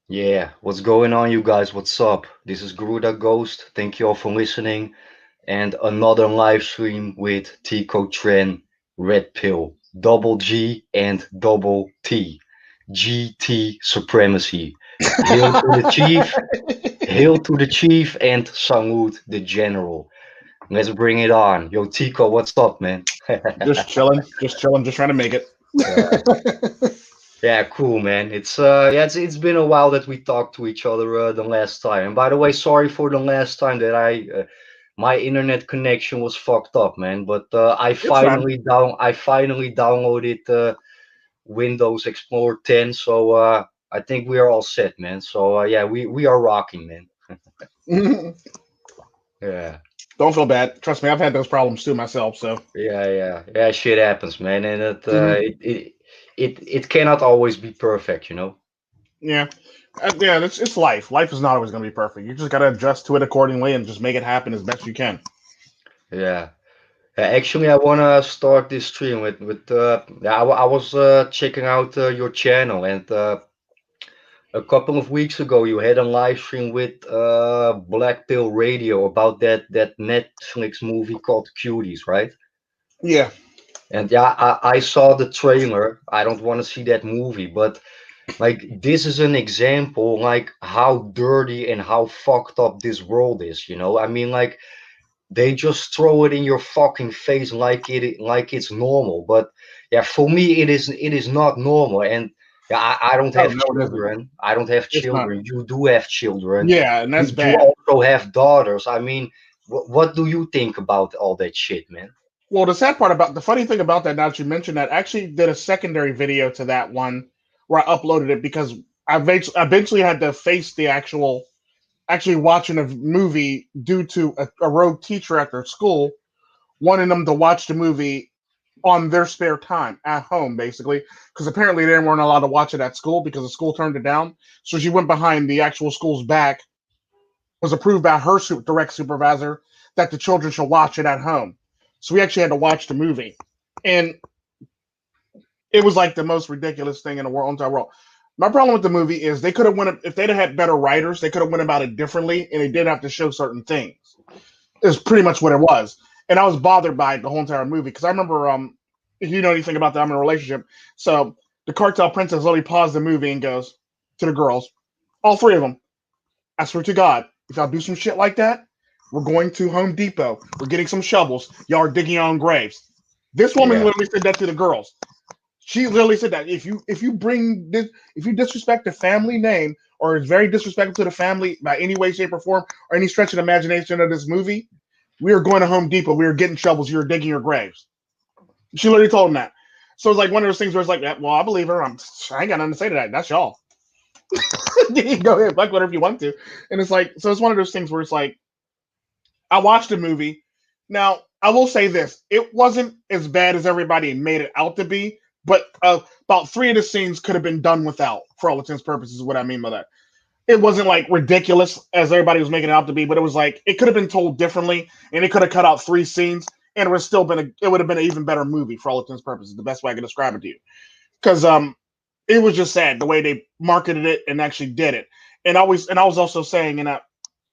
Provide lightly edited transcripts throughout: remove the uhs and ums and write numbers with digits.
Yeah, what's going on, you guys? What's up? This is Garuda Ghost. Thank you all for listening. And another live stream with Tico, Tren, Red Pill, Double G and Double T. GT Supremacy. Hail to the chief, hail to the chief, and salute the general. Let's bring it on. Yo, Tico, what's up, man? Just chilling, just trying to make it. Yeah. Yeah, cool, man. It's been a while that we talked to each other the last time. And by the way, sorry for the last time that my internet connection was fucked up, man. But It's fine. I finally downloaded Windows Explorer 10, so I think we are all set, man. So yeah, we are rocking, man. Don't Yeah. feel bad. Trust me, I've had those problems too myself. So Yeah. Shit happens, man, and mhm. it cannot always be perfect, you know. Yeah, yeah, it's life. Life is not always going to be perfect. You just got to adjust to it accordingly and just make it happen as best you can. Yeah. Actually, I wanna start this stream with yeah, I was checking out your channel, and a couple of weeks ago you had a live stream with Black Pill Radio about that Netflix movie called Cuties, right? Yeah. And yeah, I saw the trailer. I don't want to see that movie, but like this is an example like how dirty and how fucked up this world is, you know? I mean, like they just throw it in your fucking face like it's normal. But yeah, for me it is not normal. And yeah, I don't Oh have no, it isn't. children. I don't have It's not. children. You do have children. Yeah, and that's You bad. also have daughters. I mean, what do you think about all that shit, man? Well, the funny thing about that, now that you mentioned that, I actually did a secondary video to that one where I uploaded it because I eventually had to face the actually watching a movie due to a rogue teacher at their school wanting them to watch the movie on their spare time at home, basically, because apparently they weren't allowed to watch it at school because the school turned it down. So she went behind the actual school's back, was approved by her direct supervisor that the children should watch it at home. So we actually had to watch the movie, and it was like the most ridiculous thing in the world, entire world. My problem with the movie is they could have went if they'd have had better writers, they could have went about it differently, and they didn't have to show certain things. Is pretty much what it was. And I was bothered by it the whole entire movie because I remember, if you know anything about that, I'm in a relationship. So the cartel princess literally paused the movie and goes to the girls, all three of them, I swear to God, if y'all do some shit like that, we're going to Home Depot. We're getting some shovels. Y'all are digging your own graves. This woman Yeah. literally said that to the girls. She literally said that if you disrespect the family name or is very disrespectful to the family by any way, shape, or form, or any stretch of the imagination of this movie, we are going to Home Depot. We are getting shovels. You're digging your graves. She literally told him that. So it's like one of those things where it's like, well, I believe her. I ain't got nothing to say to that. That's y'all. Go ahead, like whatever you want to. And it's like, so it's one of those things where it's like, I watched the movie. Now, I will say this: it wasn't as bad as everybody made it out to be. But about three of the scenes could have been done without, for all intents and purposes. Is what I mean by that. It wasn't like ridiculous as everybody was making it out to be, but it was like it could have been told differently, and it could have cut out three scenes, and it would have been an even better movie for all intents and purposes. The best way I can describe it to you, because it was just sad the way they marketed it and actually did it. And I was also saying in that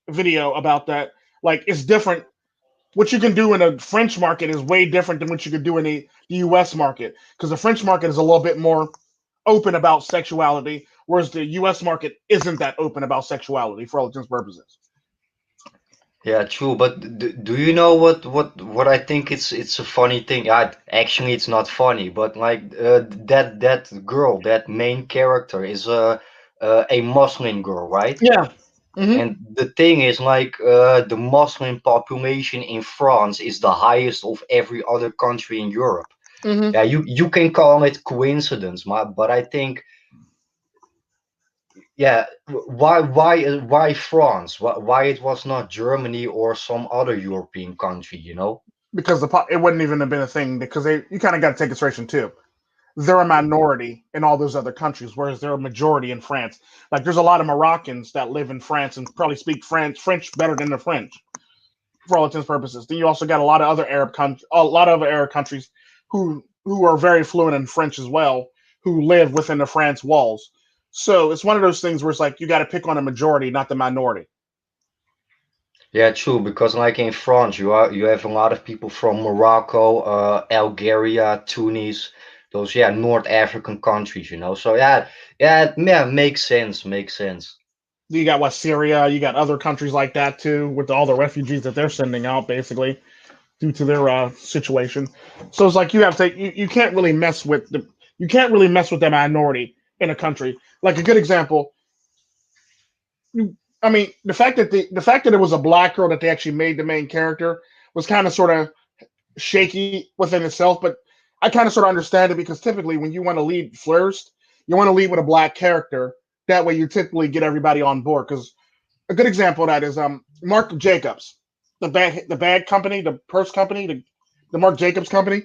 video about that, like it's different. What you can do in a French market is way different than what you could do in the U.S. market, because the French market is a little bit more open about sexuality, whereas the U.S. market isn't that open about sexuality for all intents and purposes. Yeah, true. But do you know what I think it's a funny thing? Actually, it's not funny, but like that girl, that main character is a Muslim girl, right? Yeah. Mm-hmm. And the thing is, like, the Muslim population in France is the highest of every other country in Europe. Mm-hmm. Yeah, you can call it coincidence, but I think, yeah, why France? Why it was not Germany or some other European country, you know? Because it wouldn't even have been a thing because you kind of got to take consideration too. They're a minority in all those other countries, whereas they're a majority in France. Like there's a lot of Moroccans that live in France and probably speak French better than the French for all intents and purposes. Then you also got a lot of other Arab countries who are very fluent in French as well, who live within the France walls. So it's one of those things where it's like you got to pick on a majority, not the minority. Yeah, true. Because like in France, you have a lot of people from Morocco, Algeria, Tunis, those North African countries. So yeah, makes sense. Makes sense. You got what Syria, you got other countries like that too, with all the refugees that they're sending out, basically due to their situation. So it's like you have to you can't really mess with the minority in a country. Like a good example, I mean, the fact that it was a black girl that they actually made the main character was kind of sort of shaky within itself, but I kind of sort of understand it because typically when you want to lead first, you want to lead with a black character. That way, you typically get everybody on board. Because a good example of that is Mark Jacobs, the bad company, the purse company, the Mark Jacobs company.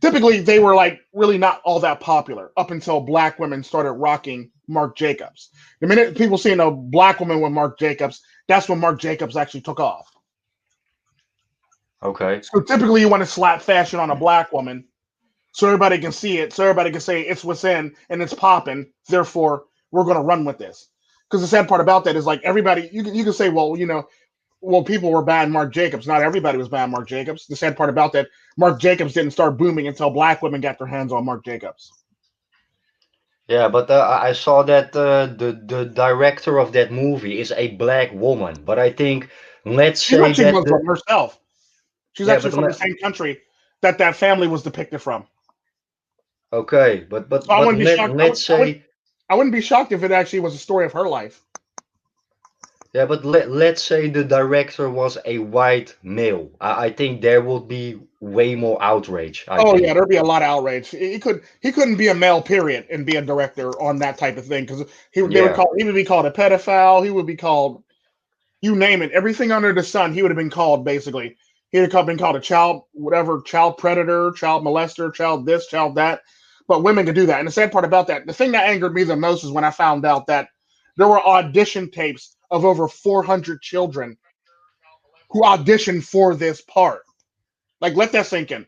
Typically, they were like really not all that popular up until black women started rocking Mark Jacobs. The minute people seen a black woman with Mark Jacobs, that's when Mark Jacobs actually took off. Okay. So typically, you want to slap fashion on a black woman so everybody can see it, so everybody can say it's what's in and it's popping. Therefore, we're going to run with this. Because the sad part about that is like everybody, you can say, well, well, people were buying Marc Jacobs. Not everybody was buying Marc Jacobs. The sad part about that, Marc Jacobs didn't start booming until black women got their hands on Marc Jacobs. Yeah, but I saw that the director of that movie is a black woman. But I think let's She's say actually that Muslim the herself. She's yeah, actually but from the same country that family was depicted from. okay, but So I wouldn't be shocked. let's say I wouldn't be shocked if it actually was a story of her life. yeah, but let's say the director was a white male. I think there would be way more outrage, I Oh yeah, think. there'd be a lot of outrage. He couldn't be a male period and be a director on that type of thing because Yeah. he would be called a pedophile. He would be called, you name it, everything under the sun. He would have been called basically. He'd have been called a child whatever, child predator, child molester, child this, child that. But women could do that. And the sad part about that, the thing that angered me the most is when I found out that there were audition tapes of over 400 children who auditioned for this part. Like, let that sink in.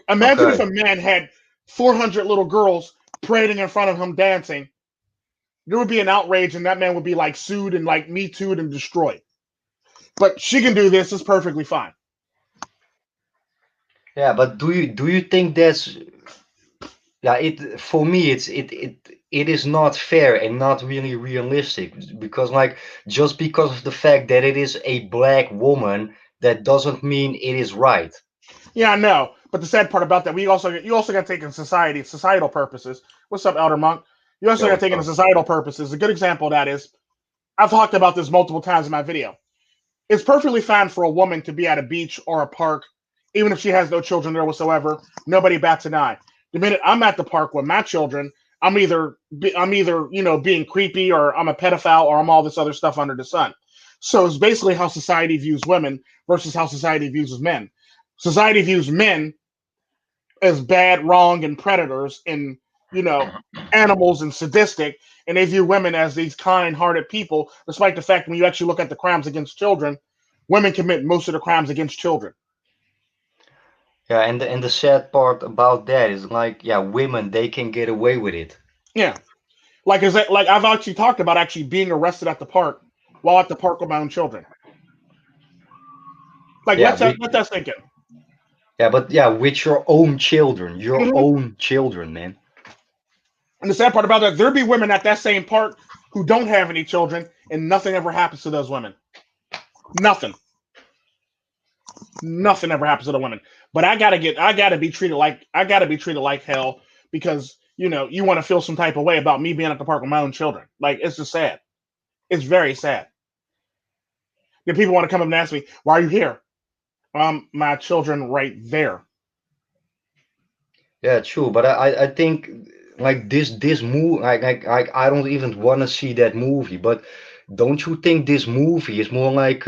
Imagine if Okay. a man had 400 little girls parading in front of him dancing. There would be an outrage, and that man would be like sued and like me too'd and destroyed. But she can do this; it's perfectly fine. Yeah, but do you think that's yeah, it for me it is not fair and not really realistic because like just because of the fact that it is a black woman, that doesn't mean it is right. Yeah, I know. But the sad part about that, you also got to take in societal purposes. What's up, Elder Monk? You Yeah, also got to what's take into up? societal purposes. A good example of that is I've talked about this multiple times in my video. It's perfectly fine for a woman to be at a beach or a park, even if she has no children there whatsoever. Nobody bats an eye. The minute I'm at the park with my children, I'm either being creepy or I'm a pedophile or I'm all this other stuff under the sun. So it's basically how society views women versus how society views men. Society views men as bad, wrong, and predators and you know animals and sadistic, and they view women as these kind-hearted people. Despite the fact when you actually look at the crimes against children, women commit most of the crimes against children. Yeah, and the sad part about that is like yeah, women they can get away with it. Yeah, like is that like I've actually talked about actually being arrested at the park while at the park with my own children. Like Yeah, let that sink in. but yeah, with your Mhm. own children, man. And the sad part about that, there be women at that same park who don't have any children, and nothing ever happens to those women. Nothing. Nothing ever happens to the women. But I gotta be treated like hell because you want to feel some type of way about me being at the park with my own children. Like it's just sad. It's very sad. Then people want to come up and ask me, "Why are you here?" My children right there. Yeah, true, but I think like this movie like I don't even want to see that movie, but don't you think this movie is more like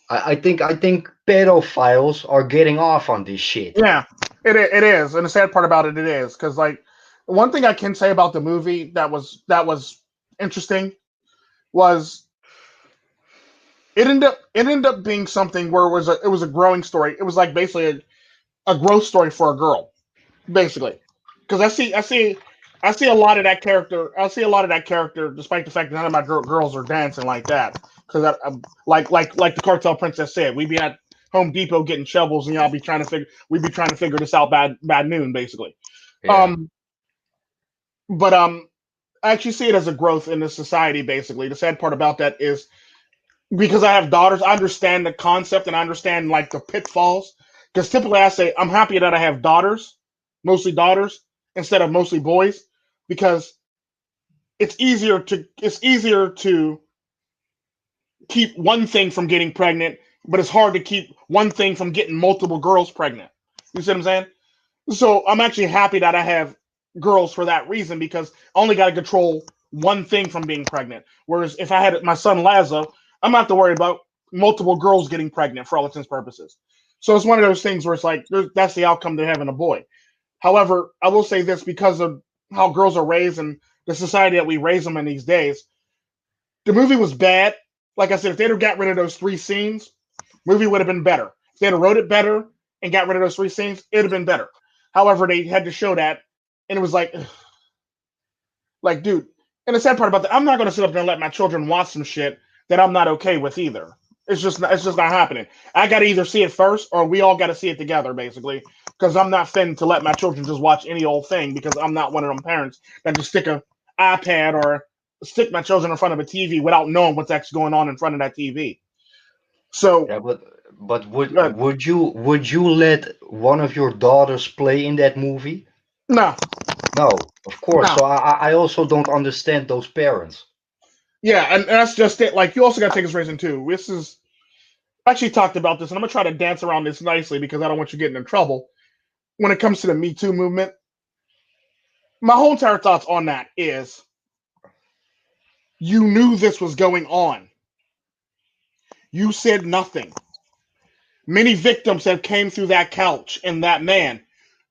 I think pedophiles are getting off on this shit. Yeah, it is, and the sad part about it is because like one thing I can say about the movie that was interesting was it ended up being something where it was a growing story. It was like basically a growth story for a girl, basically. Because I see a lot of that character. I see a lot of that character, despite the fact that none of my girls are dancing like that. Because like the cartel princess said, we be at Home Depot getting shovels, and y'all be trying to figure. We be trying to figure this out by noon, basically. Yeah. Um, but I actually see it as a growth in the society. Basically, the sad part about that is because I have daughters, I understand the concept and I understand like the pitfalls. Because typically I say I'm happy that I have daughters, mostly daughters, instead of mostly boys, because it's easier to keep one thing from getting pregnant, but it's hard to keep one thing from getting multiple girls pregnant. You see what I'm saying? So I'm actually happy that I have girls for that reason because I only got to control one thing from being pregnant. Whereas if I had my son Lazo, I'm not have to worry about multiple girls getting pregnant for all intents and purposes. So it's one of those things where it's like that's the outcome to having a boy. However, I will say this because of how girls are raised and the society that we raise them in these days. The movie was bad. Like I said, if they'd have got rid of those three scenes, movie would have been better. If they'd have wrote it better and got rid of those three scenes, it'd have been better. However, they had to show that, and it was like, dude. And the sad part about that, I'm not going to sit up there and let my children watch some shit that I'm not okay with either. It's just not happening. I got to either see it first, or we all got to see it together, basically. Because I'm not fin to let my children just watch any old thing. Because I'm not one of them parents that just stick a iPad or stick my children in front of a TV without knowing what's actually going on in front of that TV. So, Yeah, but uh, would you let one of your daughters play in that movie? no, No, of course. no. So I also don't understand those parents. Yeah, and that's just it. Like, you also got to take this reason, too. This is, I actually talked about this, and I'm going to try to dance around this nicely because I don't want you getting in trouble. When it comes to the Me Too movement, my whole entire thoughts on that is you knew this was going on. You said nothing. Many victims have came through that couch and that man.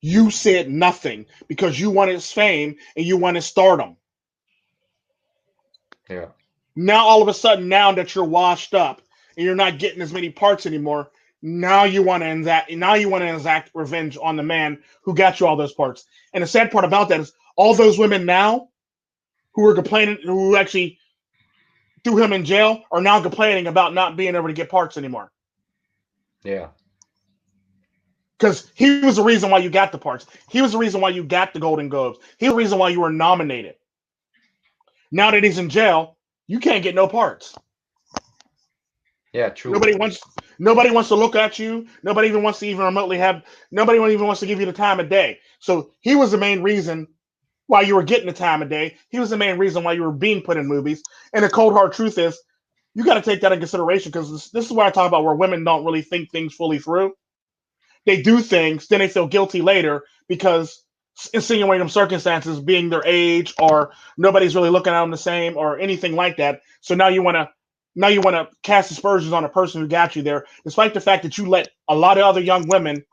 You said nothing because you wanted fame and you wanted stardom. Yeah. Now all of a sudden, now that you're washed up and you're not getting as many parts anymore, now you want to exact revenge on the man who got you all those parts. And the sad part about that is all those women now who were complaining, who actually threw him in jail, are now complaining about not being able to get parts anymore. Yeah. Because he was the reason why you got the parts. He was the reason why you got the Golden Globes. He was the reason why you were nominated. Now that he's in jail, you can't get no parts. Yeah, true. Nobody wants to look at you. Nobody even wants to even remotely have. Nobody even wants to give you the time of day. So he was the main reason why you were getting the time of day. He was the main reason why you were being put in movies. And the cold hard truth is, you got to take that in consideration because this is where I talk about where women don't really think things fully through. They do things, then they feel guilty later because insinuating circumstances being their age or nobody's really looking at them the same or anything like that. So now you want to cast aspersions on a person who got you there, despite the fact that you let a lot of other young women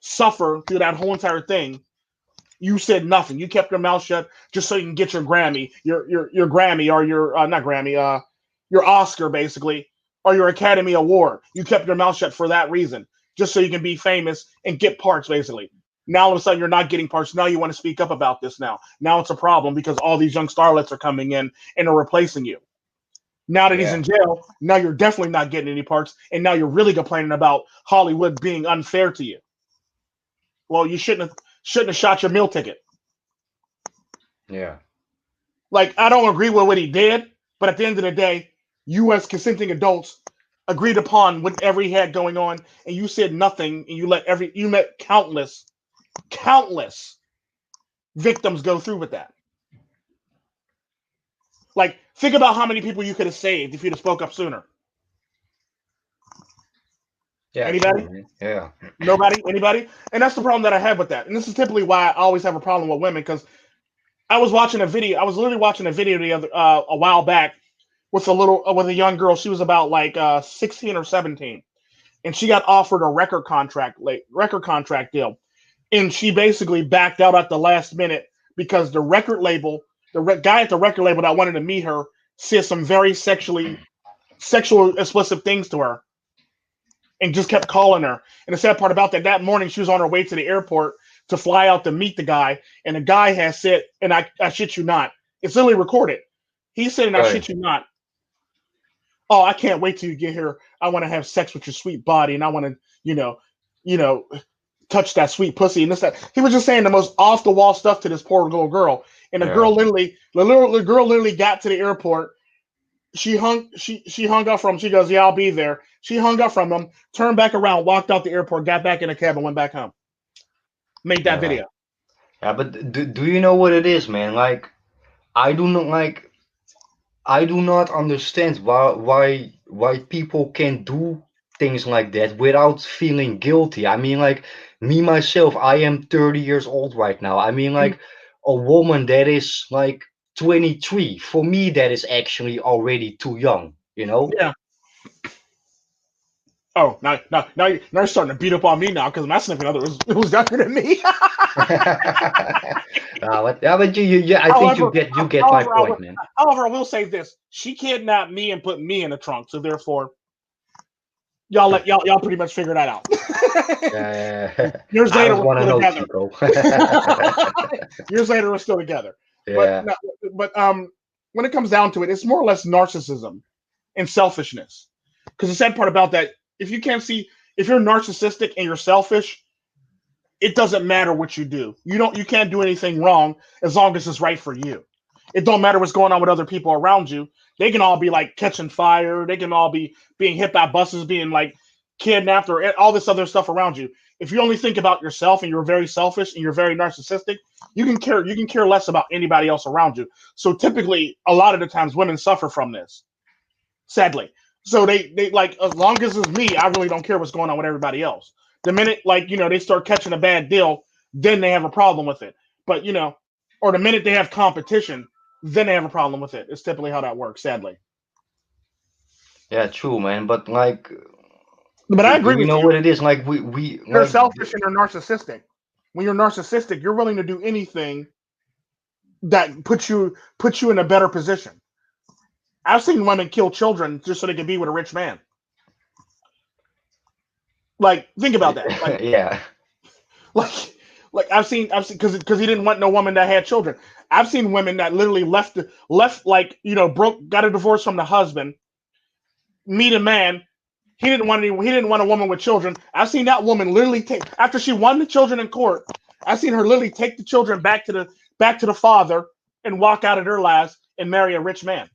suffer through that whole entire thing. You said nothing. You kept your mouth shut just so you can get your Grammy, your Grammy or your not Grammy, your Oscar basically, or your Academy Award. You kept your mouth shut for that reason, just so you can be famous and get parts basically. Now all of a sudden you're not getting parts. Now you want to speak up about this now. Now it's a problem because all these young starlets are coming in and are replacing you. Now that he's Yeah. in jail, now you're definitely not getting any parts, and now you're really complaining about Hollywood being unfair to you. Well, you shouldn't have shot your meal ticket. Yeah. Like, I don't agree with what he did, but at the end of the day, you as consenting adults agreed upon whatever he had going on, and you said nothing, and you let countless victims go through with that. Like, think about how many people you could have saved if you'd have spoke up sooner. Yeah, true, Anybody? man. Yeah. Nobody? Anybody? And that's the problem that I have with that. And this is typically why I always have a problem with women because I was watching a video. I was literally watching a video a while back with a young girl. She was about like 16 or 17, and she got offered a record contract deal, and she basically backed out at the last minute because guy at the record label that wanted to meet her said some very sexual explicit things to her, and just kept calling her. And the sad part about that morning, she was on her way to the airport. to fly out to meet the guy, and the guy has said, and I shit you not, it's literally recorded. He said, and I Right. shit you not, oh, I can't wait till you get here. I want to have sex with your sweet body, and I want to, you know, touch that sweet pussy and this that. He was just saying the most off the wall stuff to this poor little girl, and Yeah. the girl literally got to the airport. She hung up from him. She goes, yeah, I'll be there. She hung up from him, turned back around, walked out the airport, got back in the cab, and went back home. Made that Yeah. video. Yeah. But do you know what it is, man? Like, I do not like. I do not understand why people can do things like that without feeling guilty. I mean, like me myself, I am 30 years old right now. I mean, Mm, like a woman that is like 23, for me that is actually already too young, you know? yeah. Oh, now you're starting to beat up on me now because my significant other was younger than me. Yeah, but I think however, you get my however, I will, point, man. however, I will say this: she kidnapped me and put me in the trunk. So therefore, y'all pretty much figured that out. Years I later, don't we're want to still know, together. Tico. Years later, we're still together. But Yeah. no, but when it comes down to it, it's more or less narcissism and selfishness. Because the sad part about that, if you can't see, if you're narcissistic and you're selfish, it doesn't matter what you do. You can't do anything wrong as long as it's right for you. It don't matter what's going on with other people around you. They can all be like catching fire. They can all be being hit by buses, being like kidnapped, or all this other stuff around you. If you only think about yourself and you're very selfish and you're very narcissistic, you can care less about anybody else around you. So typically, a lot of the times, women suffer from this, sadly. So they like, as long as it's me, I really don't care what's going on with everybody else. The minute, like, they start catching a bad deal, then they have a problem with it. But or the minute they have competition, then they have a problem with it. It's typically how that works, sadly. Yeah, true, man. But like, But I do agree you with know you. what it is? Like we You're like selfish and you're narcissistic. When you're narcissistic, you're willing to do anything that puts you in a better position. I've seen women kill children just so they can be with a rich man. Like, think about that. Like, yeah. like, I've seen because he didn't want no woman that had children. I've seen women that literally left like broke, got a divorce from the husband, meet a man. He didn't want a woman with children. I've seen that woman literally take, after she won the children in court. I've seen her literally take the children back to the father and walk out of their lives and marry a rich man.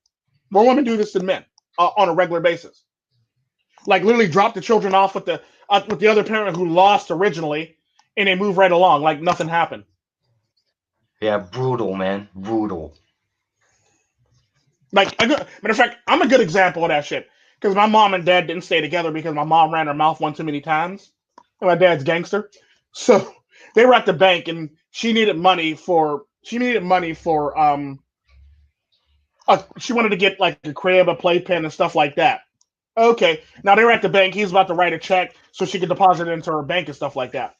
More women do this than men on a regular basis. Like, literally drop the children off with the other parent who lost originally, and they move right along like nothing happened. Yeah, brutal, man. Brutal. Matter of fact, I'm a good example of that shit. Because my mom and dad didn't stay together because my mom ran her mouth one too many times, and my dad's gangster. So they were at the bank, and she wanted to get like a crib, a playpen, and stuff like that. Okay, now they were at the bank. He's about to write a check so she could deposit it into her bank and stuff like that.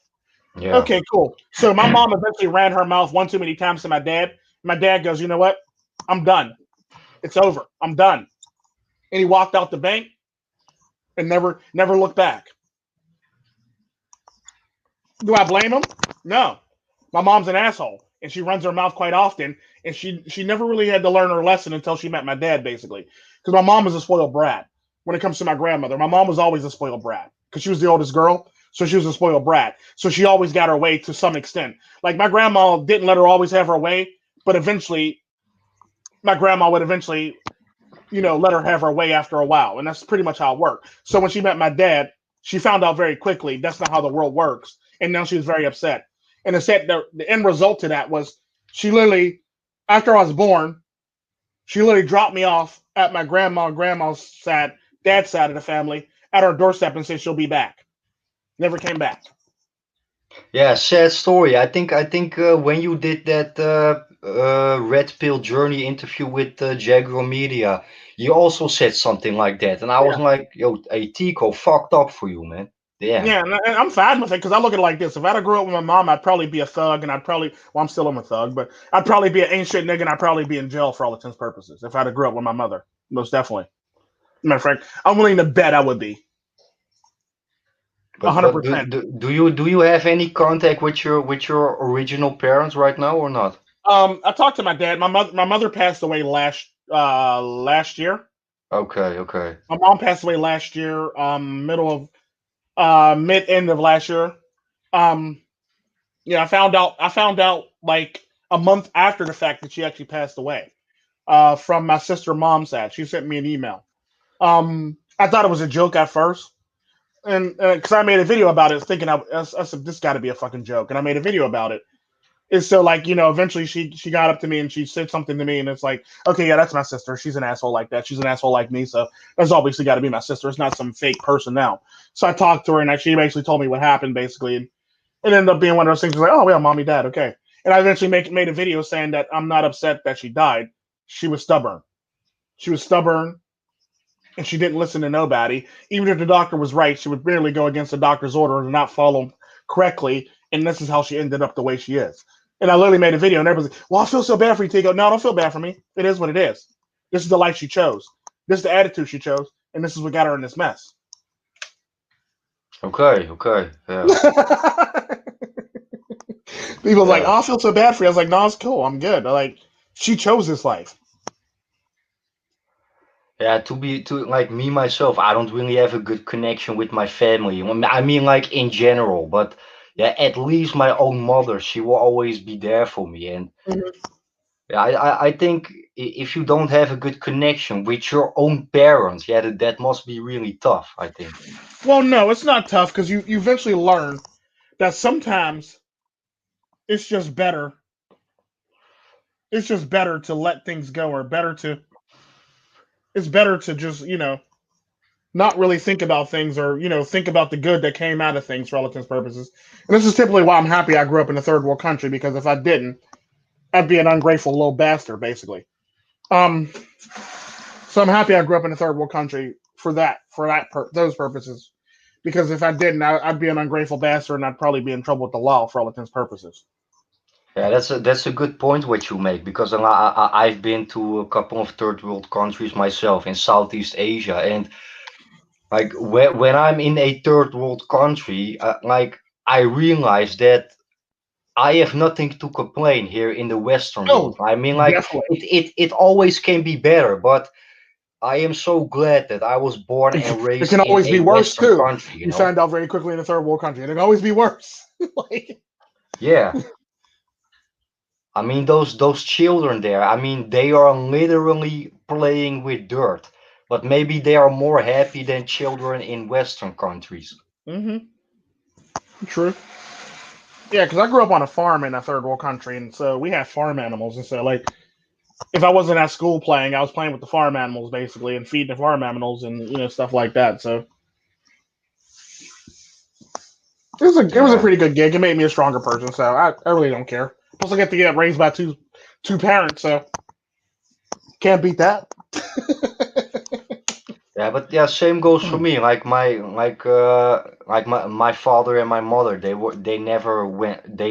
Yeah. Okay, cool. So my mom eventually ran her mouth one too many times to my dad. My dad goes, you know what? I'm done. It's over. I'm done. And he walked out the bank and never looked back. Do I blame him? No. My mom's an asshole, and she runs her mouth quite often, and she never really had to learn her lesson until she met my dad, basically. Because my mom is a spoiled brat when it comes to my grandmother. My mom was always a spoiled brat because she was the oldest girl, so she was a spoiled brat. So she always got her way to some extent. Like, my grandma didn't let her always have her way, but eventually, my grandma would eventually, let her have her way after a while, and that's pretty much how it worked. So when she met my dad, she found out very quickly that's not how the world works, and now she was very upset. And the end result to that was she literally, after I was born, she literally dropped me off at my grandma's side, dad's side of the family, at her doorstep and said she'll be back. Never came back. Yeah, sad story. I think when you did that Red Pill Journey interview with Jaguar Media, you also said something like that, and I was Yeah. like, "Yo, hey, Tico, fucked up for you, man." Damn. Yeah, and I'm fine with it because I look at it like this. If I'd have grew up with my mom, I'd probably be a thug, and I'm still am a thug, but I'd probably be an ancient nigga, and I'd probably be in jail for all intents and purposes if I'd have grew up with my mother. Most definitely. Matter of fact, I'm willing to bet I would be. But 100%. do you have any contact with your original parents right now or not? I talked to my dad. My mother passed away last year. Okay, okay. My mom passed away last year, middle of mid end of last year. Um, yeah, I found out like a month after the fact that she actually passed away. From my sister mom's side. She sent me an email. I thought it was a joke at first, and because I made a video about it, thinking I said this got to be a fucking joke, and I made a video about it. And so like eventually she got up to me and she said something to me, and it's like, okay, yeah, that's my sister. She's an asshole like that. She's an asshole like me. So that's obviously got to be my sister. It's not some fake person now. So I talked to her and she basically told me what happened basically, and it ended up being one of those things like, oh well, mommy, dad, okay. And I eventually made a video saying that I'm not upset that she died. She was stubborn. She was stubborn and she didn't listen to nobody. Even if the doctor was right, she would barely go against the doctor's order and not follow correctly. And this is how she ended up the way she is. And I literally made a video, and everybody's like, well, I feel so bad for you, Tico. No, don't feel bad for me. It is what it is. This is the life she chose. This is the attitude she chose. And this is what got her in this mess. Okay, okay. Yeah. People was like, Yeah. oh, I feel so bad for you. I was like, no, it's cool. I'm good. Like, she chose this life. Yeah, to like me myself, I don't really have a good connection with my family. I mean, like in general, but yeah, at least my own mother, she will always be there for me. And Mhm. yeah, I think if you don't have a good connection with your own parents, yeah, that must be really tough, I think. Well, no, it's not tough because you eventually learn that sometimes it's just better. It's just better to let things go, or it's better to just not really think about things, or think about the good that came out of things for all intents and purposes. And this is typically why I'm happy I grew up in a third world country, because if I didn't, I'd be an ungrateful little bastard, basically. Um, so I'm happy I grew up in a third world country those purposes. Because if I didn't, I'd be an ungrateful bastard, and I'd probably be in trouble with the law for all intents and purposes. Yeah, that's a good point what you make because I've been to a couple of third world countries myself in Southeast Asia, and like when I'm in a third world country, like I realize that I have nothing to complain here in the Western Oh, world. I mean, like definitely. it always can be better, but I am so glad that I was born and It raised can in always be a worse Western too. country, you You know? find out very quickly in a third world country, and it can always be worse. Like, Yeah. I mean, those children there, I mean, they are literally playing with dirt, but maybe they are more happy than children in Western countries. mm-hmm. True. Yeah, because I grew up on a farm in a third world country, and so we have farm animals, and so like if I wasn't at school playing, I was playing with the farm animals basically, and feeding the farm animals, and stuff like that. So it was a Yeah. pretty good gig. It made me a stronger person, so I really don't care. Plus, I get to get raised by two parents, so can't beat that. Yeah, but yeah, same goes for me. Like my father and my mother, they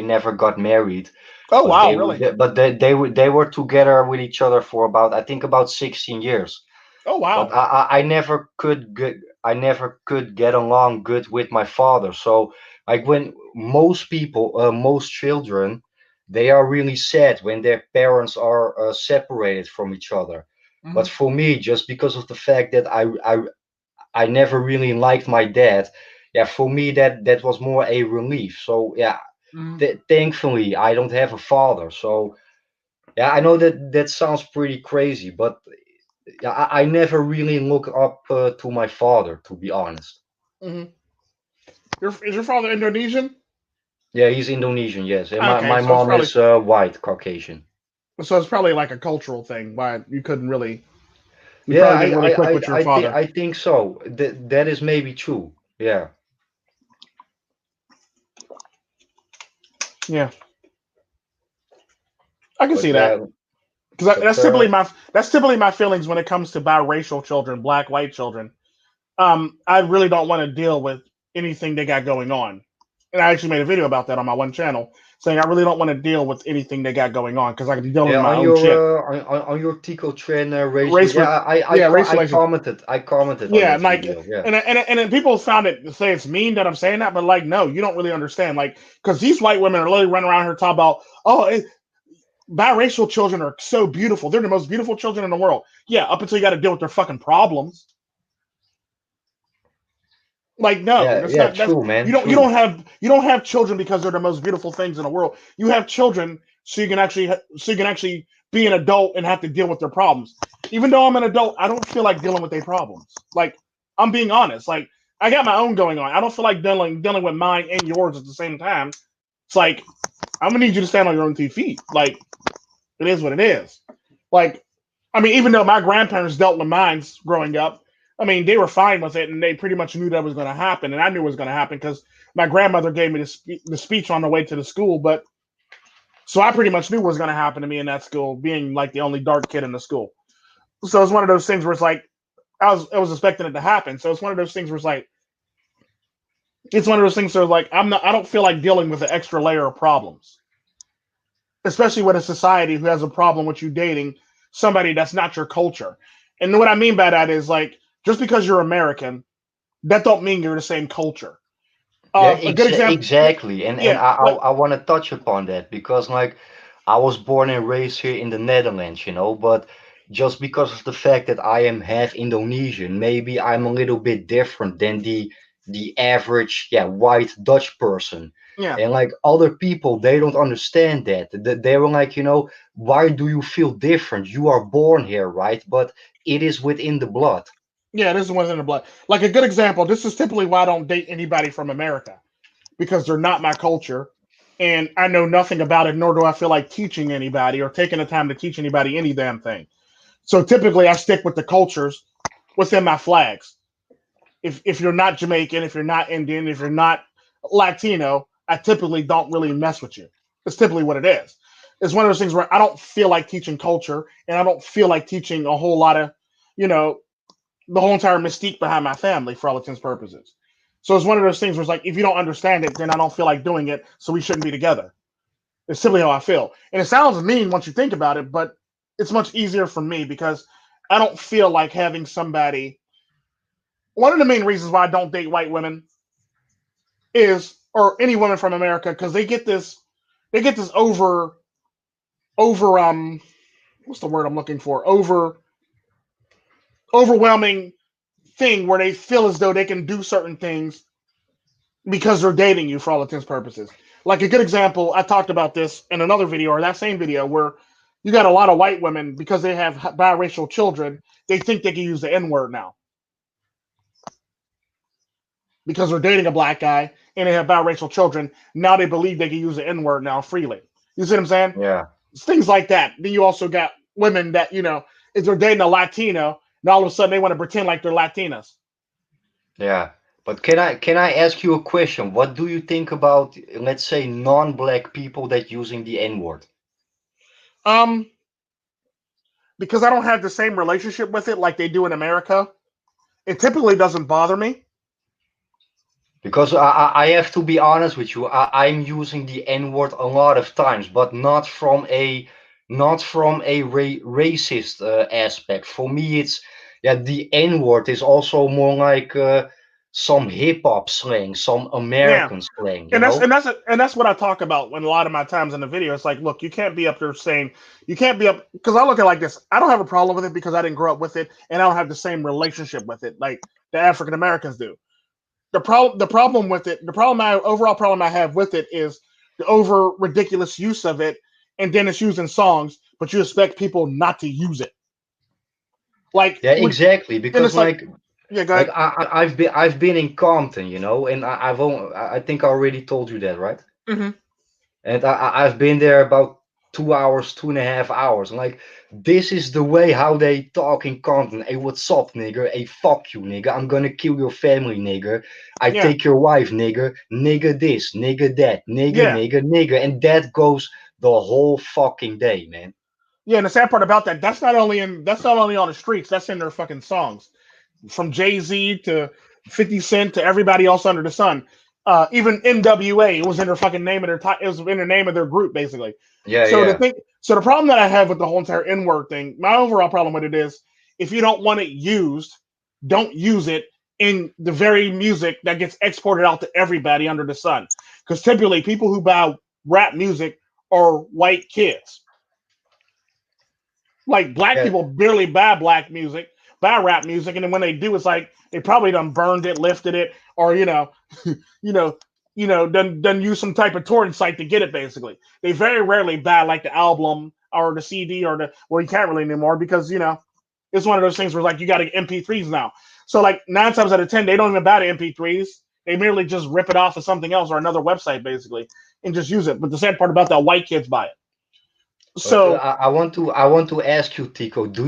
never got married, Oh but wow, really? they were together with each other for about I think about 16 years. Oh But wow. I never could get along good with my father. So like when most people, most children, they are really sad when their parents are separated from each other. But Hmm. for me, just because of the fact that I never really liked my dad, yeah, for me that was more a relief. So yeah, Hmm. thankfully I don't have a father. So yeah, I know that sounds pretty crazy, but yeah, I never really look up to my father, to be honest. Hmm. Is your father Indonesian? Yeah, he's Indonesian, yes, and Okay, my so it's mom probably is white Caucasian. like a cultural thing. Why you couldn't really, you Yeah, probably didn't really click with your father. I think so. That is maybe true. Yeah, Yeah, I can but see that. yeah, Because but that's typically my feelings when it comes to biracial children, black white children. I really don't want to deal with anything they got going on. And I actually made a video about that on my one channel, saying I really don't want to deal with anything they got going on because I can be dealing Yeah, with my on own your shit. on your Tico Tren race, Race, yeah, yeah, race I relations. commented, on Yeah, that and like, video. Yeah, and then people found it say it's mean that I'm saying that, but like, no, you don't really understand. Like, because these white women are literally running around here talking about, oh, biracial children are so beautiful. They're the most beautiful children in the world. Yeah, up until you got to deal with their fucking problems. Like, no, yeah, that's yeah. not. That's True, man. you don't True. have children because they're the most beautiful things in the world. You have children so you can actually be an adult and have to deal with their problems. Even though I'm an adult, I don't feel like dealing with their problems. Like, I'm being honest. Like, I got my own going on. I don't feel like dealing with mine and yours at the same time. It's like, I'm gonna need you to stand on your own 2 feet. Like, it is what it is. Like, I mean, even though my grandparents dealt with mines growing up, I mean, they were fine with it and they pretty much knew that was going to happen. And I knew it was going to happen because my grandmother gave me the speech on the way to the school. But so I pretty much knew what was going to happen to me in that school, being like the only dark kid in the school. So it's one of those things where it's like, I was expecting it to happen. So it's one of those things where it's one of those things where like, I don't feel like dealing with an extra layer of problems, especially with a society who has a problem with you dating somebody that's not your culture. And what I mean by that is like, just because you're American, that don't mean you're the same culture. Yeah, A good example, yeah, exactly. And yeah, like I want to touch upon that because like I was born and raised here in the Netherlands, but just because of the fact that I am half Indonesian, maybe I'm a little bit different than the average, yeah, white Dutch person. yeah, And like other people, they don't understand that. They were like, why do you feel different? You are born here, right? But it is within the blood. yeah. This is one in the blood. Like a good example. This is typically why I don't date anybody from America because they're not my culture, and I know nothing about it. Nor do I feel like teaching anybody or taking the time to teach anybody any damn thing. So typically, I stick with the cultures within my flags. If you're not Jamaican, if you're not Indian, if you're not Latino, I typically don't really mess with you. It's typically what it is. It's one of those things where I don't feel like teaching culture, and I don't feel like teaching a whole lot of, you know, the whole entire mystique behind my family for all intents and purposes. So it's one of those things where it's like, if you don't understand it, then I don't feel like doing it, so we shouldn't be together. It's simply how I feel. And it sounds mean once you think about it, but it's much easier for me because I don't feel like having somebody. One of the main reasons why I don't date white women is, or any woman from America, because they get this over what's the word I'm looking for, overwhelming thing where they feel as though they can do certain things because they're dating you for all intents and purposes. Like a good example, I talked about this in another video or that same video where you got a lot of white women because they have biracial children. They think they can use the N word now because they're dating a black guy and they have biracial children. Now they believe they can use the N word now freely. You see what I'm saying? Yeah. It's things like that. Then you also got women that, if they're dating a Latino, now all of a sudden they want to pretend like they're Latinas. Yeah, but can I ask you a question? What do you think about, let's say, non-black people that using the N-word? Um, because I don't have the same relationship with it like they do in America, it typically doesn't bother me. Because I have to be honest with you, I'm using the N-word a lot of times, but not from a racist aspect. For me, it's yeah, the N-word is also more like some hip hop slang, some Yeah. American slang, you And that's know? and that's and that's what I talk about when a lot of my times in the video. It's like, look, you can't be up there saying you can't be up because I look at it like this. I don't have a problem with it because I didn't grow up with it, and I don't have the same relationship with it like the African Americans do. The problem with it, my overall problem I have with it is the over ridiculous use of it, and then it's used in songs, but you expect people not to use it. Like Yeah, when, exactly. and Because it's like, like yeah, go Like ahead. I've been in Compton, and I think I already told you that, right? Hmm. And I've been there about 2 hours, 2.5 hours. And like this is the way how they talk in Compton. Hey, what's up, nigger? Hey, fuck you, nigga. I'm gonna kill your family, nigger. I Yeah, take your wife, nigger. Nigger this, nigger that, nigger, yeah, nigger, nigger. And that goes the whole fucking day, man. yeah. And the sad part about that, that's not only on the streets. That's in their fucking songs, from Jay-Z to 50 Cent to everybody else under the sun. Even NWA, it was in their fucking name of it was in the name of their group basically. Yeah, So yeah. the problem that I have with the whole entire N word thing, my overall problem with it is, if you don't want it used, don't use it in the very music that gets exported out to everybody under the sun. Because typically, people who buy rap music are white kids. Like black Yeah. people barely buy black music, buy rap music, and then when they do, it's like they probably done burned it, lifted it, or you know, done use some type of torrent site to get it. Basically, they very rarely buy like the album or the CD or the well, you can't really anymore because it's one of those things where like you got to MP3s now. So like 9 times out of 10, they don't even buy the MP3s. They merely just rip it off of something else or another website basically and just use it. But the sad part about that, white kids buy it. So I want to ask you, Tico, do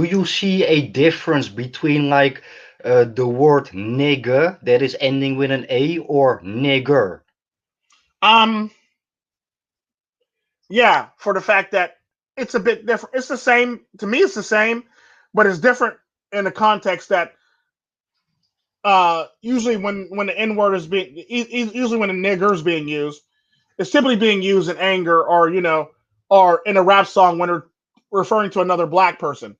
you see a difference between like the word nigger that is ending with an A or nigger? um yeah, for the fact that it's a bit different. It's the same to me. It's the same, but it's different in the context that usually when the N word is being usually when the nigger is being used, it's typically being used in anger or or in a rap song when they're referring to another black person.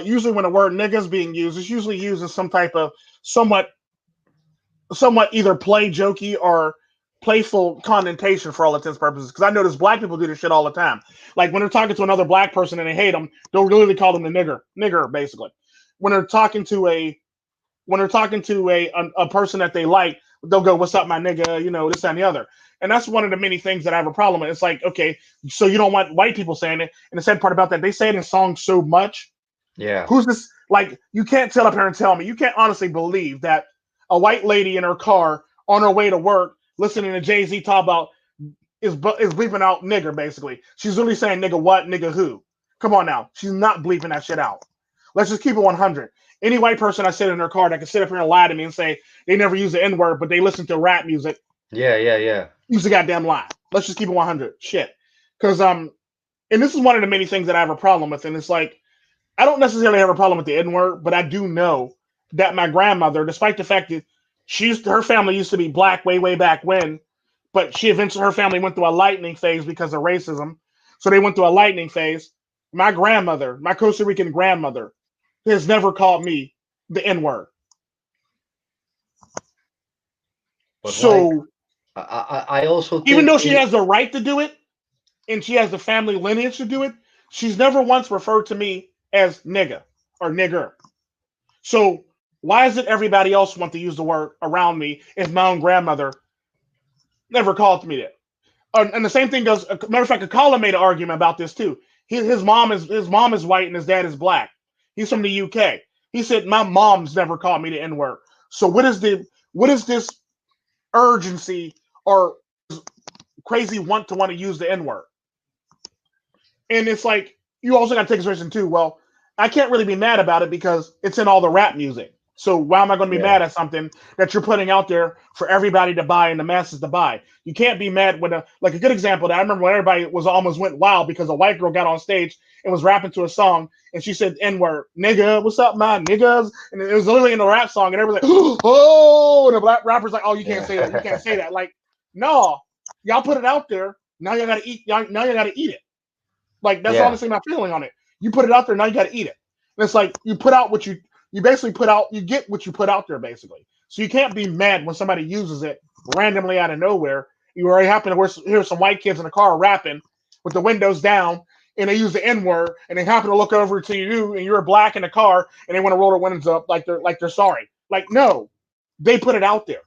Usually when the word nigga is being used, it's usually used in some type of somewhat somewhat either play jokey or playful connotation for all intents and purposes. Because I notice black people do this shit all the time. Like when they're talking to another black person and they hate them, they'll literally call them the nigger, basically. When they're talking to a person that they like, they'll go, "What's up, my nigga?" This that, and the other. And that's one of the many things that I have a problem with. It's like, okay, so you don't want white people saying it. And the sad part about that, they say it in songs so much. Yeah. Who's this? Like, you can't tell up here and tell me. You can't honestly believe that a white lady in her car on her way to work, listening to Jay Z talk about is bleeping out nigger. Basically, she's really saying nigga what, nigga who. Come on now, she's not bleeping that shit out. Let's just keep it 100. Any white person I sit in their car that can sit up here and lie to me and say they never use the N word, but they listen to rap music, Yeah, yeah, yeah. use a goddamn lie. Let's just keep it 100. Shit, because and this is one of the many things that I have a problem with, and it's like I don't necessarily have a problem with the N word, but I do know that my grandmother, despite the fact that her family used to be black way back when, but her family went through a lightning phase because of racism. So they went through a lightning phase. My grandmother, my Costa Rican grandmother, has never called me the N word. But like, So I also even think though she it. has the right to do it and she has the family lineage to do it, she's never once referred to me as nigga or nigger. So why is it everybody else want to use the word around me if my own grandmother never called me that? And the same thing goes. Matter of fact, Akala made an argument about this too. His mom is white and his dad is black. He's from the UK. He said my mom's never called me the N word. So what is this urgency or crazy want to use the N word? And it's like you also got to take consideration too. Well, I can't really be mad about it because it's in all the rap music. So why am I going to be Yeah. mad at something that you're putting out there for everybody to buy and the masses to buy? You can't be mad when a good example that I remember when everybody was almost went wild because a white girl got on stage and was rapping to a song and she said N word, nigga, what's up, my niggas? And it was literally in a rap song and everybody's like, oh, and the black rapper's like, oh, you can't say that, you can't say Yeah. that. Like, no, y'all put it out there. Now you gotta eat. Now you gotta eat it. Like that's Yeah. honestly my feeling on it. You put it out there, now you got to eat it. And it's like you put out what you basically put out. You get what you put out there, basically. So you can't be mad when somebody uses it randomly out of nowhere. You already happen to hear some white kids in the car rapping with the windows down, and they use the N word, and they happen to look over to you, and you're black in the car, and they want to roll their windows up like they're sorry. Like no, they put it out there.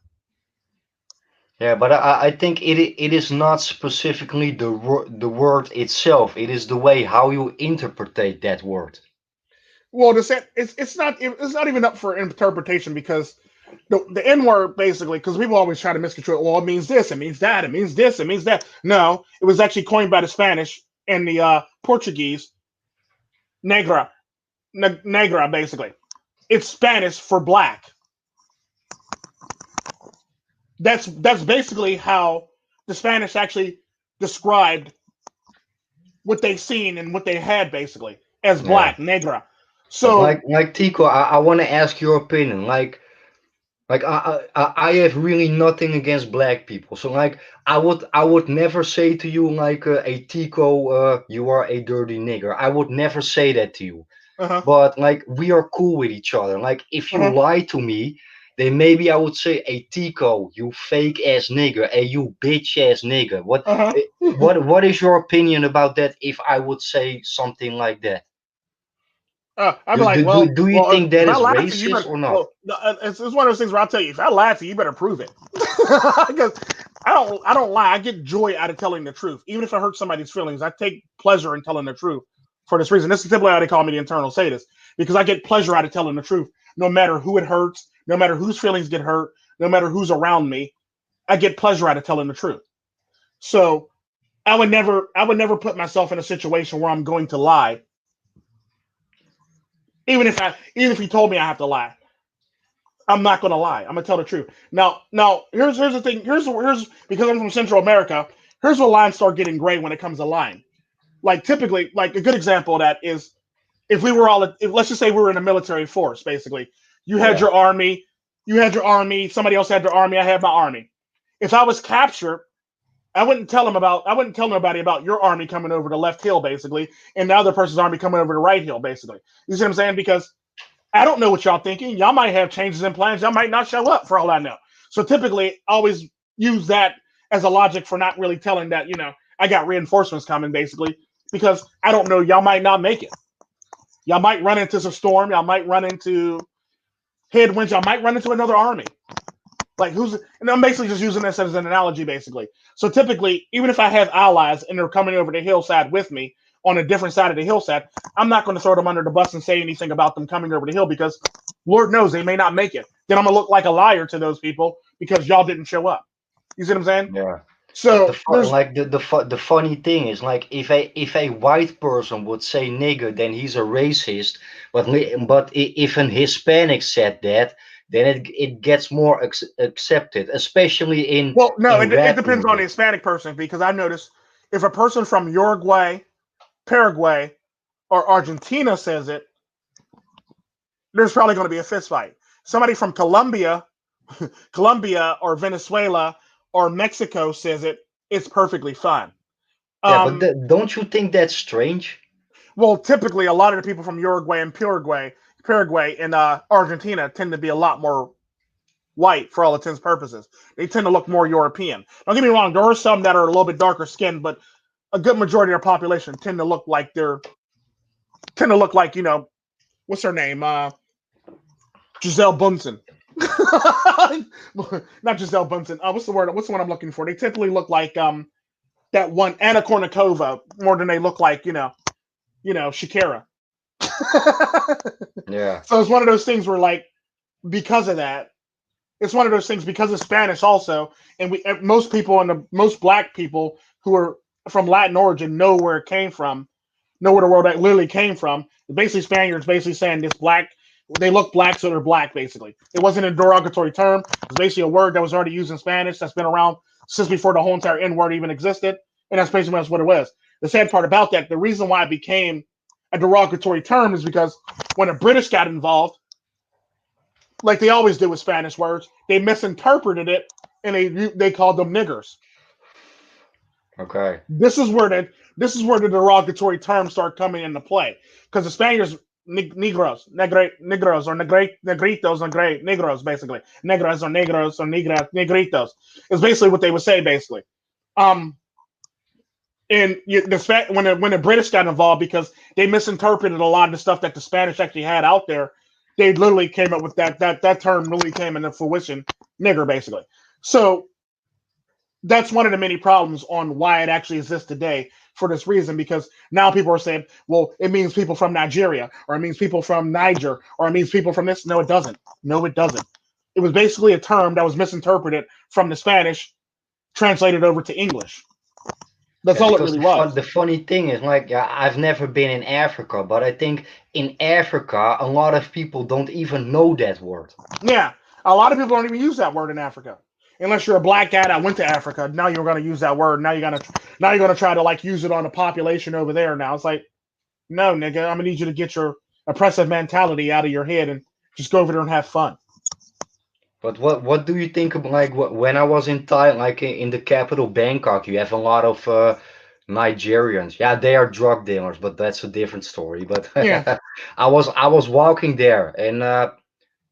Yeah, but I think it is not specifically the word itself. It is the way how you interpret that word. Well, it's not even up for interpretation because the N word basically, because people always try to misconstrue it. Well, it means this, it means that, it means this, it means that. No, it was actually coined by the Spanish and the Portuguese, negra, negra, basically. It's Spanish for black. That's basically how the Spanish actually described what they seen and what they had basically as Yeah. black, negra. But So like Tico, I want to ask your opinion. Like, Like I have really nothing against black people. So like I would never say to you like a Tico, you are a dirty nigger. I would never say that to you. Uh-huh. But like we are cool with each other. Like if you Uh-huh. lie to me, then maybe I would say, "Hey Tico, you fake ass nigger, hey you bitch ass nigger." Uh-huh. What is your opinion about that? If I would say something like that, I'd be like, do you think if that I is lie to you, you racist better. or not? Well, no, it's one of those things where I'll tell you, if I lie to you, you better prove it. Because I don't lie. I get joy out of telling the truth, even if it hurts somebody's feelings. I take pleasure in telling the truth for this reason. This is typically how they call me the internal sadist, because I get pleasure out of telling the truth, no matter who it hurts, no matter whose feelings get hurt, no matter who's around me. I get pleasure out of telling the truth. So I would never put myself in a situation where I'm going to lie, even if he told me I have to lie. I'm not going to lie. I'm going to tell the truth. Now here's the thing. Here's because I'm from Central America. Here's where lines start getting gray when it comes to lying. Like typically, like a good example of that is if we were all, if, let's just say we were in a military force. Basically, you had Yeah. your army, you had your army. Somebody else had their army. I had my army. If I was captured, I wouldn't tell nobody about your army coming over the left hill, basically, and the other person's army coming over the right hill, basically. You see what I'm saying? Because I don't know what y'all thinking. Y'all might have changes in plans. Y'all might not show up for all I know. So typically, I always use that as a logic for not really telling that, I got reinforcements coming, basically, because I don't know. Y'all might not make it. Y'all might run into some storm. Y'all might run into headwinds. Y'all might run into another army. Like and I'm basically just using this as an analogy, basically. So typically, even if I have allies and they're coming over the hillside with me on a different side of the hillside, I'm not going to throw them under the bus and say anything about them coming over the hill because Lord knows they may not make it. Then I'm gonna look like a liar to those people because y'all didn't show up. You see what I'm saying? Yeah. But So there's the funny thing is like if a white person would say nigger, then he's a racist. But if an Hispanic said that, then it gets more accepted, especially well, no, in it rap depends on the music. Hispanic person because I noticed if a person from Uruguay, Paraguay, or Argentina says it, there's probably going to be a fist fight. Somebody from Colombia or Venezuela or Mexico says it, it's perfectly fine. Yeah, but Um, don't you think that's strange? well, typically, a lot of the people from Uruguay and Paraguay and Argentina tend to be a lot more white for all intents and purposes. They tend to look more European. Don't get me wrong, there are some that are a little bit darker skinned, but a good majority of their population tend to look like what's her name? Giselle Bunsen. Not Giselle Bunsen. What's the word? What's the one I'm looking for? They typically look like that one Anna Kournikova more than they look like Shakira. Yeah. So it's one of those things where like because of that, it's one of those things because of Spanish also, and most people and the most black people who are from Latin origin know where it came from, know where the word that literally came from. Basically, Spaniards basically saying this black, they look black, so they're black. Basically, it wasn't a derogatory term. It's basically a word that was already used in Spanish that's been around since before the whole entire N word even existed, and that's basically what it was. The sad part about that, the reason why it became a derogatory term is because when the British got involved, like they always do with Spanish words, they misinterpreted it and they called them niggers. Okay. This is where the derogatory terms start coming into play because the Spaniards negros or negritos or negros basically negras or negros or negritos is basically what they would say basically. Um, and when the British got involved because they misinterpreted a lot of the stuff that the Spanish actually had out there, they literally came up with that term really came into fruition, nigger basically. So that's one of the many problems on why it actually exists today for this reason because now people are saying well it means people from Nigeria or it means people from Niger or it means people from this. No, it doesn't. No, it doesn't. It was basically a term that was misinterpreted from the Spanish translated over to English. That's Yeah, all it because really was. the funny thing is like yeah, I've never been in Africa, but I think in Africa a lot of people don't even know that word. Yeah, a lot of people don't even use that word in Africa unless you're a black guy that went to Africa. Now you're going to use that word. Now you're gonna try to like use it on the population over there. Now it's like no, nigga, I'm gonna need you to get your oppressive mentality out of your head and just go over there and have fun. But what do you think of like when I was in Thailand, like in the capital Bangkok, you have a lot of Nigerians. Yeah, they are drug dealers, but that's a different story. But Yeah. I was walking there, and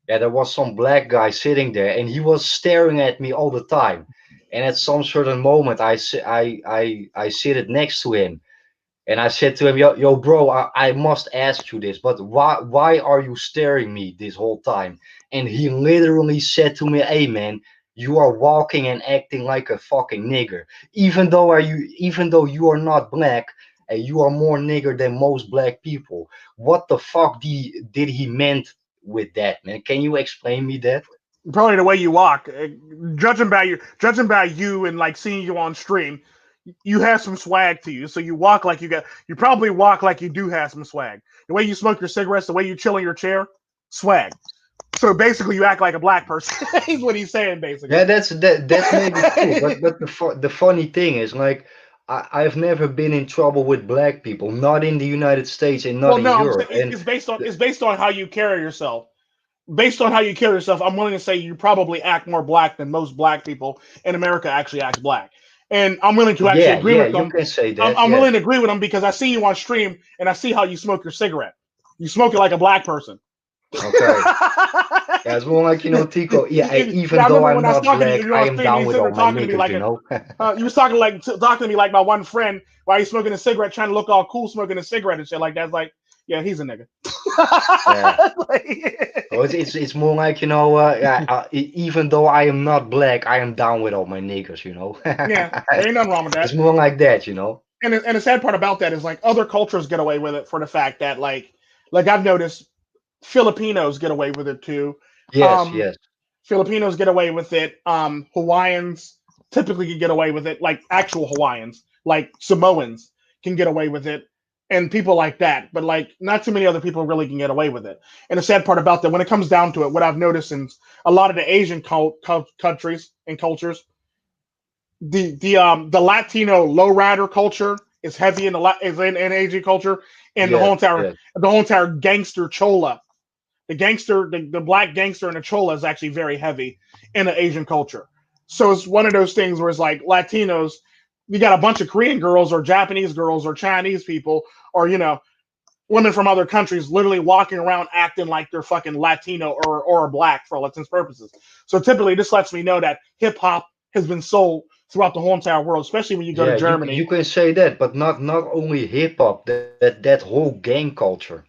yeah, there was some black guy sitting there, and he was staring at me all the time. And at some certain moment, I sit next to him, and I said to him, yo, bro, I must ask you this, but why are you staring me this whole time? And he literally said to me, hey man, you are walking and acting like a fucking nigger. Even though you are not black, and you are more nigger than most black people. What the fuck did he meant with that, man? Can you explain me that? Probably the way you walk. Judging by you and like seeing you on stream, you have some swag to you. So you walk like you probably walk like you do have some swag. The way you smoke your cigarettes, the way you chill in your chair, swag. So basically, you act like a black person. Is what he's saying, Yeah, basically. that's maybe true, but the funny thing is like I've never been in trouble with black people, not in the United States and not Well, in no, I'm saying Europe. And it's based on how you carry yourself. Based on how you carry yourself, I'm willing to say you probably act more black than most black people in America actually act black. And I'm willing to actually yeah, agree yeah, with you them. can say I'm, that. I'm Yes. willing to agree with them because I see you on stream and I see how you smoke your cigarette. You smoke it like a black person. Okay. Yeah, it's more like Tico. Yeah, Yeah, even I though remember when I'm I was not talking to you, black, you're I on am stream, and down you with sitting there all my talking to me niggas. like you was talking to me like my one friend while he's smoking a cigarette, trying to look all cool, smoking a cigarette and shit like that. It's like, yeah, he's a nigga. Yeah. So Like, it's more like yeah. Even though I am not black, I am down with all my niggas. yeah, there ain't nothing wrong with It's that. more like that. And the sad part about that is like other cultures get away with it for the fact that like I've noticed Filipinos get away with it too. Yes, Um, yes. Filipinos get away with it. Hawaiians typically can get away with it, like actual Hawaiians, like Samoans can get away with it, and people like that. But like, not too many other people really can get away with it. And the sad part about that, when it comes down to it, what I've noticed in a lot of the Asian countries and cultures, the Latino lowrider culture is heavy in Asian culture, and the Yes, whole entire yes. the whole entire gangster chola, the black gangster and the chola is actually very heavy in the Asian culture. So it's one of those things where it's like Latinos, you got a bunch of Korean girls or Japanese girls or Chinese people or women from other countries literally walking around acting like they're fucking Latino or black for all intents and purposes. So typically this lets me know that hip hop has been sold throughout the whole entire world, especially when you go to Yeah, you Germany. can say that, but not only hip hop, that whole gang culture.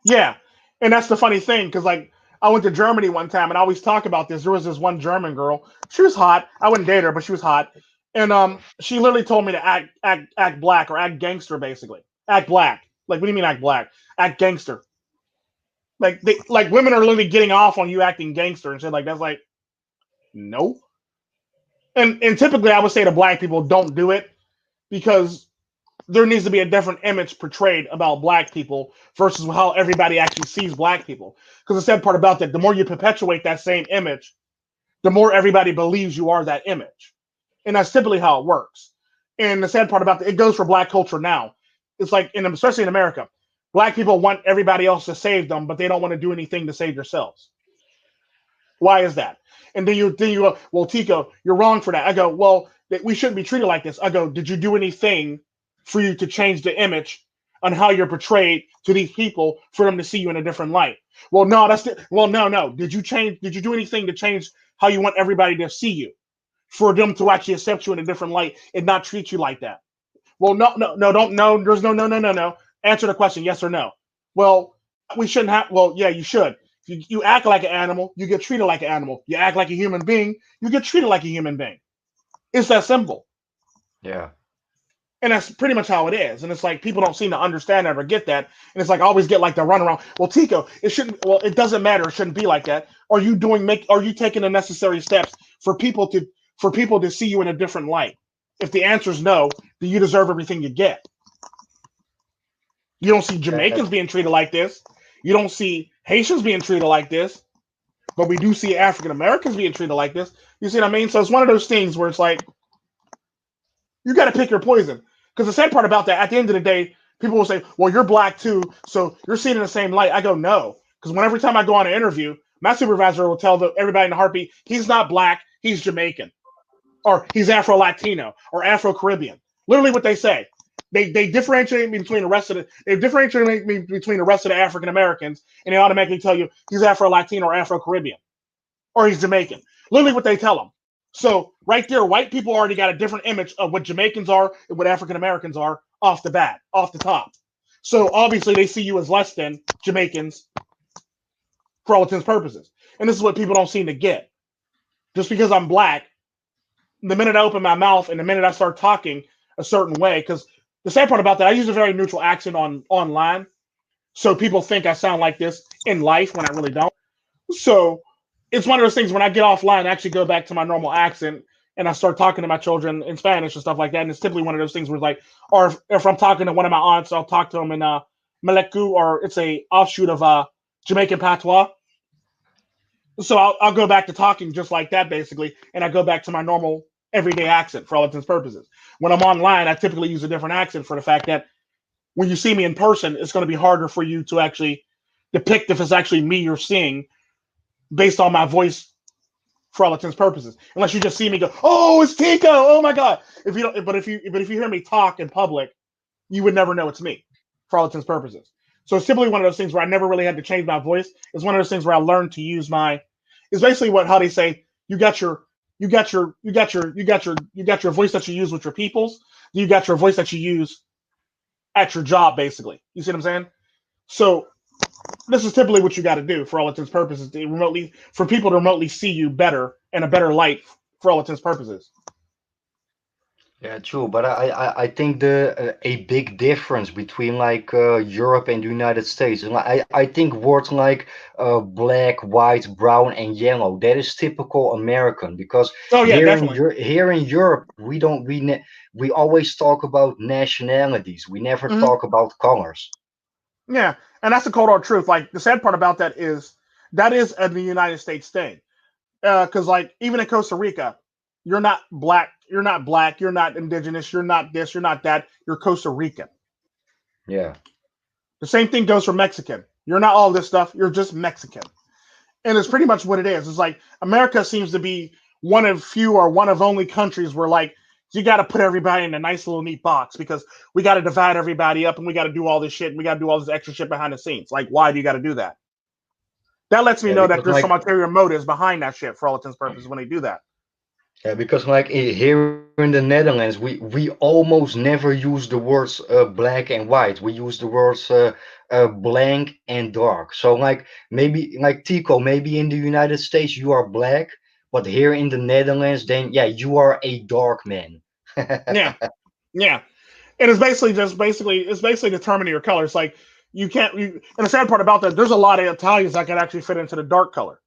Yeah. And that's the funny thing, because like I went to Germany one time and I always talk about this. There was this one German girl. She was hot. I wouldn't date her, but she was hot. And she literally told me to act black or act gangster basically. Act black. Like what do you mean act black? Act gangster. Like women are literally getting off on you acting gangster and shit like that's like no. And typically I would say to black people don't do it because there needs to be a different image portrayed about black people versus how everybody actually sees black people. Because the sad part about that, the more you perpetuate that same image, the more everybody believes you are that image. And that's typically how it works. And the sad part about that, it goes for black culture now. It's like, especially in America, black people want everybody else to save them, but they don't want to do anything to save themselves. Why is that? And then you go, well, Tico, you're wrong for that. I go, well, we shouldn't be treated like this. I go, did you do anything for you to change the image on how you're portrayed to these people for them to see you in a different light? Well, no, no. Did you do anything to change how you want everybody to see you for them to actually accept you in a different light and not treat you like that? Well, no, don't no. There's no. Answer the question, yes or no. Well, we shouldn't have. Well, yeah, you should. You act like an animal, you get treated like an animal. You act like a human being, you get treated like a human being. It's that simple. Yeah. And that's pretty much how it is. And it's like people don't seem to understand that or get that. And it's like I always get like the runaround. Well, Tico, it shouldn't. Well, it doesn't matter. It shouldn't be like that. Are you taking the necessary steps for people to see you in a different light? If the answer is no, then you deserve everything you get. You don't see That Jamaicans being treated like this. You don't see Haitians being treated like this. But we do see African Americans being treated like this. You see what I mean? So it's one of those things where it's like you got to pick your poison. Because the sad part about that, at the end of the day, people will say, "Well, you're black too, so you're seen in the same light." I go, "No," because every time I go on an interview, my supervisor will tell everybody in a heartbeat, he's not black, he's Jamaican, or he's Afro Latino or Afro Caribbean. Literally, what they say. They differentiate me between the rest of the they differentiate me between the rest of the African Americans, and they automatically tell you he's Afro Latino or Afro Caribbean or he's Jamaican. Literally, what they tell them. So right there, white people already got a different image of what Jamaicans are and what African Americans are off the bat, off the top. So obviously, they see you as less than Jamaicans for all intents and purposes. And this is what people don't seem to get. Just because I'm black, the minute I open my mouth and the minute I start talking a certain way, because the sad part about that, I use a very neutral accent online, so people think I sound like this in life when I really don't. So it's one of those things when I get offline, I actually go back to my normal accent and I start talking to my children in Spanish and stuff like that. And it's typically one of those things where, like, or if I'm talking to one of my aunts, I'll talk to them in Maleku, or it's a offshoot of Jamaican patois. So I'll go back to talking just like that, basically, and I go back to my normal everyday accent for all intents and purposes. When I'm online, I typically use a different accent for the fact that when you see me in person, it's going to be harder for you to actually depict if it's actually me you're seeing based on my voice for all intents and purposes. Unless you just see me go, "Oh, it's Tico! Oh my god!" If you don't, but if you hear me talk in public, you would never know it's me for all intents and purposes. So it's simply one of those things where I never really had to change my voice. It's one of those things where I learned to use my. It's basically how they say you got your voice that you use with your peoples. You got your voice that you use at your job, basically. You see what I'm saying? So this is typically what you got to do for all intents and purposes for people to remotely see you better in a better light for all intents and purposes. Yeah, true. But I think a big difference between like Europe and the United States, and I think words like black, white, brown, and yellow, that is typical American because Oh yeah, definitely. here in Europe we always talk about nationalities. We never Mm-hmm. talk about colors. Yeah, and that's the cold hard truth. Like the sad part about that is a the United States thing. Because like even in Costa Rica, you're not black, you're not indigenous, you're not this, you're not that, you're Costa Rican. Yeah. The same thing goes for Mexican. You're not all this stuff, you're just Mexican. And it's pretty much what it is. It's like America seems to be one of few or one of only countries where like you got to put everybody in a nice little neat box because we got to divide everybody up and we got to do all this shit and we got to do all this extra shit behind the scenes. Like, why do you got to do that? That lets me Yeah, know that because there's some like ulterior motives behind that shit for all intents and purposes when they do that. yeah, because like here in the Netherlands, we almost never use the words black and white. We use the words blank and dark. So like maybe like Tico, maybe in the United States you are black, but here in the Netherlands, then yeah, you are a dark man. Yeah, yeah. And it's basically determining your color. It's like you can't. And the sad part about that, there's a lot of Italians that can actually fit into the dark color.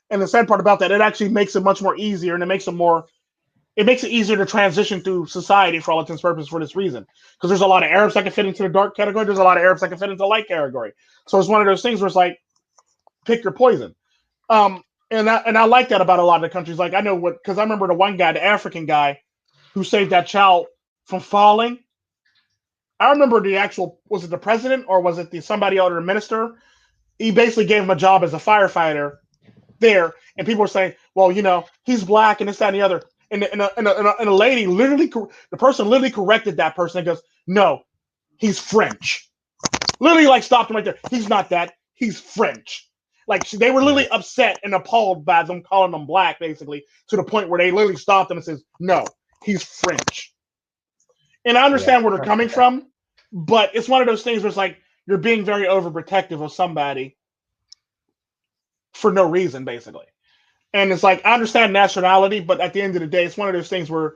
And the sad part about that, it actually makes it much more easier, and it makes it easier to transition through society for all intents and purposes for this reason. Because there's a lot of Arabs that can fit into the dark category. There's a lot of Arabs that can fit into the light category. So it's one of those things where it's like pick your poison. And I like that about a lot of the countries. Like I know what because I remember the one guy, the African guy, who saved that child from falling. I remember the actual was it the president or was it the somebody other minister? He basically gave him a job as a firefighter there, and people were saying, "Well, he's black and this, that, and the other." And a lady literally, the person literally corrected that person and goes, "No, he's French." Literally, like stopped him right there. He's not that. He's French. Like they were Yeah, literally upset and appalled by them calling them black, basically, to the point where they literally stopped him and says, "No, he's French." And I yeah, understand where they're coming from, but it's one of those things where it's like you're being very overprotective of somebody for no reason, basically. And it's like I understand nationality, but at the end of the day, it's one of those things where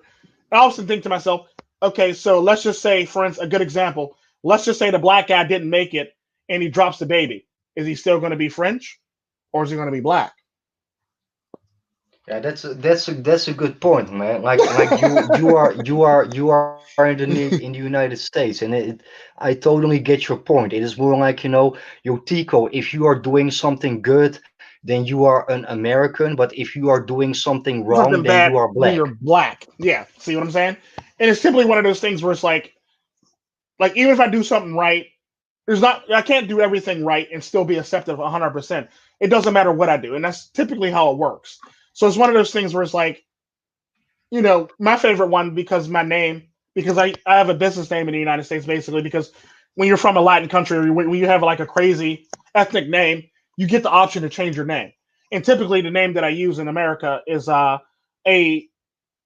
I often think to myself, okay, so let's just say, for instance, a good example. Let's just say the black guy didn't make it and he drops the baby. Is he still going to be French or is he going to be black? yeah. That's a good point, man. Like you are in in the United States, and I totally get your point. It is more like yo Tico, if you are doing something good, then you are an American, but if you are doing something wrong, Something then you bad, are then black. you're black. Yeah, see what I'm saying? And it's simply one of those things where it's like even if I do something right, there's not I can't do everything right and still be accepted 100%. it doesn't matter what I do, and that's typically how it works. So it's one of those things where it's like, my favorite one because my name, because I have a business name in the United States basically because when you're from a Latin country or when you have like a crazy ethnic name, you get the option to change your name. And typically the name that I use in America is a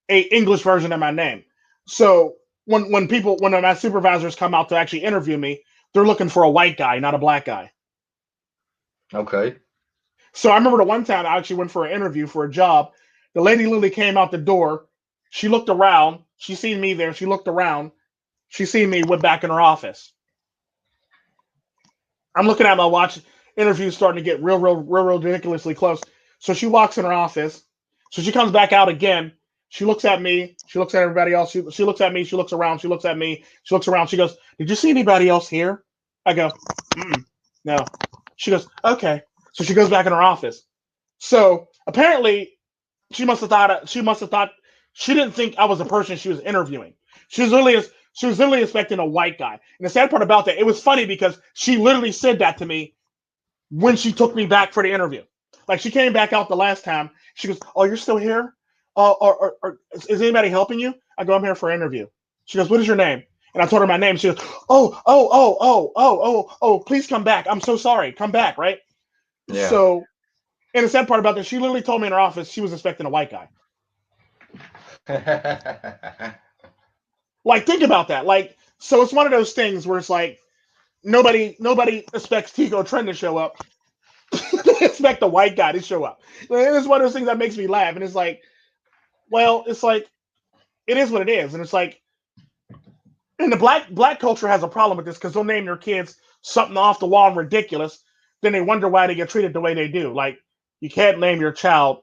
English version of my name. So when my supervisors come out to actually interview me, they're looking for a white guy, not a black guy. Okay. So I remember the one time I actually went for an interview for a job. The lady literally came out the door. She looked around. She seen me there. She looked around. She seen me, went back in her office. I'm looking at my watch. Interview's starting to get real ridiculously close. So she walks in her office. So she comes back out again. She looks at me. She looks at everybody else. She looks at me. She looks around. She looks at me. She looks around. She goes, "Did you see anybody else here?" I go, "No." She goes, "Okay." So she goes back in her office. So apparently, she must have thought she didn't think I was the person she was interviewing. She was literally expecting a white guy. And the sad part about that, it was funny because she literally said that to me when she took me back for the interview. Like she came back out the last time. She goes, "Oh, you're still here? Or is anybody helping you?" I go, "I'm here for an interview." She goes, "What is your name?" And I told her my name. She goes, "Oh, please come back. I'm so sorry. Come back, right?" Yeah. So, and the sad part about this, she literally told me in her office she was expecting a white guy. Like, think about that. Like, so it's one of those things where it's like nobody expects Tico Tren to show up. They expect the white guy to show up. And it's one of those things that makes me laugh. And it's like, well, it's like it is what it is. And it's like, and the black culture has a problem with this because they'll name their kids something off the wall and ridiculous. Then they wonder why they get treated the way they do. Like, you can't name your child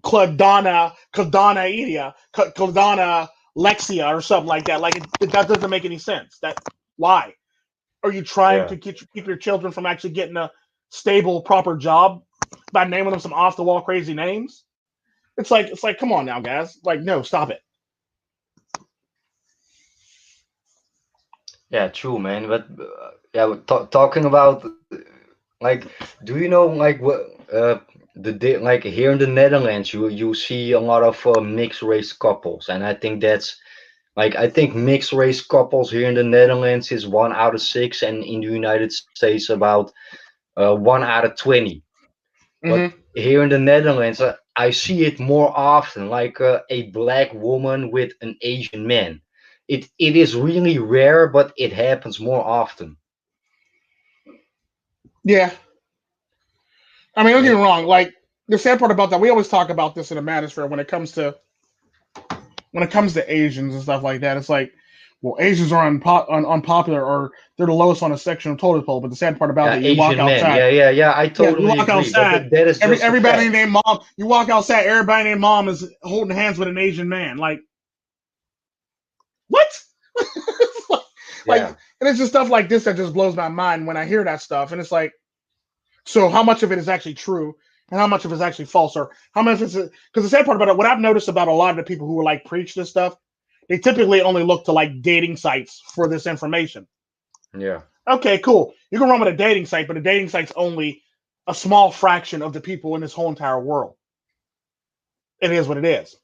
Cladana Lexia or something like that. Like that doesn't make any sense. That why are you trying Yeah. to keep your children from actually getting a stable, proper job by naming them some off the wall crazy names? It's like come on now, guys. Like no, stop it. Yeah, true, man. But yeah, talking about like, do you know like what like here in the Netherlands, you see a lot of mixed race couples, and I think that's like I think mixed race couples here in the Netherlands is 1 out of 6, and in the United States about 1 out of 20. But Mm-hmm. here in the Netherlands, I see it more often, like a black woman with an Asian man. It is really rare, but it happens more often. Yeah, I mean, don't get me And wrong. Like the sad part about that, we always talk about this in the manosphere when it comes to Asians and stuff like that. It's like, well, Asians are unpopular or they're the lowest on the section of toilet pole. But the sad part about that, you walk Asian men, outside. yeah, I Yeah, you totally walk agree. But outside. that is just a Everybody fact. named mom. You walk outside. Everybody named mom is holding hands with an Asian man. Like what? like, Yeah, and it's just stuff like this that just blows my mind when I hear that stuff. And it's like, so how much of it is actually true, and how much of it is actually false, or how much is it? Because the sad part about it, what I've noticed about a lot of the people who like preach this stuff, they typically only look to like dating sites for this information. yeah, Okay, cool. You can run with a dating site, but a dating site's only a small fraction of the people in this whole entire world. It is what it is.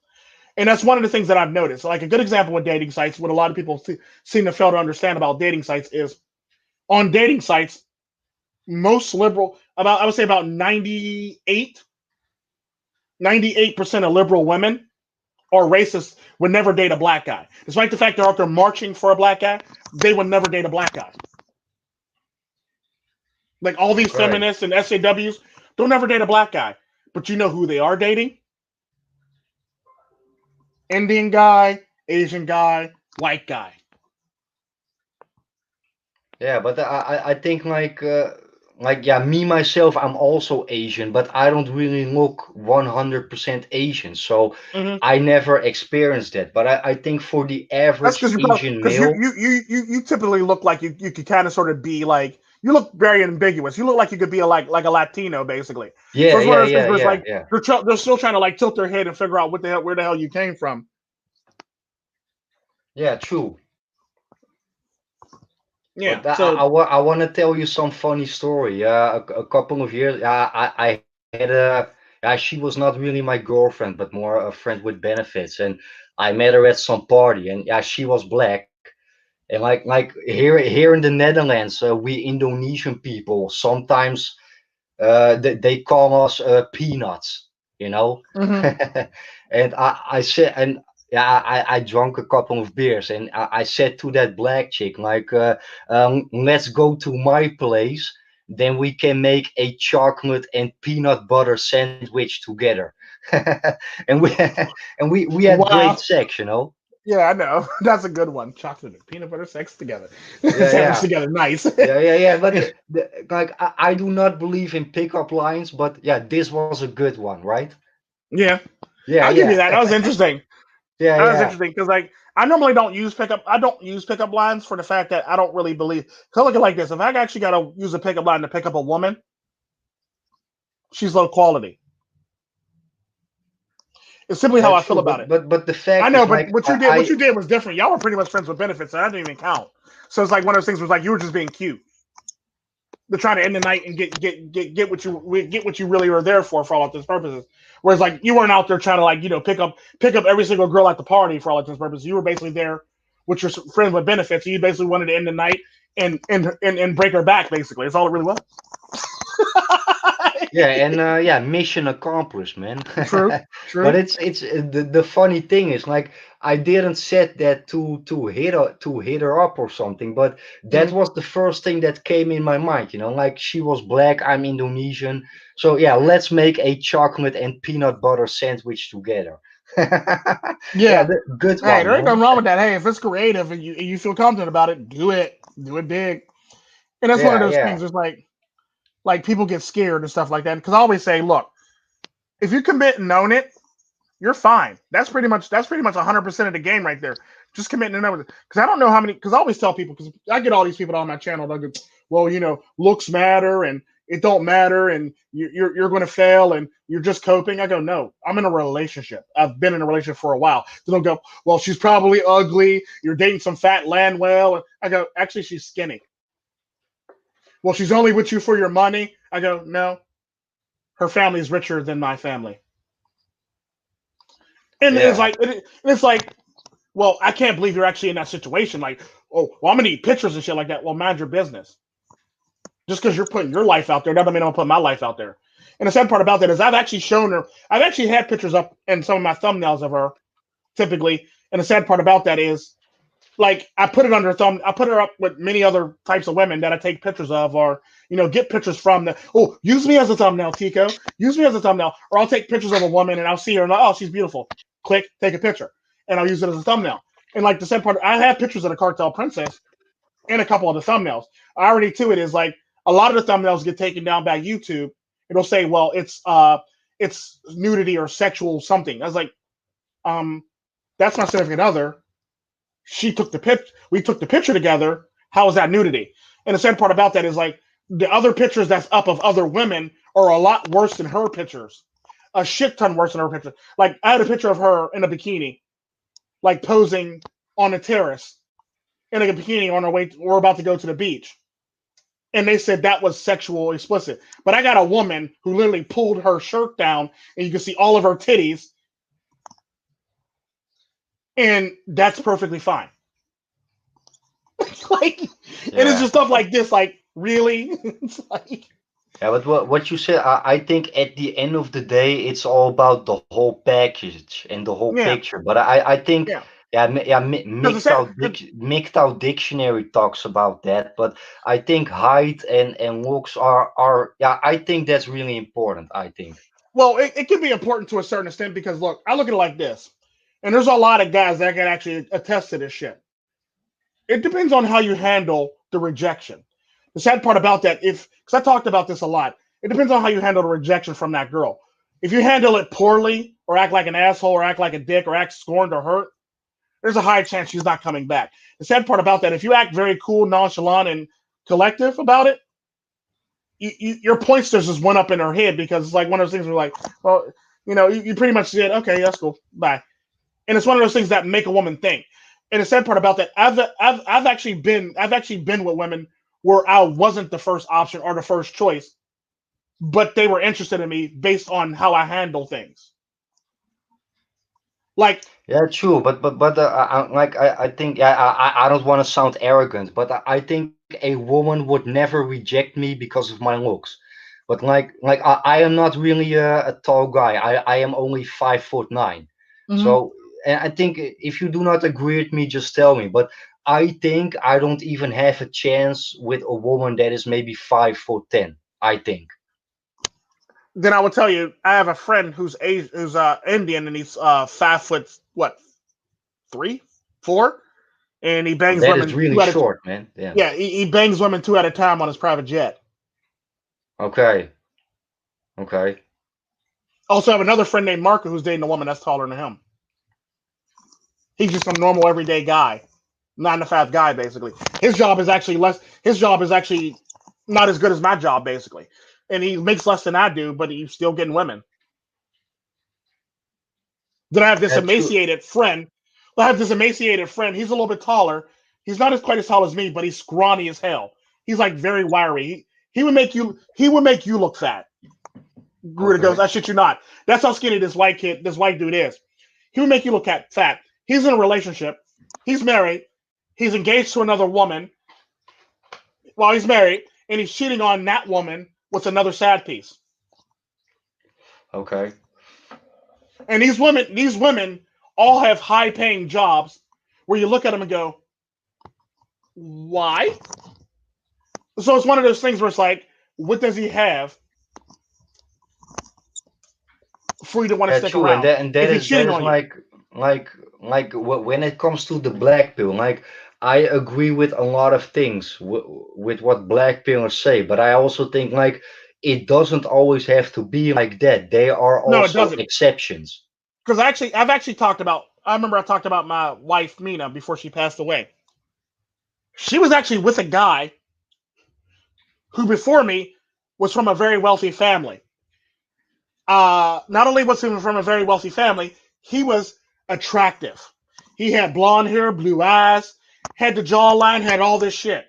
And that's one of the things that I've noticed. Like a good example with dating sites, what a lot of people seem to fail to understand about dating sites is on dating sites, most liberal, about I would say about 98% of liberal women or racists would never date a black guy. Despite the fact they're out there marching for a black guy, they would never date a black guy. Like all these okay. feminists and SAWs, they'll never date a black guy. But you know who they are dating? Indian guy, Asian guy, white guy. Yeah, but I think like yeah, me myself, I'm also Asian, but I don't really look 100% Asian, so Mm-hmm. I never experienced that. But I think for the That's average because you probably Asian because you male, you you you you typically look like you could kind of sort of be like you look very ambiguous. You look like you could be like a Latino basically. So yeah, it's one yeah, of those things yeah, where it's yeah, like yeah, they're still trying to like tilt their head and figure out what the hell where the hell you came from. yeah, true. Yeah. But So I want to tell you some funny story. Yeah, a couple of years, I had she was not really my girlfriend, but more a friend with benefits. And I met her at some party, and yeah, she was black. And like here in the Netherlands, we Indonesian people sometimes they call us peanuts, you know. mhm. And I said, and yeah, I drank a couple of beers, and I said to that black chick, like, let's go to my place, then we can make a chocolate and peanut butter sandwich together. And we had great Wow. sex, you know. Yeah, I know. That's a good one. Chocolate and peanut butter sex together. Yeah, Sandwich yeah. together. Nice. Yeah. But like, I do not believe in pickup lines, but yeah, this was a good one, right? Yeah. Yeah, I'll give you yeah, that. That was interesting. yeah, That was yeah. interesting because like I normally don't use pickup. I don't use pickup lines for the fact that I don't really believe. Cause look at it like this: if I actually got to use a pickup line to pick up a woman, she's low quality. It's simply how Yeah, I feel true. about it. But the I fact know, is, but like, what you did was different. Y'all were pretty much friends with benefits, and that didn't even count. So it's like one of those things was like you were just being cute to try to end the night and get what you really were there for all intents and purposes. Whereas like you weren't out there trying to like pick up every single girl at the party for all intents and purposes. You were basically there with your friends with benefits. So you basically wanted to end the night and break her back. Basically, that's all it really was. yeah, and yeah, mission accomplished, man. True, But true. it's the funny thing is, like, I didn't set that to hit her up or something, but that Mhm. was the first thing that came in my mind, you know, like she was black, I'm Indonesian, so yeah, let's make a chocolate and peanut butter sandwich together. Yeah, Yeah. good Hey, one, there ain't man. nothing wrong with that. Hey, if it's creative and you feel confident about it, do it. Do it big. And that's one of Yeah, those yeah. things. It's like people get scared and stuff like that. Because I always say, look, if you commit and own it, you're fine. That's pretty much 100% of the game right there. Just commit and own it. Because I don't know how many. Because I always tell people because I get all these people on my channel. They go, well, looks matter and it don't matter and you're going to fail and you're just coping. I go, no, I'm in a relationship. I've been in a relationship for a while. They don't go, well, she's probably ugly. You're dating some fat landwell. I go, actually, she's skinny. Well, she's only with you for your money. I go, no, her family's richer than my family. And Yeah. it's like, well, I can't believe you're actually in that situation. Like, oh, well, I'm gonna need pictures and shit like that. Well, mind your business. Just because you're putting your life out there doesn't mean I'm gonna put my life out there. And the sad part about that is I've actually shown her. I've actually had pictures up in some of my thumbnails of her, typically. And the sad part about that is, like, I put it under thumb. I put her up with many other types of women that I take pictures of, or get pictures from. Oh, use me as a thumbnail, Tico. Use me as a thumbnail, or I'll take pictures of a woman and I'll see her and oh, she's beautiful. Click, take a picture, and I'll use it as a thumbnail. And like the sad part, I have pictures of the cartel princess in a couple of the thumbnails. Irony to it is like a lot of the thumbnails get taken down by YouTube. It'll say, well, it's nudity or sexual something. I was like, um, that's my significant other. She took the pic. We took the picture together. How is that nudity? And the sad part about that is like the other pictures that's up of other women are a lot worse than her pictures. A shit ton worse than her picture. Like I had a picture of her in a bikini, like posing on a terrace in a bikini on our way. We're about to go to the beach, and they said that was sexual explicit. But I got a woman who literally pulled her shirt down, and you can see all of her titties, and that's perfectly fine. Like, and it's Yeah. just stuff like this. Like, really? It's like, Yeah, but what you said, I think at the end of the day, it's all about the whole package and the whole yeah, picture. But I think, yeah. yeah, Because MGTOW dictionary talks about that. But I think height and looks are yeah, I think that's really important. I think. well, it can be important to a certain extent because look, I look at it like this, and there's a lot of guys that can actually attest to this shit. It depends on how you handle the rejection. The sad part about that, if because I talked about this a lot, it depends on how you handle the rejection from that girl. If you handle it poorly, or act like an asshole, or act like a dick, or act scorned or hurt, there's a high chance she's not coming back. The sad part about that, if you act very cool, nonchalant, and collective about it, your points just went up in her head because it's like one of those things where like, well, you pretty much said, okay, that's cool, bye. And it's one of those things that make a woman think. And the sad part about that, I've actually been with women where I wasn't the first option or the first choice, but they were interested in me based on how I handle things. Like, Yeah, true, but I think yeah, I don't want to sound arrogant, but I think a woman would never reject me because of my looks. But I am not really a tall guy. I am only 5'9". mhm. So and I think if you do not agree with me, just tell me. But I think I don't even have a chance with a woman that is maybe 5'10". I think. Then I will tell you, I have a friend who's Indian, and he's 5 foot what, 3, 4, and he Well, bangs that is women really two at a short, man. Yeah. yeah, he bangs women two at a time on his private jet. Okay. Okay. Also, I have another friend named Marco who's dating a woman that's taller than him. He's just a normal everyday guy, 9 to 5 guy basically. His job is actually less. His job is actually not as good as my job basically, and he makes less than I do, but he's still getting women. Then I have this Yeah, true. emaciated friend. I have this emaciated friend. He's a little bit taller. He's not as quite as tall as me, but he's scrawny as hell. He's like very wiry. He would make you look fat. Garuda goes, Okay. I shit you not. That's how skinny this white dude is. He would make you look fat. He's in a relationship. He's married. He's engaged to another woman while he's married, and he's cheating on that woman with another sad piece. Okay. And these women all have high paying jobs where you look at them and go, why? So it's one of those things where it's like, what does he have for you to want to Yeah, stick true. And around if he's that cheating is on you? when it comes to the black pill, I agree with a lot of things with what black pillers say, but I also think it doesn't always have to be like that. There are No, it also doesn't. exceptions. Because I've actually talked about. I remember I talked about my wife Mina before she passed away. She was actually with a guy who before me was from a very wealthy family. Not only was he from a very wealthy family, he was attractive. He had blonde hair, blue eyes, had the jawline, had all this shit.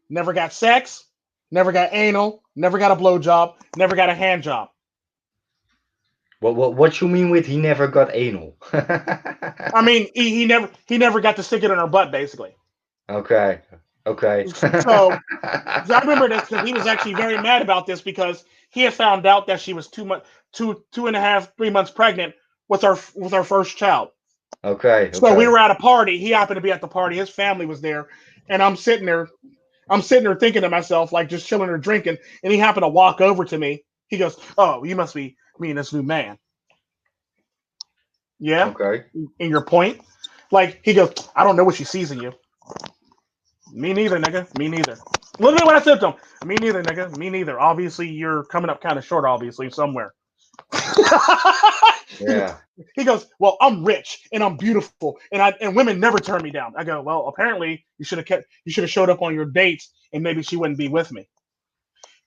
Never got sex, never got anal, never got a blowjob, never got a hand job. What you mean with he never got anal? I mean, he never got to stick it in her butt, basically. Okay. Okay. So I remember this because he was actually very mad about this because he had found out that she was 2.5, 3 months pregnant with our first child. Okay. So we Okay. were at a party. He happened to be at the party. His family was there, and I'm sitting there thinking to myself, like just chilling or drinking. And he happened to walk over to me. He goes, "Oh, you must be me and this new man." Yeah, Okay. in your point, like he goes, "I don't know what she sees in you." Me neither, nigga. Me neither. Literally what I said to him. Me neither, nigga. Me neither. Obviously, you're coming up kind of short. Obviously, somewhere. Yeah. He goes, "Well, I'm rich and I'm beautiful, and women never turn me down." I go, "Well, apparently you should have showed up on your dates, and maybe she wouldn't be with me."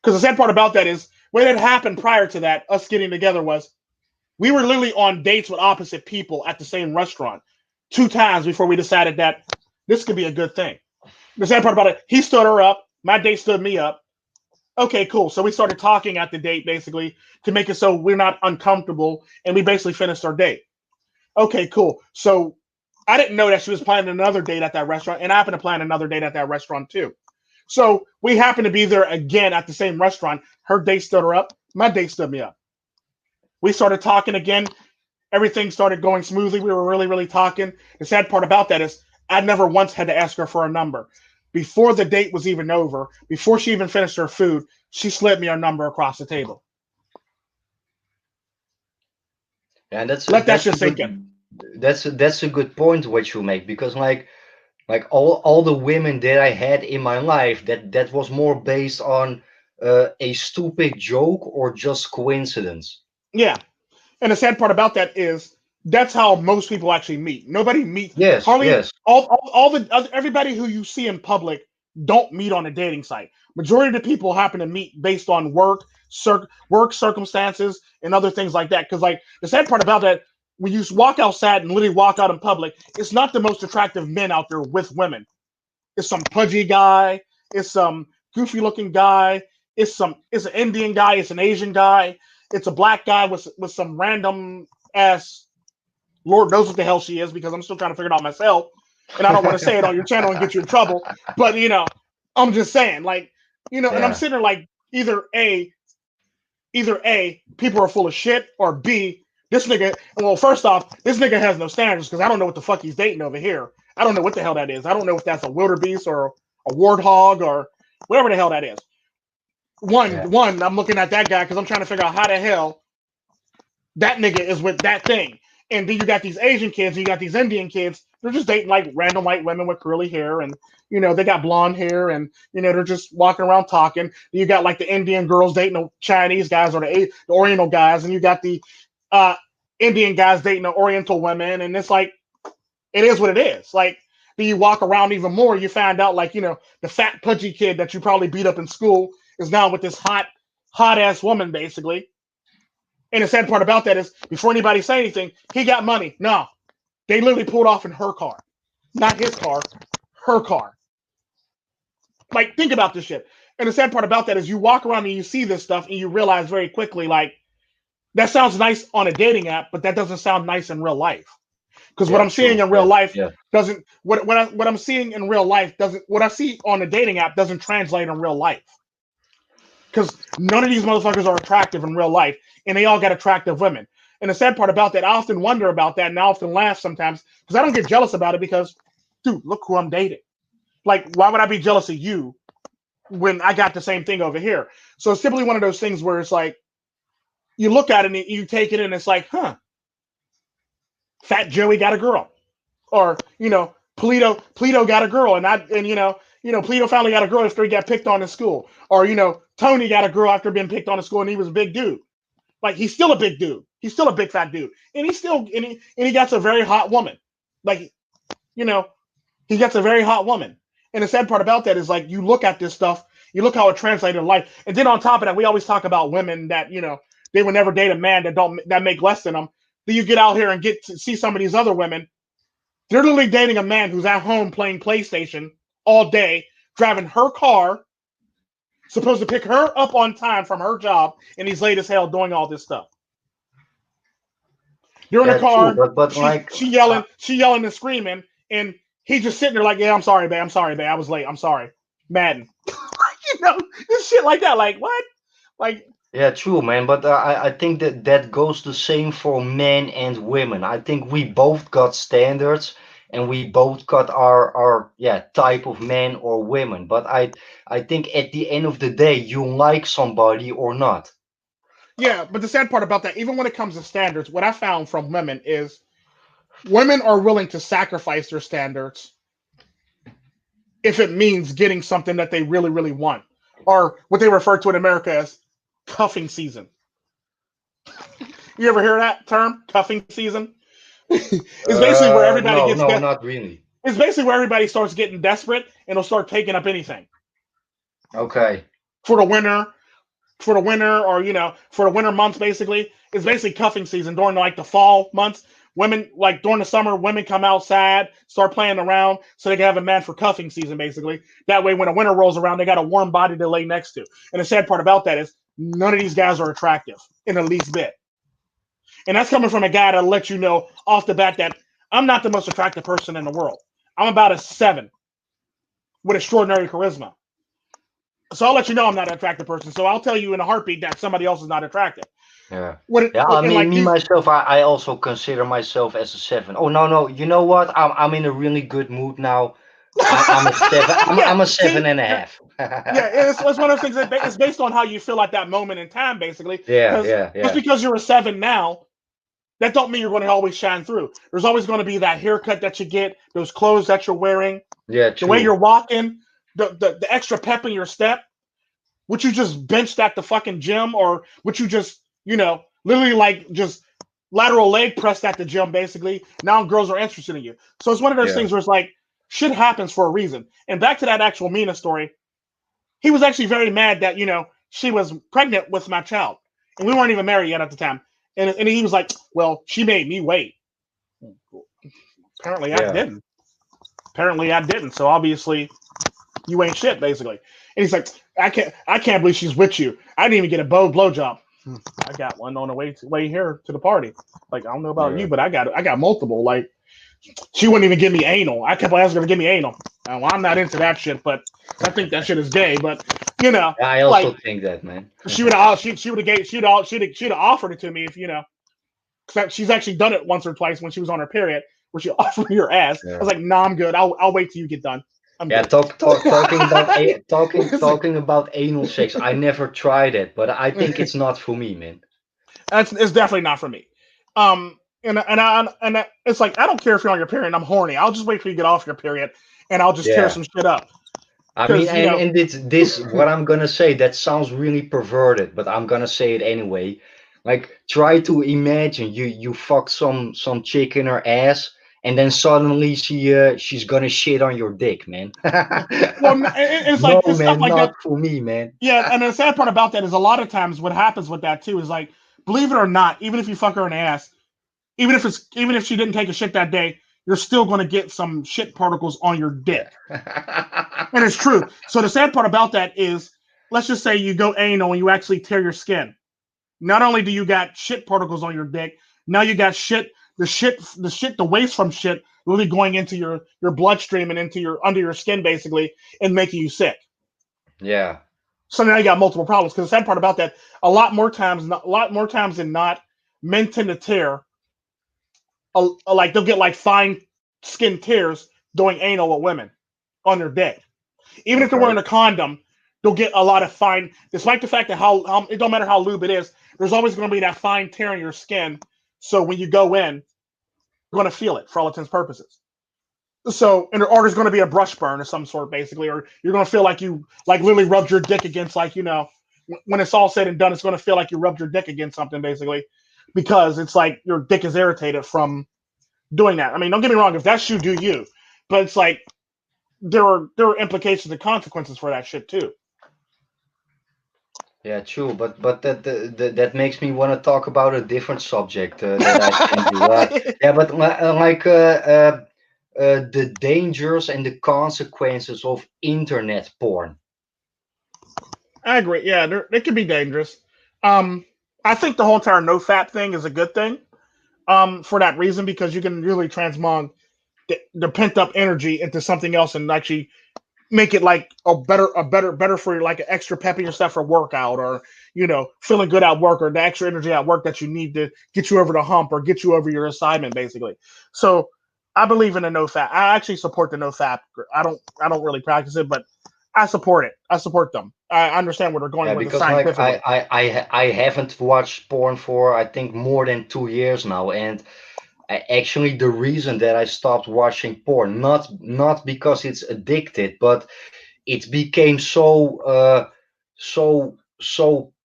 Because the sad part about that is what had happened prior to that, us getting together, was we were literally on dates with opposite people at the same restaurant 2 times before we decided that this could be a good thing. The sad part about it, he stood her up, my date stood me up. Okay, cool. So we started talking at the date basically to make it so we're not uncomfortable, and we basically finished our date. Okay, cool. So I didn't know that she was planning another date at that restaurant, and I happened to plan another date at that restaurant too. So we happened to be there again at the same restaurant. Her date stood her up. My date stood me up. We started talking again. Everything started going smoothly. We were really, really talking. The sad part about that is I never once had to ask her for a number. Before the date was even over, before she even finished her food, she slid me her number across the table. And Let that that's a shit sink in. that's a good point what you make because all the women that I had in my life that was more based on a stupid joke or just coincidence. Yeah. And the sad part about that is that's how most people actually meet. Nobody meets Yes, hardly yes. all the everybody who you see in public don't meet on a dating site. Majority of the people happen to meet based on work circumstances, and other things like that. Because like the sad part about that, when you walk outside and literally walk out in public, it's not the most attractive men out there with women. It's some pudgy guy. It's some goofy looking guy. It's an Indian guy. It's an Asian guy. It's a black guy with some random ass. Lord knows what the hell she is because I'm still trying to figure it out myself, and I don't want to say it on your channel and get you in trouble. But I'm just saying, like, and I'm Yeah. sitting there like either A, people are full of shit, or B, this nigga. Well, first off, this nigga has no standards because I don't know what the fuck he's dating over here. I don't know what the hell that is. I don't know if that's a wildebeest or a warthog or whatever the hell that is. Yeah. One, I'm looking at that guy because I'm trying to figure out how the hell that nigga is with that thing. And then you got these Asian kids, and you got these Indian kids. They're just dating like random white women with curly hair, and they got blonde hair, and they're just walking around talking. You got like the Indian girls dating the Chinese guys or the Oriental guys, and you got the uh, Indian guys dating the Oriental women, and it's like it is what it is. Like, then you walk around even more, you find out like the fat pudgy kid that you probably beat up in school is now with this hot ass woman basically. And the sad part about that is, before anybody say anything, he got money. No, they literally pulled off in her car, not his car, her car. Like, think about this shit. And the sad part about that is, you walk around and you see this stuff, and you realize very quickly, like, that sounds nice on a dating app, but that doesn't sound nice in real life. Because what Yeah. I'm seeing True. in real Yeah. life Yeah. doesn't what I'm seeing in real life doesn't what I see on a dating app doesn't translate in real life. Because none of these motherfuckers are attractive in real life, and they all got attractive women. And the sad part about that, I often wonder about that, and I often laugh sometimes because I don't get jealous about it because, dude, look who I'm dating. Like, why would I be jealous of you when I got the same thing over here? So it's simply one of those things where it's like, you look at it and you take it and it's like, huh, Fat Joey got a girl. Or, Polito got a girl, and Polito finally got a girl after he got picked on in school. Or, Tony got a girl after being picked on in school, and he was a big dude. Like, he's still a big dude. He's still a big fat dude. And he gets a very hot woman. Like, he gets a very hot woman. And the sad part about that is, like, you look at this stuff, you look how it translated in life. And then on top of that, we always talk about women that, they would never date a man that make less than them. Then you get out here and get to see some of these other women. They're literally dating a man who's at home playing PlayStation all day, driving her car, supposed to pick her up on time from her job, and he's late as hell doing all this stuff. You're in the Yeah. True. car, But she like, she yelling, and screaming, and he just sitting there like, yeah, I'm sorry, babe, I was late, I'm sorry. Madden. This shit like that, like, what? Like, yeah, true, man. But I think that goes the same for men and women. I think we both got standards, and we both got our type of men or women. But I think at the end of the day, you like somebody or not. yeah, but the sad part about that, even when it comes to standards, what I found from women is women are willing to sacrifice their standards if it means getting something that they really, really want, or what they refer to in America as cuffing season. You ever hear that term, cuffing season? It's basically where everybody No, gets no, not really. it's basically where everybody starts getting desperate and they'll start taking up anything Okay. for the winter, or for the winter months. Basically, it's basically cuffing season during like the fall months. Women, like during the summer, women come outside, start playing around, so they can have a man for cuffing season. Basically, that way when the winter rolls around, they got a warm body to lay next to. And the sad part about that is none of these guys are attractive in the least bit. And that's coming from a guy that'll let you know off the bat that I'm not the most attractive person in the world. I'm about a 7 with extraordinary charisma. So I'll let you know I'm not an attractive person. So I'll tell you in a heartbeat that somebody else is not attractive. Yeah. What Yeah, I and mean, like me these, myself, I also consider myself as a 7. Oh, no, no. You know what? I'm in a really good mood now. I'm a 7. yeah. I'm a See, seven and a you're half. yeah. It's one of those things that it's based on how you feel at that moment in time, basically. Yeah, Because yeah, just yeah. because you're a 7 now, that don't mean you're going to always shine through. There's always going to be that haircut that you get, those clothes that you're wearing, Yeah, the way you're true. walking, the extra pep in your step. Would you just benched at the fucking gym, or would you just, literally like just lateral leg pressed at the gym, basically? Now girls are interested in you. So it's one of those Yeah. things where it's like, shit happens for a reason. And back to that actual Mina story, he was actually very mad that, she was pregnant with my child. And we weren't even married yet at the time. And he was like, well, she made me wait. Apparently I Yeah. didn't. Apparently I didn't. So obviously you ain't shit, basically. And he's like, I can't believe she's with you. I didn't even get a blowjob. I got one on the way here to the party. Like, I don't know about you, Yeah. but I got multiple. Like, she wouldn't even give me anal. I kept asking her to give me anal. Well, I'm not into that shit, but I think that shit is gay. But you know, I like also think that, man. she would have gave she'd have offered it to me if cause she's actually done it once or twice when she was on her period, where she offered me her ass. I Yeah. was like, nah, I'm good. I'll wait till you get done. I'm Yeah, good. talking about It's like, talking about anal sex. I never tried it, but I think it's not for me, man. it's definitely not for me. It's like I don't care if you're on your period and I'm horny. I'll just wait till you get off your period and I'll just tear Yeah. some shit up I mean, because and this what I'm gonna say, that sounds really perverted, but I'm gonna say it anyway. Like, try to imagine you fuck some chick in her ass, and then suddenly she's gonna shit on your dick, man. well, it's No, like it's stuff man, like that. not for me, man. Yeah, and the sad part about that is a lot of times what happens with that too is like, believe it or not, even if you fuck her in the ass, even if she didn't take a shit that day, you're still going to get some shit particles on your Yeah. dick, and it's true. So the sad part about that is, let's just say you go anal and you actually tear your skin. Not only do you got shit particles on your dick, now you got the waste from shit really going into your bloodstream and into your under your skin basically and making you sick. Yeah. So now you got multiple problems. Because the sad part about that, a lot more times than not, men tend to tear. Like they'll get like fine skin tears doing anal with women on their dick. Even if they're wearing Okay. a condom, they'll get a lot of fine. Despite the fact that how it don't matter how lube it is, there's always going to be that fine tear in your skin. So when you go in, you're going to feel it for all intents and purposes. So, or there's going to be a brush burn of some sort, basically, or you're going to feel like you like literally rubbed your dick against, like, when it's all said and done, it's going to feel like you rubbed your dick against something, basically, because it's like your dick is irritated from doing that. I mean, don't get me wrong, if that's you, do you, but it's like there are implications and consequences for that shit too. Yeah, true, but that makes me want to talk about a different subject that I sent you. Yeah, but the dangers and the consequences of internet porn. I agree. Yeah, they can be dangerous. Um, I think the whole entire no fap thing is a good thing. For that reason, because you can really transmog the pent up energy into something else and actually make it like better for you, like an extra pep in your step for workout, or feeling good at work, or the extra energy at work that you need to get you over the hump or get you over your assignment, basically. So I believe in the no fap. I actually support the no fap. I don't really practice it, but I support it. I support them. I understand where they're going Yeah, with it because like scientifically. I haven't watched porn for I think more than 2 years now, and actually the reason that I stopped watching porn, not because it's addicted, but it became so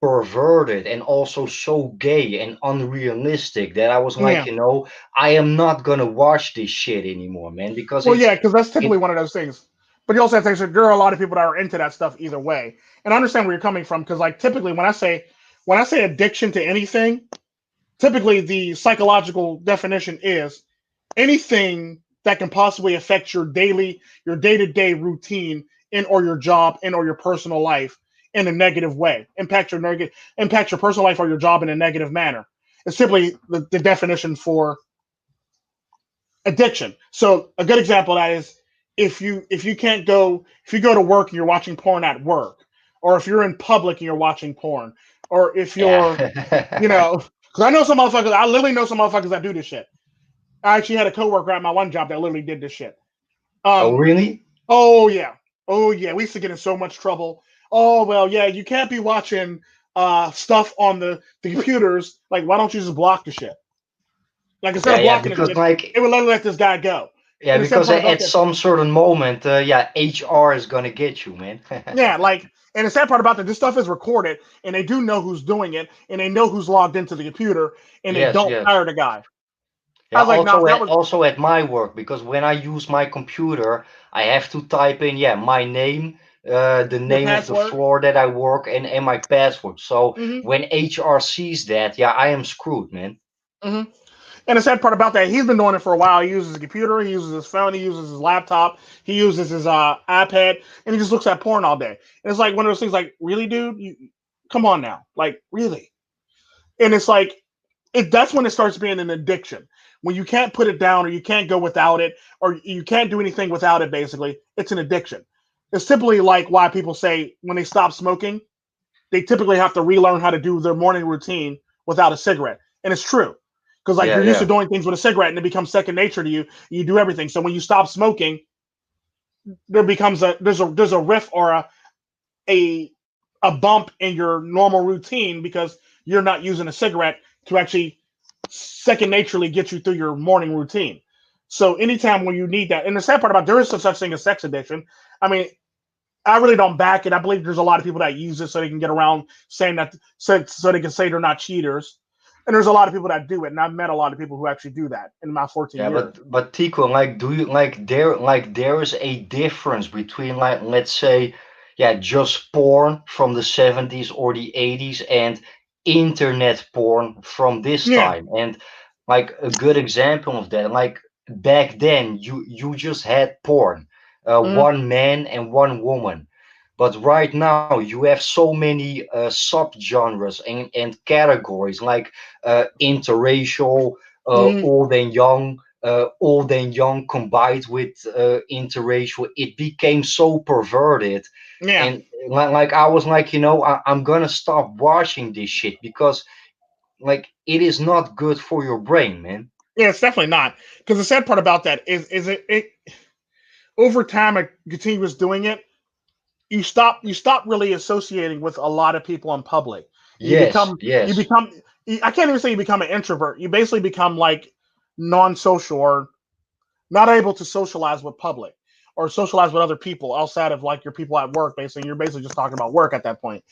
perverted and also so gay and unrealistic that I was like, Yeah. I am not gonna watch this shit anymore, man, because Well, yeah, because that's it typically one of those things. But you also have to say there are a lot of people that are into that stuff either way, and I understand where you're coming from. Because like typically when I say addiction to anything, typically the psychological definition is anything that can possibly affect your day-to-day routine in or your job in or your personal life in a negative way, impact your personal life or your job in a negative manner. It's simply the definition for addiction. So a good example of that is if you go to work and you're watching porn at work, or if you're in public and you're watching porn, or if you're yeah. because I know some motherfuckers. I literally know some motherfuckers that do this shit. I actually had a coworker at my one job that literally did this shit. Oh, Um. really? Oh yeah. Oh yeah. We used to get in so much trouble. Oh well, yeah. You can't be watching stuff on the computers. Like, why don't you just block the shit? Like, instead Yeah, of yeah, blocking the because shit, like it would let this guy go. yeah, And the sad because part about at that, some certain moment, yeah, HR is gonna get you, man. yeah, like, and the sad part about that, this stuff is recorded, and they do know who's doing it, and they know who's logged into the computer, and they Yes, don't yes. fire the guy. I Yeah, was like, no, if that was also at my work, because when I use my computer, I have to type in, yeah, my name, the Your name of the password. floor that I work and my password. So Hmm. when HR sees that, yeah, I am screwed, man. Hmm. And the sad part about that, he's been doing it for a while. He uses his computer, he uses his phone, he uses his laptop, he uses his iPad, and he just looks at porn all day. And it's like one of those things, like, really, dude, come on now, like, really. And it's like that's when it starts being an addiction. When you can't put it down, or you can't go without it, or you can't do anything without it. Basically, it's an addiction. It's typically like why people say when they stop smoking, they typically have to relearn how to do their morning routine without a cigarette. And it's true. Because like Yeah, you're used to yeah. doing things with a cigarette and it becomes second nature to you. You do everything. So when you stop smoking, there becomes a riff or a a bump in your normal routine because you're not using a cigarette to actually second naturally get you through your morning routine. So anytime when you need that, and the sad part about there is no such thing as sex addiction. I mean, I really don't back it. I believe there's a lot of people that use it so they can get around saying that, so they can say they're not cheaters. And there's a lot of people that do it, and I've met a lot of people who actually do that in my 14 Yeah, years. but Tico, like, do you there is a difference between, like, let's say, yeah, just porn from the 70s or the 80s and internet porn from this Yeah. time. And like a good example of that, like back then you just had porn, Mm-hmm. one man and one woman. But right now you have so many subgenres and categories like interracial, Mm-hmm. old and young combined with interracial. It became so perverted, Yeah. and like I was like, I'm gonna stop watching this shit because like it is not good for your brain, man. Yeah, it's definitely not. Because the sad part about that is it over time it continues doing it, you stop really associating with a lot of people in public. You Yes, become you yes. become I can't even say you become an introvert. You basically become like non-social or not able to socialize with public or socialize with other people outside of like your people at work. Basically, you're basically just talking about work at that point.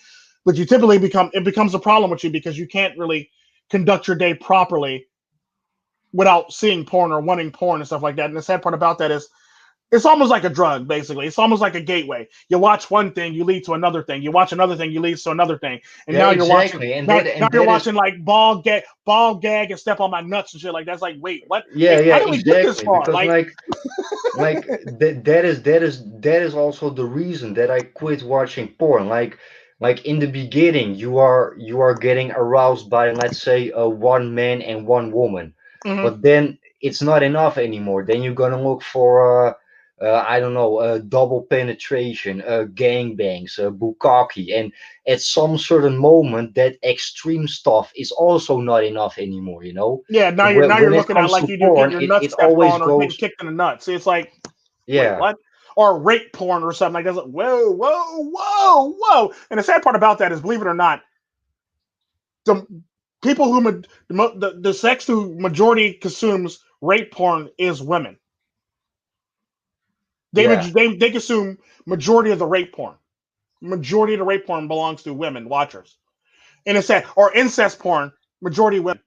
But you typically becomes a problem with you because you can't really conduct your day properly without seeing porn or wanting porn and stuff like that. And the sad part about that is it's almost like a drug, basically. It's almost like a gateway. You watch one thing, you lead to another thing. You watch another thing, you lead to another thing. And Yeah, now you're watching exactly. now, now you're That is, watching like ball gag and step on my nuts and shit like that's like, wait, what? yeah, Wait, yeah, how did we get this exactly. far? Because like that is also the reason that I quit watching porn. Like in the beginning, you are getting aroused by, let's say, a one man and one woman, Mhm. but then it's not enough anymore. Then you're gonna look for I don't know, double penetration, gangbangs, bukkake, and at some certain moment, that extreme stuff is also not enough anymore. Yeah, now you're now When you're it looking at comes like to you do getting porn, your it nuts it stepped always on or getting goes, kicked in the nuts. It's like, wait, yeah. what? Or rape porn or something like that. It's like, whoa, whoa, whoa, whoa. And the sad part about that is, believe it or not, the people who the sex who majority consumes rape porn is women. Yeah, They consume majority of the rape porn. Majority of the rape porn belongs to women watchers. And it's that or incest porn, majority women.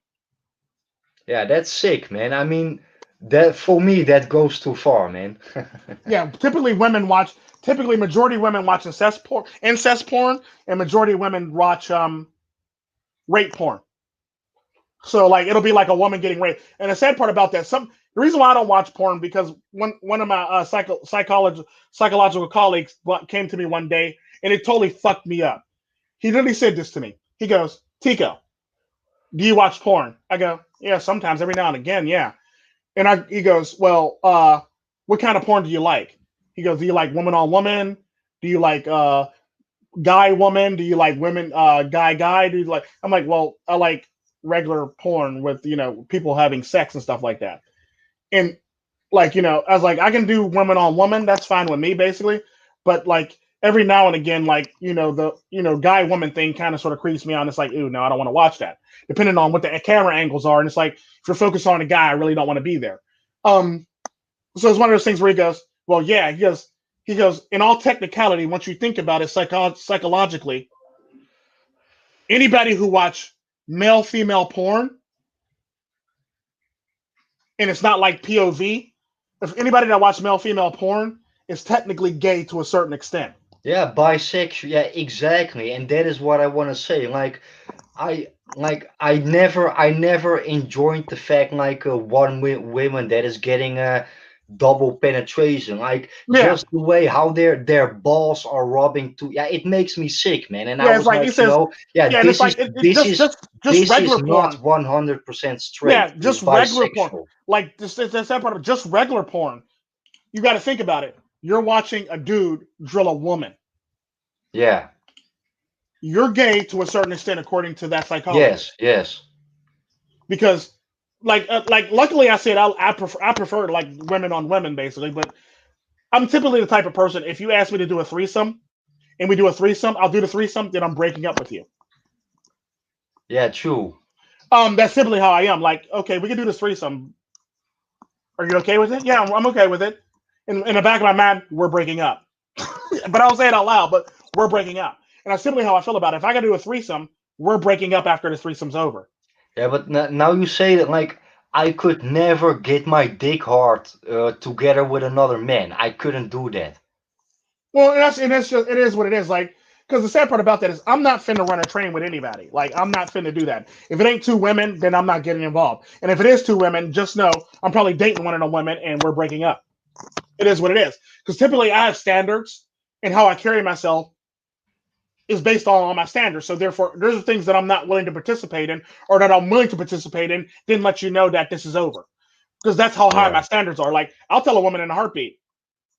yeah, that's sick, man. I mean, that for me that goes too far, man. Yeah, typically majority women watch incest porn, and majority women watch rape porn. So like it'll be like a woman getting raped. And the sad part about that, the reason why I don't watch porn because one of my psychological colleagues came to me one day and it totally fucked me up. He literally said this to me. He goes, Tico, do you watch porn? I go, yeah, sometimes, every now and again, yeah. And he goes, well, what kind of porn do you like? He goes, do you like woman on woman? Do you like guy woman? Do you like women guy guy? Do you like? I'm like, well, I like regular porn with people having sex and stuff like that. And like I was like, I can do woman on woman. That's fine with me, basically. But like every now and again, like the guy woman thing kind of sort of creeps me on. It's like, ooh, no, I don't want to watch that. Depending on what the camera angles are, and it's like if you're focused on a guy, I really don't want to be there. Um, so it's one of those things where he goes, well, yeah, he goes, in all technicality, once you think about it psychologically, anybody who watch male female porn and it's not like POV, if anybody that watch male female porn is technically gay to a certain extent. Yeah, bisexual. Yeah, exactly. And that is what I want to say. I never enjoyed the fact one women that is getting a double penetration, like Yeah, just the way how their balls are rubbing to, yeah, it makes me sick, man. And I yeah. It's was like he like, says, yeah, yeah, and it's this is like it this just is just this is regular not porn. 100% straight. Yeah, It is just regular porn. bisexual. Like this that part of just regular porn. You got to think about it. You're watching a dude drill a woman. Yeah. You're gay to a certain extent, according to that Yes. psychologist, Yes. because like luckily I said I prefer like women on women basically, but I'm typically the type of person if you ask me to do a threesome and we do a threesome, I'll do the threesome, then I'm breaking up with you. Yeah. True. That's simply how I am. Like, okay, we can do this threesome. Are you okay with it? Yeah, I'm okay with it. In the back of my mind, we're breaking up. But I don't say it out loud, but we're breaking up. And that's simply how I feel about it. If I gotta do a threesome, we're breaking up after the threesome's over. Yeah, but now you say that I could never get my dick hard together with another man. I couldn't do that. Well, and that's just it is what it is. Like, because the sad part about that is I'm not finna run a train with anybody. Like, I'm not finna do that. If it ain't two women, then I'm not getting involved. And if it is two women, just know I'm probably dating one of the women and we're breaking up. It is what it is. Because typically I have standards, and how I carry myself is based on my standards. So therefore, there's things that I'm not willing to participate in, or that I'm willing to participate in, then let you know that this is over. Because that's how high Yeah, my standards are. Like, I'll tell a woman in a heartbeat,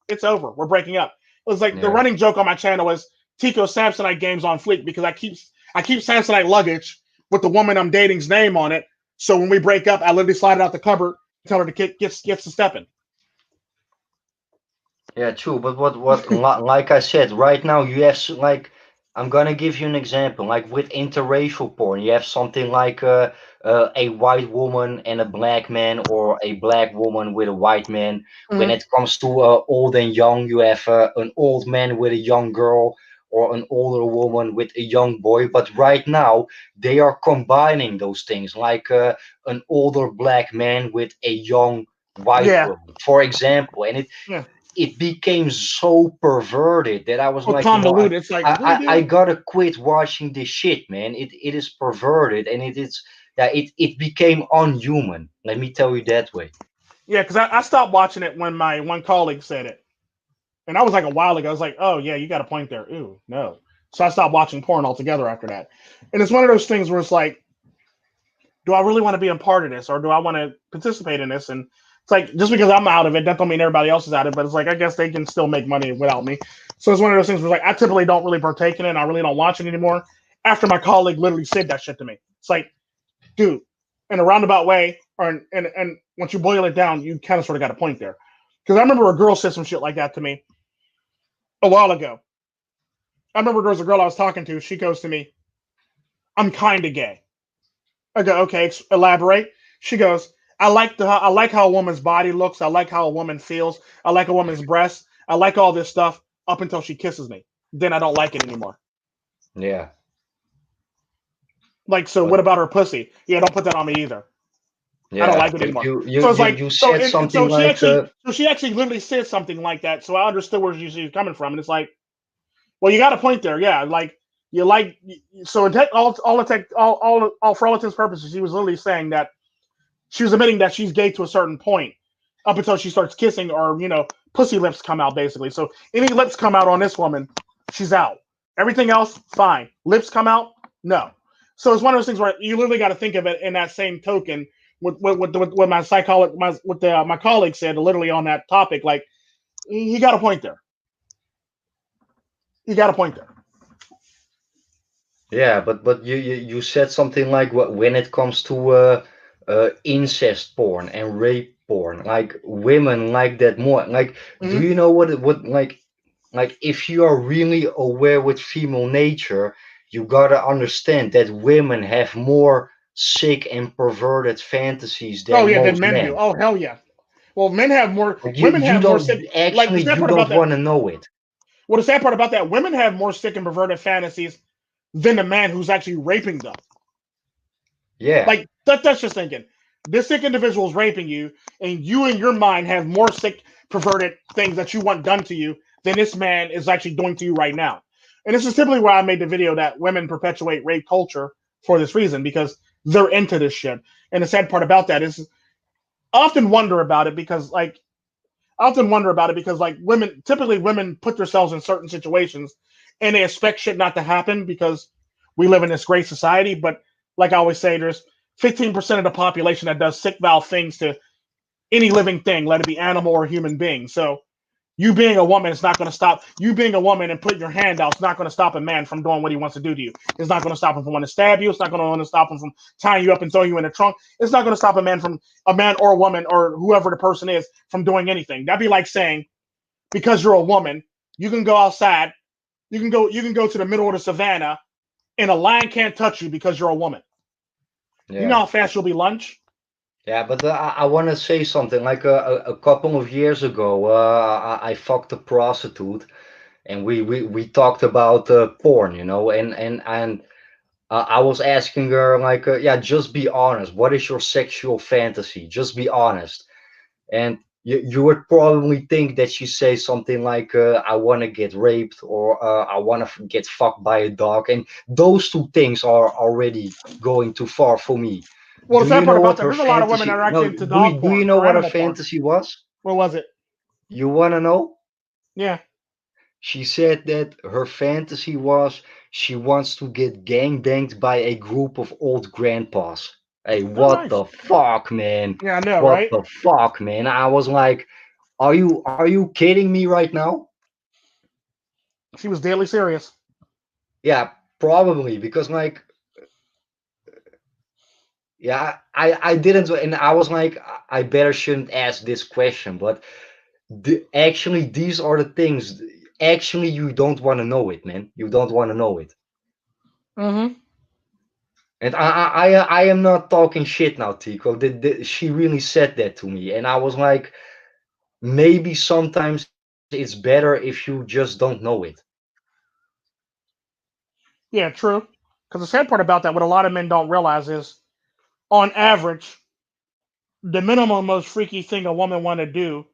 it's over. We're breaking up. It was like the yeah, running joke on my channel was Tico Samsonite games on fleek, because I keep Samsonite luggage with the woman I'm dating's name on it. So when we break up, I literally slide it out the cupboard, tell her to get to stepping. yeah. True, but like I said, right now you have I'm gonna give you an example. Like with interracial porn, you have something like a white woman and a black man, or a black woman with a white man. When Mm-hmm. it comes to old and young, you have an old man with a young girl, or an older woman with a young boy. But right now, they are combining those things, like an older black man with a young white Yeah, girl, for example. And yeah. it became so perverted that I was Or like, convoluted. It's like, really, I dude? gotta quit watching this shit, man. It is perverted, and it is, yeah, it became unhuman. Let me tell you that way. Yeah, because I stopped watching it when my one colleague said it. And that was like a while ago. I was like, oh, yeah, you got a point there. Ooh, no. So I stopped watching porn altogether after that. And it's one of those things where it's like, do I really want to be a part of this, or do I want to participate in this? And it's like, just because I'm out of it, that don't mean everybody else is out of it. But it's like, I guess they can still make money without me. So it's one of those things where like I typically don't really partake in it. And I really don't watch it anymore. After my colleague literally said that shit to me, it's like, dude, in a roundabout way, or and once you boil it down, you kind of sort of got a point there. Because I remember a girl said some shit like that to me a while ago. I remember there was a girl I was talking to. She goes to me, "I'm kind of gay." I go, "Okay, elaborate." She goes, I like how a woman's body looks. I like how a woman feels. I like a woman's breasts. I like all this stuff up until she kisses me. Then I don't like it anymore. Yeah, Like, so but what about her pussy? Yeah, don't put that on me either. I don't yeah, like it but anymore. you you So it's you like you so said and something like so she actually literally said something like that. So I understood where she was coming from, and it's like, well, you got a point there, yeah. Like you like so in tech, all the tech, all for all intents and purposes, she was literally saying that she was admitting that she's gay to a certain point, up until she starts kissing, or pussy lips come out basically. So any lips come out on this woman, she's out. Everything else, fine. Lips come out, no. So it's one of those things where you literally got to think of it in that same token. With my psychologist, my colleague said, literally on that topic, like he got a point there. He got a point there. yeah, but you said something like, when it comes to incest porn and rape porn, like women like that more. Like, do Mm-hmm. you know what like if you are really aware with female nature, you gotta understand that women have more sick and perverted fantasies Oh than yeah, than most men do. men. Oh hell yeah. Well, men have more. Like Women you have more don't sick. Like the actually, sad you part don't about that. want to know it. Well, the sad part about that, women have more sick and perverted fantasies than the man who's actually raping them. Yeah, Like that's just thinking. This sick individual is raping you, and you in your mind have more sick, perverted things that you want done to you than this man is actually doing to you right now. And this is typically why I made the video that women perpetuate rape culture for this reason, because they're into this shit. And the sad part about that is I often wonder about it because like women, typically women put themselves in certain situations and they expect shit not to happen because we live in this great society. But like I always say, there's 15% of the population that does sick foul things to any living thing, let it be animal or human being. So you being a woman is not going to stop you being a woman and putting your hand out. It's not going to stop a man from doing what he wants to do to you. It's not going to stop him from wanting to stab you. It's not going to stop him from tying you up and throwing you in the trunk. It's not going to stop a man or a woman or whoever the person is from doing anything. That'd be like saying because you're a woman, you can go outside, you can go to the middle of the savannah, and a lion can't touch you because you're a woman. You know Yeah. how fast you'll be lunch. Yeah, but I want to say something. Like a couple of years ago, I fucked a prostitute, and we talked about porn, and I was asking her like, yeah, just be honest. What is your sexual fantasy? Just be honest. And you would probably think that she say something like, I want to get raped, or I want to get fucked by a dog, and those two things are already going too far for me. Well, the Do you sad part know about what that, her there's a lot of women that fantasy? are actually No, into do dog you, do you porn know or what her animal porn. fantasy was? What was it? You wanna know? Yeah. She said that her fantasy was she wants to get gangbanged by a group of old grandpas. Hey, Oh, what nice. the fuck, man? Yeah, I know, What right? the fuck, man? I was like, are you kidding me right now? She was deadly serious. Yeah, probably because like yeah, I didn't, and I was like, I better shouldn't ask this question, but actually these are the things. Actually, you don't want to know it, man. You don't want to know it. Mm-hmm. And I am not talking shit now, Tico. She really said that to me, and I was like, maybe sometimes it's better if you just don't know it. Yeah, true. Because the sad part about that, what a lot of men don't realize is, on average, the minimum most freaky thing a woman want to do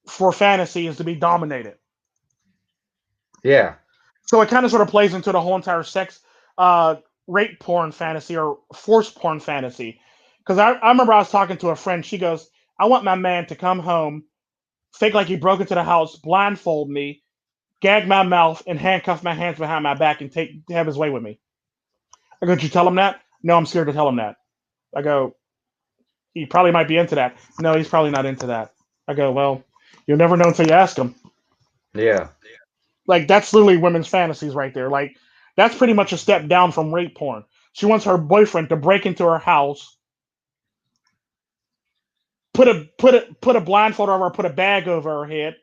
for fantasy is to be dominated. Yeah, So it kind of sort of plays into the whole entire sex, uh, rape porn fantasy or forced porn fantasy. Because I remember I was talking to a friend. She goes, "I want my man to come home, fake like he broke into the house, blindfold me, gag my mouth, and handcuff my hands behind my back and take have his way with me." I go, "Did you tell him that?" "No, I'm scared to tell him that." I go, "He probably might be into that." "No, he's probably not into that." I go, "Well, you'll never know until you ask him." yeah, Like that's literally women's fantasies right there. Like that's pretty much a step down from rape porn. She wants her boyfriend to break into her house, put a blindfold over her, put a bag over her head,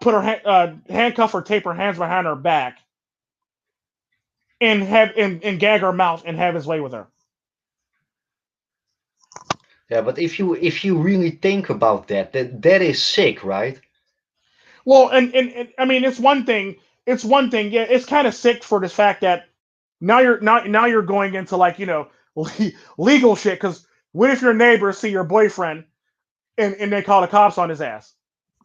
put her handcuff or tape her hands behind her back, and and gag her mouth and have his way with her. yeah. But if you really think about that, that is sick, right? Well, and I mean, it's one thing. It's one thing. Yeah, it's kind of sick for the fact that now you're going into like legal shit. Because what if your neighbors see your boyfriend and they call the cops on his ass?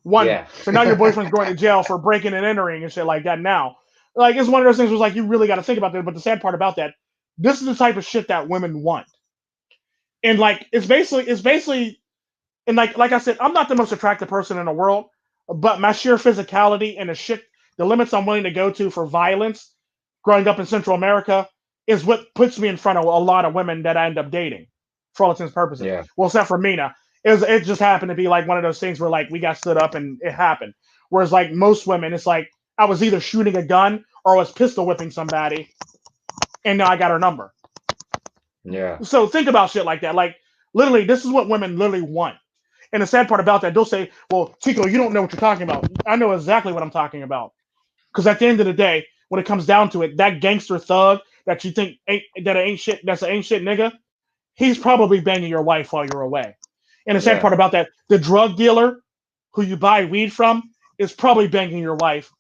One. Yeah, So now your boyfriend's going to jail for breaking and entering and shit like that. Now, like it's one of those things where it's like you really got to think about that. But the sad part about that, this is the type of shit that women want. And like it's basically and like I said, I'm not the most attractive person in the world, but my sheer physicality and the limits I'm willing to go to for violence, growing up in Central America, is what puts me in front of a lot of women that I end up dating, for all intents and purposes. yeah, Well, except for Mina, it just happened to be like one of those things where like we got stood up and it happened. Whereas like most women, it's like I was either shooting a gun or I was pistol whipping somebody, and now I got her number. yeah, So think about shit like that. Like literally, this is what women literally want. And the sad part about that, they'll say, "Well, Tico, you don't know what you're talking about." I know exactly what I'm talking about. Because at the end of the day, when it comes down to it, that gangster thug that you think ain't shit, that's an ain't shit nigga, he's probably banging your wife while you're away. And the sad yeah, part about that, the drug dealer who you buy weed from is probably banging your wife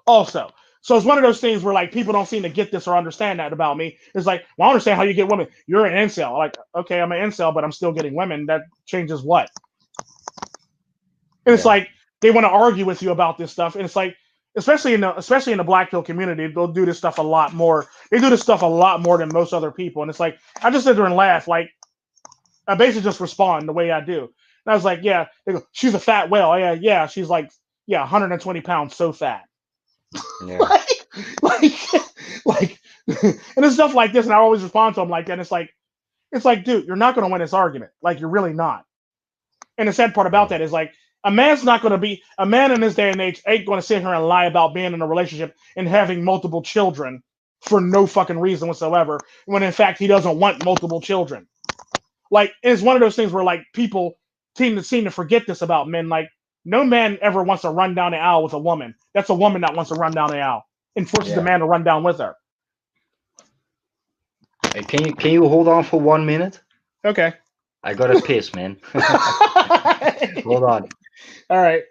also. So it's one of those things where like people don't seem to get this or understand that about me. It's like, well, I understand how you get women. You're an incel. Like, okay, I'm an incel, but I'm still getting women. That changes what? And it's yeah, like they want to argue with you about this stuff, and it's like, especially in the black pill community, they'll do this stuff a lot more. They do this stuff a lot more than most other people, and it's like I just sit there and laugh. Like I basically just respond the way I do. And I was like, yeah, they go, she's a fat whale. Yeah, yeah, she's like, yeah, 120 pounds, so fat. Yeah. like, like, like, and it's stuff like this, and I always respond to them like that. And it's like, dude, you're not going to win this argument. Like, you're really not. And the sad part about that is like, a man in this day and age ain't going to sit here and lie about being in a relationship and having multiple children for no fucking reason whatsoever, when in fact he doesn't want multiple children. Like it's one of those things where like people seem to forget this about men. Like no man ever wants to run down the aisle with a woman. That's a woman that wants to run down the aisle and forces the Yeah. man to run down with her. Hey, can you hold on for 1 minute? Okay. I gotta piss, man. Hold on. All right.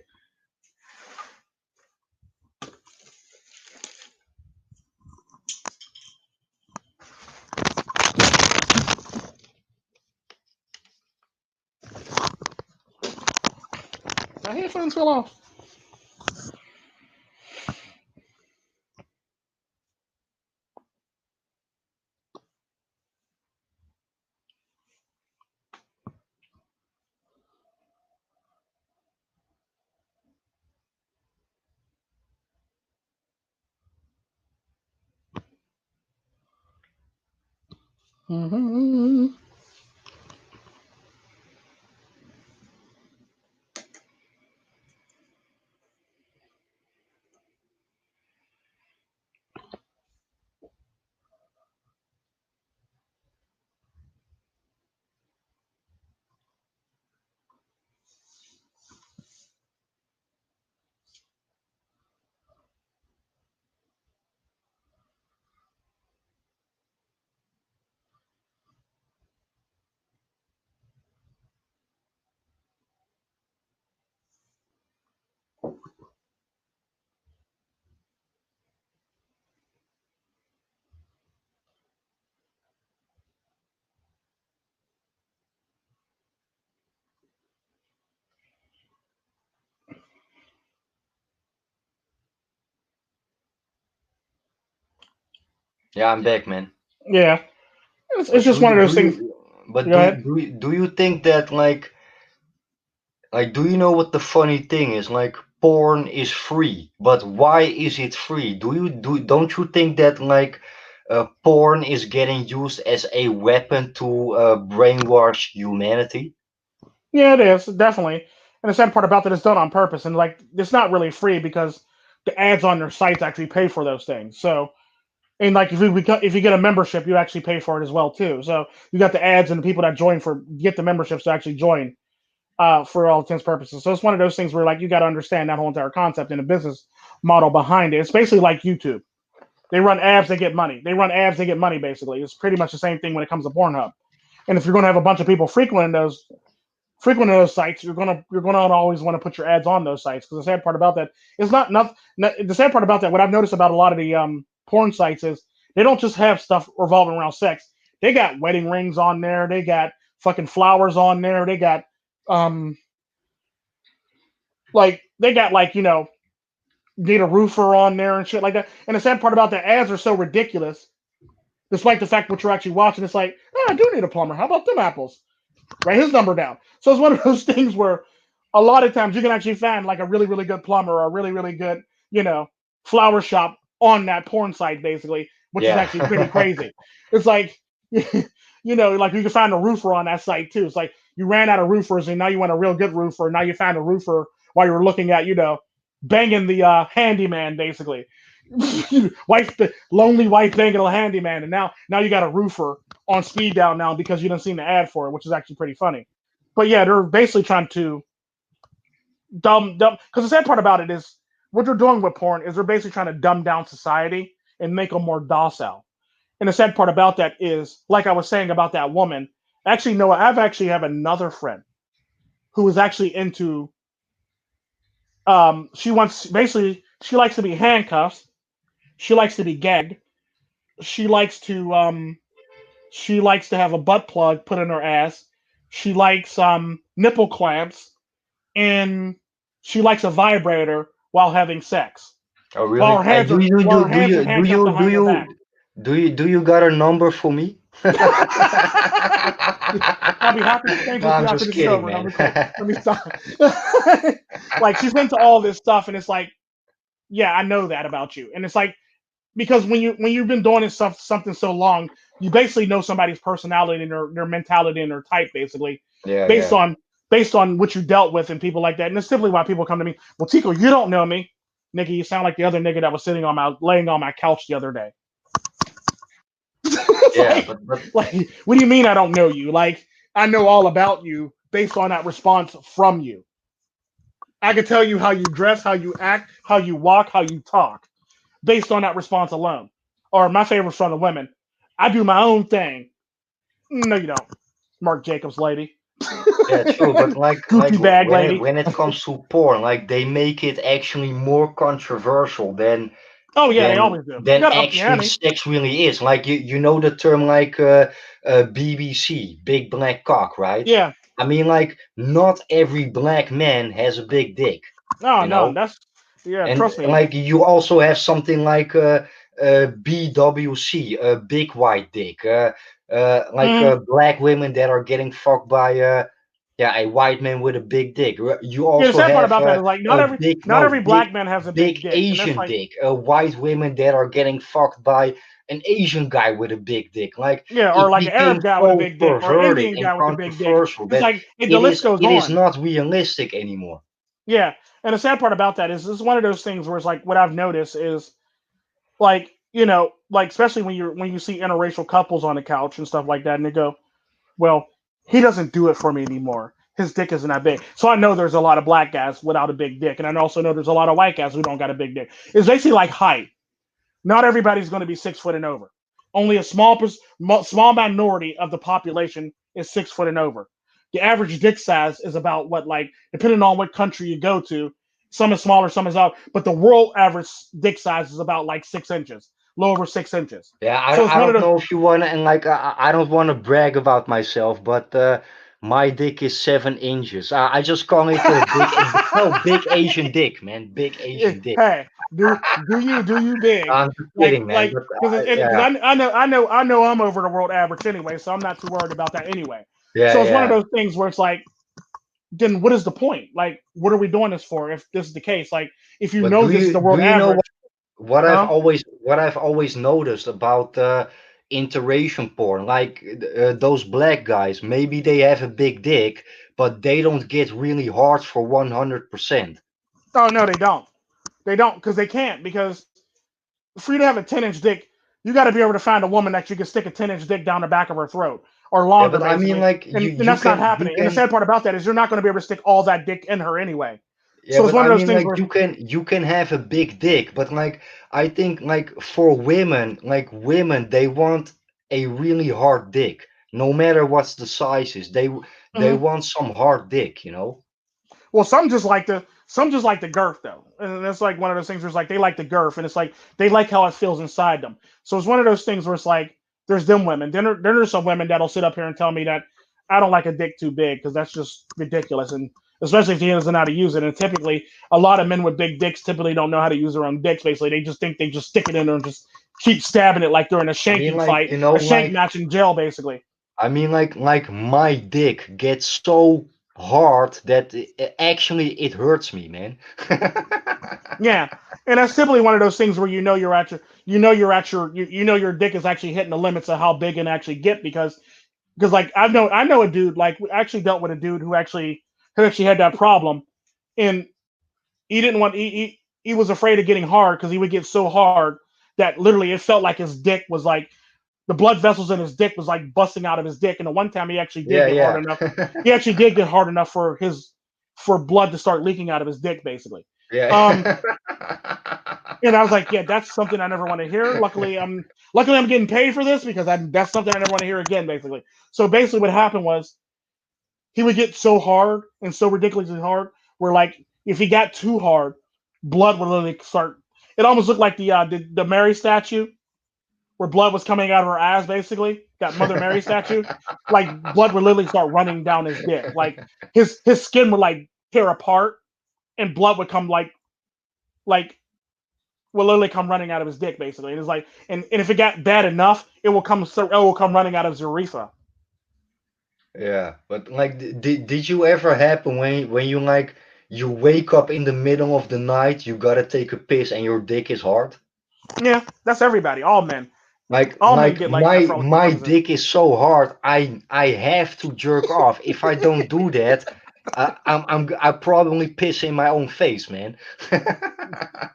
My headphones fell off. Mm-hmm. Yeah, I'm back, man. Yeah. It's But just one of those things. Go ahead. do you think that like do you know what the funny thing is? Like porn is free, but why is it free? Don't you think that porn is getting used as a weapon to brainwash humanity? Yeah, it is definitely. And the sad part about that is done on purpose, and like it's not really free because the ads on their sites actually pay for those things. So, and like if you get a membership, you actually pay for it as well too. So you got the ads and the people that join for get the memberships to actually join for all intents and purposes. So it's one of those things where like you got to understand that whole entire concept and the business model behind it. It's basically like YouTube. They run ads, they get money. They run ads, they get money. Basically, it's pretty much the same thing when it comes to Pornhub. And if you're going to have a bunch of people frequenting those sites, you're gonna always want to put your ads on those sites. Because the sad part about that is the sad part about that. What I've noticed about a lot of the porn sites is they don't just have stuff revolving around sex. They got wedding rings on there. They got fucking flowers on there. They got um they got need a roofer on there and shit like that. And the sad part about the ads are so ridiculous, despite the fact what you're actually watching. It's like, oh, I do need a plumber. How about them apples? Write his number down. So it's one of those things where a lot of times you can actually find like a really, really good plumber or a really, really good, flower shop on that porn site, basically, which is actually pretty Yeah. crazy. It's like, like you can find a roofer on that site too. It's like you ran out of roofers and now you want a real good roofer. Now you found a roofer while you were looking at, banging the handyman, basically. Lonely wife banging a handyman, and now you got a roofer on speed down now because you didn't see the ad for it, which is actually pretty funny. But yeah, they're basically trying to dumb because the sad part about it is what they're doing with porn is they're basically trying to dumb down society and make them more docile. And the sad part about that is, like I was saying about that woman, actually, Noah, I've actually have another friend who is actually into she wants basically she likes to be handcuffed, she likes to be gagged, she likes to have a butt plug put in her ass, she likes nipple clamps, and she likes a vibrator while having sex, Oh, really? while her hands are handcuffed behind her back. Do you got a number for me? I'll be happy to exchange No, with you I'm after just this is kidding, over. No, man. let me quit. Let me stop. Like she's into all this stuff, and it's like, yeah, I know that about you. And it's like because when you've been doing this stuff something so long, you basically know somebody's personality and their mentality and their type basically Yeah, based yeah. on based on what you dealt with and people like that. And it's simply why people come to me. Well, Tico, you don't know me, nigga. You sound like the other nigga that was laying on my couch the other day. It's Yeah, but like, what do you mean I don't know you? Like, I know all about you based on that response from you. I can tell you how you dress, how you act, how you walk, how you talk, based on that response alone. Or my favorite's from the women. I do my own thing. No, you don't. Mark Jacobs lady. yeah, true. But Gucci bag lady. when it comes to porn, like they make it actually more controversial Oh yeah, they always do. You than gotta up the actually ante. sex really is. Like you know the term like BBC, big black cock, right? Yeah. I mean, like not every black man has a big dick, No, you no, know. that's yeah, And trust me. like you also have something like BWC, a big white dick, like Mm-hmm. black women that are getting fucked by yeah, a white man with a big dick. You Yeah, the also sad part have about that is like a big not no every big black man has a big big dick. And that's Asian like dick. White women that are getting fucked by an Asian guy with a big dick. Like yeah, or it like an became Arab guy with a so big dick, or an perverted Indian and guy with a big dick. controversial It's that like the list goes it is on. not realistic anymore. Yeah, and the sad part about that is this is one of those things where it's like what I've noticed is like like especially when you see interracial couples on the couch and stuff like that, and they go, well, he doesn't do it for me anymore. His dick isn't that big. So I know there's a lot of black guys without a big dick, and I also know there's a lot of white guys who don't got a big dick. It's basically like height. Not everybody's going to be 6 foot and over. Only a small minority of the population is 6 foot and over. The average dick size is about what, like, depending on what country you go to, some is smaller, some is out, but the world average dick size is about like 6 inches, a little over 6 inches. Yeah, So it's I one of don't the know if you want to, and like I don't want to brag about myself, but my dick is 7 inches. I just call it a big Asian dick, man, big Asian dick. hey, do you big I'm just kidding, man. But because yeah, I know I'm over the world average anyway, so I'm not too worried about that anyway. yeah, So it's one of yeah. those things where it's like, then what is the point? Like, what are we doing this for if this is the case? Like, if you But know this is the do world you know average, huh? what I've always noticed about interracial porn? Like those black guys, maybe they have a big dick, but they don't get really hard for 100%. Oh no, they don't. They don't because they can't because for you to have a 10-inch dick, you got to be able to find a woman that you can stick a 10-inch dick down the back of her throat or Yeah, longer, but I mean, basically. like And that's not you happening. And the can. sad part about that is you're not going to be able to stick all that dick in her anyway. Yeah, So it's but one I of those mean, things like where, you can have a big dick, but like I think like for women, they want a really hard dick, no matter what's the size is. They mhm. want some hard dick, you know? Well, some just like the girth though, and that's like one of those things where it's like they like the girth, and it's like they like how it feels inside them. So it's one of those things where it's like there's them women. Then there's some women that'll sit up here and tell me that I don't like a dick too big because that's just ridiculous, and especially if he doesn't know how to use it. And typically, a lot of men with big dicks typically don't know how to use their own dicks. Basically, they just think they just stick it in there and just keep stabbing it like they're in a I mean, shanking like fight, you know, a shank match in jail, basically. like my dick gets so hard that actually it hurts me, man. Yeah, and that's simply one of those things where you know your dick is actually hitting the limits of how big it can actually get because like I know a dude like we actually dealt with a dude who actually had that problem and he didn't want he was afraid of getting hard because he would get so hard that literally it felt like his dick was like the blood vessels in his dick was like busting out of his dick and the one time he actually did Yeah, get hard yeah. enough he actually did get hard enough for blood to start leaking out of his dick basically. Um, Yeah. And I was like, yeah, that's something I never want to hear. Luckily I'm getting paid for this because that's something I never want to hear again, basically. So basically what happened was he would get so hard and so ridiculously hard where like if he got too hard, blood would literally start it almost looked like the Mary statue where blood was coming out of her eyes, basically. That Mother Mary statue. Like blood would literally start running down his dick. Like his skin would like tear apart and blood would come like will literally come running out of his dick basically. And it's like, and if it got bad enough, it will come running out of his urethra. Yeah, but like, did you ever happen when you like you wake up in the middle of the night, you gotta take a piss and your dick is hard? Yeah, that's everybody. All men. All men Like get like that for all intents and my purposes. dick is so hard, I have to jerk off. If I don't do that, I probably piss in my own face, man.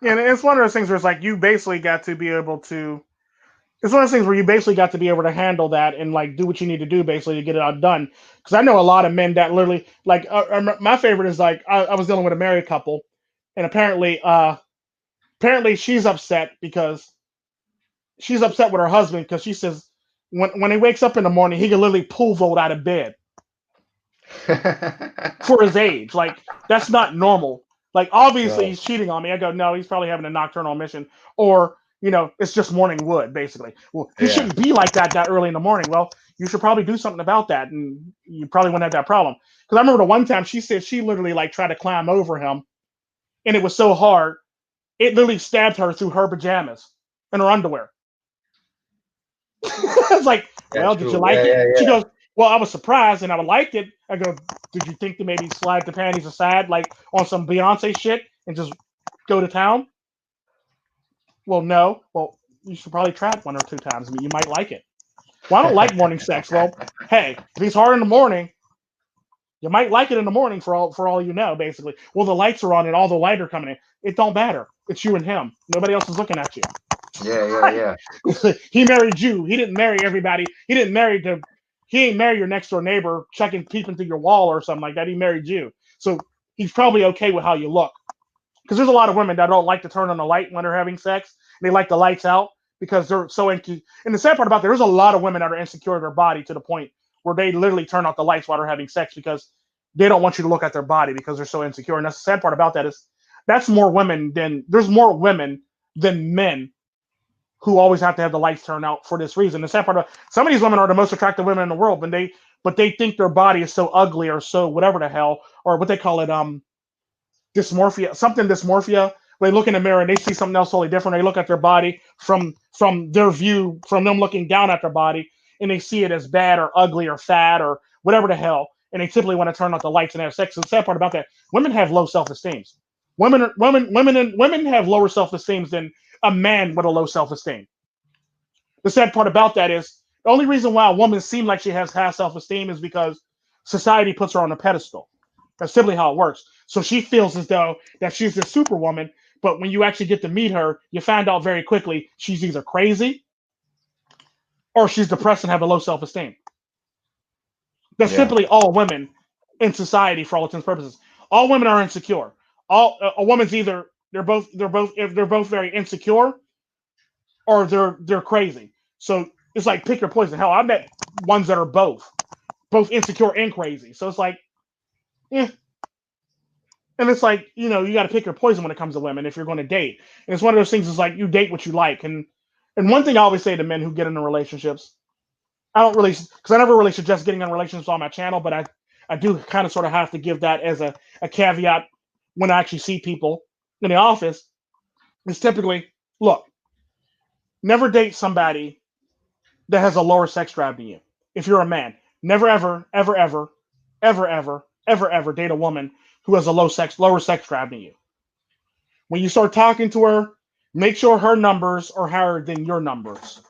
Yeah, and it's one of those things where it's like you basically got to be able to. It's one of those things where you basically got to be able to handle that and like do what you need to do basically to get it all done. Because I know a lot of men that literally like my favorite is like I was dealing with a married couple, and apparently she's upset with her husband because she says when he wakes up in the morning he can literally pull vote out of bed for his age. Like that's not normal. Like obviously No. he's cheating on me. I go, no, he's probably having a nocturnal mission, or it's just morning wood, basically. Well, he Yeah. shouldn't be like that early in the morning. Well, you should probably do something about that, and you probably wouldn't have that problem. Because I remember the one time she said she literally like tried to climb over him, and it was so hard, it literally stabbed her through her pajamas and her underwear. It's like, Yeah, well, did you true. Yeah, like it? yeah, She yeah. goes, well, I was surprised and I liked it. I go, did you think to maybe slide the panties aside, like on some Beyonce shit, and just go to town? Well, no. Well, you should probably try it one or two times. I mean, you might like it. Well, I don't like morning sex. Well, hey, if it's hard in the morning, you might like it in the morning for all you know, basically. Well, the lights are on and all the light are coming in. It don't matter. It's you and him. Nobody else is looking at you. Yeah, yeah, yeah. He married you. He didn't marry everybody. He ain't marry your next door neighbor checking peeping through your wall or something like that. He married you. So he's probably okay with how you look. Because there's a lot of women that don't like to turn on the light when they're having sex. They like the lights out because they're so insecure. And the sad part about there's a lot of women that are insecure of their body to the point where they literally turn off the lights while they're having sex because they don't want you to look at their body because they're so insecure. And that's the sad part about that is there's more women than men who always have to have the lights turned out for this reason. The sad part about some of these women are the most attractive women in the world, but they think their body is so ugly or so whatever the hell, or what they call it, dysmorphia. They look in the mirror and they see something else totally different. They look at their body from their view, from them looking down at their body, and they see it as bad or ugly or fat or whatever the hell. And they typically want to turn off the lights and have sex. So the sad part about that, women have low self-esteem. Women have lower self-esteem than a man with a low self-esteem. The sad part about that is the only reason why a woman seems like she has high self-esteem is because society puts her on a pedestal. That's simply how it works. So she feels as though that she's a superwoman, but when you actually get to meet her, you find out very quickly she's either crazy or she's depressed and have a low self-esteem. That's Yeah. simply all women in society for all intents and purposes. All women are insecure. All a woman's either they're both very insecure or they're crazy. So it's like pick your poison. Hell, I met ones that are both insecure and crazy. So it's like, yeah. And it's like, you got to pick your poison when it comes to women if you're going to date. And it's one of those things. Is like you date what you like. And one thing I always say to men who get into relationships, I don't really because I never really suggest getting in relationships on my channel, but I do kind of sort of have to give that as a caveat when I actually see people in the office. Is typically look, never date somebody that has a lower sex drive than you. If you're a man, never ever, ever, ever, ever, ever, ever, ever date a woman who has a lower sex drive than you. When you start talking to her, make sure her numbers are higher than your numbers.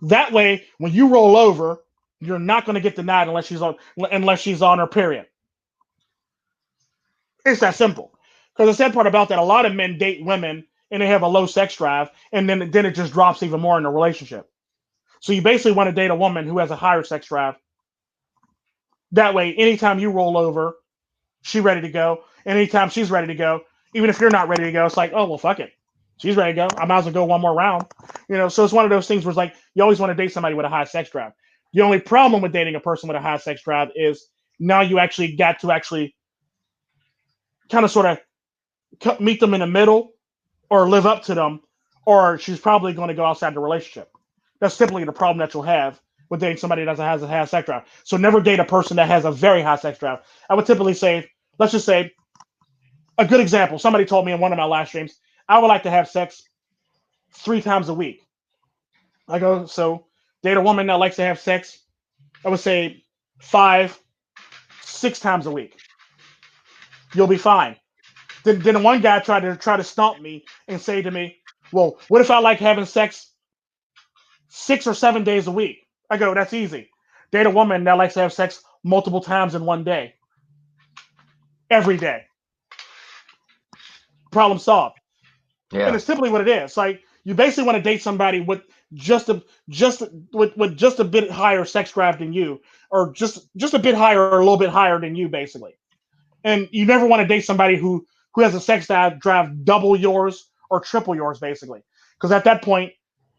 That way, when you roll over, you're not going to get denied unless she's on her period. It's that simple. Because the sad part about that, a lot of men date women and they have a low sex drive, and then it just drops even more in the relationship. So you basically want to date a woman who has a higher sex drive. That way, anytime you roll over, she's ready to go. And anytime she's ready to go, even if you're not ready to go, it's like, oh well, fuck it. She's ready to go. I might as well go one more round. So it's one of those things where it's like you always want to date somebody with a high sex drive. The only problem with dating a person with a high sex drive is now you actually got to actually kind of sort of meet them in the middle or live up to them, or she's probably going to go outside the relationship. That's typically the problem that you'll have with dating somebody that has a high sex drive. So never date a person that has a very high sex drive. I would typically say, let's just say A good example. Somebody told me in one of my last streams, I would like to have sex 3 times a week. I go, so date a woman that likes to have sex, I would say 5, 6 times a week. You'll be fine. Then one guy tried to stump me and say to me, well, what if I like having sex 6 or 7 days a week? I go, that's easy. Date a woman that likes to have sex multiple times in one day, every day. Problem solved. And Yeah. it's typically what it is. Like you basically want to date somebody with just a bit higher sex drive than you, or just a bit higher or a little bit higher than you, basically. And you never want to date somebody who has a sex drive double yours or triple yours, basically. Because at that point,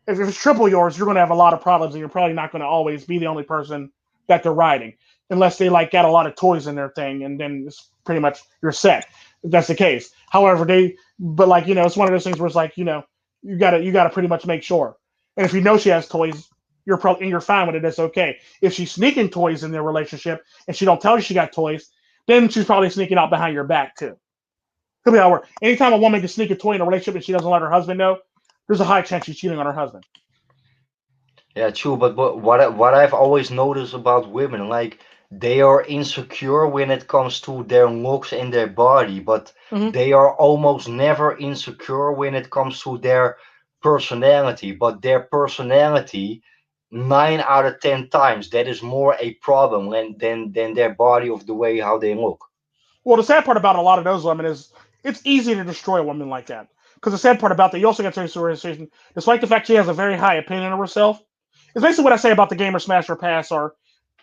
if it's triple yours, you're going to have a lot of problems, and you're probably not going to always be the only person that they're riding, unless they like got a lot of toys in their thing, and then it's pretty much you're set. If that's the case. However, but like it's one of those things where it's like you gotta pretty much make sure. And if you know she has toys, you're fine with it. That's okay. If she's sneaking toys in their relationship and she don't tell you she got toys, then she's probably sneaking out behind your back too. Could be how it works. Anytime a woman can sneak a toy in a relationship and she doesn't let her husband know, there's a high chance she's cheating on her husband. Yeah, true. But what I've always noticed about women, like they are insecure when it comes to their looks and their body, but Mm-hmm. they are almost never insecure when it comes to their personality. But their personality, 9 out of 10 times, that is more a problem than their body of the way how they look. Well, the sad part about a lot of those women is it's easy to destroy a woman like that. Because the sad part about that, you also got to take into consideration, despite the fact she has a very high opinion of herself, it's basically what I say about the gamer smasher pass. Or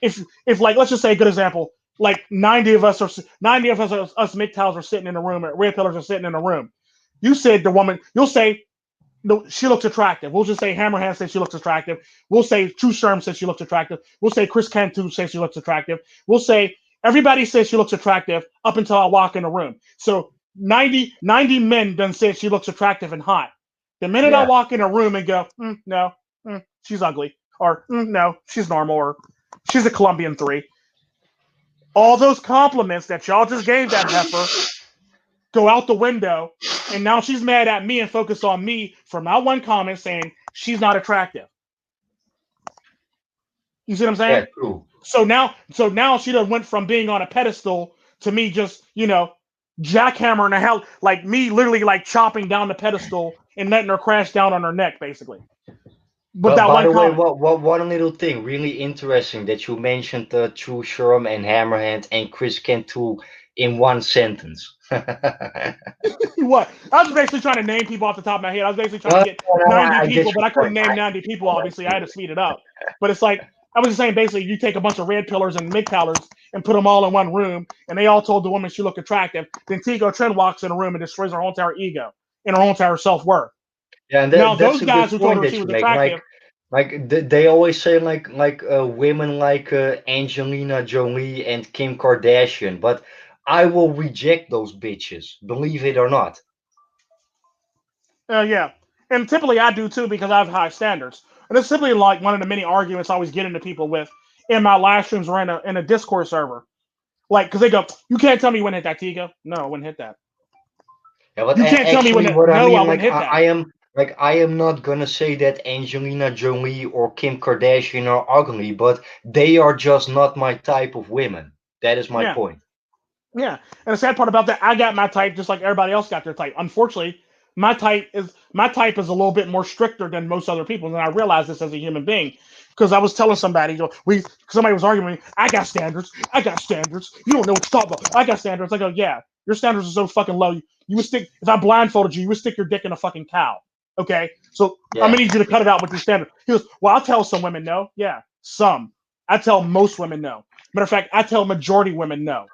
if like let's just say a good example, like 90 of us us MGTOWs are sitting in a room, or red pillars are sitting in a room. You said the woman, you'll say no, she looks attractive. We'll just say Hammerhand says she looks attractive. We'll say True Sherm says she looks attractive. We'll say Chris Cantu says she looks attractive. We'll say everybody says she looks attractive up until I walk in the room. So 90 men done said she looks attractive and hot. The minute I Yeah. walk in a room and go, no, she's ugly, or no, she's normal, or she's a Colombian 3. All those compliments that y'all just gave that heifer go out the window, and now she's mad at me and focus on me for my one comment saying she's not attractive. You see what I'm saying? Yeah, true. So now she done went from being on a pedestal to me just jackhammering the hell, like me literally like chopping down the pedestal and letting her crash down on her neck, basically, with But that by one the way, comment. what one little thing really interesting that you mentioned True Sherm and Hammerhand and Chris Cantu in one sentence. No, What? I was basically trying to name people off the top of my head. I was basically trying to no, get no, 90 I people, get but your I couldn't point. name 90 people, obviously. I had to speed it up. But it's like, I was just saying, basically, you take a bunch of red pillars and mid pillars and put them all in one room, and they all told the woman she looked attractive. Then Tico Tren walks in a room and destroys her whole entire ego and her whole entire self worth. Yeah, and Now, that's those a guys good who told point her she that you was make. attractive, They always say women like Angelina Jolie and Kim Kardashian, but I will reject those bitches, believe it or not. yeah. And typically I do too because I have high standards. And it's simply like one of the many arguments I always get into people with in my live streams or in a Discord server. Like, because they go, you can't tell me when to hit that, Tigo. No, I wouldn't hit that. Yeah, but You can't tell me when actually, to. what I No, I mean, wouldn't hit that. I am not gonna say that Angelina Jolie or Kim Kardashian are ugly, but they are just not my type of women. That is my Yeah, point. yeah. And the sad part about that, I got my type just like everybody else got their type. Unfortunately, my type is a little bit more stricter than most other people, and I realized this as a human being. Because I was telling somebody, somebody was arguing with me, I got standards, I got standards. You don't know what you're talking about. I got standards. I go, yeah, your standards are so fucking low. You would stick if I blindfolded you, you would stick your dick in a fucking cow. Okay, so I'm Yeah, gonna need you to cut it out with your standard. He goes, well, I'll tell some women no. Yeah, some. I tell most women no. Matter of fact, I tell majority women no.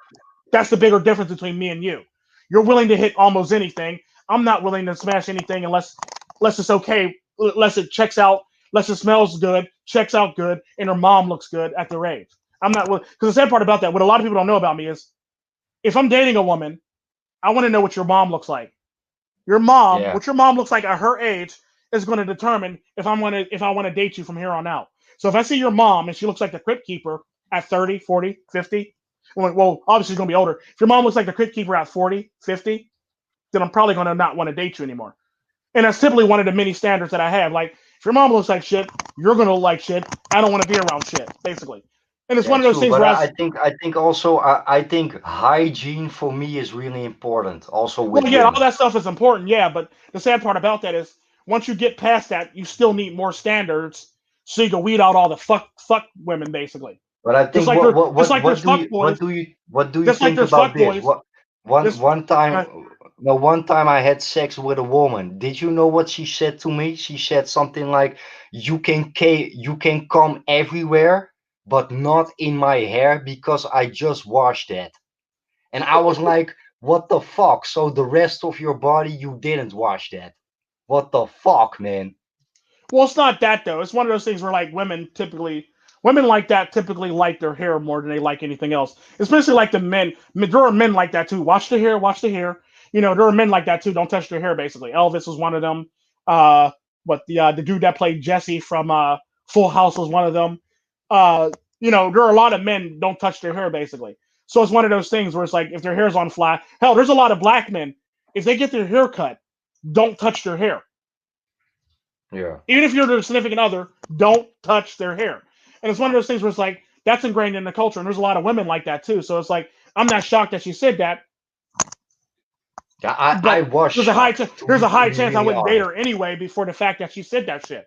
That's the bigger difference between me and you. You're willing to hit almost anything. I'm not willing to smash anything unless it's okay, unless it checks out, unless it smells good, checks out good, and her mom looks good at their age. I'm not because the sad part about that, what a lot of people don't know about me is if I'm dating a woman, I want to know what your mom looks like. yeah. What your mom looks like at her age is going to determine if I want to date you from here on out. So if I see your mom and she looks like the crypt keeper at 30, 40, 50, well, obviously she's going to be older. If your mom looks like the crypt keeper at 40, 50, then I'm probably going to not want to date you anymore. And that's simply one of the many standards that I have. Like, if your mom looks like shit, you're going to look like shit. I don't want to be around shit, basically. And it's Yeah, one of those true. things But where I think also I think hygiene for me is really important, also with well, yeah, all women. that stuff is important, yeah. But the sad part about that is once you get past that, you still need more standards so you can weed out all the fuck women, basically. But I Just think like what there, what just what like what there's do fuck you boys, what do you just like think there's about fuck this? boys. What one Just one time uh, no one time I had sex with a woman. Did you know what she said to me? She said something like, you can come everywhere, but not in my hair because I just washed that." And I was like, "What the fuck? So the rest of your body you didn't wash that? What the fuck, man?" well, it's not that though. It's one of those things where like women like that typically like their hair more than they like anything else. Especially like the men. There are men like that too. Watch the hair. Watch the hair. You know, there are men like that too. Don't touch their hair. Basically, Elvis was one of them. Uh, but the dude that played Jesse from Full House was one of them. Uh, there are a lot of men don't touch their hair basically. So it's one of those things where it's like if their hair's on flat. Hell, there's a lot of black men. If they get their hair cut, don't touch their hair. Yeah. Even if you're their significant other, don't touch their hair. And it's one of those things where it's like that's ingrained in the culture, and there's a lot of women like that too. So it's like I'm not shocked that she said that, Yeah, I but was shocked, there's a to high be chance I really wouldn't date honest. her anyway before the fact that she said that shit.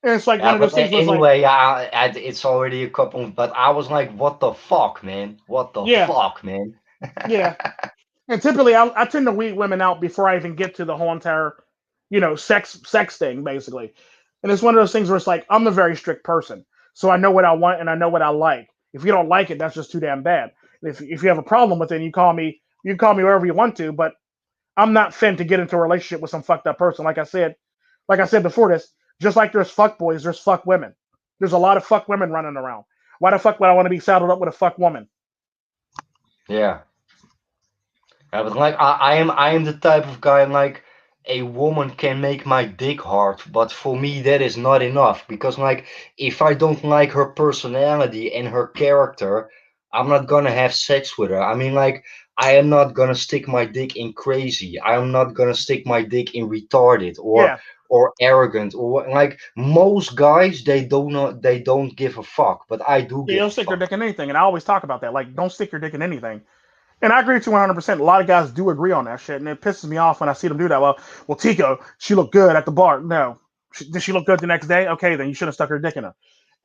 And it's like one Yeah, of but those things where it's like, anyway, yeah, it's already a couple. But I was like, "What the fuck, man? What the yeah, fuck, man?" yeah. And typically, I tend to weed women out before I even get to the whole entire, sex thing, basically. And it's one of those things where it's like I'm a very strict person, so I know what I want and I know what I like. If you don't like it, that's just too damn bad. If you have a problem with it, you can call me wherever you want to. But I'm not fin to get into a relationship with some fucked up person. Like I said before this, just like there's fuck boys, there's fuck women. There's a lot of fuck women running around. Why the fuck would I want to be saddled up with a fuck woman? Yeah. Yeah, but like I am the type of guy like a woman can make my dick hard, but for me that is not enough because like if I don't like her personality and her character, I'm not gonna have sex with her. I mean like I am not gonna stick my dick in crazy. I am not gonna stick my dick in retarded Yeah, or arrogant or like most guys they don't give a fuck, but I do yeah, give don't a stick your fuck. dick in anything, and I always talk about that. Like, don't stick your dick in anything. And I agree with you 100%. A lot of guys do agree on that shit, and it pisses me off when I see them do that. Well, Tico, she looked good at the bar. No, did she look good the next day? Okay, then you should have stuck her dick in her.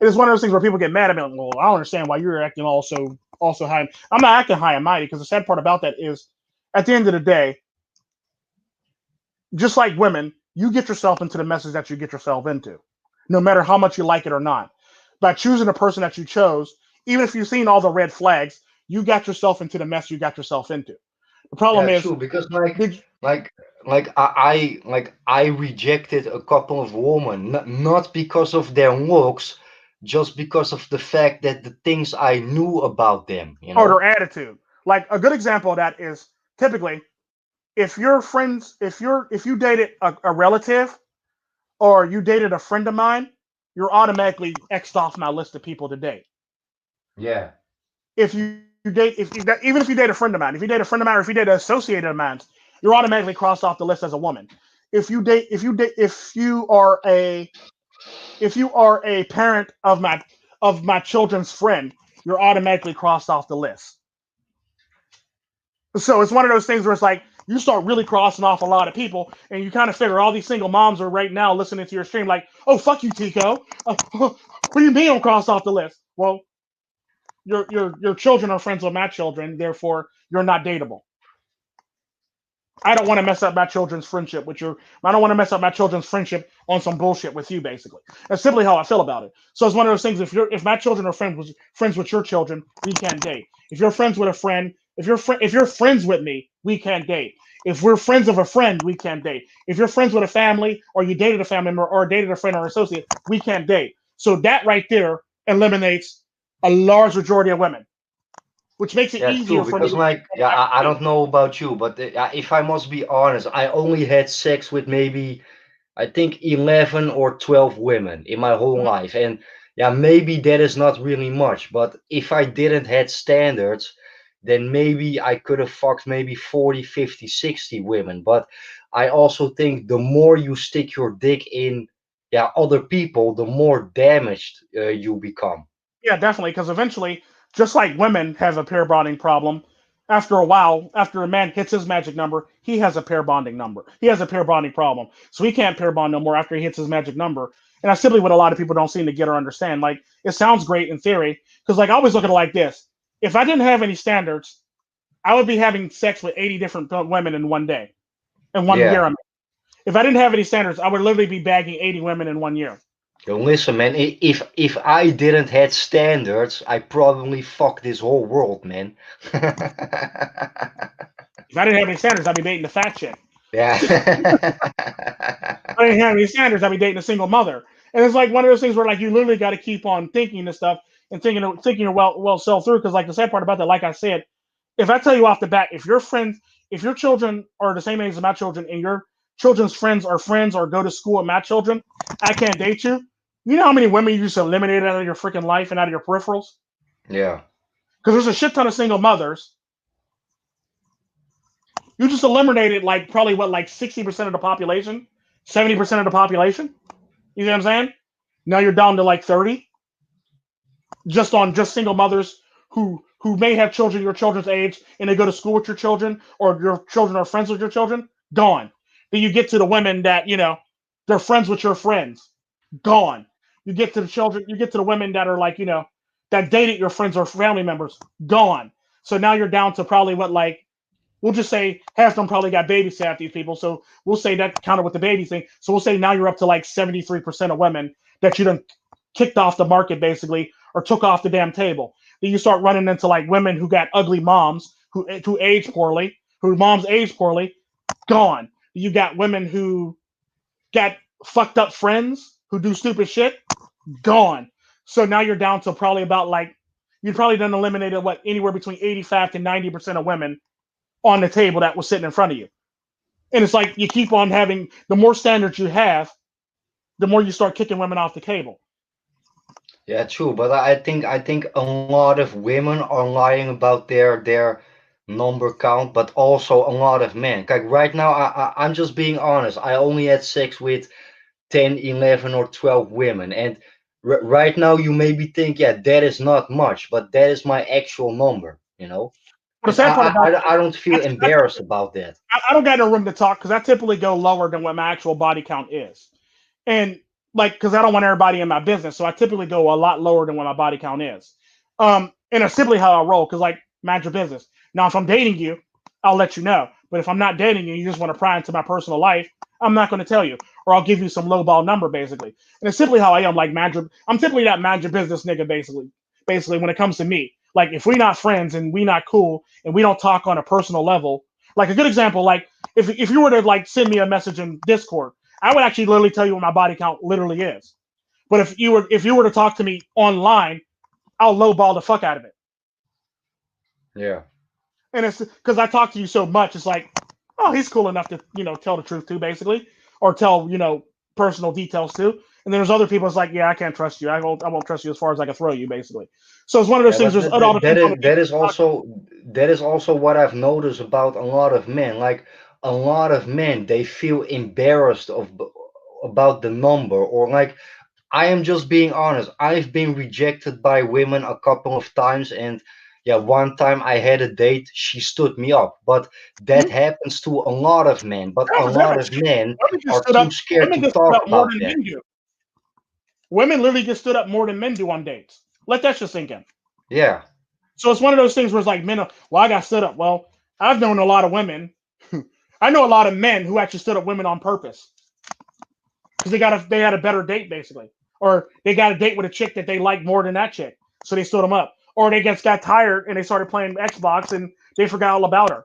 It is one of those things where people get mad at me. Like, well, I don't understand why you're acting also high. I'm not acting high and mighty because the sad part about that is, at the end of the day, just like women, you get yourself into the messes that you get yourself into, no matter how much you like it or not. By choosing a person that you chose, even if you've seen all the red flags, you got yourself into the mess you got yourself into. The Yeah, problem is, true. Because like, did like, like I rejected a couple of women, not because of their looks, just because of the fact that the things I knew about them, you or their know? attitude. Like a good example of that is typically if your friends, if you dated a relative or you dated a friend of mine, you're automatically xed off my list of people to date. Yeah. If you date, even if you date a friend of mine, if you date a friend of mine, or if you date an associated of mine, you're automatically crossed off the list as a woman. If you are a parent of my children's friend, you're automatically crossed off the list. So it's one of those things where it's like you start really crossing off a lot of people, and you kind of figure all these single moms are right now listening to your stream, like, "Oh fuck you, Tico. What do you mean I'm crossed off the list?" Well, your children are friends with my children, therefore you're not dateable. I don't want to mess up my children's friendship with your. I don't want to mess up my children's friendship on some bullshit with you. Basically, that's simply how I feel about it. So it's one of those things. If my children are friends with your children, we can't date. If you're friends with a friend, if you're friends with me, we can't date. If we're friends of a friend, we can't date. If you're friends with a family, or you dated a family member, or dated a friend or associate, we can't date. So that right there eliminates a large majority of women, which makes it Yeah, true. easier for me Because to like, yeah, have I dates. don't know about you, but if I must be honest, I only had sex with maybe I think 11 or 12 women in my whole Mhm. life. And yeah, maybe that is not really much, but if I didn't had standards, then maybe I could have fucked maybe 40, 50, 60 women. But I also think the more you stick your dick in, yeah, other people, the more damaged you become. Yeah, definitely. Because eventually, just like women have a pair bonding problem, after a while, after a man hits his magic number, he has a pair bonding number. He has a pair bonding problem. So he can't pair bond no more after he hits his magic number. And that's simply what a lot of people don't seem to get or understand. Like, it sounds great in theory. Because, like, I always look at it like this: if I didn't have any standards, I would be having sex with 80 different women in one day, in one year. Yeah. I mean. If I didn't have any standards, I would literally be bagging 80 women in one year. Yo, listen, man. If I didn't had standards, I probably fuck this whole world, man. If I didn't have any standards, I'd be dating the fat chick. Yeah. I didn't have any standards, I'd be dating a single mother. And it's like one of those things where like you literally got to keep on thinking this stuff and thinking well self through. Because like the sad part about that, like I said, if I tell you off the bat, if your children are the same age as my children, and your children's friends or go to school with my children, I can't date you. You know how many women you just eliminated out of your freaking life and out of your peripherals? Yeah. Because there's a shit ton of single mothers. You just eliminated like probably what like 60% of the population, 70% of the population. You know what I'm saying? Now you're down to like 30 just on just single mothers who may have children your children's age and they go to school with your children or your children are friends with your children. Gone. Then you get to the women that they're friends with your friends. Gone. You get to the children. You get to the women that are like that dated your friends or family members. Gone. So now you're down to probably what like we'll just say half of them probably got babysat these people. So we'll say that counted with the baby thing. So we'll say now you're up to like 73% of women that you done kicked off the market basically or took off the damn table. Then you start running into like women who got ugly moms who age poorly, whose moms age poorly, gone. You got women who got fucked up friends who do stupid shit, gone. So now you're down to probably about like you've probably done eliminated what anywhere between 85 to 90% of women on the table that was sitting in front of you. And it's like you keep on having the more standards you have, the more you start kicking women off the table. Yeah, true. But I think a lot of women are lying about their number count, but also a lot of men. Like right now, I'm just being honest. I only had sex with 10, 11, or 12 women, and right now you maybe think, yeah, that is not much, but that is my actual number, you know. But the And sad part about I don't feel embarrassed about that. I don't got no room to talk because I typically go lower than what my actual body count is. And like because I don't want everybody in my business, so I typically go a lot lower than what my body count is. And it's simply how I roll because like mind your business. Now, if I'm dating you, I'll let you know. But if I'm not dating you, you just want to pry into my personal life, I'm not going to tell you, or I'll give you some lowball number basically. And it's simply how I am. Like I'm typically that mind your business nigga basically. Basically, when it comes to me, like if we're not friends and we not cool and we don't talk on a personal level, like a good example, like if you were to like send me a message in Discord, I would actually literally tell you what my body count literally is. But if you were to talk to me online, I'll lowball the fuck out of it. Yeah. And it's because I talk to you so much, it's like, oh, he's cool enough to tell the truth too, basically, or tell personal details too. And then there's other people. It's like, yeah, I can't trust you. I won't trust you as far as I can throw you, basically. So it's one of those Yeah, things. but It all depends on the that people is you're talking. also what I've noticed about a lot of men. Like a lot of men, they feel embarrassed about the number, or like I am just being honest. I've been rejected by women a couple of times, and yeah, one time I had a date, she stood me up. But that Mhm. happens to a lot of men. But Yeah, a but lot of men women get are stood too up. scared Women to get stood talk up more about than that. men do. Women literally get stood up more than men do on dates. Let that just sink in. Yeah, So it's one of those things where it's like men. Well, I got stood up. Well, I've known a lot of women. I know a lot of men who actually stood up women on purpose because they had a better date basically, or they got a date with a chick that they liked more than that chick, so they stood them up, or they just got tired and they started playing Xbox and they forgot all about her.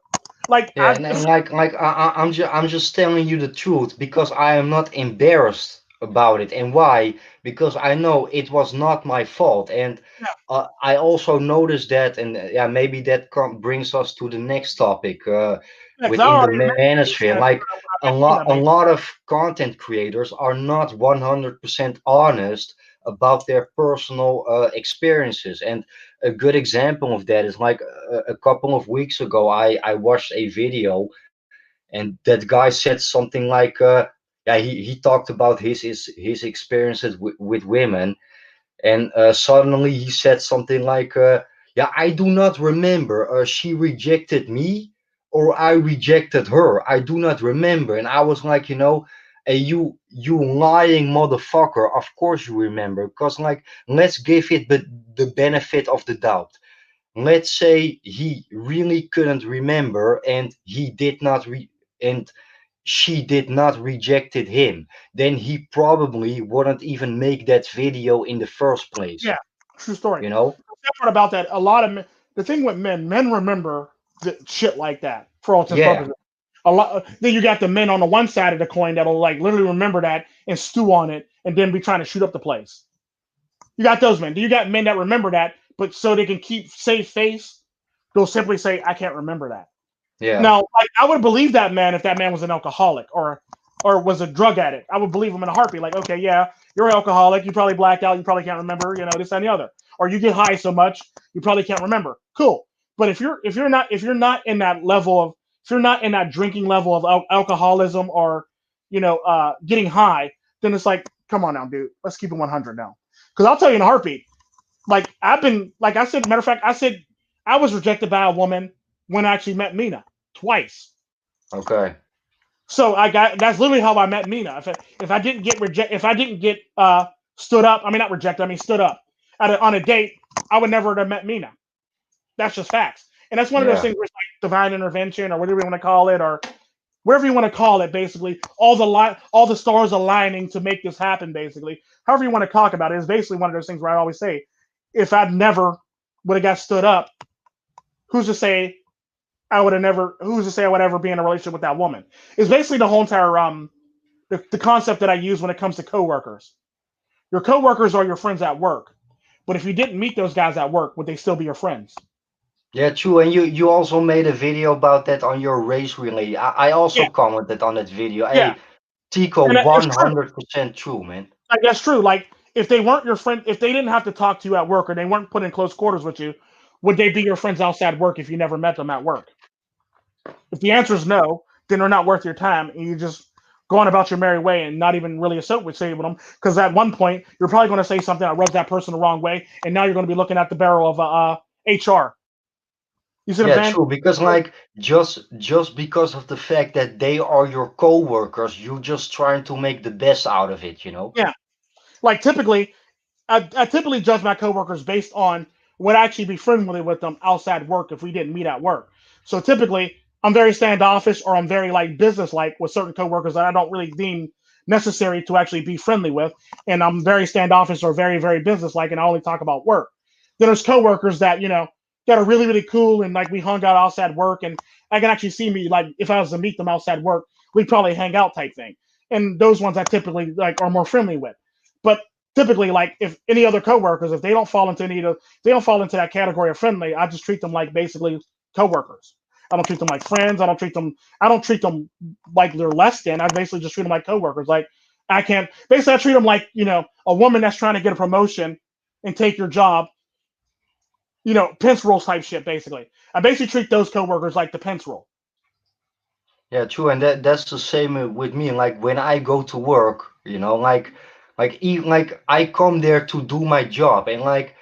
Like yeah, and like I'm just telling you the truth because I am not embarrassed about it. And why? Because I know it was not my fault. And I also noticed that, and yeah, maybe that brings us to the next topic yeah, because I within the already admitted to you, manosphere. Like when I met you, a lot of content creators are not 100% honest about their personal experiences. And a good example of that is like a couple of weeks ago, I watched a video, and that guy said something like, yeah, he talked about his experiences with women, and suddenly he said something like, yeah, I do not remember, she rejected me or I rejected her, I do not remember. And I was like, hey, you lying motherfucker, of course you remember. Because like, let's give it the benefit of the doubt. Let's say he really couldn't remember, and he did not and she did not rejected him, then he probably wouldn't even make that video in the first place. Yeah, true story. You know? The part about that, a lot of men, the thing with men remember shit like that for all intents and Yeah, purposes. A lot. Then you got the men on the one side of the coin that'll like literally remember that and stew on it, and then be trying to shoot up the place. You got those men. Do you got men that remember that, but so they can keep safe face, they'll simply say, "I can't remember that." yeah, Now, like, I would believe that man if that man was an alcoholic or was a drug addict. I would believe him in a heartbeat. Like, okay, yeah, you're an alcoholic. You probably blacked out. You probably can't remember. This and the other. Or you get high so much you probably can't remember. Cool. But if you're not in that level of if you're not in that drinking level of alcoholism or getting high, then it's like, come on now, dude. Let's keep it 100 now. Because I'll tell you in a heartbeat. Like I've been, like I said, matter of fact, I said I was rejected by a woman when I actually met Mina twice. okay, So that's literally how I met Mina. If I didn't get if I didn't get stood up, I mean not rejected, I mean stood up on a date, I would never have met Mina. That's just facts. And that's one of those yeah, things where it's like divine intervention or whatever you want to call it, or whatever you want to call it. Basically, all the stars aligning to make this happen. Basically, however you want to talk about it, is basically one of those things where I always say, if I'd never would have got stood up, who's to say I would have never? Who's to say I would ever be in a relationship with that woman? It's basically the whole entire the concept that I use when it comes to coworkers. Your coworkers are your friends at work, but if you didn't meet those guys at work, would they still be your friends? yeah, true. And you also made a video about that on your race relay. I Yeah, also commented on that video. yeah, Hey, Tico, and it's true. 100% true, man. Like that's true. Like if they weren't your friend, if they didn't have to talk to you at work or they weren't put in close quarters with you, would they be your friends outside work if you never met them at work? If the answer is no, then they're not worth your time, and you just going about your merry way and not even really associating with them. Because at one point, you're probably going to say something that rubs that person the wrong way, and now you're going to be looking at the barrel of HR. You see what I'm Yeah, saying? true. Because like, just because of the fact that they are your coworkers, you just trying to make the best out of it. Yeah. Like typically, I typically judge my coworkers based on would I actually be friendly with them outside work if we didn't meet at work. So typically, I'm very standoffish or I'm very like business like with certain coworkers that I don't really deem necessary to actually be friendly with, and I'm very standoffish or very very business like, and I only talk about work. Then there's coworkers that that are really really cool and like we hung out outside work, and I can actually see me like if I was to meet them outside work, we'd probably hang out type thing. And those ones I typically like are more friendly with. But typically, like if any other coworkers, if they don't fall into they don't fall into that category of friendly, I just treat them like basically coworkers. I don't treat them like friends. I don't treat them like they're less than. I basically just treat them like coworkers. Like I can't basically I treat them like a woman that's trying to get a promotion and take your job. Pence rules type shit. Basically, I basically treat those coworkers like the Pence rule. Yeah, true, and that's the same with me. Like when I go to work, like I come there to do my job, and like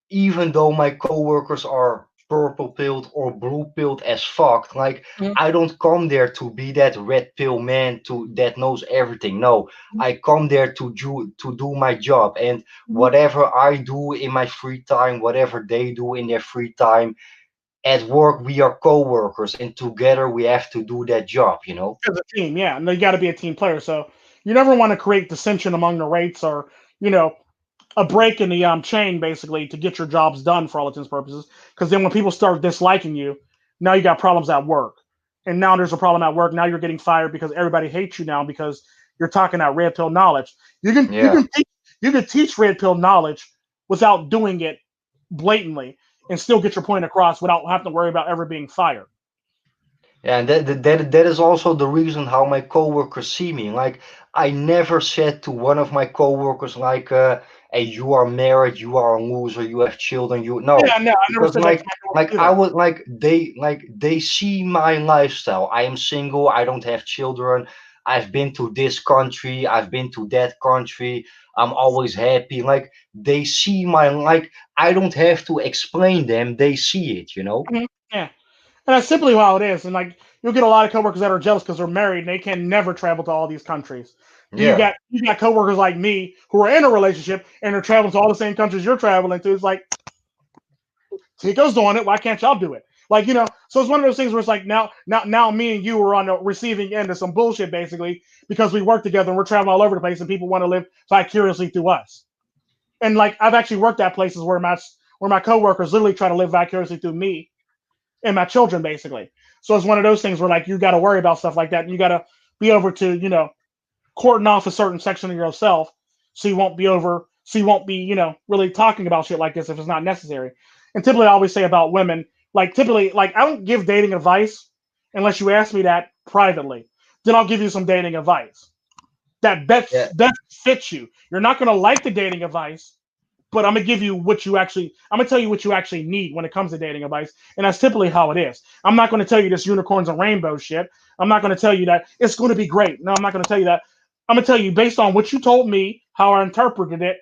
even though my coworkers are purple pilled or blue pilled as fuck, like Mhm. I don't come there to be that red pill man that knows everything. No, I come there to do my job, and whatever I do in my free time, whatever they do in their free time, at work we are co-workers, and together we have to do that job. As a team, yeah, and you got to be a team player. So you never want to create dissension among the rates or you know a break in the chain basically to get your jobs done for all intents and purposes. Because then when people start disliking you, now you got problems at work, and now there's a problem at work. Now you're getting fired because everybody hates you now because you're talking that red pill knowledge. You can you Yeah. can teach, you can teach red pill knowledge without doing it blatantly and still get your point across without having to worry about ever being fired. Yeah, and that is also the reason how my coworkers see me. Like, I never said to one of my coworkers like, hey, you are married, you are a loser, you have children, you no. Yeah, no, I never Because said that to my like coworkers I either. would like they see my lifestyle. I am single, I don't have children. I've been to this country, I've been to that country. I'm always happy. Like they see my like I don't have to explain them, they see it, you know? Mhm. Yeah. And that's simply how it is. And like you'll get a lot of coworkers that are jealous because they're married and they can never travel to all these countries. Then Yeah. you got coworkers like me who are in a relationship and they're traveling to all the same countries you're traveling to. It's like Tico's doing it. Why can't y'all do it? Like, so it's one of those things where it's like now me and you are on the receiving end of some bullshit basically because we work together and we're traveling all over the place and people want to live vicariously through us. And like I've actually worked at places where my coworkers literally try to live vicariously through me and my children basically. So it's one of those things where like you got to worry about stuff like that and you got to be over to, cordon off a certain section of yourself so you won't be, really talking about shit like this if it's not necessary. And typically I always say about women, like typically like I don't give dating advice unless you ask me that privately. Then I'll give you some dating advice that Yeah. best fits you. You're not going to like the dating advice, but I'm gonna tell you what you actually need when it comes to dating advice, and that's typically how it is. I'm not gonna tell you this unicorns and rainbow shit. I'm not gonna tell you that it's gonna be great. No, I'm not gonna tell you that. I'm gonna tell you based on what you told me, how I interpreted it.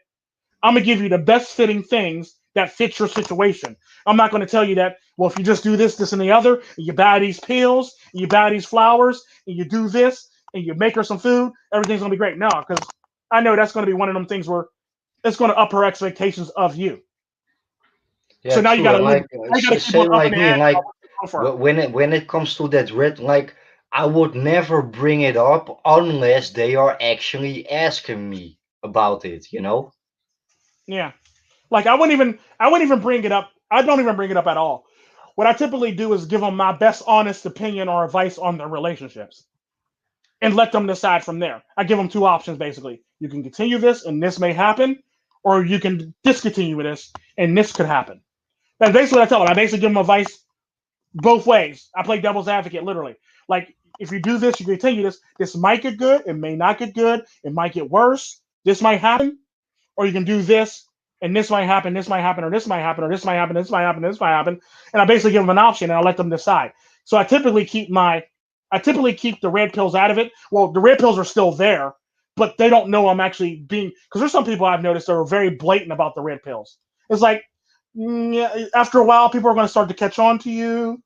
I'm gonna give you the best fitting things that fit your situation. I'm not gonna tell you that, well, if you just do this, this, and the other, and you buy these pills, and you buy these flowers, and you do this, and you make her some food, everything's gonna be great. No, because I know that's gonna be one of them things where it's gonna up her expectations of you. Yeah, So now you true. got to And live. like Now you got to keep on same upping like the me, ante like on what you go for. when it comes to that red, like I would never bring it up unless they are actually asking me about it, you know? Yeah, like I wouldn't even bring it up. I don't even bring it up at all. What I typically do is give them my best honest opinion or advice on their relationships and let them decide from there. I give them two options basically. You can continue this and this may happen, or you can discontinue with this and this could happen. That's basically what I tell them. I basically give them advice both ways. I play devil's advocate literally. Like if you do this, you continue this. This might get good. It may not get good. It might get worse. This might happen, or you can do this, and this might happen. This might happen, or this might happen, or this might happen. This might happen. This might happen. And I basically give them an option, and I let them decide. So I typically keep the red pills out of it. Well, the red pills are still there, but they don't know I'm actually being because there's some people I've noticed that are very blatant about the red pills. It's like yeah, after a while, people are going to start to catch on to you,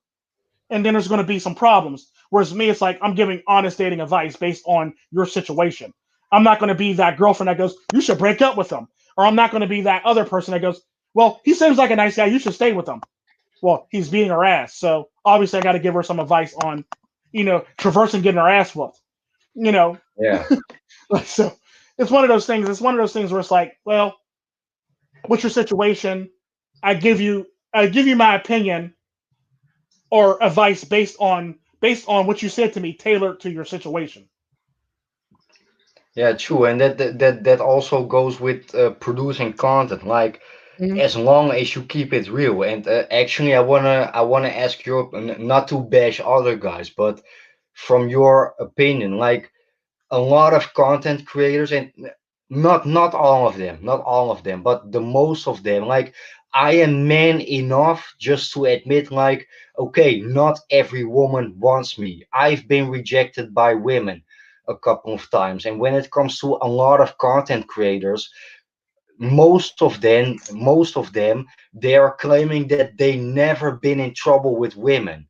and then there's going to be some problems. Whereas me, it's like I'm giving honest dating advice based on your situation. I'm not going to be that girlfriend that goes, "You should break up with him," or I'm not going to be that other person that goes, "Well, he seems like a nice guy. You should stay with him." Well, he's beating her ass, so obviously I got to give her some advice on, traversing getting her ass whooped. You know, Yeah. like so. It's one of those things. It's one of those things where it's like, well, what's your situation? I give you, I give you my opinion or advice based on what you said to me, tailored to your situation. Yeah, true. And that also goes with producing content. Like Mhm. as long as you keep it real. And actually, I wanna ask you not to bash other guys, but from your opinion, like a lot of content creators and not all of them, not all of them, but the most of them, like I am man enough just to admit like okay, not every woman wants me. I've been rejected by women a couple of times. And when it comes to a lot of content creators, most of them they are claiming that they never been in trouble with women.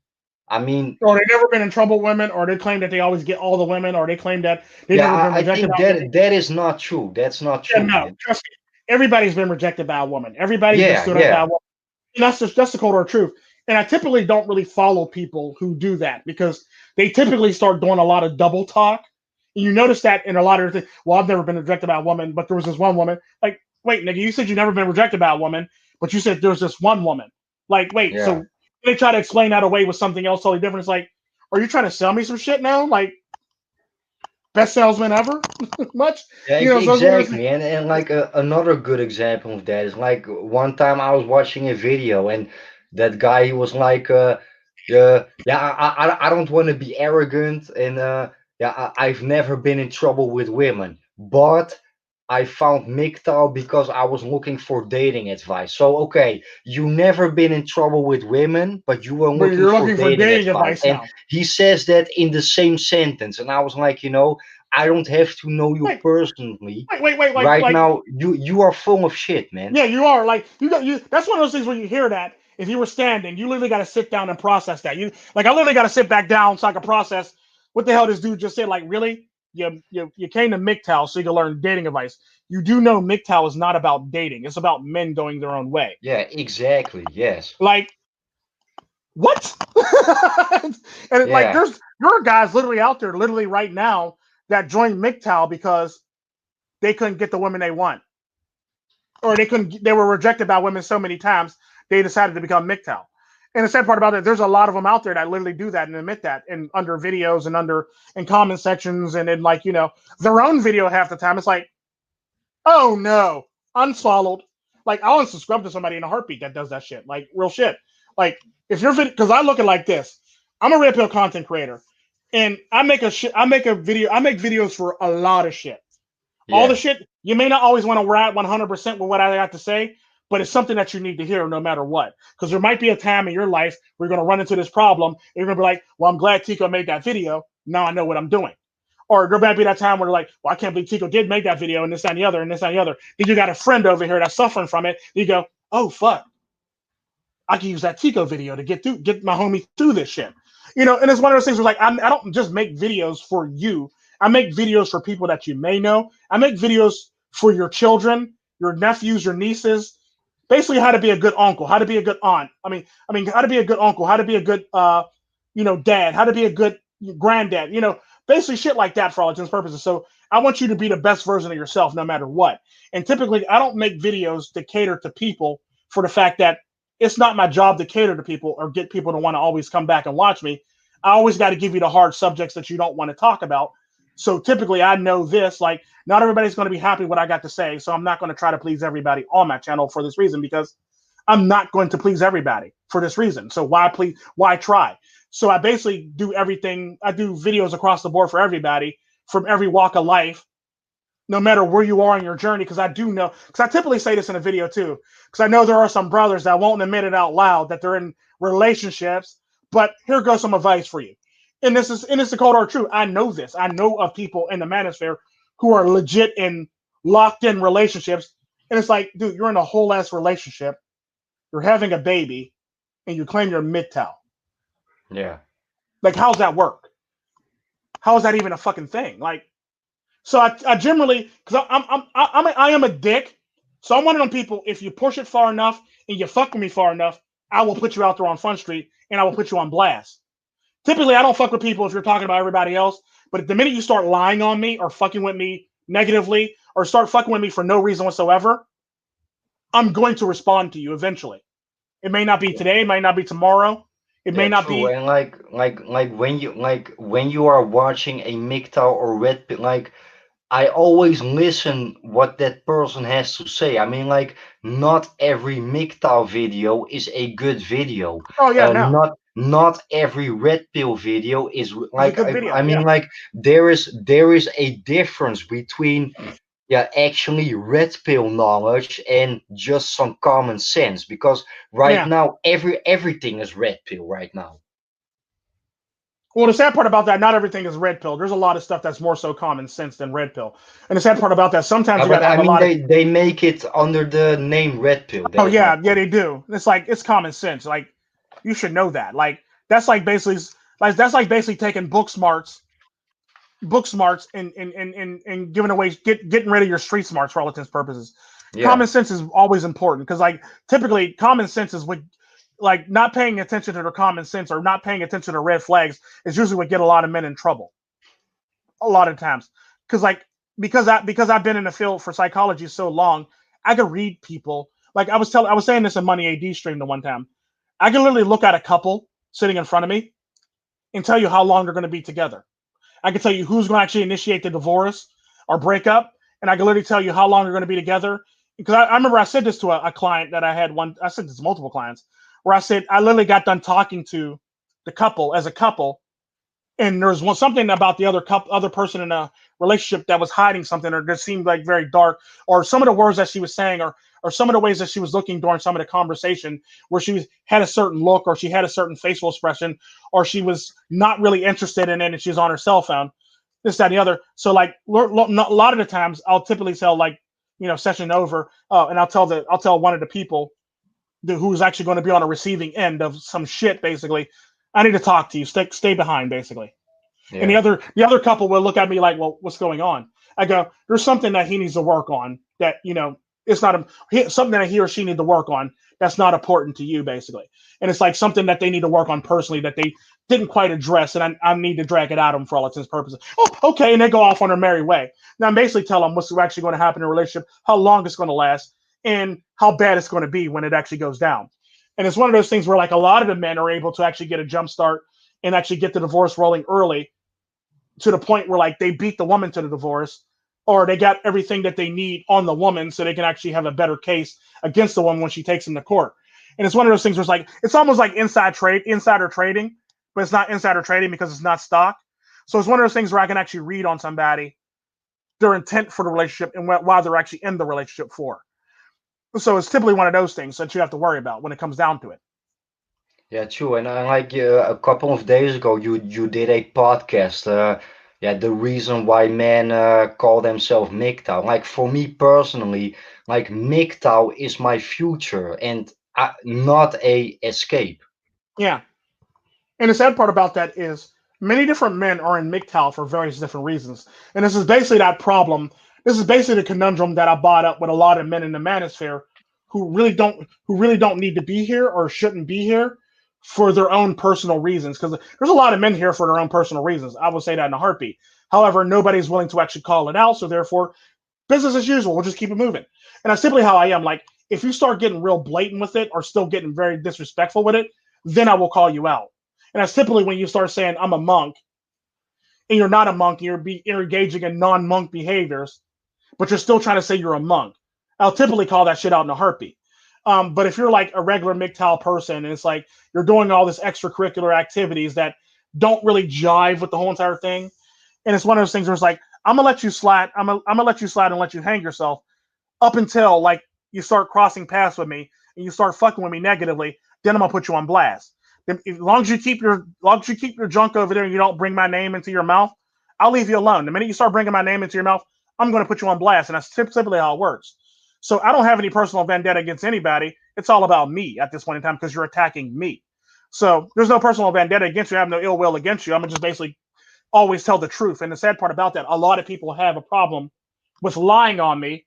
I mean, Or they never been in trouble with women, or they claim that they always get all the women, or they claim that they've yeah, never been I rejected think by a woman. that is not true. That's not Yeah, true, no, man. trust me. Everybody's been rejected by a woman. Everybody's been Yeah, stood up by a yeah, woman. And that's the cold hard truth. And I typically don't really follow people who do that because they typically start doing a lot of double talk. And you notice that in a lot of things. Well, I've never been rejected by a woman, but there was this one woman. Like, wait, nigga, you said you've never been rejected by a woman, but you said there's this one woman. Like, wait, yeah. so they try to explain that away with something else totally different. It's like, are you trying to sell me some shit now? Like, best salesman ever? Much? Yeah, So it's one of those exactly. And like another good example of that is like one time I was watching a video and that guy he was like yeah, I don't want to be arrogant and yeah, I've never been in trouble with women, but I found MGTOW because I was looking for dating advice. So, okay, you never been in trouble with women, but you were But looking you're for looking for dating dating advice. advice And now. he says that in the same sentence. And I was like, I don't have to know you Wait, personally. wait, Right like now, you are full of shit, man. yeah, you are like you got you. That's one of those things where you hear that. If you were standing, you literally got to sit down and process that. You like I literally got to sit back down so I can process what the hell this dude just said. Like really, you came to MGTOW so you can learn dating advice. You do know MGTOW is not about dating. It's about men going their own way. Yeah, exactly. Yes. Like what? And like Yeah. there are guys literally out there, literally right now that joined MGTOW because they couldn't get the women they want, or they were rejected by women so many times they decided to become MGTOW. And the sad part about it, there's a lot of them out there that literally do that and admit that, and under videos and under in comment sections and in like their own video half the time. It's like, oh no, unswallowed. Like I'll unsubscribe to somebody in a heartbeat that does that shit. Like real shit. Like if you're because I look at it like this. I'm a red pill content creator, and I make a video. I make videos for a lot of shit. All the Yeah. shit you may not always want to rap 100% with what I got to say, but it's something that you need to hear no matter what. Because there might be a time in your life where you're going to run into this problem. And you're going to be like, well, I'm glad Tico made that video. Now I know what I'm doing. Or there might be that time where you're like, well, I can't believe Tico did make that video and this, that, and the other, and this, that, and the other. Then you got a friend over here that's suffering from it. You go, oh, fuck. I can use that Tico video to get my homie through this shit. And it's one of those things where like I don't just make videos for you. I make videos for people that you may know. I make videos for your children, your nephews, your nieces. Basically, how to be a good uncle, how to be a good aunt. I mean, how to be a good uncle, how to be a good, dad, how to be a good granddad. Basically shit like that for all intents and purposes. So I want you to be the best version of yourself, no matter what. And typically, I don't make videos to cater to people for the fact that it's not my job to cater to people or get people to want to always come back and watch me. I always got to give you the hard subjects that you don't want to talk about. So typically, I know this, like, not everybody's going to be happy with what I got to say. So I'm not going to try to please everybody on my channel for this reason, because I'm not going to please everybody for this reason. So why try? So I basically do everything. I do videos across the board for everybody from every walk of life, no matter where you are in your journey. Because I do know, because I typically say this in a video too, because I know there are some brothers that won't admit it out loud that they're in relationships. But here goes some advice for you. And it's the cold hard truth. I know this. I know of people in the manosphere who are legit in locked in relationships. And it's like, dude, you're in a whole ass relationship. You're having a baby, and you claim you're MGTOW. Yeah. Like, how's that work? How is that even a fucking thing? Like, so I generally, because I am a dick. So I'm one of them people. If you push it far enough and you fuck with me far enough, I will put you out there on Fun Street and I will put you on blast. Typically, I don't fuck with people if you're talking about everybody else. But the minute you start lying on me or fucking with me negatively or start fucking with me for no reason whatsoever, I'm going to respond to you eventually. It may not be today. It might not be tomorrow. It may Yeah, not true. be. And when you are watching a MGTOW or Red Pill, I always listen what that person has to say. I mean, not every MGTOW video is a good video. Oh yeah, no, Not every Red Pill video is it's a like good I video. mean, Yeah, there is a difference between, yeah, actually red pill knowledge and just some common sense, because right yeah. now everything is red pill right now. Well, the sad part about that, not everything is red pill. There's a lot of stuff that's more so common sense than red pill. And the sad part about that, sometimes you got But to I have a mean, lot of. they make it under the name red pill. That Oh is my yeah, yeah, point. they do. It's like it's common sense. Like you should know that. Like that's like basically taking book smarts, and giving away getting rid of your street smarts for all intents and purposes. Yeah. Common sense is always important because like typically common sense is what like not paying attention to their common sense or not paying attention to red flags is usually what get a lot of men in trouble a lot of times because like because I've been in the field for psychology so long, I can read people. Like I was saying this in Money AD stream the one time. I can literally look at a couple sitting in front of me and tell you how long they're going to be together. I can tell you who's going to actually initiate the divorce or breakup, and I can literally tell you how long they're going to be together. Because I remember I said this to a client that I had one. I said this to multiple clients where I said I literally got done talking to the couple as a couple, and there's something about the other person in a relationship that was hiding something, or that seemed like very dark, or some of the words that she was saying, or some of the ways that she was looking during some of the conversation, where had a certain look, or she had a certain facial expression, or she was not really interested in it, and she's on her cell phone, this, that, and the other. So like a lot of the times, I'll typically tell, like, session over, and I'll tell one of the people who's actually going to be on a receiving end of some shit, basically. I need to talk to you. Stay behind, basically. And Yeah. the other couple will look at me like, well, what's going on? I go, there's something that he needs to work on, that, it's not something that he or she need to work on that's not important to you, basically. And it's like something that they need to work on personally that they didn't quite address, and I need to drag it out of them for all intents and purposes. Oh, okay, and they go off on their merry way. Now, I'm basically tell them what's actually going to happen in a relationship, how long it's going to last, and how bad it's going to be when it actually goes down. And it's one of those things where, like, a lot of the men are able to actually get a jump start and actually get the divorce rolling early, to the point where, like, they beat the woman to the divorce, or they got everything that they need on the woman, so they can actually have a better case against the woman when she takes them to court. And it's one of those things where it's like, it's almost like insider trading, but it's not insider trading because it's not stock. So it's one of those things where I can actually read on somebody their intent for the relationship and why they're actually in the relationship for. So it's typically one of those things that you have to worry about when it comes down to it. Yeah, true. And like a couple of days ago, you did a podcast. Yeah, the reason why men call themselves MGTOW. Like for me personally, like MGTOW is my future and not a escape. Yeah. And the sad part about that is many different men are in MGTOW for various different reasons. And this is basically that problem. This is basically the conundrum that I brought up with a lot of men in the manosphere who really don't need to be here or shouldn't be here for their own personal reasons. Because there's a lot of men here for their own personal reasons. I would say that in a heartbeat. However, nobody's willing to actually call it out. So therefore, business as usual. We'll just keep it moving. And that's simply how I am. Like, if you start getting real blatant with it or still getting very disrespectful with it, then I will call you out. And that's typically when you start saying, I'm a monk, and you're not a monk, and you're engaging in non monk behaviors, but you're still trying to say you're a monk. I'll typically call that shit out in a heartbeat. But if you're like a regular MGTOW person, and it's like you're doing all this extracurricular activities that don't really jive with the whole entire thing, and it's one of those things where it's like, I'm gonna let you slide, I'm gonna let you slide and let you hang yourself up until, like, you start crossing paths with me and you start fucking with me negatively, then I'm gonna put you on blast. As long as you keep your junk over there and you don't bring my name into your mouth, I'll leave you alone. The minute you start bringing my name into your mouth, I'm going to put you on blast, and that's typically how it works. So I don't have any personal vendetta against anybody. It's all about me at this point in time because you're attacking me. So there's no personal vendetta against you. I have no ill will against you. I'm gonna just basically always tell the truth. And the sad part about that, a lot of people have a problem with lying on me,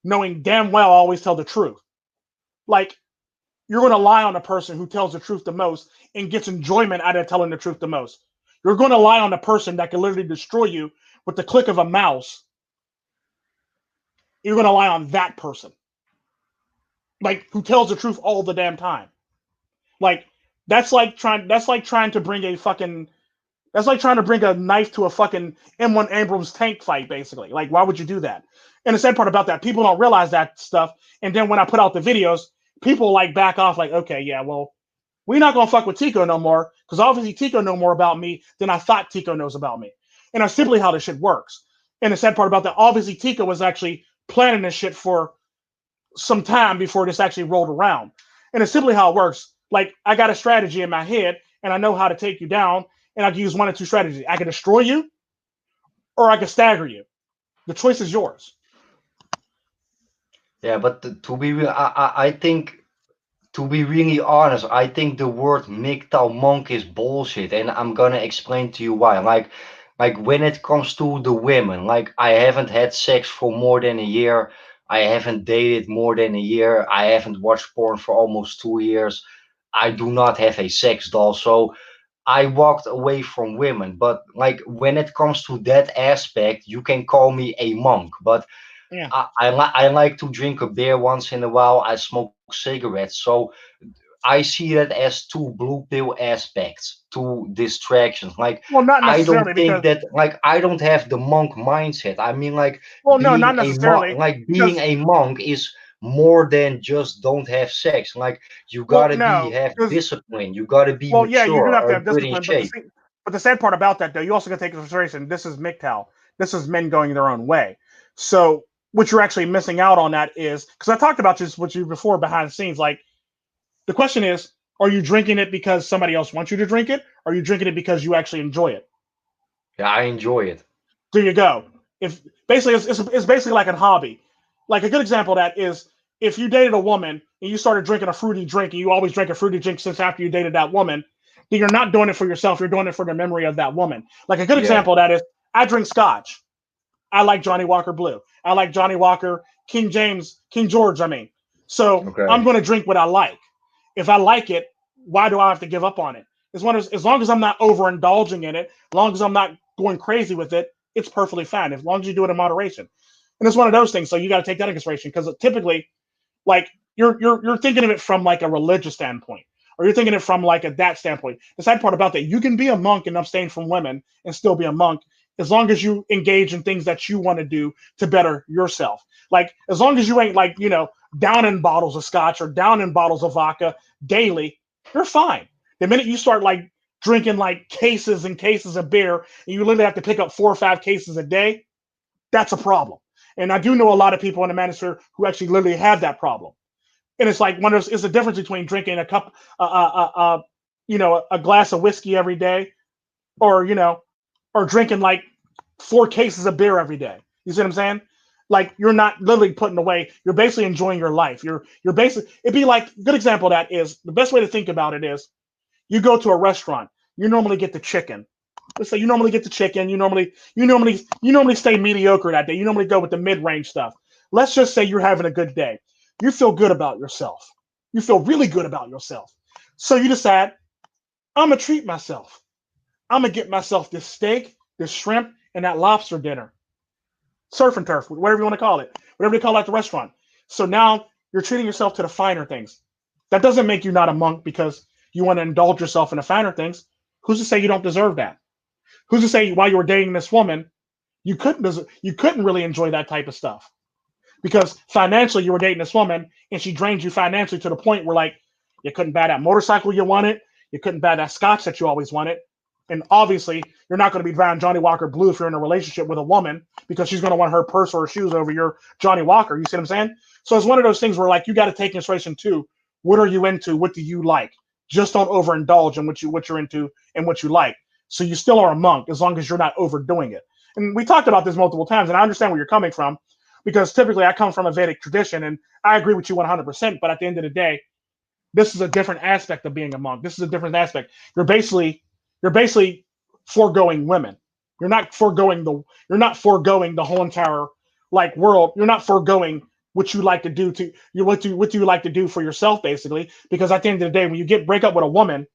knowing damn well I always tell the truth. Like, you're going to lie on the person who tells the truth the most and gets enjoyment out of telling the truth the most. You're going to lie on the person that can literally destroy you with the click of a mouse. You're going to lie on that person, like, who tells the truth all the damn time. Like, that's like trying to bring a fucking that's like trying to bring a knife to a fucking M1 Abrams tank fight, basically. Like, why would you do that? And the sad part about that, people don't realize that stuff. And then when I put out the videos, people like back off, like, okay, yeah, well, we're not gonna fuck with Tico no more, because obviously Tico know more about me than I thought Tico knows about me. And that's simply how this shit works. And the sad part about that, obviously Tico was actually planning this shit for some time before this actually rolled around. And it's simply how it works. Like, I got a strategy in my head and I know how to take you down, and I can use one or two strategies. I can destroy you or I can stagger you. The choice is yours. Yeah, but to be real, I think to be really honest, I think the word MGTOW monk is bullshit, and I'm gonna explain to you why. Like when it comes to the women, like I haven't had sex for more than a year. I haven't dated more than a year. I haven't watched porn for almost 2 years. I do not have a sex doll, so I walked away from women. But like when it comes to that aspect, you can call me a monk. But Yeah. I like to drink a beer once in a while. I smoke cigarettes. So I see that as two blue pill aspects, two distractions. Like Well, not I don't necessarily think because, that like I don't have the monk mindset. I mean like well, no, not necessarily being because, a monk is more than just don't have sex. Like you well, gotta be no, have because, discipline. You gotta be well, yeah, you do mature have to or have good in discipline, shape. But the sad part about that, though, you also got to take into consideration this is MGTOW. This is men going their own way. So what you're actually missing out on that is because I talked about this with you before behind the scenes. Like the question is, are you drinking it because somebody else wants you to drink it? Or are you drinking it because you actually enjoy it? Yeah, I enjoy it. There you go. If basically it's basically like a hobby. Like a good example of that is if you dated a woman and you started drinking a fruity drink and you always drank a fruity drink since after you dated that woman, then you're not doing it for yourself. You're doing it for the memory of that woman. Like a good Yeah. example of that is I drink scotch. I like Johnny Walker Blue. I like Johnny Walker, King James, King George, I mean. So I'm Okay. going to drink what I like. If I like it, why do I have to give up on it? As long as I'm not overindulging in it, as long as I'm not going crazy with it, it's perfectly fine. As long as you do it in moderation. And it's one of those things. So you got to take that into consideration because typically, like you're thinking of it from like a religious standpoint, or you're thinking it from like a that standpoint. The sad part about that, you can be a monk and abstain from women and still be a monk as long as you engage in things that you want to do to better yourself. Like as long as you ain't like down in bottles of scotch or down in bottles of vodka daily, you're fine. The minute you start like drinking like cases and cases of beer, and you literally have to pick up 4 or 5 cases a day, that's a problem. And I do know a lot of people in the manosphere who actually literally have that problem. And it's like it's a difference between drinking a cup, a glass of whiskey every day, or or drinking like 4 cases of beer every day. You see what I'm saying? Like you're not literally putting away. You're basically enjoying your life. You're basically it'd be like good example of that is the best way to think about it is you go to a restaurant. You normally get the chicken. Let's say you normally get the chicken. You normally stay mediocre that day. You normally go with the mid-range stuff. Let's just say you're having a good day. You feel good about yourself. You feel really good about yourself. So you decide, I'm gonna treat myself. I'm gonna get myself this steak, this shrimp, and that lobster dinner. Surf and turf, whatever you want to call it, whatever they call it at the restaurant. So now you're treating yourself to the finer things. That doesn't make you not a monk because you want to indulge yourself in the finer things. Who's to say you don't deserve that? Who's to say while you were dating this woman, you couldn't really enjoy that type of stuff? Because financially you were dating this woman and she drained you financially to the point where like you couldn't buy that motorcycle you wanted, you couldn't buy that scotch that you always wanted. And obviously, you're not going to be buying Johnny Walker Blue if you're in a relationship with a woman because she's going to want her purse or her shoes over your Johnny Walker. You see what I'm saying? So it's one of those things where like you got to take consideration too. What are you into? What do you like? Just don't overindulge in what you're into and what you like. So you still are a monk as long as you're not overdoing it. And we talked about this multiple times, and I understand where you're coming from because typically I come from a Vedic tradition, and I agree with you 100%. But at the end of the day, this is a different aspect of being a monk. This is a different aspect. You're basically foregoing women. You're not foregoing the whole entire like world. You're not foregoing what you like to do to you what do you like to do for yourself basically because at the end of the day when you break up with a woman,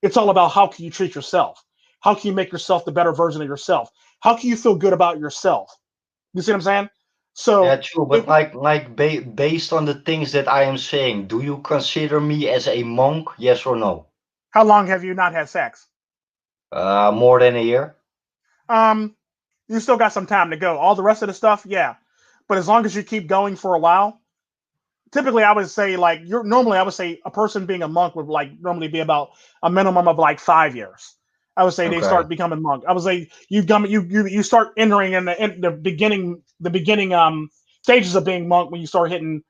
it's all about how can you treat yourself? How can you make yourself the better version of yourself? How can you feel good about yourself? You see what I'm saying? Yeah, So true. it, But based on the things that I am saying, do you consider me as a monk? Yes or no? how long have you not had sex? More than a year. Um, you still got some time to go. All the rest of the stuff, yeah. But as long as you keep going for a while, typically I would say like you're normally I would say a person being a monk would like normally be about a minimum of like 5 years. I would say they Okay. start becoming monk. I would say you start entering in the beginning stages of being monk when you start hitting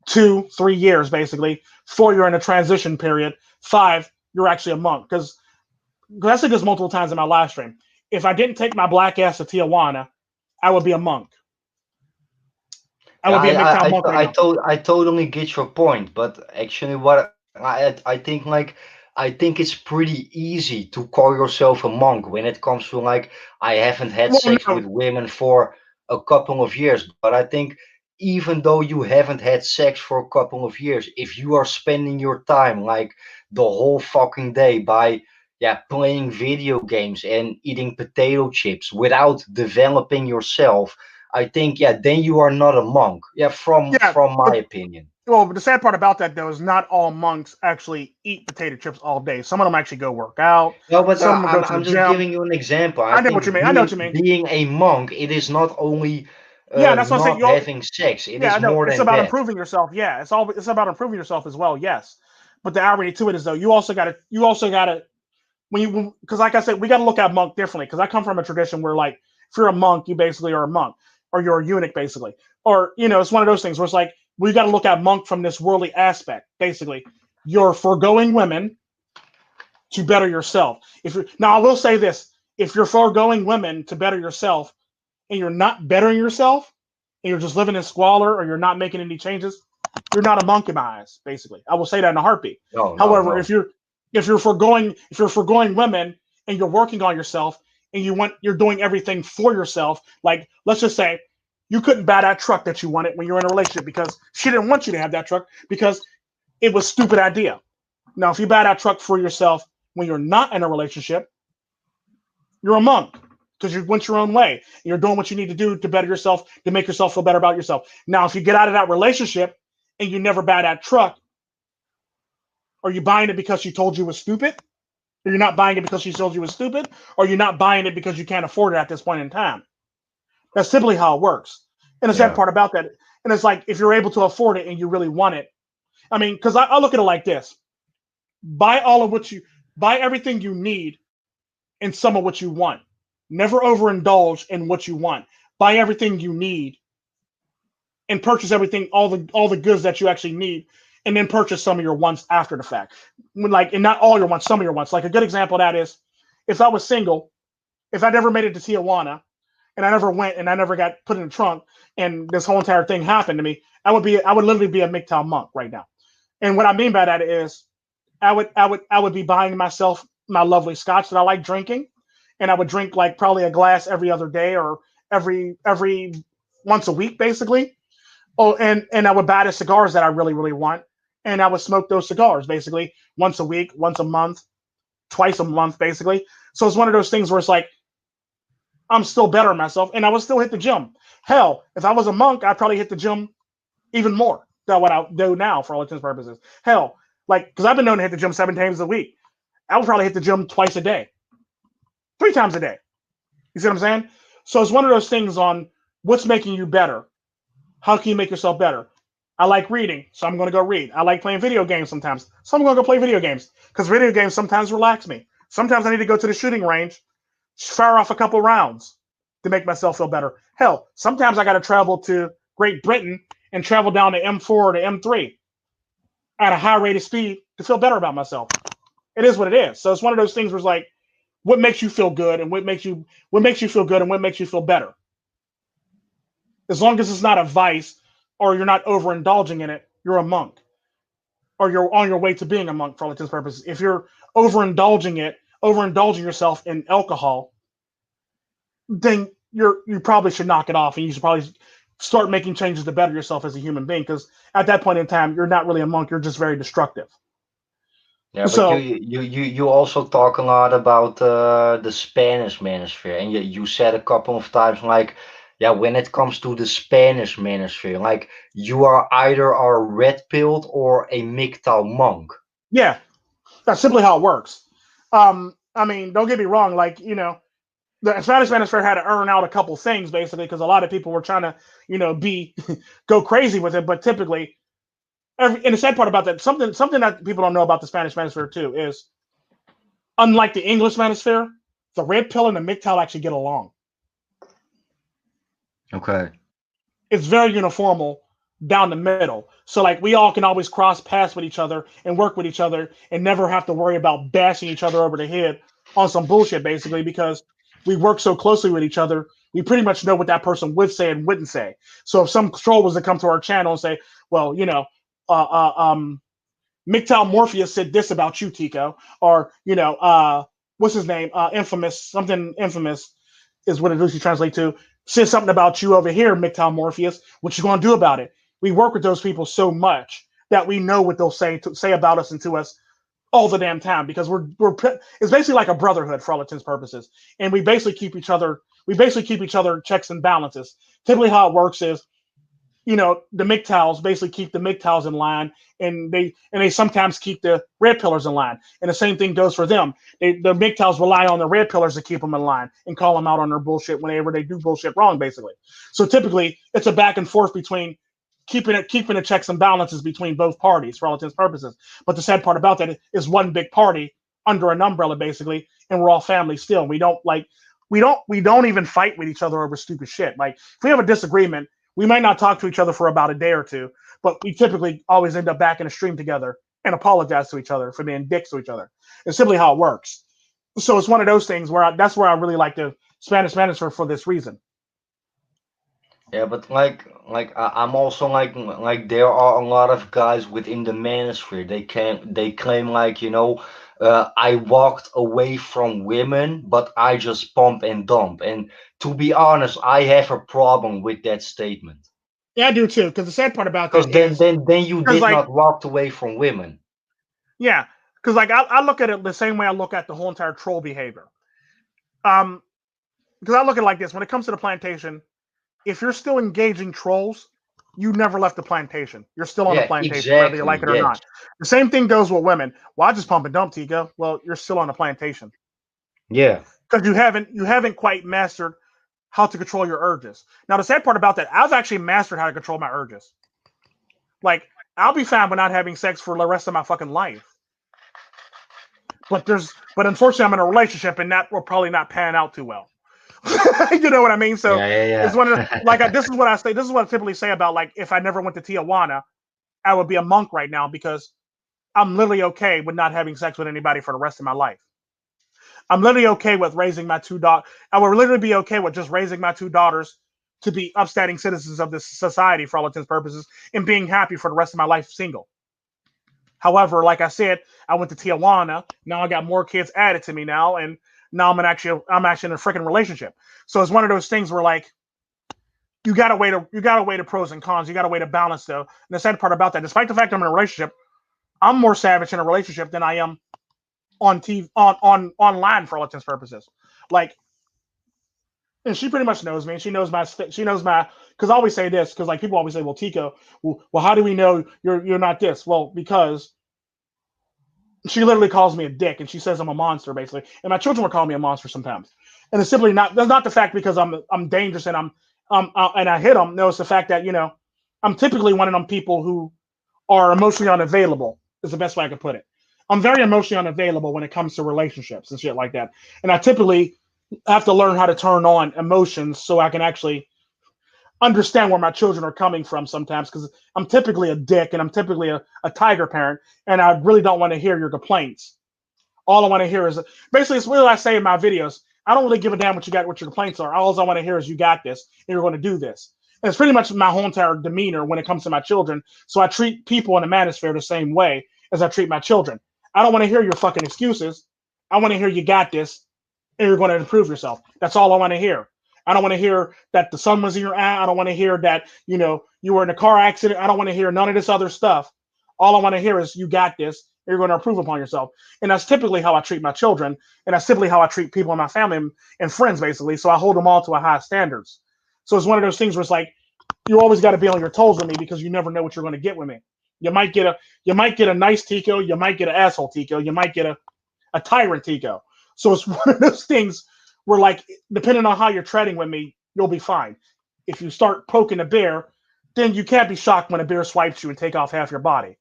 2 3 years basically. 4 you're in a transition period. 5 you're actually a monk because I said this multiple times in my live stream. If I didn't take my black ass to Tijuana, I would be a monk. I Yeah, would be a MGTOW monk right now. I totally get your point, but actually, what I think like I think it's pretty easy to call yourself a monk when it comes to like I haven't had Well, sex no, with women for a couple of years, but I think even though you haven't had sex for a couple of years, if you are spending your time like the whole fucking day by yeah playing video games and eating potato chips without developing yourself, I think yeah, then you are not a monk. Yeah, yeah, from my but opinion. well, the sad part about that though is not all monks actually eat potato chips all day. Some of them actually go work out. No, but Some of them go to the I'm just gym. giving you an example. I I know what you think mean. I know what you mean. being a monk, it is not only Yeah, that's what I'm saying. not having sex. It Yeah, is I know. more It's than about that. improving yourself. Yeah, it's about improving yourself as well. Yes, but the irony to it is though you also got to because like I said, we got to look at monk differently. Because I come from a tradition where like if you're a monk, you basically are a monk, or you're a eunuch basically, or it's one of those things where it's like we got to look at monk from this worldly aspect. Basically, you're foregoing women to better yourself. If you're now, I will say this: if you're foregoing women to better yourself, and you're not bettering yourself, and you're just living in squalor, or you're not making any changes, you're not a monk in my eyes. Basically, I will say that in a heartbeat. No, no, However, no. if you're foregoing women and you're working on yourself and you're doing everything for yourself, like let's just say you couldn't buy that truck that you wanted when you're in a relationship because she didn't want you to have that truck because it was a stupid idea. Now, if you buy that truck for yourself when you're not in a relationship, you're a monk because you went your own way. And you're doing what you need to do to better yourself, to make yourself feel better about yourself. Now, if you get out of that relationship and you never buy that truck, are you buying it because she told you it was stupid? Or you're not buying it because she told you it was stupid? Or you're not buying it because you can't afford it at this point in time? That's simply how it works. And the sad Yeah. part about that, and it's like if you're able to afford it and you really want it, I mean, because I look at it like this: buy buy everything you need and some of what you want. Never overindulge in what you want. Buy everything you need and purchase everything, all the goods that you actually need, and then purchase some of your wants after the fact. And not all your wants, some of your wants. Like a good example of that is if I was single, if I never made it to Tijuana and I never went and I never got put in the trunk and this whole entire thing happened to me, I would literally be a MGTOW monk right now. And what I mean by that is I would be buying myself my lovely scotch that I like drinking, and I would drink like probably a glass every other day or every once a week basically. Oh, and I would buy the cigars that I really really want, and I would smoke those cigars basically once a week, once a month, twice a month basically. So it's one of those things where it's like I'm still bettering myself, and I would still hit the gym. Hell, if I was a monk, I'd probably hit the gym even more than what I do now for all intents and purposes. Hell, like because I've been known to hit the gym 7 times a week. I would probably hit the gym twice a day, 3 times a day. You see what I'm saying? So it's one of those things on what's making you better. How can you make yourself better? I like reading, so I'm going to go read. I like playing video games sometimes, so I'm going to go play video games because video games sometimes relax me. Sometimes I need to go to the shooting range, fire off a couple rounds to make myself feel better. Hell, sometimes I got to travel to Great Britain and travel down to M4 or to M3 at a high rate of speed to feel better about myself. It is what it is. So it's one of those things where it's like, what makes you feel good and what makes you feel good and what makes you feel better. As long as it's not a vice or you're not overindulging in it, you're a monk. Or you're on your way to being a monk for all intents and purposes. If you're overindulging yourself in alcohol, then you probably should knock it off and you should probably start making changes to better yourself as a human being. Because at that point in time, you're not really a monk, you're just very destructive. Yeah, but So you also talk a lot about the Spanish manosphere, and you said a couple of times like, yeah, when it comes to the Spanish manosphere, like you are either a red pilled or a MGTOW monk. yeah, that's simply how it works. I mean, don't get me wrong, like, the Spanish Manosphere had to earn out a couple things basically because a lot of people were trying to, be go crazy with it. But typically, and the sad part about that, something that people don't know about the Spanish Manosphere too is, unlike the English Manosphere, the red pill and the MGTOW actually get along. Okay. It's very uniformal down the middle. So like we all can always cross paths with each other and work with each other and never have to worry about bashing each other over the head on some bullshit basically because we work so closely with each other. We pretty much know what that person would say and wouldn't say. So if some troll was to come to our channel and say, well, uh, uh, um, MGTOW Morpheus said this about you, Tico, or what's his name? Infamous, something infamous is what it loosely translates to. Said something about you over here, MGTOW Morpheus. What you gonna do about it? We work with those people so much that we know what they'll say about us and to us all the damn time because it's basically like a brotherhood for all intents and purposes, and we basically keep each other checks and balances. Typically, how it works is the MGTOWs basically keep the MGTOWs in line, and they sometimes keep the red pillars in line. And the same thing goes for them. The MGTOWs rely on the red pillars to keep them in line and call them out on their bullshit whenever they do bullshit wrong, basically. So typically, it's a back and forth between keeping the checks and balances between both parties for all intents and purposes. But the sad part about that is one big party under an umbrella basically, and we're all family still. We don't even fight with each other over stupid shit. Like if we have a disagreement, we might not talk to each other for about a day or two, but we typically always end up back in a stream together and apologize to each other for being dicks to each other. It's simply how it works. So it's one of those things where that's where I really like the Spanish manager for this reason. Yeah, but I'm also like there are a lot of guys within the manosphere. They claim like I walked away from women, but I just pump and dump. And to be honest, I have a problem with that statement Yeah, I do too. Because the sad part about because that is then you because did like not walk away from women. yeah, because like I look at it the same way I look at the whole entire troll behavior. Um, because I look at it like this: when it comes to the plantation, if you're still engaging trolls, you never left the plantation. You're still on the Yeah, plantation, whether you exactly. like it or Yes. not. The same thing goes with women. Well, I just pump and dump, Tico. Well, you're still on the plantation Yeah. because you haven't quite mastered how to control your urges. Now, the sad part about that, I've actually mastered how to control my urges. Like, I'll be fine with not having sex for the rest of my fucking life. But unfortunately, I'm in a relationship, and that will probably not pan out too well. You know what I mean? So Yeah, yeah, it's one of the, like yeah. this is what I say. This is what I typically say about like if I never went to Tijuana, I would be a monk right now because I'm literally okay with not having sex with anybody for the rest of my life. I'm literally okay with raising my two daughters. I would literally be okay with just raising my two daughters to be upstanding citizens of this society for all intents and purposes and being happy for the rest of my life single. However, like I said, I went to Tijuana. Now I got more kids added to me now, and now I'm actually in a freaking relationship. So it's one of those things where like you gotta weigh the pros and cons. You gotta weigh the balance though. And the sad part about that, despite the fact I'm in a relationship, I'm more savage in a relationship than I am on TV on online for all intents and purposes. Like, and she pretty much knows me. She knows my because I always say this because like people always say, well, Tico, well, how do we know you're not this? Well, because she literally calls me a dick and she says I'm a monster basically, and my children will call me a monster sometimes. And it's simply not that's not the fact because I'm dangerous and and I hit them. No, it's the fact that I'm typically one of them people who are emotionally unavailable. Is the best way I could put it. I'm very emotionally unavailable when it comes to relationships and shit like that, and I typically have to learn how to turn on emotions so I can actually understand where my children are coming from sometimes because I'm typically a dick and I'm typically a tiger parent and I really don't want to hear your complaints. All I want to hear is basically it's what I say in my videos. I don't really give a damn what your complaints are. All I want to hear is you got this and you're going to do this. And it's pretty much my whole entire demeanor when it comes to my children. So I treat people in the manosphere the same way as I treat my children. I don't want to hear your fucking excuses. I want to hear you got this and you're going to improve yourself. That's all I want to hear. I don't want to hear that the sun was in your eye. I don't want to hear that, you were in a car accident. I don't want to hear none of this other stuff. All I want to hear is you got this. You're going to improve upon yourself. And that's typically how I treat my children. And that's typically how I treat people in my family and friends, basically. So I hold them all to a high standards. So it's one of those things where it's like, you always got to be on your toes with me because you never know what you're going to get with me. You might get a nice Tico. You might get an asshole Tico. You might get a tyrant Tico. So it's one of those things where, like, depending on how you're treading with me, you'll be fine. If you start poking a bear, then you can't be shocked when a bear swipes you and take off half your body.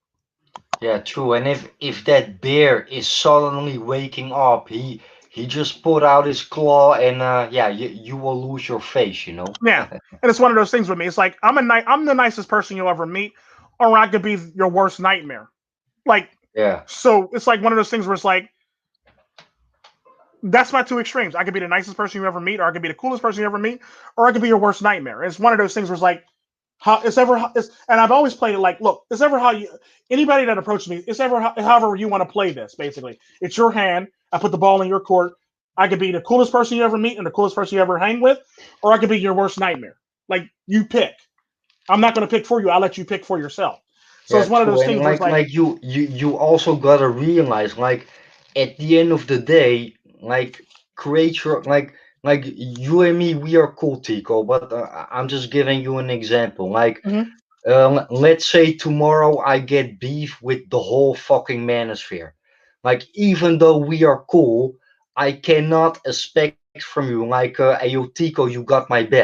Yeah, true. And if that bear is suddenly waking up, he just put out his claw and yeah, you will lose your face. Yeah, and it's one of those things with me. It's like I'm the nicest person you'll ever meet, or I could be your worst nightmare. Like, Yeah. so it's like one of those things where it's like that's my two extremes. I could be the nicest person you ever meet, or I could be the coolest person you ever meet, or I could be your worst nightmare. It's one of those things where it's like how and I've always played it like, look, it's ever how you anybody that approaches me, it's ever however you want to play this. Basically, it's your hand. I put the ball in your court. I could be the coolest person you ever meet and the coolest person you ever hang with, or I could be your worst nightmare. Like you pick. I'm not going to pick for you. I'll let you pick for yourself. So Yeah, it's one of true. those And things where it's like like, like you also gotta realize like at the end of the day, like create your like you and me, we are cool, Tico. But I'm just giving you an example. Like mhm. let's say tomorrow I get beef with the whole fucking manosphere. Like even though we are cool, I cannot expect from you like, hey yo, Tico, you got my back.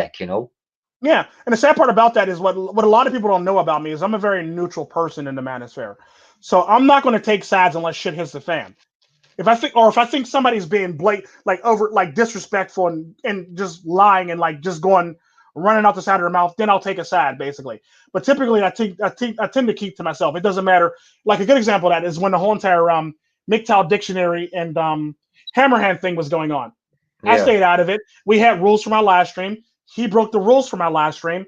Yeah, and the sad part about that is what a lot of people don't know about me is I'm a very neutral person in the manosphere. So I'm not going to take sides unless shit hits the fan. if I think somebody's being like over, like disrespectful and just lying and like just going running out the side of their mouth, then I'll take a side basically. But typically, I tend to keep to myself. It doesn't matter. Like a good example of that is when the whole entire MGTOW dictionary and Hammerhand thing was going on. I Yeah, stayed out of it. We had rules for my live stream. He broke the rules for my live stream.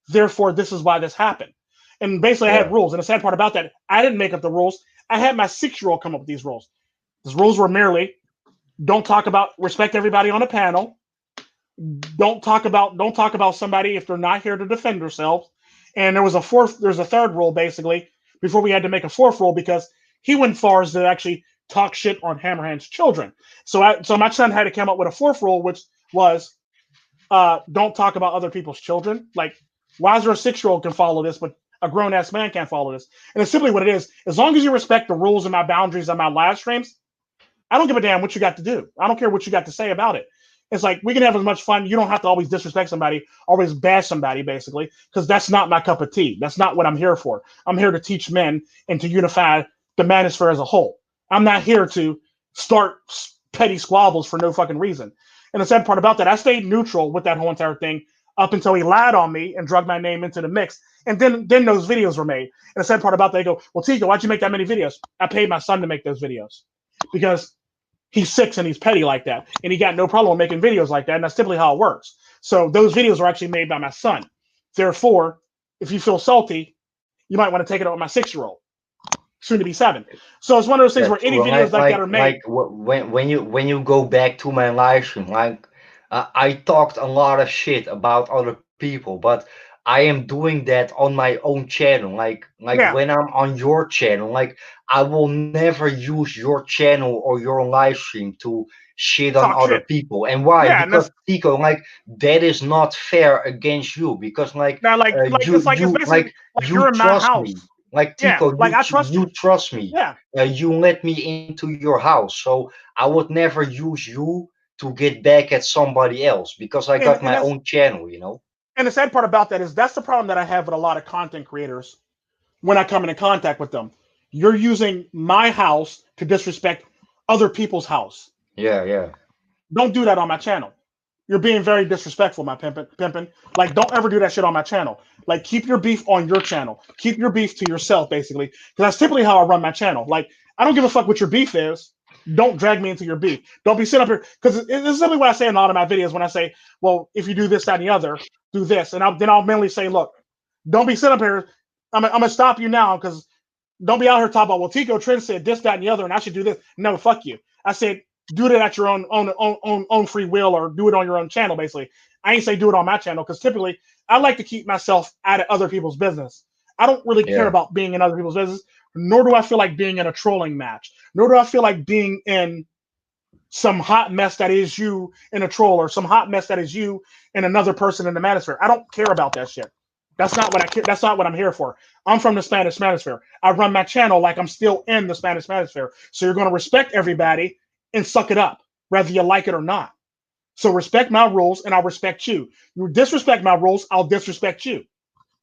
Therefore, this is why this happened. And basically, I yeah, had rules. And the sad part about that, I didn't make up the rules. I had my 6-year-old come up with these rules. These rules were merely respect everybody on a panel. Don't talk about somebody if they're not here to defend themselves. And there's a third rule basically before we had to make a fourth rule because he went far as to actually talk shit on Hammerhand's children. So my son had to come up with a fourth rule, which was don't talk about other people's children. Like, why is there a 6-year-old can follow this, but a grown ass man can't follow this? And it's simply what it is. As long as you respect the rules and my boundaries on my live streams, I don't give a damn what you got to do. I don't care what you got to say about it. It's like we can have as much fun. You don't have to always disrespect somebody, always bash somebody, basically, because that's not my cup of tea. That's not what I'm here for. I'm here to teach men and to unify the manosphere as a whole. I'm not here to start petty squabbles for no fucking reason. And the sad part about that, I stayed neutral with that whole entire thing up until he lied on me and drug my name into the mix. And then those videos were made. And the sad part about that, they go, well, Tico, why'd you make that many videos? I paid my son to make those videos because he's 6 and he's petty like that. And he got no problem making videos like that. And that's typically how it works. So those videos are actually made by my son. Therefore, if you feel salty, you might want to take it up with my 6-year-old, soon to be 7. So it's one of those things yeah. where any True. videos like that are made. When you go back to my live stream, like I talked a lot of shit about other people, but I am doing that on my own channel. Like Yeah, when I'm on your channel, like I will never use your channel or your live stream to shit on talk other shit. people. And why? Yeah, and Because that's Tico, like that is not fair against you. Because now like it's basically like you you're in my trust house. me. Like Yeah, Tico, like I trust you you. trust me. Yeah, You let me into your house, so I would never use you to get back at somebody else because I got and my that's own channel. and the sad part about that is that's the problem that I have with a lot of content creators when I come into contact with them. You're using my house to disrespect other people's house. Yeah, yeah, Don't do that on my channel. You're being very disrespectful, my pimpin'. Like, don't ever do that shit on my channel. Like, keep your beef on your channel. Keep your beef to yourself, basically. Because that's typically how I run my channel. Like, I don't give a fuck what your beef is. Don't drag me into your beef. Don't be sitting up here. Because it's simply what I say in a lot of my videos when I say, well, if you do this, that, and the other, do this. And then I'll mainly say, look, don't be sitting up here. I'm going to stop you now because don't be out here talking about, well, Tico Tren said this, that, and the other, and I should do this. No, fuck you. I said, do it at your own free will or do it on your own channel, basically. I ain't say do it on my channel because typically I like to keep myself out of other people's business. I don't really care yeah, about being in other people's business, nor do I feel like being in a trolling match, nor do I feel like being in some hot mess that is you in a troll or some hot mess that is you and another person in the manosphere. I don't care about that shit. That's not what I care. That's not what I'm here for. I'm from the Spanish manosphere. I run my channel like I'm still in the Spanish manosphere. So you're going to respect everybody and suck it up, whether you like it or not. So respect my rules and I'll respect you. You disrespect my rules, I'll disrespect you.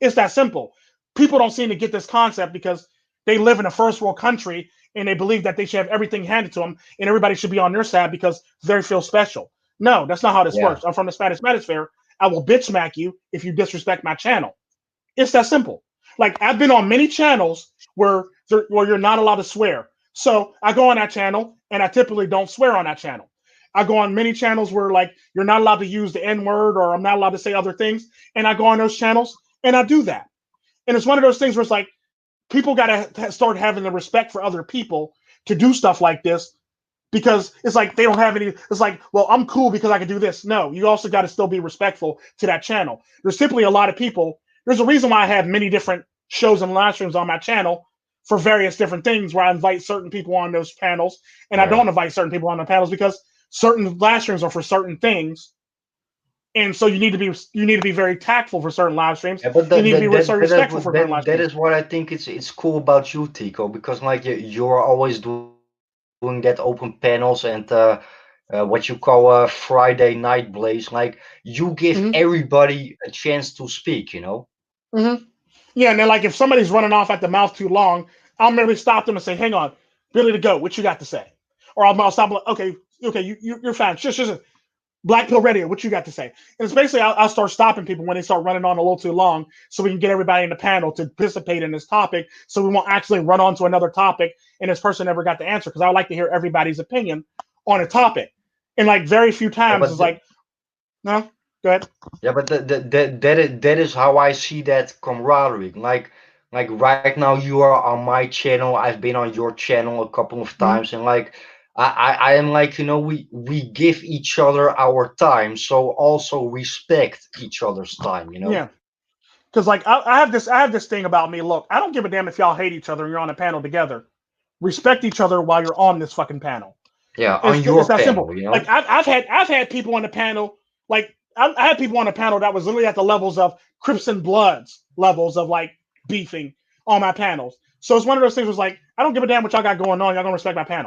It's that simple. People don't seem to get this concept because they live in a first world country and they believe that they should have everything handed to them and everybody should be on their side because they feel special. No, that's not how this yeah. works. I'm from the Spanish manosphere. I will bitch smack you if you disrespect my channel. It's that simple. Like I've been on many channels where you're not allowed to swear. So I go on that channel and I typically don't swear on that channel. I go on many channels where like you're not allowed to use the N word or I'm not allowed to say other things, and I go on those channels and I do that. And it's one of those things where it's like people got to start having the respect for other people to do stuff like this because it's like they don't have any. It's like, well, I'm cool because I can do this. No, you also got to still be respectful to that channel. There's simply a lot of people. There's a reason why I have many different shows and live streams on my channel for various different things where I invite certain people on those panels and I Yeah. don't invite certain people on the panels because certain live streams are for certain things. And so you need to be very tactful for certain live streams. Yeah, but You need to be so respectful for certain live that streams. is what I think it's cool about you, Tico, because like you're always doing that open panels and what you call a Friday night blaze. Like you give Mm-hmm. everybody a chance to speak. Mm-hmm. Yeah, and then like if somebody's running off at the mouth too long, I'll merely stop them and say, "Hang on, Billy to go. What you got to say?" or I'll stop. Like, okay, you're fine. Shush, shush, shush. Black Pill Radio, what you got to say? And it's basically I'll start stopping people when they start running on a little too long, so we can get everybody in the panel to participate in this topic, so we won't actually run on to another topic and this person never got the answer. Because I would like to hear everybody's opinion on a topic. And like very few Yeah, times but it's like, no, go ahead. yeah, but that is how I see that camaraderie. Like right now you are on my channel. I've been on your channel a couple of Mhm. times, and like I am like, we give each other our time, so also respect each other's time. Yeah, because like I have this thing about me. Look, I don't give a damn if y'all hate each other and you're on a panel together. Respect each other while you're on this fucking panel. Yeah, on It's your that simple. panel. Like I've had people on the panel. Like I had people on the panel that was literally at the levels of Crips and Bloods levels of like beefing on my panels. So it's one of those things. Was like I don't give a damn what y'all got going on. Y'all gonna respect my panel.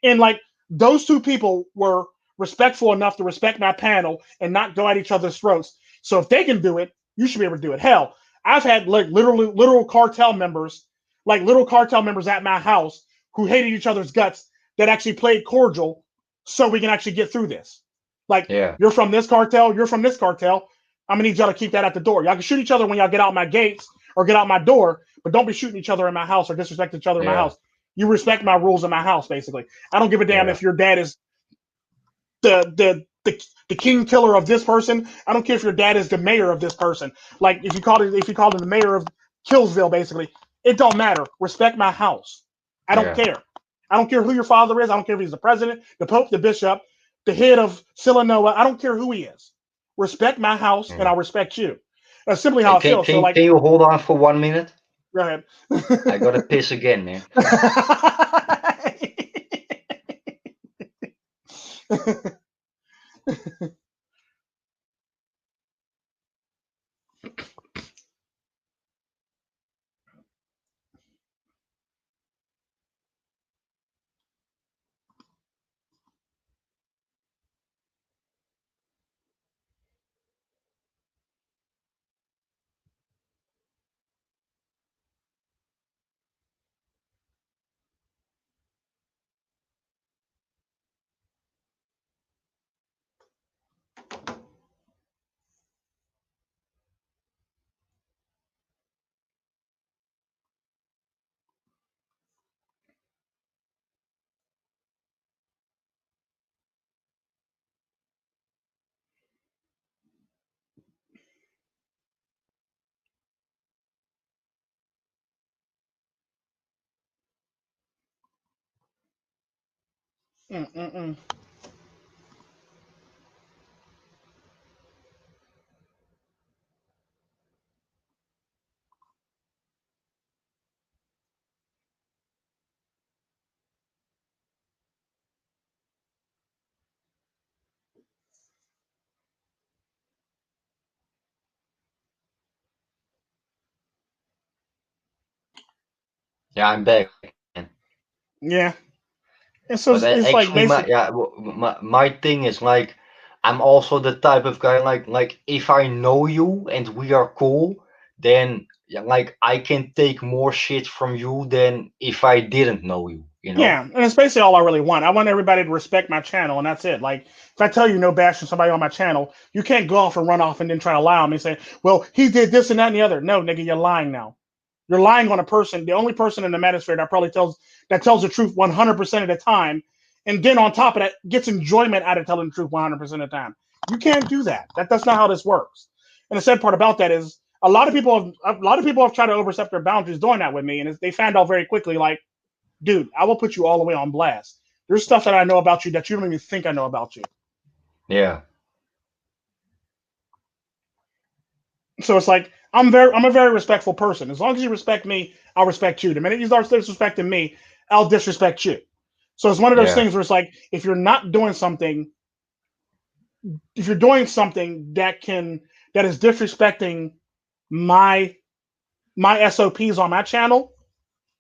And like those two people were respectful enough to respect my panel and not go at each other's throats. So if they can do it, you should be able to do it. Hell, I've had like literal cartel members, like little cartel members at my house who hated each other's guts that actually played cordial so we can actually get through this. Like, Yeah, you're from this cartel, you're from this cartel. I'm gonna need y'all to keep that at the door. Y'all can shoot each other when y'all get out my gates or get out my door, but don't be shooting each other in my house or disrespect each other in my yeah, house. You respect my rules in my house, basically. I don't give a damn yeah, if your dad is the king killer of this person. I don't care if your dad is the mayor of this person. Like if you called him the mayor of Killsville, basically, it don't matter. Respect my house. I don't yeah, care. I don't care who your father is. I don't care if he's the president, the pope, the bishop, the head of Silanoa. I don't care who he is. Respect my house, and yeah. I'll respect you. That's simply how Hey, I feel. So, like, can you hold on for 1 minute? go ahead. I gotta piss again, man. Mm-mm-mm. Yeah, I'm back, man. Yeah. And so But it's like actually, basic. my thing is like, I'm also the type of guy like if I know you and we are cool, then yeah, like I can take more shit from you than if I didn't know you. You know? Yeah, and it's basically all I really want. I want everybody to respect my channel, and that's it. Like, if I tell you no bashing somebody on my channel, you can't go off and run off and then try to lie on me and say, well, he did this and that and the other. No, nigga, you're lying now. You're lying on a person, the only person in the manosphere that probably tells the truth 100% of the time, and then on top of that, gets enjoyment out of telling the truth 100% of the time. You can't do that. That's not how this works. And the sad part about that is a lot of people have tried to overstep their boundaries doing that with me, and they found out very quickly, like, dude, I will put you all the way on blast. There's stuff that I know about you that you don't even think I know about you. Yeah, So it's like I'm a very respectful person. As long as you respect me, I'll respect you. The minute you start disrespecting me, I'll disrespect you. So it's one of those yeah, things where it's like if you're not doing something, if you're doing something that is disrespecting my my SOPs on my channel,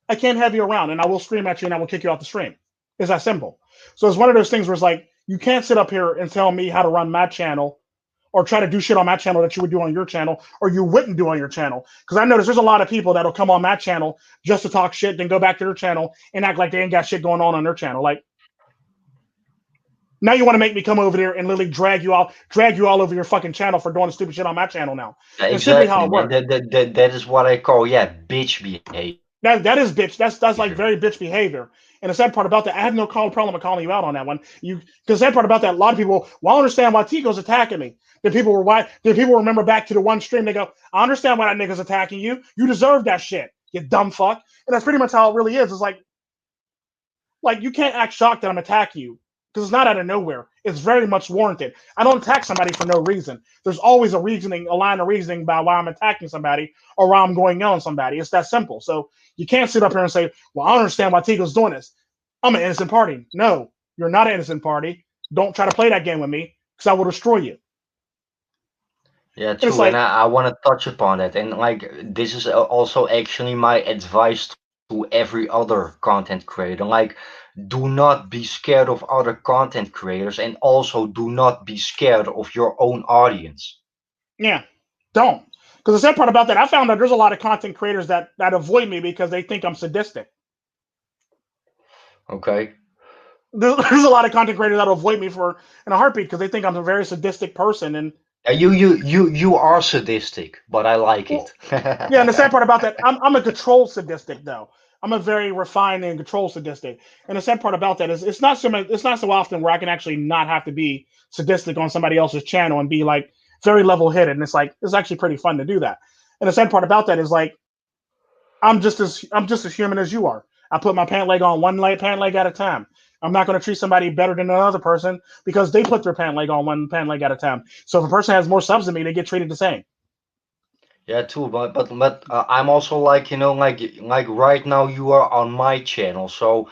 I can't have you around, and I will scream at you and I will kick you off the stream. It's that simple. So it's one of those things where it's like you can't sit up here and tell me how to run my channel or try to do shit on my channel that you would do on your channel or you wouldn't do on your channel. Because I notice there's a lot of people that'll come on my channel just to talk shit, then go back to their channel and act like they ain't got shit going on their channel. Like, Now you want to make me come over there and literally drag you all over your fucking channel for doing stupid shit on my channel now. Yeah, And it's simply how exactly, it man. works. That is what I call, yeah, bitch behavior. That is bitch. That's like very bitch behavior. And the sad part about that, I have no problem with calling you out on that one. Because the sad part about that, a lot of people, well, I understand why Tico's attacking me. Then people remember back to the one stream. They go, I understand why that nigga's attacking you. You deserve that shit, you dumb fuck. And that's pretty much how it really is. It's like you can't act shocked that I'm attacking you because it's not out of nowhere. It's very much warranted. I don't attack somebody for no reason. There's always a line of reasoning about why I'm attacking somebody or why I'm going on somebody. It's that simple. So you can't sit up here and say, well, I don't understand why Tico's doing this. I'm an innocent party. No, you're not an innocent party. Don't try to play that game with me because I will destroy you. Yeah, And it's true. And like, I want to touch upon that. And like, this is also actually my advice to every other content creator. Like, do not be scared of other content creators, and also do not be scared of your own audience. yeah, don't. Because the sad part about that, I found that there's a lot of content creators that avoid me because they think I'm sadistic. Okay. There's a lot of content creators that avoid me for in a heartbeat because they think I'm a very sadistic person. And You are sadistic, but I like well, it. yeah, and the sad part about that, I'm a controlled sadistic though. I'm a very refined and controlled sadistic. And the sad part about that is it's not so often where I can actually not have to be sadistic on somebody else's channel and be like very level headed. And it's like it's actually pretty fun to do that. And the sad part about that is like I'm just as human as you are. I put my pant leg on pant leg at a time. I'm not going to treat somebody better than another person because they put their pant leg on one pant leg at a time. So if a person has more subs than me, they get treated the same. Yeah, too. But I'm also like, like right now you are on my channel, so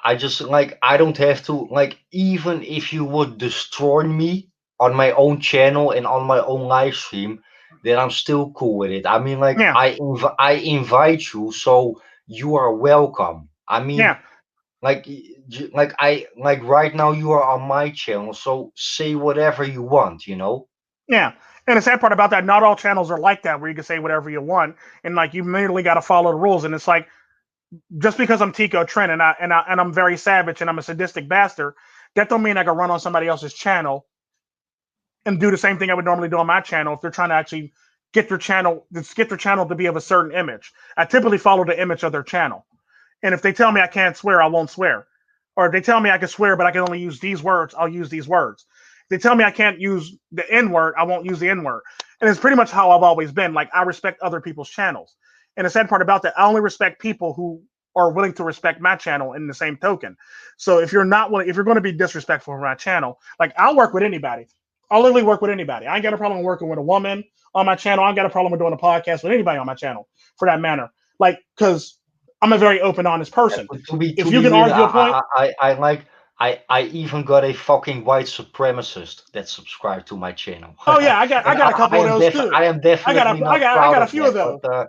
I just like I don't have to, like, even if you would destroy me on my own channel and on my own live stream, then I'm still cool with it. I mean, like, Yeah, I invite you, so you are welcome. I mean, yeah, like, like like right now you are on my channel, so say whatever you want. yeah. And the sad part about that, not all channels are like that, where you can say whatever you want, and like you merely got to follow the rules. And it's like just because I'm Tico Tren and I'm very savage and I'm a sadistic bastard, that don't mean I can run on somebody else's channel and do the same thing I would normally do on my channel if they're trying to actually get their channel to be of a certain image. I typically follow the image of their channel. And if they tell me I can't swear, I won't swear. Or if they tell me I can swear, but I can only use these words, I'll use these words. If they tell me I can't use the N word, I won't use the N word. And it's pretty much how I've always been. Like I respect other people's channels. And the sad part about that, I only respect people who are willing to respect my channel in the same token. So if you're not willing, if you're going to be disrespectful for my channel, like I'll work with anybody. I'll literally work with anybody. I ain't got a problem working with a woman on my channel. I ain't got a problem with doing a podcast with anybody on my channel for that matter. Like, because I'm a very open, honest person. But to If you be can real, argue a point, I like I even got a fucking white supremacist that subscribed to my channel, oh yeah, I and got a couple of those too. I am definitely not I proud got a of few of that, those. but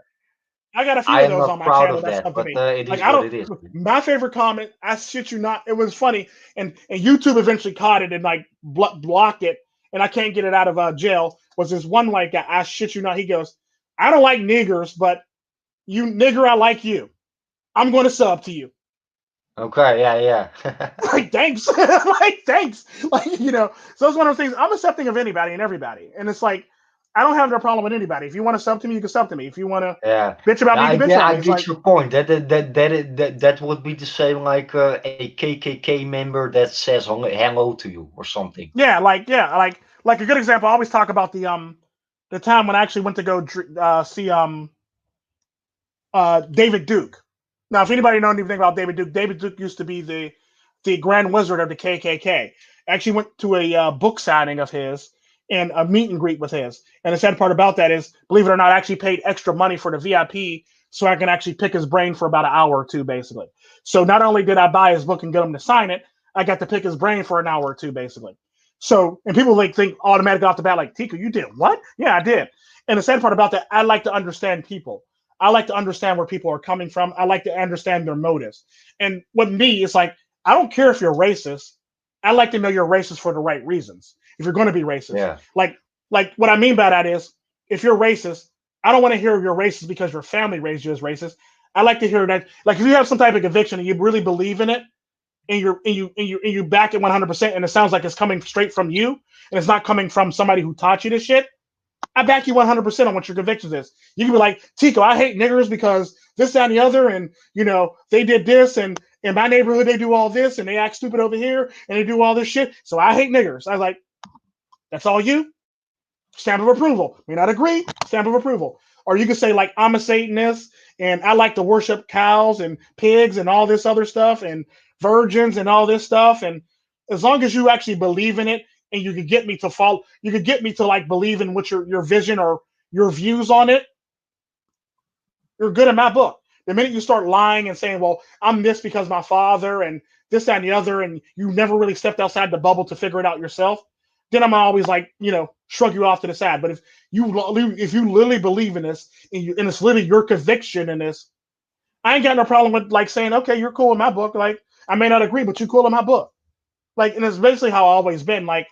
I got a few I of am those on not my proud channel of that's that. up to But me. it Like is I what don't. it is. My favorite comment, I shit you not, it was funny, and YouTube eventually caught it and like blocked it, and I can't get it out of jail. Was this one white guy? I shit you not. He goes, I don't like niggers, but you nigger, I like you. I'm going to sub to you. Okay, yeah, yeah. Like thanks, like thanks, like So it's one of those things. I'm accepting of anybody and everybody, and it's like I don't have no problem with anybody. If you want to sub to me, you can sub to me. If you want to Yeah, bitch about yeah, me, you can bitch about I me. It's get like your point. That would be the same like a KKK member that says hello to you or something. like a good example. I always talk about the time when I actually went to go see David Duke. Now, if anybody knows anything about David Duke used to be the Grand Wizard of the KKK. I actually went to a book signing of his and a meet and greet with his. And the sad part about that is, believe it or not, I actually paid extra money for the VIP so I can actually pick his brain for about an hour or two, basically. So not only did I buy his book and get him to sign it, I got to pick his brain for an hour or two, basically. So, and people like think automatically off the bat, like, Tico, you did what? Yeah, I did. And the sad part about that, I like to understand people. I like to understand where people are coming from. I like to understand their motives. And with me, it's like, I don't care if you're racist. I like to know you're racist for the right reasons. If you're going to be racist, Yeah. like what I mean by that is, if you're racist, I don't want to hear you're racist because your family raised you as racist. I like to hear that, like if you have some type of conviction and you really believe in it, and you back it 100%, and it sounds like it's coming straight from you, and it's not coming from somebody who taught you this shit, I back you 100% on what your convictions is. You can be like, Tico, I hate niggers because this, that, and the other, and they did this, and in my neighborhood they do all this, and they act stupid over here, and they do all this shit, so I hate niggers. I was like, that's all you? Stamp of approval. May not agree, stamp of approval. Or you could say, like, I'm a Satanist, and I like to worship cows and pigs and all this other stuff, and virgins and all this stuff, and as long as you actually believe in it, and you could get me to follow, you could get me to like believe in what your vision or your views on it, you're good in my book. The minute you start lying and saying, well, I'm this because my father and this, that, and the other, and you never really stepped outside the bubble to figure it out yourself, then I'm always like, shrug you off to the side. But if you literally believe in this, and it's literally your conviction in this, I ain't got no problem with like saying, okay, you're cool in my book. Like, I may not agree, but you're cool in my book. Like, and it's basically how I've always been. Like,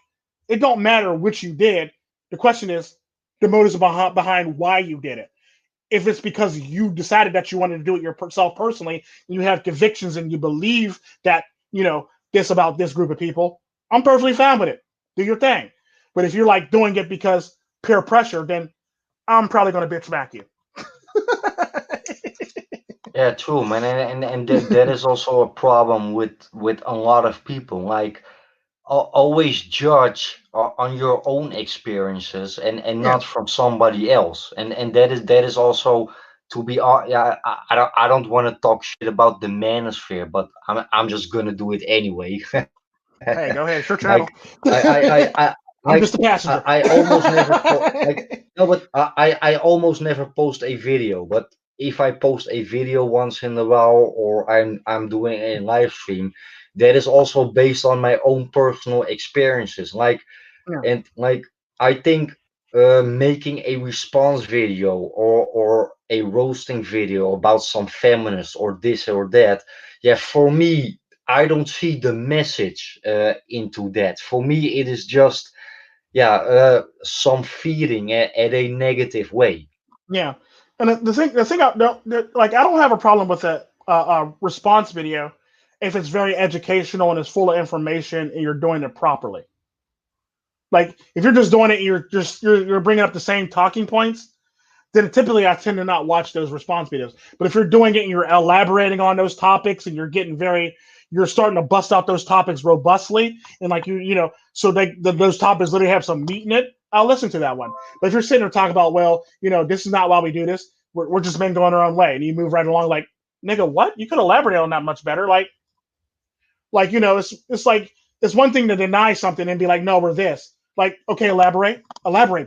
it don't matter what you did. The question is the motives behind why you did it. If it's because you decided that you wanted to do it yourself personally, and you have convictions and you believe that, this about this group of people, I'm perfectly fine with it. Do your thing. But if you're like doing it because peer pressure, then I'm probably going to bitch back you. Yeah, true, man, and that is also a problem with a lot of people. Like, always judge on your own experiences and Yeah. not from somebody else. And that is also, to be yeah, I don't want to talk shit about the manosphere, but I'm just gonna do it anyway. Hey, go ahead. It's your channel. Like, I I'm like just a passenger. I almost never like, no, but I almost never post a video. But if I post a video once in a while, or I'm doing a live stream, that is also based on my own personal experiences. Like, Yeah. and like, I think making a response video, or a roasting video about some feminist or this or that, yeah, for me, I don't see the message into that. For me, it is just, yeah, some feeding at a negative way. Yeah, and the thing I don't like, I don't have a problem with a response video if it's very educational and it's full of information and you're doing it properly. Like if you're just doing it, you're bringing up the same talking points, then typically I tend to not watch those response videos. But if you're doing it and you're elaborating on those topics and you're starting to bust out those topics robustly, and like so those topics literally have some meat in it, I'll listen to that one. But if you're sitting there talking about, well, this is not why we do this, we're just men going our own way, and you move right along, like, nigga, what? You could elaborate on that much better. It's like it's one thing to deny something and be like, no, we're this. Like, okay, elaborate,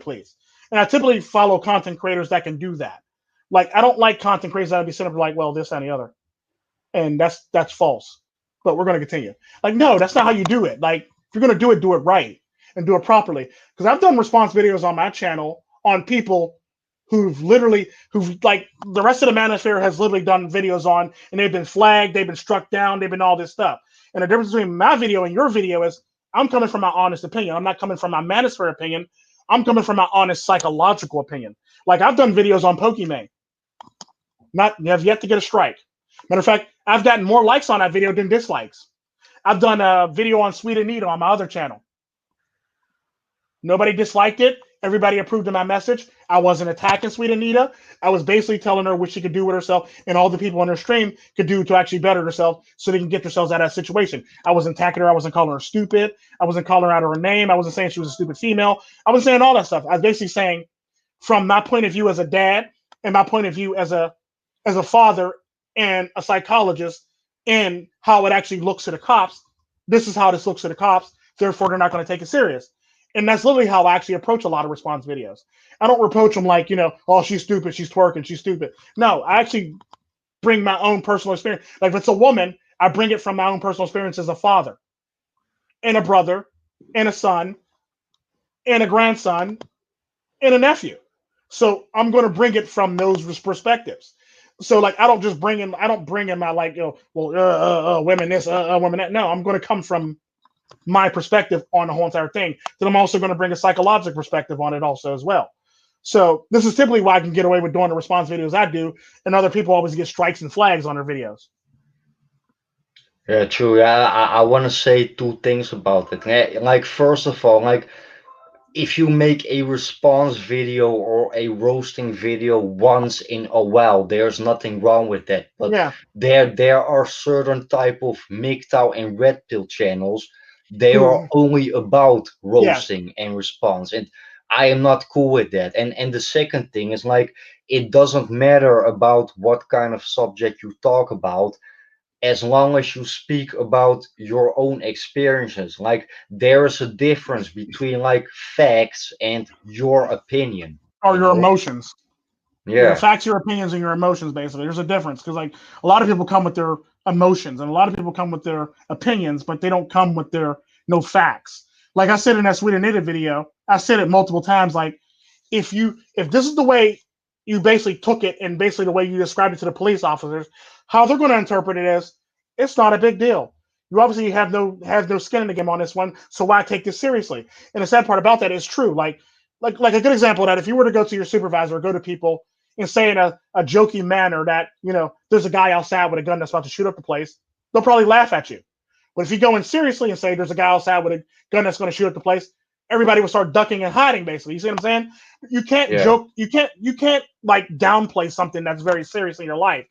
please. And I typically follow content creators that can do that. Like, I don't like content creators that'll be sitting up like, well, this and the other, and that's false. But we're going to continue. Like, no, that's not how you do it. Like, if you're going to do it right and do it properly. Because I've done response videos on my channel on people who've like the rest of the manosphere has literally done videos on, and they've been flagged, they've been struck down, they've been all this stuff. And the difference between my video and your video is I'm coming from my honest opinion. I'm not coming from my manosphere opinion. I'm coming from my honest psychological opinion. Like, I've done videos on Pokemon. Not have yet to get a strike. Matter of fact, I've gotten more likes on that video than dislikes. I've done a video on Sweet Anita on my other channel. Nobody disliked it. Everybody approved of my message. I wasn't attacking Sweet Anita. I was basically telling her what she could do with herself and all the people on her stream could do to actually better herself so they can get themselves out of that situation. I wasn't attacking her. I wasn't calling her stupid. I wasn't calling her out of her name. I wasn't saying she was a stupid female. I was saying all that stuff. I was basically saying, from my point of view as a dad and my point of view as a father and a psychologist, and how it actually looks to the cops, this is how this looks to the cops. Therefore, they're not going to take it serious. And that's literally how I actually approach a lot of response videos. I don't reproach them like, oh, she's stupid, she's twerking, she's stupid. No, I actually bring my own personal experience. Like if it's a woman, I bring it from my own personal experience as a father and a brother and a son and a grandson and a nephew. So I'm going to bring it from those perspectives. So like I don't bring in my like, women this, women that. No, I'm going to come from my perspective on the whole entire thing. Then I'm also going to bring a psychological perspective on it also as well. So this is typically why I can get away with doing the response videos I do, and other people always get strikes and flags on their videos. Yeah, true. Yeah, I want to say two things about it. Like, first of all, like, if you make a response video or a roasting video once in a while, there's nothing wrong with that. But Yeah. there are certain type of MGTOW and Red Pill channels. They are Who? only about Yeah. roasting and response, and I am not cool with that. And the second thing is like it doesn't matter about what kind of subject you talk about as long as you speak about your own experiences. Like there is a difference between like facts and your opinion, Or you your know? emotions. Your Yeah, facts, your opinions, and your emotions. Basically, there's a difference because like a lot of people come with their emotions, and a lot of people come with their opinions, but they don't come with their no facts. Like I said in that Sweden Native video, I said it multiple times. Like if this is the way you basically took it, and basically the way you described it to the police officers, how they're going to interpret it is it's not a big deal. You obviously have no skin in the game on this one, so why take this seriously? And the sad part about that is true. Like a good example of that, if you were to go to your supervisor or go to people and say in a jokey manner that, there's a guy outside with a gun that's about to shoot up the place, they'll probably laugh at you. But if you go in seriously and say there's a guy outside with a gun that's going to shoot up the place, everybody will start ducking and hiding, basically. You see what I'm saying? You can't yeah, joke, you can't like downplay something that's very serious in your life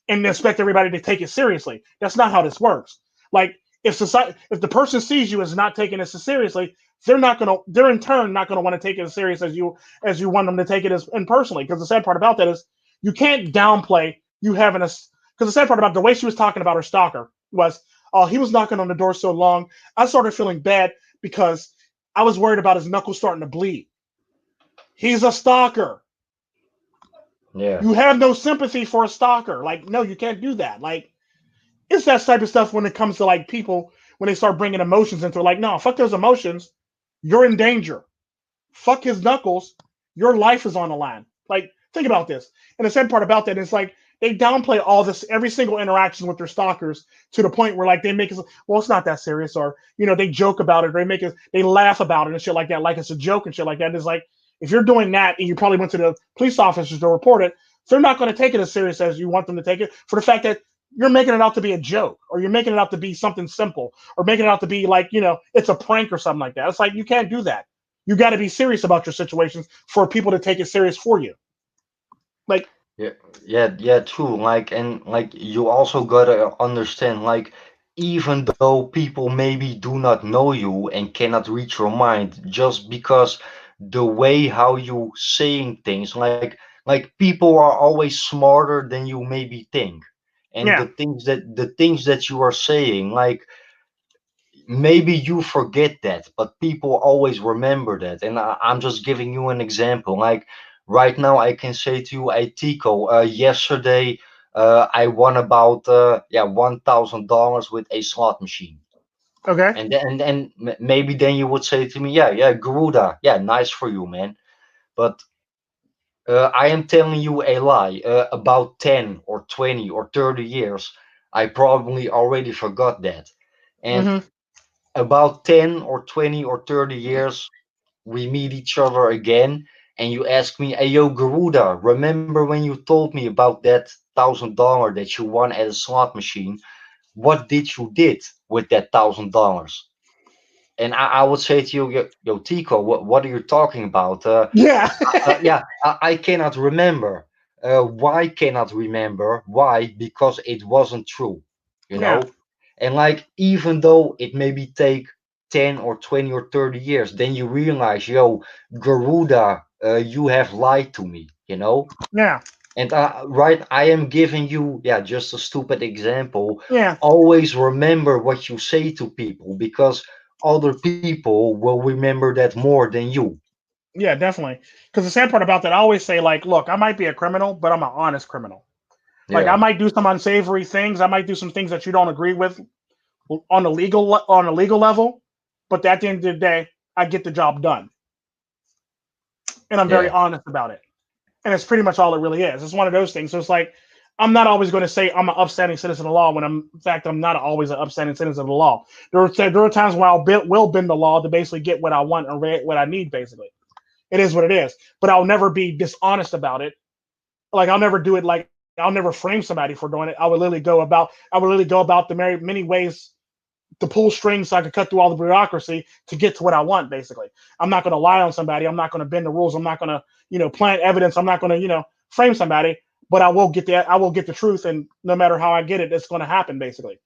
and expect everybody to take it seriously. That's not how this works. Like if the person sees you as not taking this seriously, they're in turn not gonna want to take it as serious as you want them to take it as and personally. Because the sad part about that is you can't downplay you having a because the sad part about the way she was talking about her stalker was, oh, he was knocking on the door so long, I started feeling bad because I was worried about his knuckles starting to bleed. He's a stalker. yeah, You have no sympathy for a stalker. Like, no, you can't do that. Like, it's that type of stuff when it comes to like people when they start bringing emotions into it. Like, no, fuck those emotions. You're in danger. Fuck his knuckles. Your life is on the line. Like, think about this. And the sad part about that is like they downplay all this, every single interaction with their stalkers to the point where like they make it, well, it's not that serious, or they joke about it, or they laugh about it and shit like that, like it's a joke and shit like that. And it's like if you're doing that and you probably went to the police officers to report it, they're not going to take it as serious as you want them to take it for the fact that you're making it out to be a joke, or you're making it out to be something simple, or making it out to be like, it's a prank or something like that. It's like you can't do that. You got to be serious about your situations for people to take it serious for you. Like, yeah, yeah, yeah, true. Like, and like you also gotta understand, like, even though people maybe do not know you and cannot reach your mind, just because the way how you saying things, like people are always smarter than you maybe think. And yeah, the things that you are saying, like maybe you forget that, but people always remember that. And I'm just giving you an example. Like right now, I can say to you, hey Tico, yesterday I won about $1,000 with a slot machine. okay, And maybe then you would say to me, yeah, Garuda, yeah, nice for you, man. But I am telling you a lie. About 10 or 20 or 30 years, I probably already forgot that. And mm-hmm. about 10 or 20 or 30 years, we meet each other again, and you ask me, hey, yo, Garuda, remember when you told me about that $1,000 that you won at a slot machine? What did you did with that $1,000? And I would say to you, yo Tico, what are you talking about? Yeah, Yeah, I cannot remember. Why cannot remember? Why? Because it wasn't true, you yeah, know? And like, even though it maybe take 10 or 20 or 30 years, then you realize, yo, Garuda, you have lied to me, you know? yeah, And right, I am giving you, yeah, just a stupid example. yeah, Always remember what you say to people because other people will remember that more than you. yeah, definitely. Because the sad part about that, I always say, like, look, I might be a criminal, but I'm an honest criminal. Like, I Yeah. might do some unsavory things. I might do some things that you don't agree with on a legal level, but at the end of the day, I get the job done, and I'm very Yeah. honest about it. And it's pretty much all it really is. It's one of those things. So it's like I'm not always going to say I'm an upstanding citizen of the law when in fact I'm not always an upstanding citizen of the law. There are times when will bend the law to basically get what I want or what I need. Basically, it is what it is. But I'll never be dishonest about it. Like I'll never do it like I'll never frame somebody for doing it. I would literally go about the many ways to pull strings so I could cut through all the bureaucracy to get to what I want. Basically, I'm not going to lie on somebody. I'm not going to bend the rules. I'm not going to plant evidence. I'm not going to frame somebody. But I will get the truth, and no matter how I get it, it's going to happen. Basically.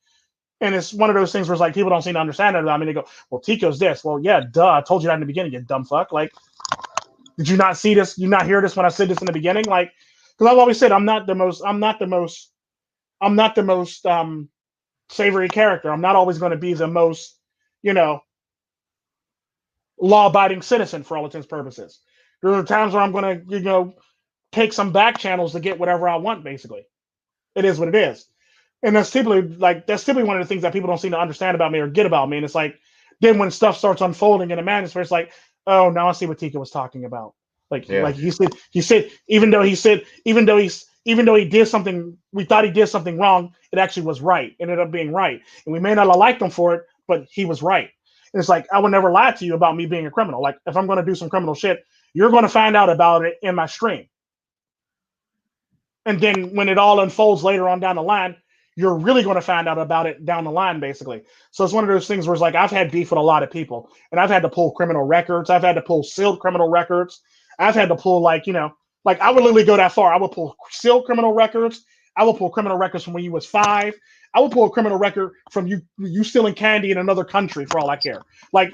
And it's one of those things where it's like people don't seem to understand it. I mean, they go, "Well, Tico's this." Well, yeah, duh. I told you that in the beginning, you dumb fuck. Like, did you not see this? You not hear this when I said this in the beginning? Like, because I've always said I'm not the most savory character. I'm not always going to be the most, you know, law-abiding citizen for all intents and purposes. There are times where I'm going to, take some back channels to get whatever I want. Basically, it is what it is, and that's typically one of the things that people don't seem to understand about me or get about me. And it's like then when stuff starts unfolding in a manner, it's like, oh, now I see what Tika was talking about. Yeah. Like he said, even though he did something, we thought he did something wrong. It actually was right. It ended up being right, and we may not have liked him for it, but he was right. And it's like I would never lie to you about me being a criminal. Like if I'm going to do some criminal shit, you're going to find out about it in my stream. And then when it all unfolds later on down the line, you're really going to find out about it down the line, basically. So it's one of those things where it's like I've had beef with a lot of people, and I've had to pull criminal records. I've had to pull sealed criminal records. I've had to pull like I would literally go that far. I would pull sealed criminal records. I will pull criminal records from when you was 5. I will pull a criminal record from you stealing candy in another country for all I care. Like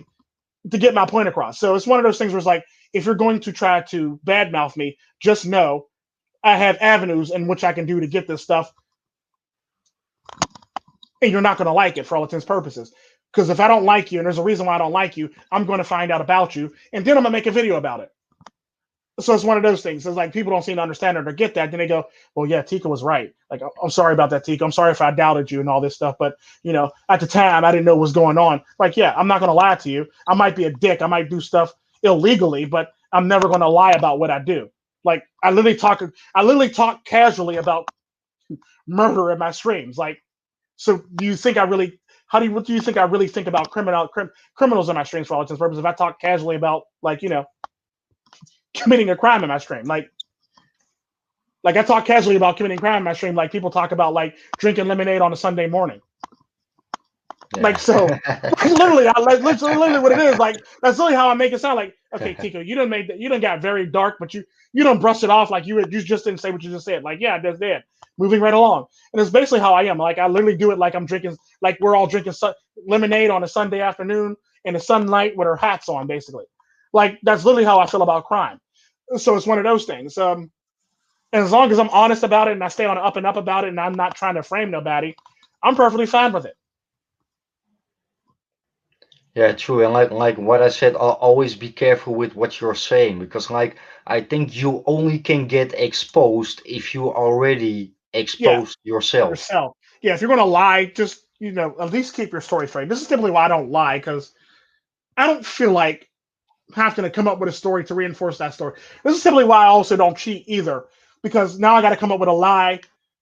to get my point across. So it's one of those things where it's like if you're going to try to badmouth me, just know I have avenues in which I can do to get this stuff, and you're not going to like it for all intents and purposes. Because if I don't like you, and there's a reason why I don't like you, I'm going to find out about you, and then I'm going to make a video about it. So it's one of those things. It's like people don't seem to understand it or get that. Then they go, well, yeah, Tico was right. Like, I'm sorry about that, Tico. I'm sorry if I doubted you and all this stuff. But, at the time, I didn't know what was going on. Like, yeah, I'm not going to lie to you. I might be a dick. I might do stuff illegally, but I'm never going to lie about what I do. Like, I literally talk casually about murder in my streams. Like, so do you think I really, what do you think I really think about criminals in my streams for all intents and purposes? If I talk casually about, like, committing a crime in my stream. Like I talk casually about committing crime in my stream, like people talk about like drinking lemonade on a Sunday morning. Yeah. Like so, that's literally what it is. Like that's really how I make it sound. Like okay, Tico, you done got very dark, but you don't brush it off like you just didn't say what you just said. Like yeah, I just did. Moving right along, and it's basically how I am. Like I literally do it like I'm drinking, like we're all drinking lemonade on a Sunday afternoon in the sunlight with our hats on, basically. Like that's literally how I feel about crime. So it's one of those things. And as long as I'm honest about it and I stay on the up and up about it and I'm not trying to frame nobody, I'm perfectly fine with it. Yeah, true. And like what I said, always be careful with what you're saying because like I think you only can get exposed if you already Yeah, exposed yourself. yourself. Yeah, if you're going to lie, just, at least keep your story straight. This is typically why I don't lie because I don't feel like having to come up with a story to reinforce that story. This is typically why I also don't cheat either because now I got to come up with a lie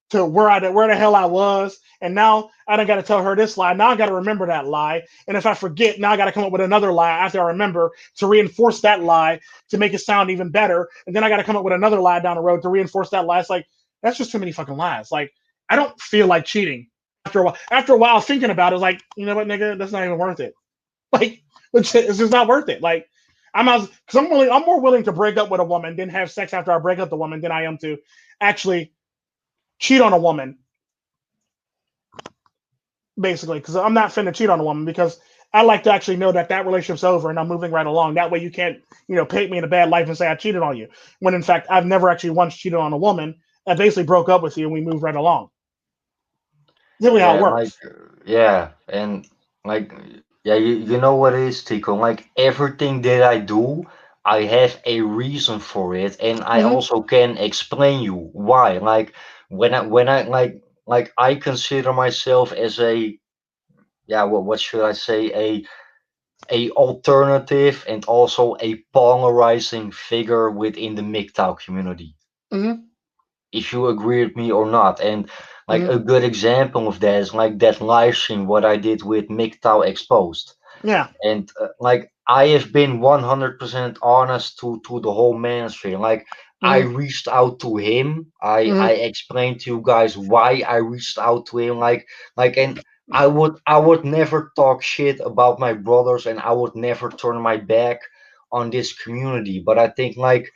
to where the hell I was, and now I don't got to tell her this lie. Now I got to remember that lie, and if I forget, now I got to come up with another lie after I remember to reinforce that lie to make it sound even better, and then I got to come up with another lie down the road to reinforce that lie. It's like that's just too many fucking lies. Like I don't feel like cheating after a while. After a while thinking about it, it's like you know what, nigga, that's not even worth it. Like it's just not worth it. Like because I'm more willing to break up with a woman than have sex after I break up with the woman than I am to actually cheat on a woman, basically, because I'm not finna cheat on a woman because I like to actually know that relationship's over and I'm moving right along. That way you can't, paint me in a bad light and say I cheated on you. When in fact, I've never actually once cheated on a woman. I basically broke up with you and we moved right along. Really how it Yeah, like works. yeah, and like yeah, you know what it is, Tico? Like everything that I do, I have a reason for it, and I Mm-hmm. also can explain you why. Like when I like I consider myself as a yeah, what should I say? A alternative and also a polarizing figure within the MGTOW community, Mm-hmm. if you agree with me or not. And like Mm-hmm. a good example of that is like that live stream what I did with MGTOW Exposed. Yeah. And like I have been 100% honest to the whole mainstream. Like I Mm-hmm. reached out to him. I Mm-hmm. explained to you guys why I reached out to him. And I would never talk shit about my brothers, and I would never turn my back on this community. But I think like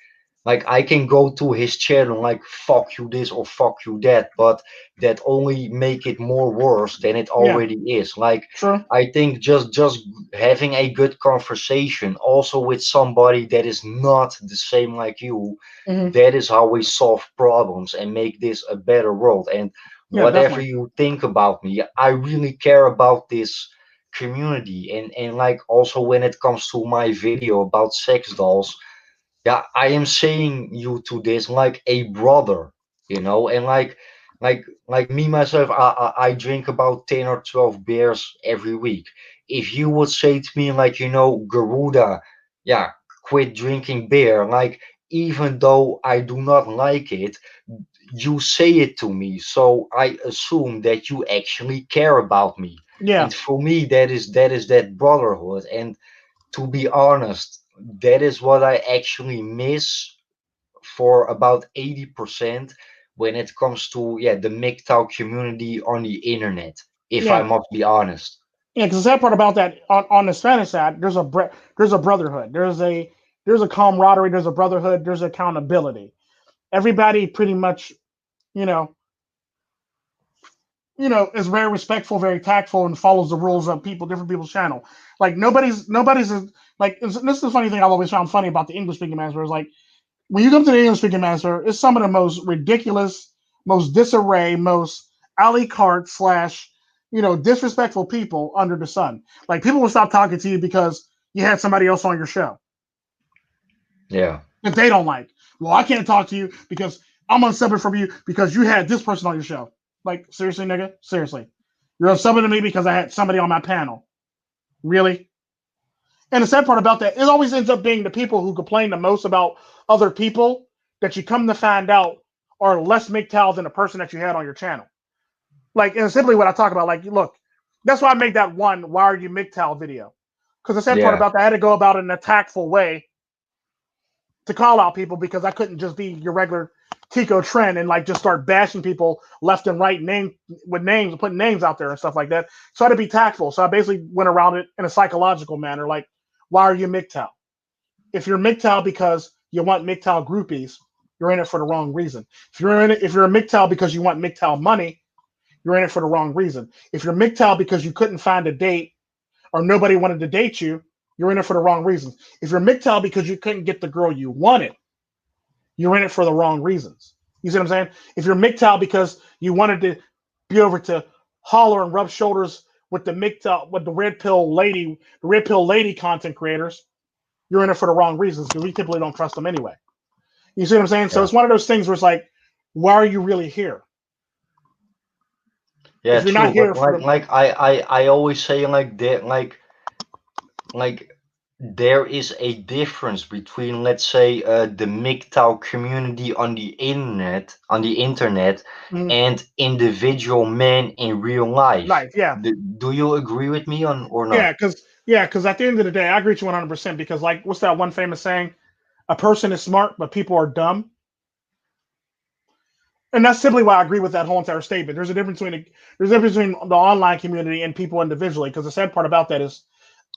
I can go to his channel like fuck you this or fuck you that, but that only make it more worse than it Yeah. already is. Like True. I think just having a good conversation also with somebody that is not the same like you, Mm-hmm. that is how we solve problems and make this a better world. And Yeah, whatever definitely. you think about me, I really care about this community. And like also when it comes to my video about sex dolls, yeah, I am saying you to this like a brother, and like me myself, I drink about 10 or 12 beers every week. If you would say to me like, Garuda, yeah, quit drinking beer, like even though I do not like it, you say it to me, so I assume that you actually care about me. Yeah. And for me, that is that brotherhood. And to be honest, that is what I actually miss for about 80% when it comes to, yeah, the MGTOW community on the internet, if I Yeah. must be honest. Yeah. Because the sad part about that on the Spanish side, there's a brotherhood. There's a camaraderie. There's a brotherhood. There's accountability. Everybody pretty much, you know, is very respectful, very tactful, and follows the rules of different people's channel. Like nobody's like this is the funny thing I've always found funny about the English speaking master is like when you come to the English speaking master, it's some of the most ridiculous, most disarray, most alley cart slash disrespectful people under the sun. Like people will stop talking to you because you had somebody else on your show Yeah, that they don't like. Well, I can't talk to you because I'm unsubbing from you because you had this person on your show. Like, seriously, nigga? Seriously. You're unsubbing to me because I had somebody on my panel. Really? And the sad part about that, it always ends up being the people who complain the most about other people that you come to find out are less MGTOW than the person that you had on your channel. Like, and simply what I talk about, like, look, that's why I made that one, why are you MGTOW video? Because the sad part yeah, about that, I had to go about it in a tactful way to call out people because I couldn't just be your regular Tico Tren and like just start bashing people left and right with names, putting names out there and stuff like that. So I had to be tactful. So I basically went around it in a psychological manner, like, why are you MGTOW? If you're MGTOW because you want MGTOW groupies, you're in it for the wrong reason. If you're a MGTOW because you want MGTOW money, you're in it for the wrong reason. If you're MGTOW because you couldn't find a date or nobody wanted to date you, you're in it for the wrong reasons. If you're MGTOW because you couldn't get the girl you wanted, you're in it for the wrong reasons. You see what I'm saying? If you're MGTOW because you wanted to be over to holler and rub shoulders with the MGTOW, with the red pill lady content creators, you're in it for the wrong reasons because we typically don't trust them anyway. You see what I'm saying? So yeah, it's one of those things where it's like, why are you really here? yeah, If you're not true. But here for like the like I always say like that, like there is a difference between, let's say, the MGTOW community on the internet mm, and individual men in real life. life, yeah, Do you agree with me on or not? because at the end of the day, I agree with you 100% because like what's that one famous saying? A person is smart, but people are dumb. And that's simply why I agree with that whole entire statement. There's a difference between the online community and people individually. Because the sad part about that is,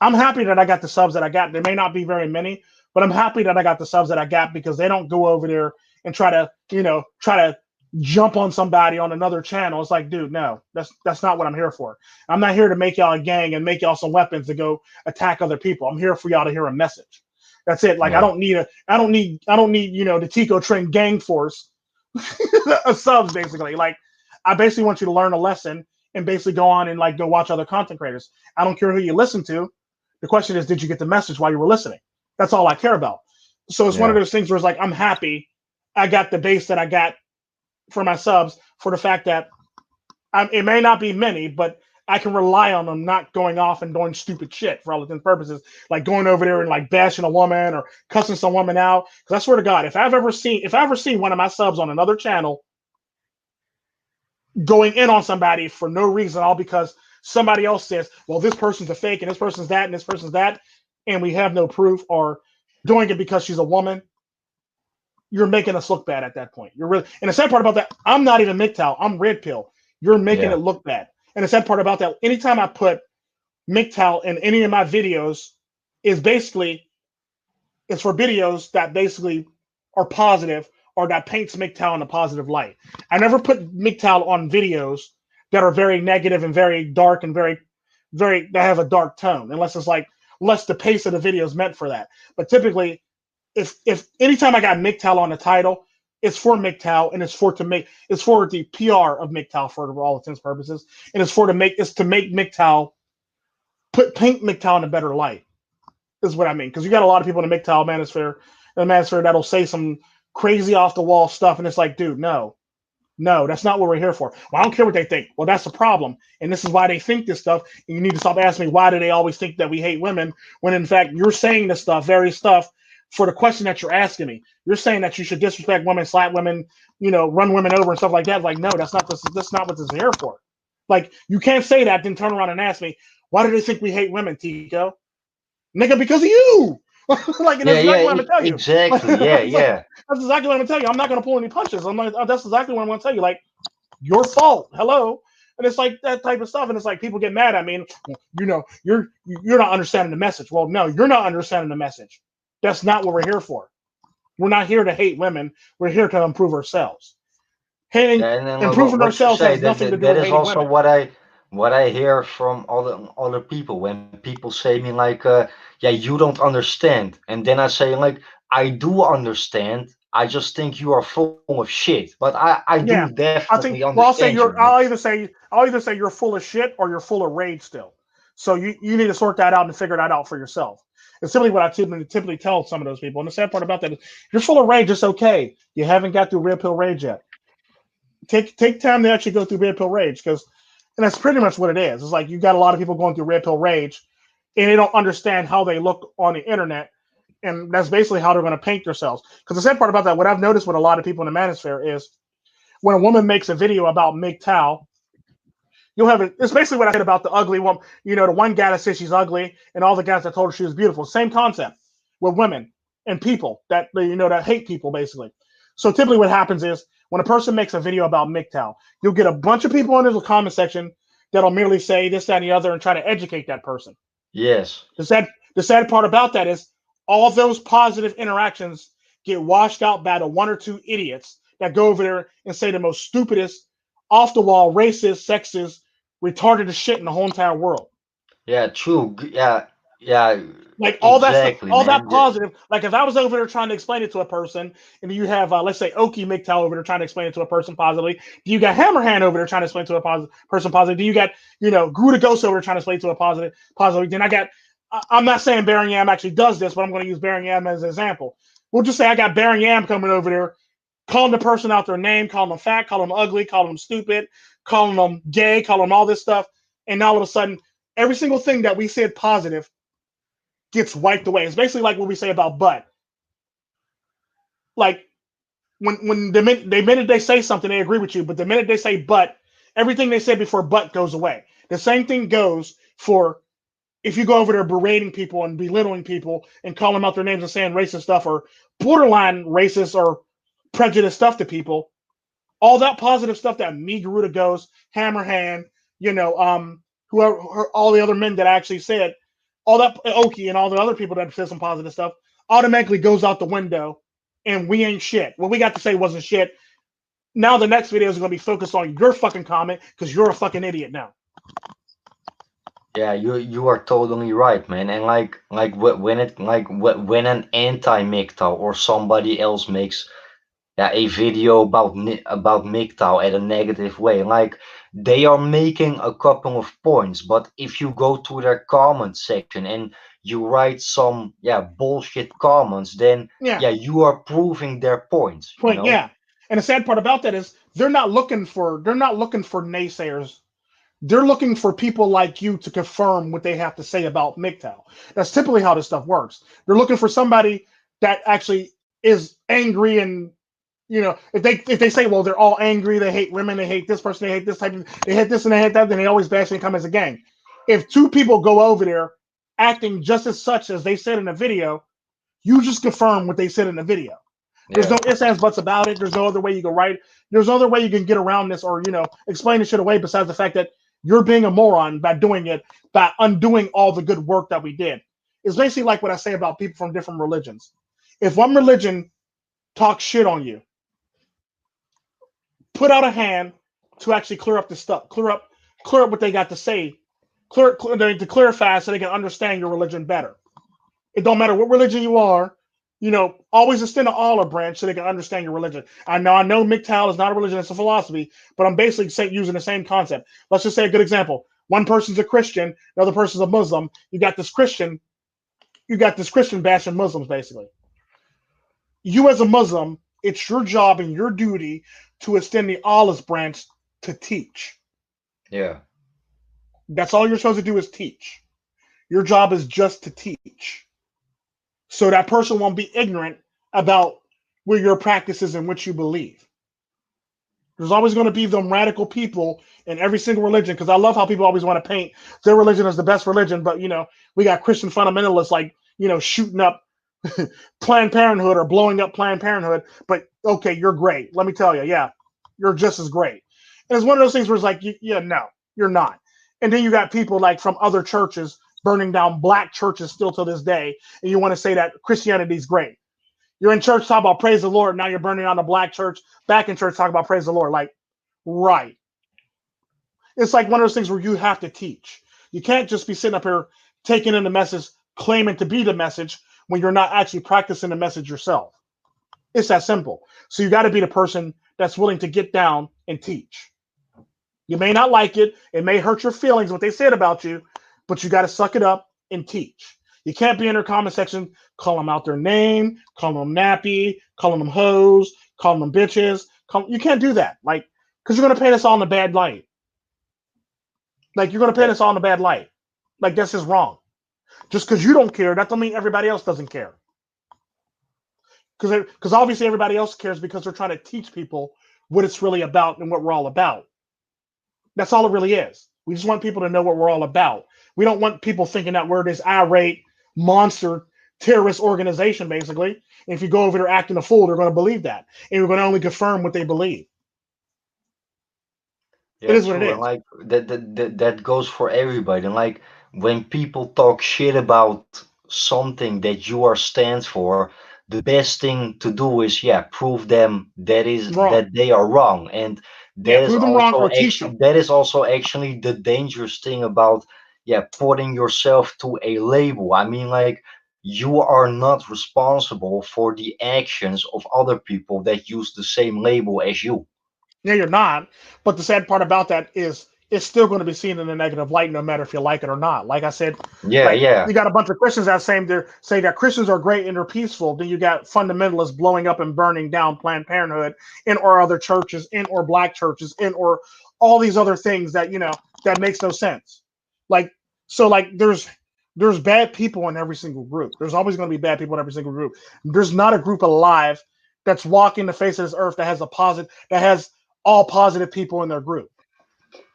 I'm happy that I got the subs that I got. There may not be very many, but I'm happy that I got the subs that I got because they don't go over there and try to jump on somebody on another channel. It's like, dude, no, that's not what I'm here for. I'm not here to make y'all a gang and make y'all some weapons to go attack other people. I'm here for y'all to hear a message. That's it. Like Yeah, I don't need the Tico Tren gang force subs basically. Like I basically want you to learn a lesson and basically go on and like go watch other content creators. I don't care who you listen to. The question is, did you get the message while you were listening? That's all I care about. So it's one of yeah, those things where it's like I'm happy I got the base that I got for my subs for the fact that it may not be many, but I can rely on them not going off and doing stupid shit for all intents and purposes, like going over there and like bashing a woman or cussing some woman out. Because I swear to God, if I ever see one of my subs on another channel going in on somebody for no reason, all because somebody else says, well, this person's a fake and this person's that and this person's that, and we have no proof, or doing it because she's a woman, you're making us look bad at that point. You're really, and the sad part about that, I'm not even MGTOW, I'm red pill. You're making Yeah. it look bad. And the sad part about that, anytime I put MGTOW in any of my videos, is basically it's for videos that basically are positive or that paints MGTOW in a positive light. I never put MGTOW on videos that are very negative and very dark and very that have a dark tone, unless it's like unless the pace of the video is meant for that. But typically, if anytime I got MGTOW on the title, it's for MGTOW and it's for the PR of MGTOW for all intents and purposes, and it's to make MGTOW paint MGTOW in a better light. Is what I mean, because you got a lot of people in the MGTOW manosphere that'll say some crazy off the wall stuff, and it's like, dude, no, that's not what we're here for. Well, I don't care what they think. Well, that's the problem, and this is why they think this stuff. And you need to stop asking me why do they always think that we hate women when in fact you're saying this stuff, very stuff, for the question that you're asking me. You're saying that you should disrespect women, slap women, run women over and stuff like that. Like, no, that's not what this is here for. Like, you can't say that, then turn around and ask me, why do they think we hate women, Tico? Nigga, because of you. Like, and Yeah, that's yeah, exactly what I'm gonna tell you. exactly. Yeah, yeah. That's exactly what I'm gonna tell you. I'm not gonna pull any punches. I'm like, that's exactly what I'm gonna tell you. Like, your fault. Hello. And it's like that type of stuff. And it's like people get mad at me. And, you're not understanding the message. Well, no, you're not understanding the message. That's not what we're here for. We're not here to hate women. We're here to improve ourselves. Hating, Yeah, and then improving what you ourselves say has that, nothing to that do that with is hating also women. what I hear from other people when people say me like, yeah, you don't understand, and then I say like, I do understand. I just think you are full of shit, but I do Yeah, I definitely think. Well, understand you, man. I'll either say you're full of shit or you're full of rage still. So you need to sort that out and figure that out for yourself. It's simply what I typically tell some of those people. And the sad part about that is you're full of rage. It's okay. You haven't got through red pill rage yet. Take time to actually go through red pill rage and that's pretty much what it is. It's like you got a lot of people going through red pill rage, and they don't understand how they look on the internet, and that's basically how they're going to paint themselves. Because the sad part about that, what I've noticed with a lot of people in the manosphere is when a woman makes a video about MGTOW, you'll have it. It's basically what I said about the ugly woman. The one guy that says she's ugly, and all the guys that told her she was beautiful. Same concept with women and people that hate people, basically. So typically, what happens is when a person makes a video about MGTOW, you'll get a bunch of people in the comment section that'll merely say this, that, and the other, and try to educate that person. Yes. The sad part about that is all those positive interactions get washed out by the one or two idiots that go over there and say the most stupidest, off the wall, racist, sexist, retarded as shit in the whole entire world. Yeah, true. Yeah, yeah, Like all that stuff, exactly, all that man. positive. Like if I was over there trying to explain it to a person, and you have, let's say, Oki MGTOW over there trying to explain it to a person positively. Do you got Hammerhand over there trying to explain to a person positive? Do you got, Garuda Ghost over there trying to explain to a positively? Then I got. I'm not saying Baron Yam actually does this, but I'm going to use Baron Yam as an example. We'll just say I got Baron Yam coming over there, calling the person out their name, calling them fat, calling them ugly, calling them stupid, calling them gay, calling them all this stuff, and now all of a sudden, every single thing that we said positive gets wiped away. It's basically like what we say about butt. Like when the minute they say something, they agree with you, but the minute they say butt, everything they said before butt goes away. The same thing goes for if you go over there berating people and belittling people and calling them out their names and saying racist stuff or borderline racist or prejudiced stuff to people. All that positive stuff that me, Garuda goes, Hammerhand, whoever, all the other men that actually said, all that Oki and all the other people that said some positive stuff automatically goes out the window, and we ain't shit. What we got to say wasn't shit. Now the next video is going to be focused on your fucking comment because you're a fucking idiot now. Yeah, you are totally right, man. And when an anti-MGTOW or somebody else makes, yeah, a video about MGTOW at a negative way, like they are making a couple of points, but if you go to their comment section and you write some, yeah, bullshit comments, then Yeah. yeah, you are proving their points, you Point. know? Yeah. And the sad part about that is they're not looking for naysayers. They're looking for people like you to confirm what they have to say about MGTOW. That's typically how this stuff works. They're looking for somebody that actually is angry, and if they say, well, they're all angry, they hate women, they hate this person, they hate this type of, they hate this and they hate that, then they always bash and come as a gang. If two people go over there acting just as such as they said in the video, you just confirm what they said in the video. There's no Yeah. ifs, ands, buts about it. There's no other way you can write. There's no other way you can get around this or, explain this shit away besides the fact that you're being a moron by doing it, by undoing all the good work that we did. It's basically like what I say about people from different religions. If one religion talks shit on you, put out a hand to actually clear up the stuff, clear up what they got to say, to clarify so they can understand your religion better. It don't matter what religion you are, always extend an olive branch so they can understand your religion. I know MGTOW is not a religion, it's a philosophy, but I'm basically using the same concept. Let's just say a good example. One person's a Christian, the other person's a Muslim. You got this Christian bashing Muslims, basically. You as a Muslim, it's your job and your duty to extend the olive branch to teach. Yeah. That's all you're supposed to do is teach. Your job is just to teach. So that person won't be ignorant about where your practices and what you believe. There's always going to be them radical people in every single religion, because I love how people always want to paint their religion as the best religion, but we got Christian fundamentalists like shooting up Planned Parenthood or blowing up Planned Parenthood. But okay, you're great. Let me tell you, yeah, you're just as great. And it's one of those things where it's like, yeah, no, you're not. And then you got people like from other churches burning down black churches still to this day, and you want to say that Christianity is great. You're in church talking about praise the Lord. Now you're burning down the black church. Back in church talking about praise the Lord. Like, right. It's like one of those things where you have to teach. You can't just be sitting up here taking in the message, claiming to be the message when you're not actually practicing the message yourself. It's that simple. So you got to be the person that's willing to get down and teach. You may not like it. It may hurt your feelings what they said about you, but you got to suck it up and teach. You can't be in their comment section calling them out their name, calling them nappy, calling them hoes, calling them bitches. You can't do that. Like, because you're going to paint us all in a bad light. Like, you're going to paint us all in a bad light. Like, that's just wrong. Just because you don't care, that don't mean everybody else doesn't care. Because obviously everybody else cares because they're trying to teach people what it's really about and what we're all about. That's all it really is. We just want people to know what we're all about. We don't want people thinking that we're this irate monster terrorist organization, basically. And if you go over there acting a fool, they're going to believe that. And you're going to only confirm what they believe. It Yeah, is what it true. And is. like that goes for everybody. And like when people talk shit about something that you are stands for, the best thing to do is prove them Wrong. that they are wrong. And Yeah, prove them wrong or teach them. that is also actually the dangerous thing about putting yourself to a label. I mean, like, you are not responsible for the actions of other people that use the same label as you. Yeah, you're not. But the sad part about that is it's still going to be seen in a negative light, no matter if you like it or not. Like I said, Yeah, like yeah. you got a bunch of Christians that say that Christians are great and they're peaceful. Then you got fundamentalists blowing up and burning down Planned Parenthood in or other churches, in or black churches, in or all these other things that that makes no sense. Like like there's bad people in every single group. There's always going to be bad people in every single group. There's not a group alive that's walking the face of this earth that has all positive people in their group.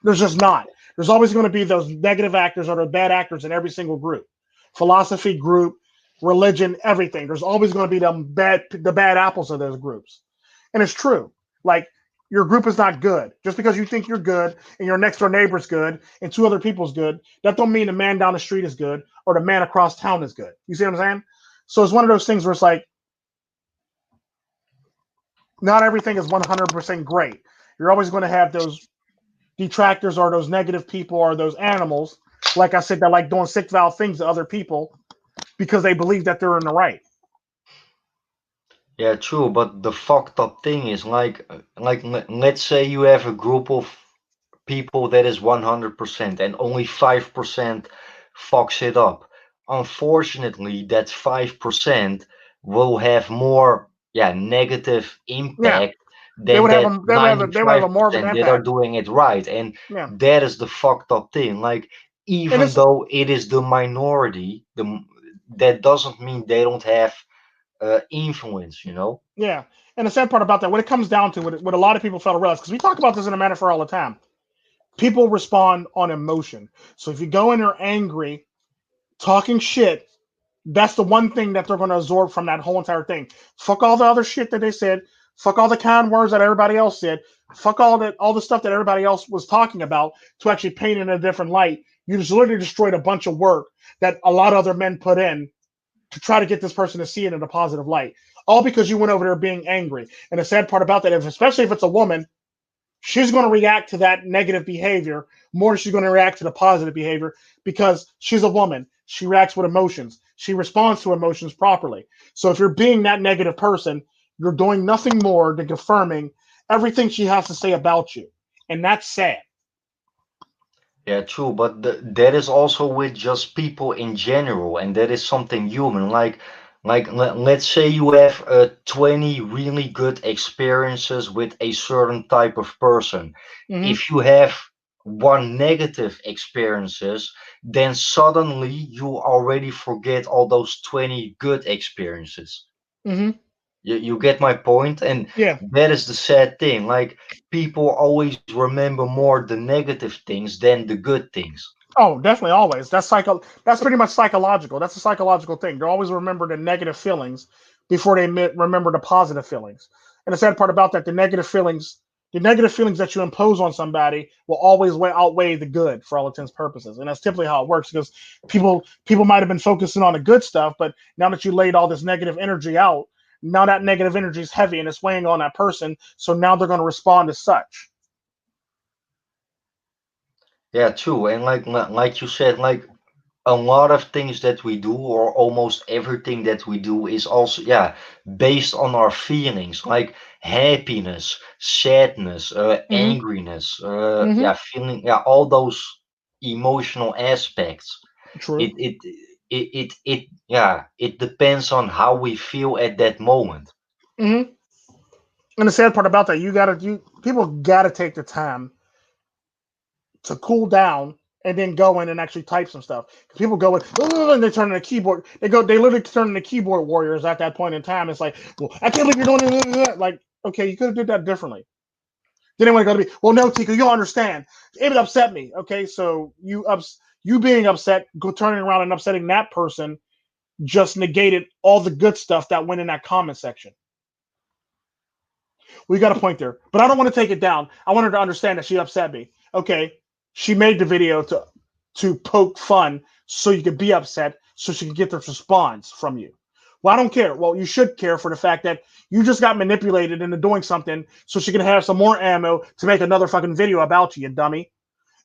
There's just not. There's always going to be those negative actors or the bad actors in every single group. Philosophy group, religion, everything. There's always going to be the bad apples of those groups. And it's true. Like, your group is not good. Just because you think you're good and your next door neighbor's good and two other people's good, that don't mean the man down the street is good or the man across town is good. You see what I'm saying? So it's one of those things where it's like, not everything is 100% great. You're always going to have those detractors or those negative people or those animals, like I said, that like doing sick valve things to other people because they believe that they're in the right. Yeah, true, but the fucked up thing is let's say you have a group of people that is 100% and only 5% fucks it up. Unfortunately, that 5% will have more negative Yeah, impact than that they would have a more of an 95% that are impact. doing it right. And Yeah, that is the fucked up thing. Like, and even it's though it is the minority, that doesn't mean they don't have influence, you know? yeah, and the sad part about that, when it comes down to it, what a lot of people fail to realize, because we talk about this in a manner for all the time, people respond on emotion. So if you go in there angry, talking shit, That's the one thing that they're going to absorb from that whole entire thing. Fuck all the other shit that they said. Fuck all the kind words that everybody else said. Fuck all the stuff that everybody else was talking about to actually paint it in a different light. You just literally destroyed a bunch of work that a lot of other men put in to try to get this person to see it in a positive light. All because you went over there being angry. And the sad part about that, especially if it's a woman, she's going to react to that negative behavior more than she's going to react to the positive behavior because she's a woman. She reacts with emotions. She responds to emotions properly. So if you're being that negative person, you're doing nothing more than confirming everything she has to say about you. And that's sad. Yeah, true, but that is also with just people in general, and that is something human. Let's say you have 20 really good experiences with a certain type of person. Mm-hmm. If you have one negative experiences, then suddenly you already forget all those 20 good experiences. Mm-hmm. You get my point, and Yeah. that is the sad thing. Like people always remember more the negative things than the good things. Oh, definitely, always. That's pretty much psychological. That's a psychological thing. They always remember the negative feelings before they remember the positive feelings. And the sad part about that, the negative feelings that you impose on somebody will always outweigh the good for all intents and purposes. And that's typically how it works because people might have been focusing on the good stuff, but now that you laid all this negative energy out, now that negative energy is heavy and it's weighing on that person. So now they're going to respond as such. Yeah, true. And like you said, like a lot of things that we do, or almost everything that we do, is also, yeah, based on our feelings, like happiness, sadness, Mm-hmm. angriness, Mm-hmm. yeah, feeling, yeah, all those emotional aspects. True. It yeah, it depends on how we feel at that moment. Mm-hmm. And the sad part about that, you people gotta take the time to cool down and then go in and actually type some stuff. Because people go in and they turn into keyboard. They literally turn into keyboard warriors at that point in time. It's like, well, I can't believe you're doing it. Like, okay, you could have did that differently. Then they want to go to me. Well, no, Tico, you don't understand. It upset me. Okay, so you being upset, go turning around and upsetting that person just negated all the good stuff that went in that comment section. We got a point there. But I don't want to take it down. I want her to understand that she upset me. Okay. She made the video to poke fun so you could be upset so she could get this response from you. Well, I don't care. Well, you should care for the fact that you just got manipulated into doing something so she can have some more ammo to make another fucking video about you, you dummy.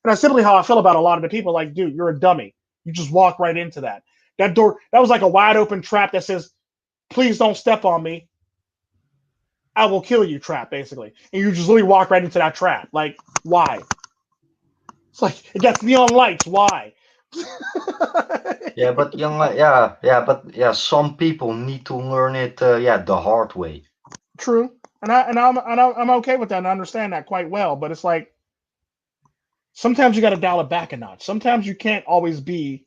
And that's simply how I feel about a lot of the people. Like, dude, you're a dummy. You just walk right into that. That door, that was like a wide open trap that says, please don't step on me. I will kill you trap, basically. And you just literally walk right into that trap. Like, why? It's like it gets neon lights. Why? Yeah, but yeah, some people need to learn it, yeah, the hard way. True. I'm okay with that and I understand that quite well. But it's like sometimes you got to dial it back a notch. Sometimes you can't always be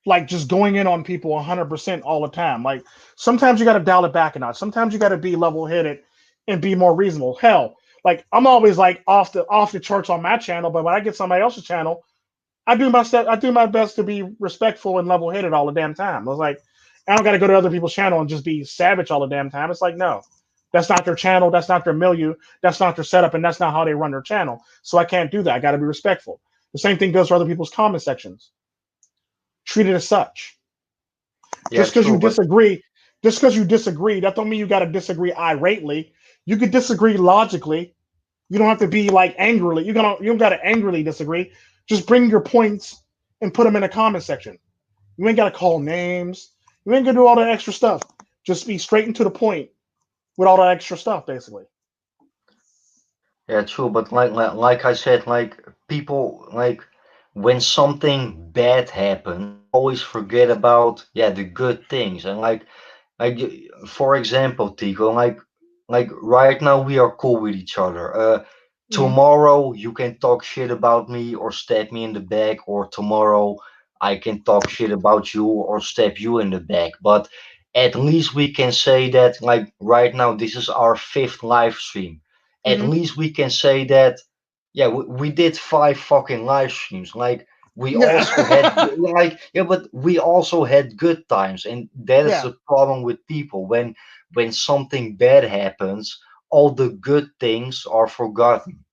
like just going in on people 100% all the time. Like sometimes you got to dial it back a notch. Sometimes you got to be level headed and be more reasonable. Hell, like I'm always like off the charts on my channel, but when I get somebody else's channel, I do my best to be respectful and level headed all the damn time. I was like, I don't got to go to other people's channel and just be savage all the damn time. It's like no, that's not their channel. That's not their milieu. That's not their setup, and that's not how they run their channel. So I can't do that. I got to be respectful. The same thing goes for other people's comment sections. Treat it as such. Yeah, Just because you true, but disagree, just because you disagree, that don't mean you got to disagree irately. You could disagree logically. You don't have to be like angrily. You don't got to angrily disagree. Just bring your points and put them in the comment section. You ain't got to call names. You ain't gonna do all that extra stuff. Just be straight and to the point with all that extra stuff, basically. yeah, true, but like I said, like people, like when something bad happens, they always forget about, yeah, the good things. And like for example, Tico, like right now we are cool with each other. Mm-hmm. Tomorrow you can talk shit about me or stab me in the back, or tomorrow I can talk shit about you or stab you in the back. But at least we can say that, like right now, this is our fifth live stream. At Mm-hmm. least we can say that, yeah, we did five fucking live streams. Like we Yeah. also had like yeah, but we also had good times, and that is Yeah. the problem with people. When something bad happens, all the good things are forgotten.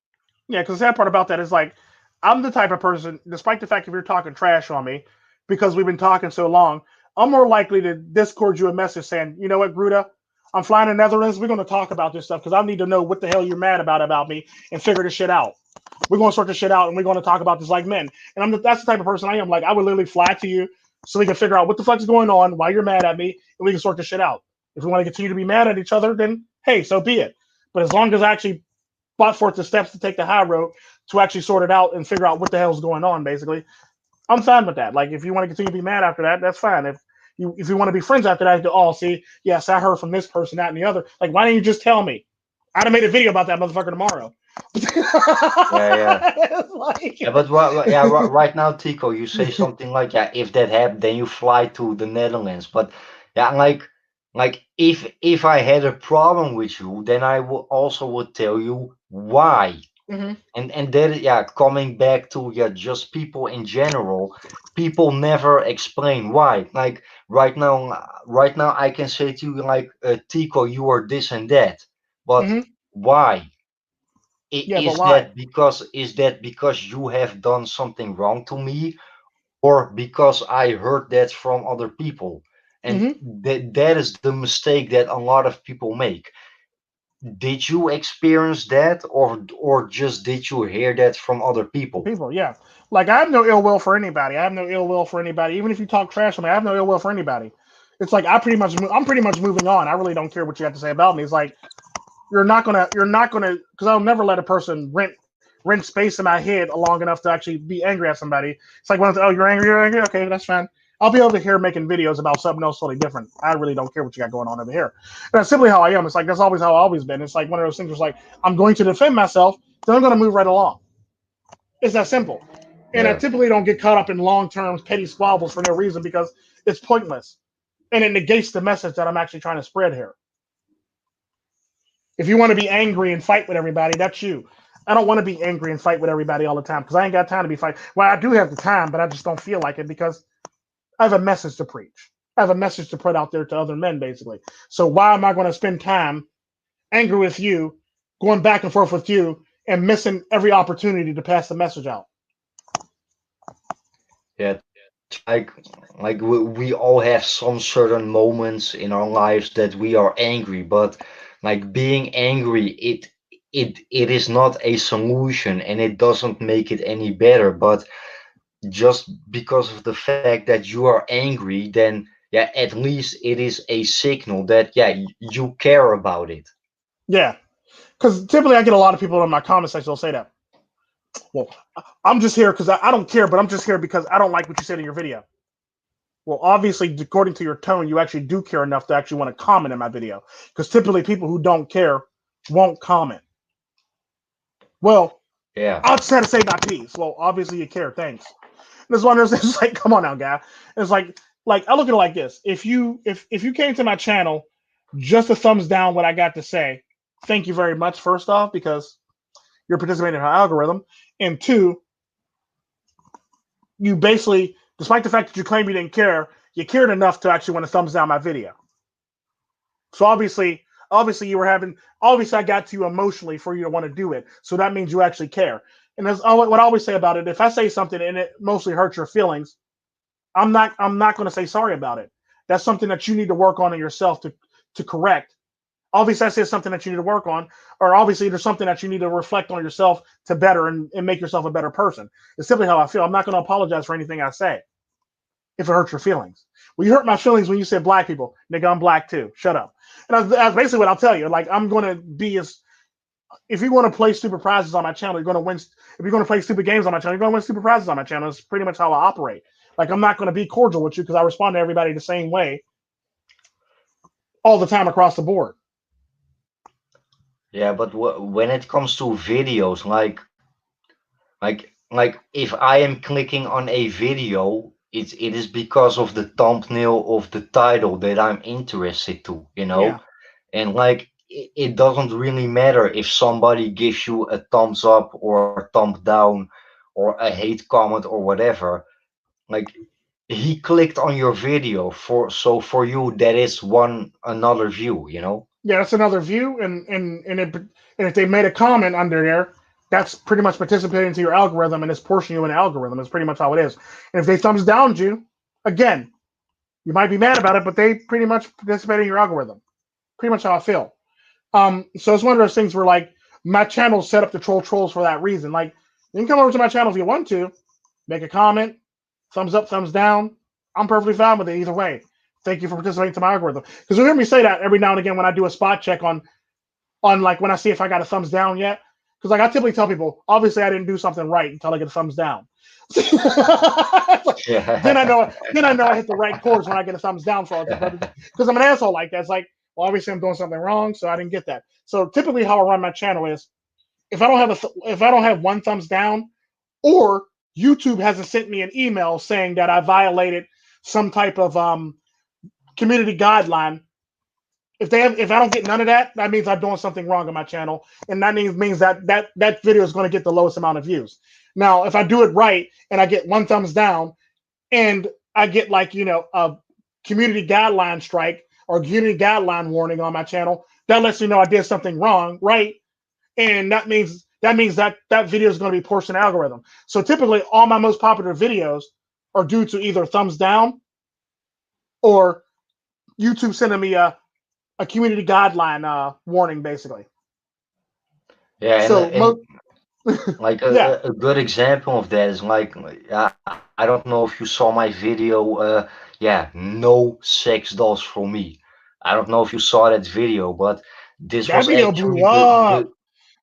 Yeah, because the sad part about that is like I'm the type of person, despite the fact if you're talking trash on me, because we've been talking so long, I'm more likely to discord you a message saying, you know what, Gruda, I'm flying to Netherlands. We're going to talk about this stuff because I need to know what the hell you're mad about me and figure this shit out. We're going to sort this shit out and we're going to talk about this like men. And that's the type of person I am. Like I would literally fly to you so we can figure out what the fuck is going on, why you're mad at me, and we can sort this shit out. If we want to continue to be mad at each other, then hey, so be it. But as long as I actually brought forth the steps to take the high road to actually sort it out and figure out what the hell's going on, basically, I'm fine with that. Like, if you want to continue to be mad after that, that's fine. If you want to be friends after that, oh, see, yes, I heard from this person, that, and the other. Like, why didn't you just tell me? I'd have made a video about that motherfucker tomorrow. Yeah, yeah. Like, Yeah, but right now, Tico, you say something like, yeah, if that happened, then you fly to the Netherlands. But yeah, like if I had a problem with you, then I would also would tell you why. mhm. And that yeah, coming back to yeah, just people in general, people never explain why. Like right now, I can say to you like, Tico, you are this and that, but Mhm. why? Yeah, but why? Is that because you have done something wrong to me, or because I heard that from other people? And Mhm. that is the mistake that a lot of people make. Did you experience that, or just did you hear that from other people? People, yeah. Like I have no ill will for anybody. I have no ill will for anybody. Even if you talk trash on me, I have no ill will for anybody. It's like I'm pretty much moving on. I really don't care what you have to say about me. It's like you're not gonna because I'll never let a person rent space in my head long enough to actually be angry at somebody. It's like when oh you're angry, okay, that's fine. I'll be over here making videos about something else totally different. I really don't care what you got going on over here. And that's simply how I am. It's like that's always how I've always been. It's like one of those things where it's like I'm going to defend myself, then I'm gonna move right along. It's that simple. And I Yeah. typically don't get caught up in long term petty squabbles for no reason because it's pointless. And it negates the message that I'm actually trying to spread here. If you want to be angry and fight with everybody, that's you. I don't want to be angry and fight with everybody all the time because I ain't got time to be fighting. Well, I do have the time, but I just don't feel like it because I have a message to preach. I have a message to put out there to other men, basically. So why am I going to spend time angry with you, going back and forth with you, and missing every opportunity to pass the message out? Yeah, like we all have some certain moments in our lives that we are angry, but like being angry, it is not a solution and it doesn't make it any better. But just because of the fact that you are angry, then yeah, at least it is a signal that yeah, you care about it. Yeah, because typically I get a lot of people in my comment section will say that. Well, I'm just here because I don't care, but I'm just here because I don't like what you said in your video. Well, obviously, according to your tone, you actually do care enough to actually want to comment in my video. Because typically, people who don't care won't comment. Well, Yeah. I'll just have to say my piece. Well, obviously, you care. Thanks. And this one is it's like, come on now, guy. It's like I look at it like this. If you came to my channel just a thumbs down what I got to say, thank you very much. First off, because you're participating in our algorithm, and two, you basically, despite the fact that you claim you didn't care, you cared enough to actually want to thumbs down my video. So obviously you were having, obviously I got to you emotionally for you to want to do it. So that means you actually care. And that's what I always say about it. If I say something and it mostly hurts your feelings, I'm not going to say sorry about it. That's something that you need to work on in yourself to correct. Obviously, I said something that you need to work on, or obviously there's something that you need to reflect on yourself to better and make yourself a better person. It's simply how I feel. I'm not going to apologize for anything I say if it hurts your feelings. Well, you hurt my feelings when you said black people. Nigga, I'm black too. Shut up. And that's basically what I'll tell you. Like, I'm going to be as, if you want to play stupid prizes on my channel, you're going to win. If you're going to play stupid games on my channel, you're going to win stupid prizes on my channel. It's pretty much how I operate. Like, I'm not going to be cordial with you because I respond to everybody the same way all the time across the board. Yeah, but when it comes to videos, like if I am clicking on a video, it is because of the thumbnail of the title that I'm interested to, you Yeah. know? And like it doesn't really matter if somebody gives you a thumbs up or a thumb down or a hate comment or whatever, like he clicked on your video for you that is one another view, you know? Yeah, that's another view, and if they made a comment under there, that's pretty much participating into your algorithm and it's pushing you in the algorithm. That's pretty much how it is. And if they thumbs down you, again, you might be mad about it, but they pretty much participate in your algorithm. Pretty much how I feel. So it's one of those things where like my channel's set up to troll trolls for that reason. Like you can come over to my channel if you want to, make a comment, thumbs up, thumbs down. I'm perfectly fine with it either way. Thank you for participating to my algorithm. Because you hear me say that every now and again when I do a spot check on like when I see if I got a thumbs down yet. Because like I typically tell people, obviously I didn't do something right until I get a thumbs down. then I Yeah. know then I know I hit the right course when I get a thumbs down for all the purposes. Because I'm an asshole like that. It's like, well, obviously I'm doing something wrong, so I didn't get that. So typically how I run my channel is if I don't have one thumbs down, or YouTube hasn't sent me an email saying that I violated some type of community guideline. If I don't get none of that, that means I'm doing something wrong on my channel, and that means that video is going to get the lowest amount of views. Now, if I do it right and I get one thumbs down, and I get like a community guideline strike or community guideline warning on my channel, that lets me know I did something wrong, right? And that video is going to be pushed in the algorithm. So typically, all my most popular videos are due to either thumbs down or YouTube sending me a community guideline warning, basically. Yeah, So like yeah, a good example of that is like I don't know if you saw my video. Yeah, no sex dolls for me. I don't know if you saw that video, but this that was video blew actually up.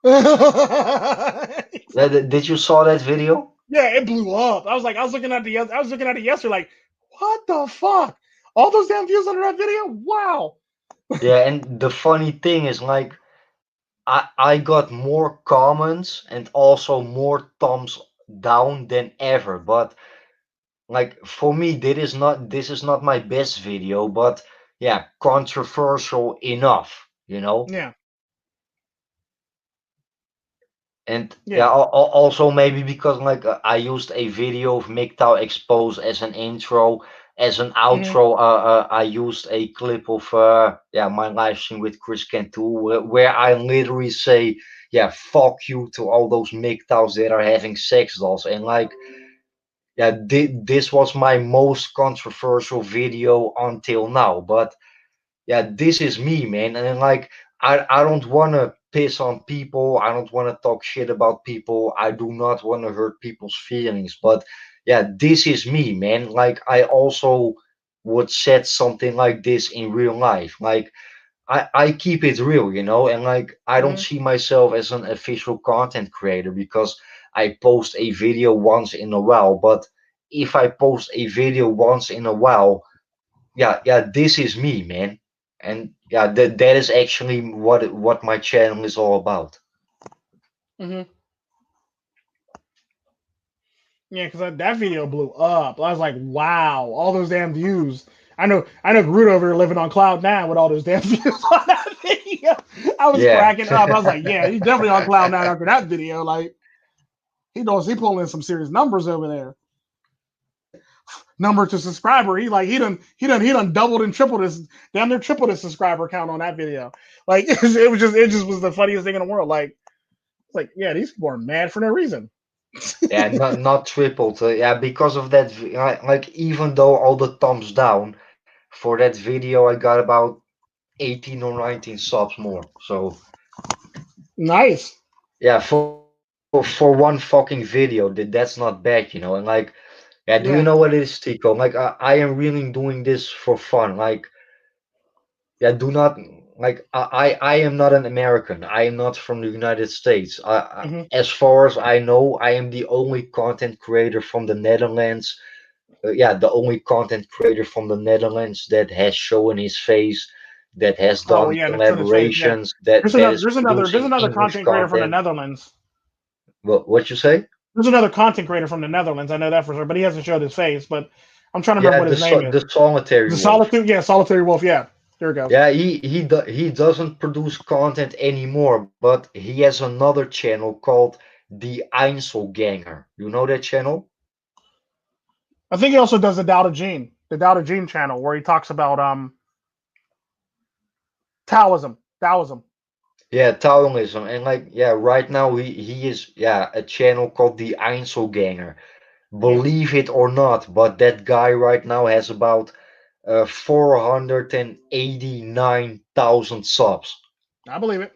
the did you saw that video? Yeah, it blew up. I was looking at it yesterday, like, what the fuck? All those damn views under that video? Wow. Yeah, and the funny thing is like I got more comments and also more thumbs down than ever, but like for me this is not my best video, but yeah, controversial enough, you know. Yeah, And yeah, yeah. also maybe because like I used a video of MGTOW Expose as an intro, as an Hmm. outro. I used a clip of yeah, my live stream with Chris Cantu, where I literally say, yeah, fuck you to all those MGTOWs that are having sex dolls. And like, yeah, this was my most controversial video until now. But yeah, this is me, man. And like, I don't want to piss on people. I don't want to talk shit about people. I do not want to hurt people's feelings. But yeah, this is me, man. Like, I also would said something like this in real life. Like, I keep it real, you know, and like I don't Hmm. see myself as an official content creator because I post a video once in a while. But if I post a video once in a while, yeah, this is me, man. And yeah, that is actually what my channel is all about. Hmm. Yeah, because that video blew up. I was like, wow, all those damn views. I know Garuda over here living on cloud nine with all those damn views on that video. I was Yeah. cracking up. I was like, yeah, he's definitely on cloud nine after that video. Like he pulling in some serious numbers over there. Number to subscriber. He done doubled and tripled his damn near tripled his subscriber count on that video. Like it just was the funniest thing in the world. Like it's like, yeah, these people are mad for no reason. Yeah, not tripled. Yeah, because of that. Like even though all the thumbs down for that video, I got about 18 or 19 subs more. So Nice. yeah, for one fucking video, that's not bad, you know. And like, yeah, do you Yeah. know what it is, Tico? Like, I am really doing this for fun. Like, yeah, do not like I am not an American. I am not from the United States. Hmm. As far as I know, I am the only content creator from the Netherlands. Yeah, the only content creator from the Netherlands that has shown his face, that has Oh done yeah, that's on his face. Yeah. collaborations, that is There's producing another English content creator from the content. Netherlands. What you say? There's another content creator from the Netherlands. I know that for sure, but he hasn't showed his face. But I'm trying to remember Yeah, what his name is. the Solitary The Wolf. Solitude. Yeah, Solitary Wolf. Yeah. There it goes. Yeah, he doesn't produce content anymore, but he has another channel called the Einzelganger. You know that channel? I think he also does the Dao Gene channel, where he talks about Taoism. Yeah, Taoism. And like, yeah, right now he is, yeah, a channel called the Einzelganger. Yeah, Believe it or not, but that guy right now has about 489,000 subs. I believe it.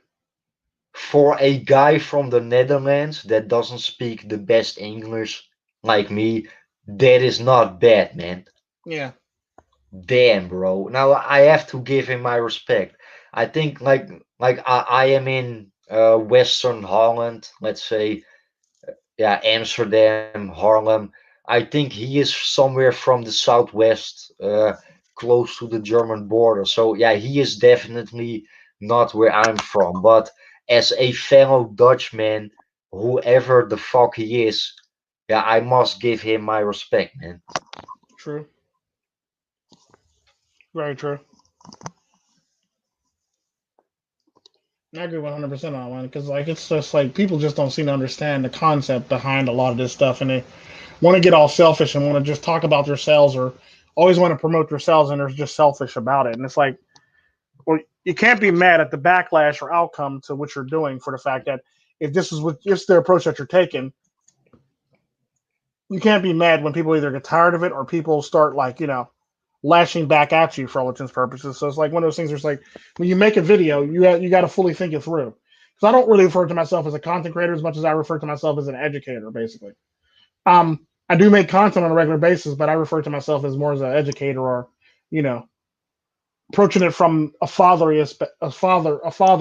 For a guy from the Netherlands that doesn't speak the best English like me, that is not bad, man. Yeah, Damn, bro. Now I have to give him my respect. I think I am in Western Holland, let's say, yeah, Amsterdam, Harlem. I think he is somewhere from the southwest, close to the German border. So yeah, he is definitely not where I'm from. But as a fellow Dutchman, whoever the fuck he is, yeah, I must give him my respect, man. true. Very true. I agree 100% on that one because like it's just like people just don't seem to understand the concept behind a lot of this stuff, and they want to get all selfish and want to just talk about themselves or always want to promote themselves, and they're just selfish about it. And it's like, well, you can't be mad at the backlash or outcome to what you're doing for the fact that if this is what just the approach that you're taking, you can't be mad when people either get tired of it or people start like lashing back at you for all intents and purposes. So it's like one of those things where it's like when you make a video, you got to fully think it through. Because I don't really refer to myself as a content creator as much as I refer to myself as an educator, basically. I do make content on a regular basis, but I refer to myself as more as an educator or, you know, approaching it from a father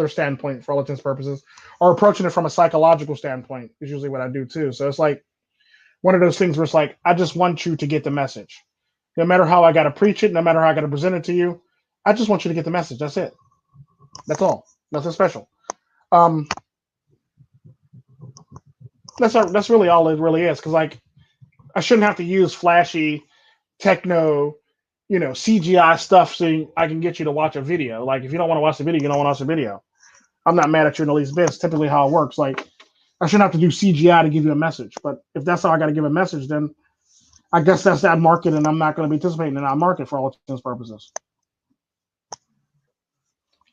standpoint for all intents and purposes, or approaching it from a psychological standpoint is usually what I do too. So it's like one of those things where it's like I just want you to get the message, no matter how I got to preach it, no matter how I got to present it to you. I just want you to get the message. That's it. That's all. Nothing special. Um, that's really all it really is. Because like I shouldn't have to use flashy techno, CGI stuff so I can get you to watch a video. Like if you don't want to watch the video, you don't want to watch the video. I'm not mad at you in the least bit. It's typically how it works. Like I shouldn't have to do CGI to give you a message. But if that's how I got to give a message, then I guess that's that market, and I'm not going to be participating in that market for all intents and purposes.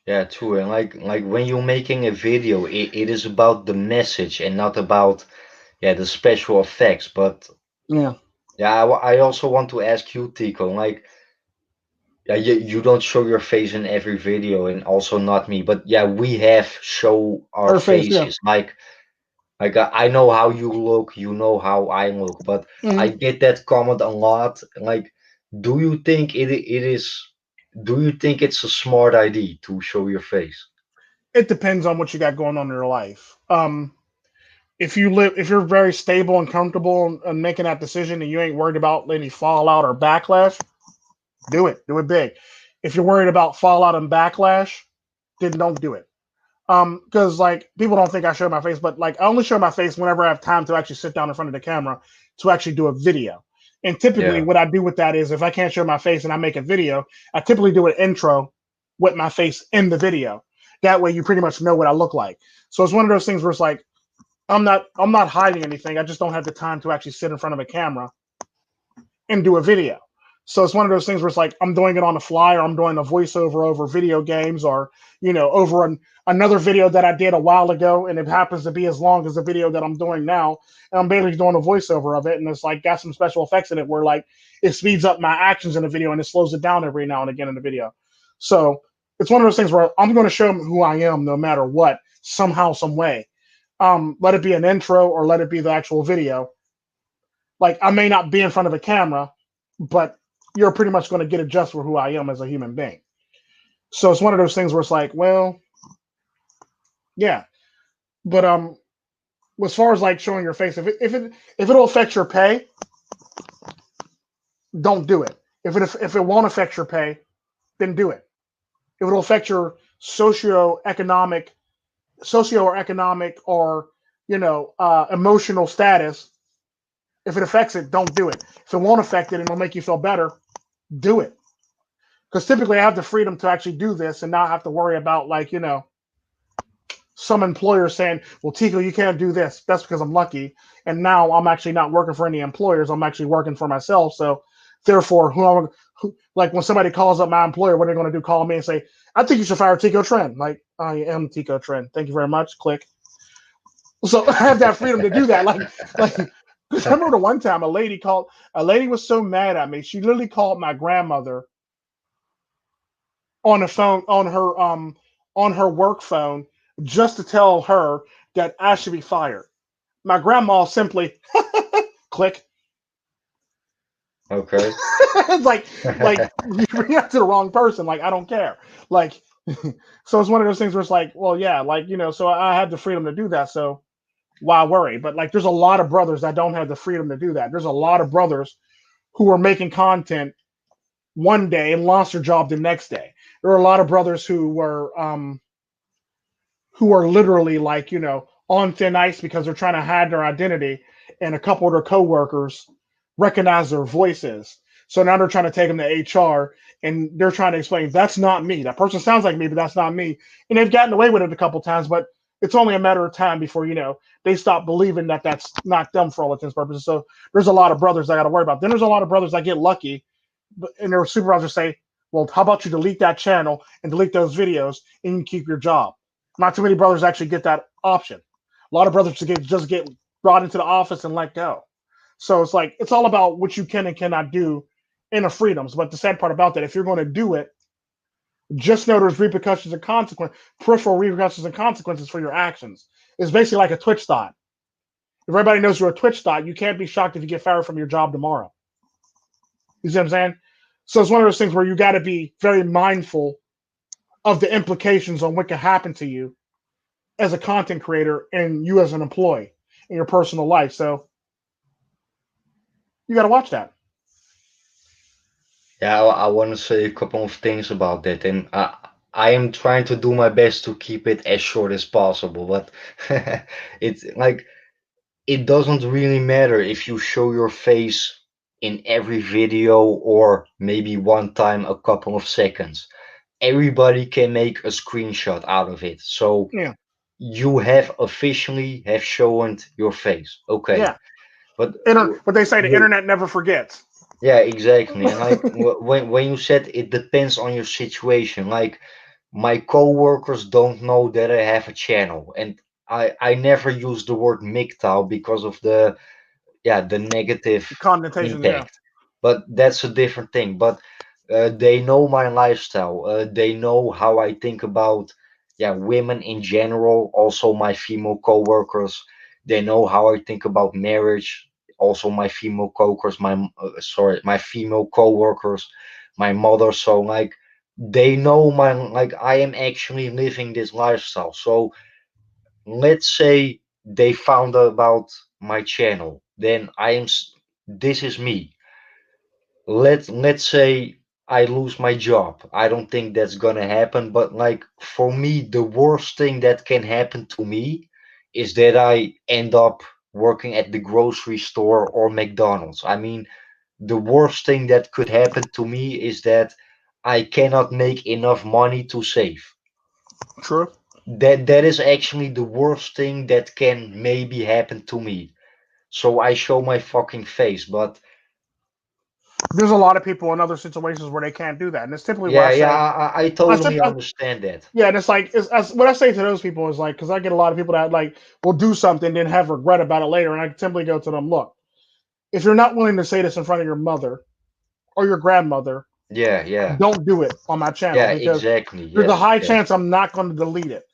Yeah, true. And like when you're making a video, it is about the message and not about, yeah, the special effects. But Yeah. yeah, I also want to ask you, Tico, like, yeah, you don't show your face in every video, and also not me, but yeah, we have show our Her face, yeah. faces. Like I know how you look, you know how I look, but I Hmm. get that comment a lot. Like, do you think do you think it's a smart idea to show your face? It depends on what you got going on in your life. If you're very stable and comfortable and making that decision, and you ain't worried about any fallout or backlash, do it big. If you're worried about fallout and backlash, then don't do it. Because like people don't think I show my face, but like I only show my face whenever I have time to actually sit down in front of the camera to actually do a video. And typically, Yeah, what I do with that is if I can't show my face and I make a video, I typically do an intro with my face in the video. That way, you pretty much know what I look like. So it's one of those things where it's like I'm not hiding anything. I just don't have the time to actually sit in front of a camera and do a video. So it's one of those things where it's like I'm doing it on the fly, or I'm doing a voiceover over video games, or over another video that I did a while ago, and it happens to be as long as the video that I'm doing now, and I'm basically doing a voiceover of it, and it's like got some special effects in it where like it speeds up my actions in the video and it slows it down every now and again in the video. So it's one of those things where I'm going to show them who I am no matter what, somehow, some way. Let it be an intro or let it be the actual video. Like I may not be in front of a camera, but you're pretty much going to get a just for who I am as a human being. So it's one of those things where it's like, well, yeah, but as far as like showing your face, if it'll affect your pay, don't do it. If it won't affect your pay, then do it. If it'll affect your socio-economic, or emotional status, if it affects it, don't do it. If it won't affect it and it'll make you feel better, do it. Because typically I have the freedom to actually do this and not have to worry about like some employer saying, well, Tico, you can't do this. That's because I'm lucky. And now I'm actually not working for any employers. I'm actually working for myself. So therefore, like when somebody calls up my employer, what are they going to do? Call me and say, I think you should fire Tico Tren. Like, I am Tico Tren. Thank you very much. Click. So I have that freedom to do that. Like, because I remember the one time a lady was so mad at me. She literally called my grandmother on the phone, on her work phone, just to tell her that I should be fired. My grandma simply click. Okay. It's like you react to the wrong person. Like, I don't care. Like, so it's one of those things where it's like, well, yeah, like, so I had the freedom to do that. So why worry? But like, there's a lot of brothers that don't have the freedom to do that. There's a lot of brothers who are making content one day and lost their job the next day. There are a lot of brothers who are literally like, on thin ice because they're trying to hide their identity, and a couple of their coworkers recognize their voices. So now they're trying to take them to HR, and they're trying to explain that's not me. That person sounds like me, but that's not me. And they've gotten away with it a couple times, but it's only a matter of time before they stop believing that that's not them for all intents and purposes. So there's a lot of brothers I got to worry about. Then there's a lot of brothers that get lucky, and their supervisors say, "Well, how about you delete that channel and delete those videos, and you keep your job." Not too many brothers actually get that option. A lot of brothers just get brought into the office and let go. So it's like it's all about what you can and cannot do in the freedoms. But the sad part about that, if you're going to do it, just know there's repercussions and consequences, peripheral repercussions and consequences for your actions. It's basically like a Twitch thought. If everybody knows you're a Twitch thought, you can't be shocked if you get fired from your job tomorrow. You see what I'm saying? So it's one of those things where you got to be very mindful of the implications on what can happen to you as a content creator and you as an employee in your personal life. So you got to watch that. Yeah, I want to say a couple of things about that, and I am trying to do my best to keep it as short as possible. But it's like it doesn't really matter if you show your face in every video or maybe one time a couple of seconds. Everybody can make a screenshot out of it. So Yeah, you have officially have shown your face. Okay, yeah. but What they say, the internet never forgets. yeah, exactly. And like when you said it depends on your situation, like my coworkers don't know that I have a channel, and I never use the word MGTOW because of the negative Connotations, yeah. impact. But that's a different thing. But they know my lifestyle. They know how I think about women in general. Also my female coworkers. They know how I think about marriage. Also my female coworkers. My female coworkers. My mother. So like they know I am actually living this lifestyle. So let's say they found out about my channel, then this is me. Let's say I lose my job. I don't think that's gonna happen, but like for me, the worst thing that can happen to me is that I end up working at the grocery store or McDonald's. I mean, the worst thing that could happen to me is that I cannot make enough money to save. True. That is actually the worst thing that can maybe happen to me. So I show my fucking face, but There's a lot of people in other situations where they can't do that, and it's typically where yeah, I yeah, say, I I said, totally understand that. yeah, and it's like what I say to those people is like, because I get a lot of people that like will do something then have regret about it later, and I simply go to them, look, if you're not willing to say this in front of your mother or your grandmother, Yeah, yeah, don't do it on my channel yeah, because exactly. there's a Yes, high yes, chance I'm not going to delete it.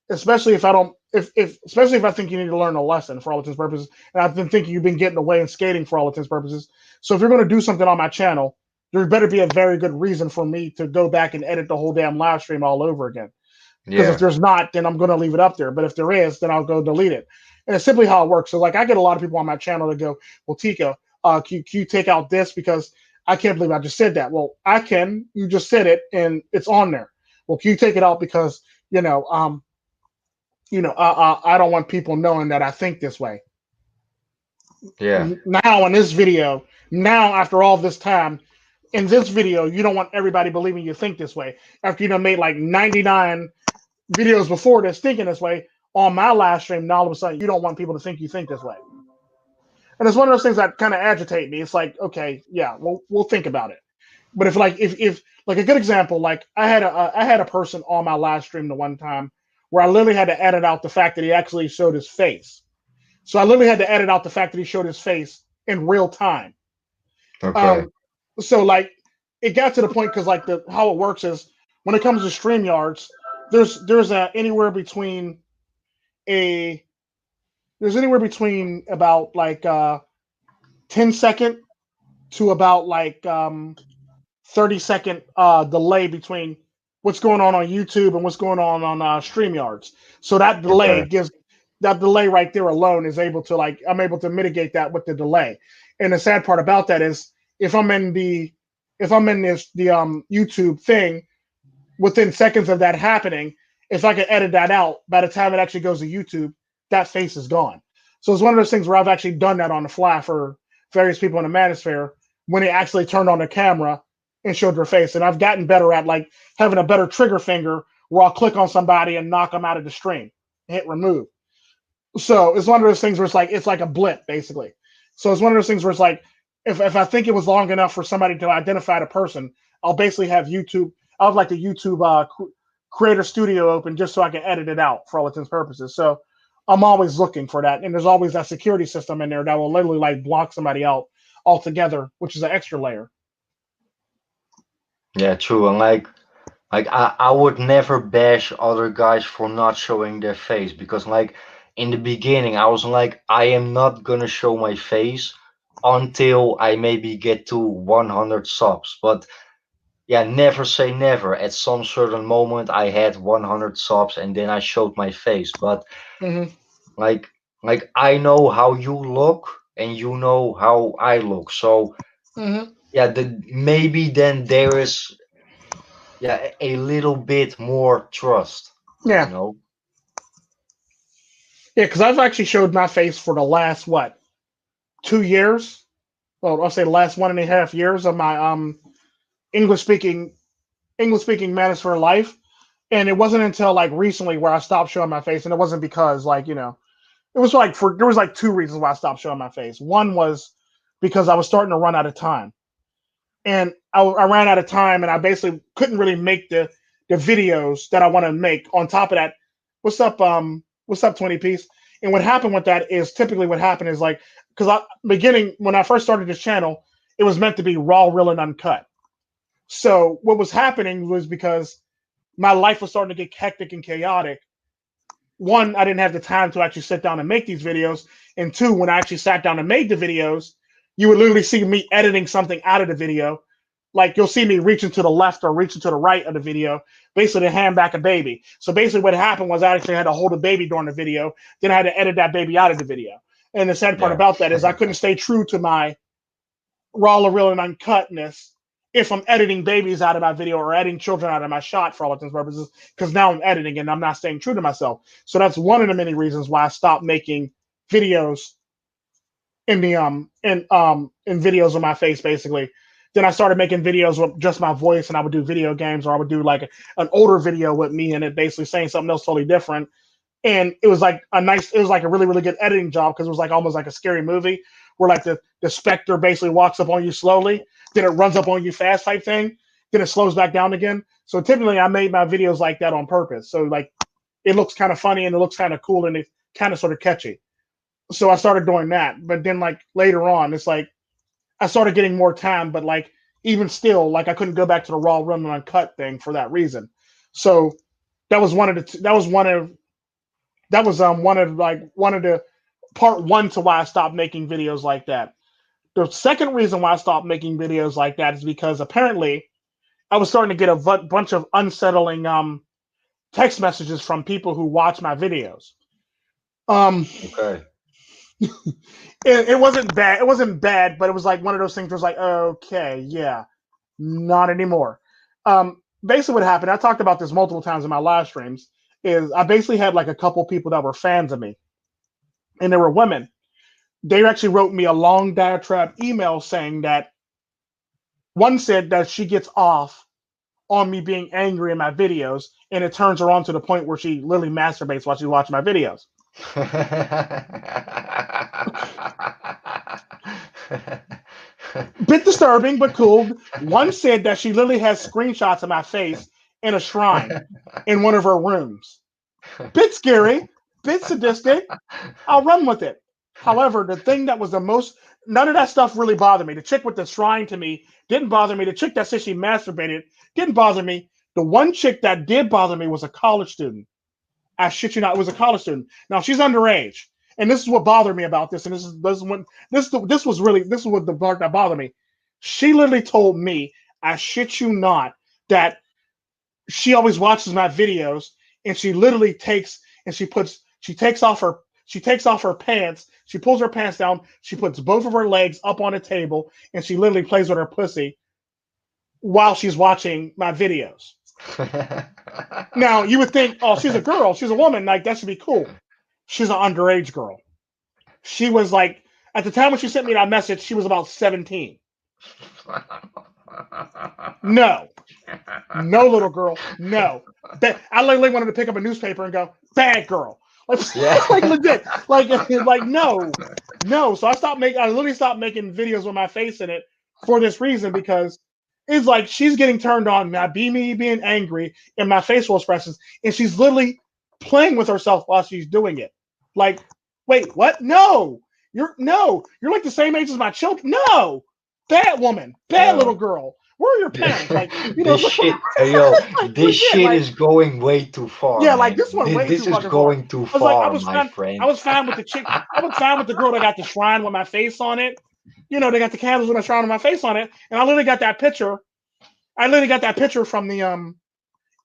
Especially if I don't, if especially if I think you need to learn a lesson for all intents and purposes, and I've been thinking you've been getting away and skating for all intents and purposes. So if you're going to do something on my channel, there better be a very good reason for me to go back and edit the whole damn live stream all over again. Because if yeah, there's not, then I'm going to leave it up there. But if there is, then I'll go delete it. And it's simply how it works. So like I get a lot of people on my channel that go, well, Tico, can you take out this because I can't believe I just said that. Well, I can. You just said it, and it's on there. Well, can you take it out because I don't want people knowing that I think this way. yeah, Now in this video, now after all this time, in this video, you don't want everybody believing you think this way. After you made like 99 videos before this thinking this way, on my live stream, and all of a sudden you don't want people to think you think this way. And it's one of those things that kind of agitate me. It's like, okay, yeah, we'll think about it. But if like a good example, like I had a person on my live stream the one time where I literally had to edit out the fact that he actually showed his face. So I literally had to edit out the fact that he showed his face in real time. Okay. Um, so like it got to the point because like the how it works is when it comes to StreamYards, there's a there's anywhere between about like 10-second to about like 30-second delay between what's going on YouTube and what's going on StreamYards. So Okay. that delay right there alone is able to like I'm able to mitigate that with the delay. And the sad part about that is if I'm in the if I'm in this the YouTube thing within seconds of that happening, if I can edit that out, by the time it actually goes to YouTube, that face is gone. So it's one of those things where I've actually done that on the fly for various people in the manosphere when they actually turned on the camera and showed their face. And I've gotten better at like having a better trigger finger where I'll click on somebody and knock them out of the stream, hit remove. So it's one of those things where it's like a blip basically. So it's one of those things where it's like if I think it was long enough for somebody to identify the person, I'll basically have YouTube. I'll have like the YouTube Creator Studio open just so I can edit it out for all intents and purposes. So I'm always looking for that, and there's always that security system in there that will literally like block somebody out altogether, which is an extra layer. Yeah, true. And like I would never bash other guys for not showing their face because like in the beginning I was like I am not gonna show my face until I maybe get to 100 subs. But yeah, never say never. At some certain moment I had 100 subs and then I showed my face. But Mm-hmm. like I know how you look and you know how I look. So Mm-hmm. yeah, maybe then there is yeah a little bit more trust, you Yeah, know. yeah, because I've actually showed my face for the last what 2 years. Well, I'll say the last 1.5 years of my English speaking English speaking manosphere life, and it wasn't until like recently where I stopped showing my face, and it wasn't because like it was like for there was like two reasons why I stopped showing my face. One was because I was starting to run out of time, and I ran out of time, and I basically couldn't really make the videos that I want to make. On top of that, what's up 20 piece? And what happened with that is typically what happened is like because I beginning when I first started this channel, it was meant to be raw, real, and uncut. So what was happening was because my life was starting to get hectic and chaotic. One, I didn't have the time to actually sit down and make these videos, and two, when I actually sat down and made the videos, you would literally see me editing something out of the video. Like you'll see me reaching to the left or reaching to the right of the video, basically to hand back a baby. So basically, what happened was I actually had to hold a baby during the video. Then I had to edit that baby out of the video. And the sad part Yeah. about that is I couldn't stay true to my raw, real, and uncutness if I'm editing babies out of my video or editing children out of my shot for all intents and purposes, because now I'm editing and I'm not staying true to myself. So that's one of the many reasons why I stopped making videos in videos of my face basically. Then I started making videos with just my voice, and I would do video games, or I would do like an older video with me and it basically saying something else totally different. And it was like a really really good editing job because it was like almost like a scary movie where like the specter basically walks up on you slowly, then it runs up on you fast type thing, then it slows back down again. So typically I made my videos like that on purpose, so like it looks kind of funny and it looks kind of cool and it's kind of sort of catchy. So I started doing that, but then like later on it's like I started getting more time, but like even still like I couldn't go back to the raw run and uncut thing for that reason. So that was one of the that was one of that was one of the part one to why I stopped making videos like that. The second reason why I stopped making videos like that is because apparently I was starting to get a bunch of unsettling text messages from people who watch my videos. Um, Okay. it wasn't bad. It wasn't bad, but it was like one of those things where it's like, okay, yeah, not anymore. Basically, what happened, I talked about this multiple times in my live streams, is I basically had like a couple people that were fans of me, and they were women. They actually wrote me a long diatribe email saying that one said that she gets off on me being angry in my videos, and it turns her on to the point where she literally masturbates while she's watching my videos. Bit disturbing, but cool. One said that she literally has screenshots of my face in a shrine in one of her rooms. Bit scary, bit sadistic. I'll run with it. However, the thing that was the most, none of that stuff really bothered me. The chick with the shrine to me didn't bother me. The chick that said she masturbated didn't bother me. The one chick that did bother me was a college student. I shit you not, it was a college student. Now she's underage, and this is what bothered me about this. And this was what the part that bothered me. She literally told me, I shit you not, that she always watches my videos, and she literally takes and she takes off her pants, she pulls her pants down, she puts both of her legs up on a table, and she literally plays with her pussy while she's watching my videos. Now you would think, oh, she's a girl, she's a woman, like that should be cool. She's an underage girl. She was like, at the time when she sent me that message, she was about 17. No, little girl, no. I literally wanted to pick up a newspaper and go, bad girl. Like, Yeah. like legit, like no. So I literally stopped making videos with my face in it for this reason, because it's like she's getting turned on by me being angry and my facial expressions, and she's literally playing with herself while she's doing it. Like, wait, what? No, you're like the same age as my children. No, bad woman, bad little girl. Where are your parents? Like, This shit, yo, like, this legit, shit like, is going way too far, yeah, man. like this one way This too is fucking far. going too I was like, far, my friend. I was fine with the chick. I was fine with the girl that got the shrine with my face on it. They got the candles with a shrine with my face on it, and I literally got that picture. I literally got that picture from the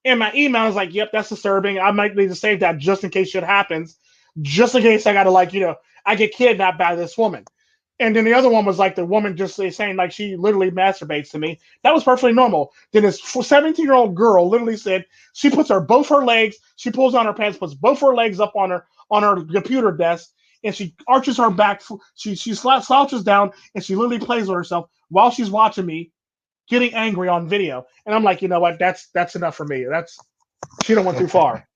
in my email. I was like, yep, that's disturbing. I might need to save that just in case shit happens, just in case I gotta I get kidnapped by this woman. And then the other one was like the woman just saying like she literally masturbates to me. That was perfectly normal. Then this 17-year-old girl literally said she puts both her legs, she pulls down her pants, puts both her legs up on her computer desk, and she arches her back. She slouches down, and she literally plays with herself while she's watching me getting angry on video. And I'm like, you know what? That's enough for me. She don't went too far.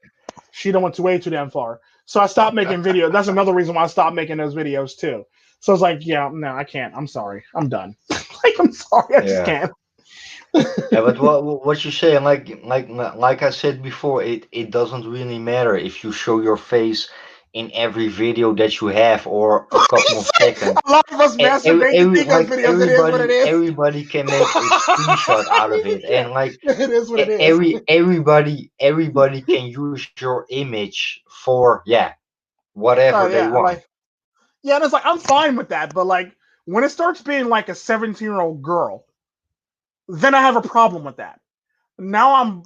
She don't went way too damn far. So I stopped making videos. That's another reason why I stopped making those videos too. So I was like, yeah, no, I can't. I'm sorry. I'm done. I'm sorry. I just Yeah. can't. Yeah, but what you say, like I said before, it doesn't really matter if you show your face in every video that you have or a couple of seconds. A lot of us masturbate to Tico's videos. It is what it is. Everybody can make a screenshot out of it, and like it is what it is. everybody can use your image for whatever they Yeah, want. and it's like I'm fine with that, but like when it starts being like a 17-year-old girl, then I have a problem with that. Now I'm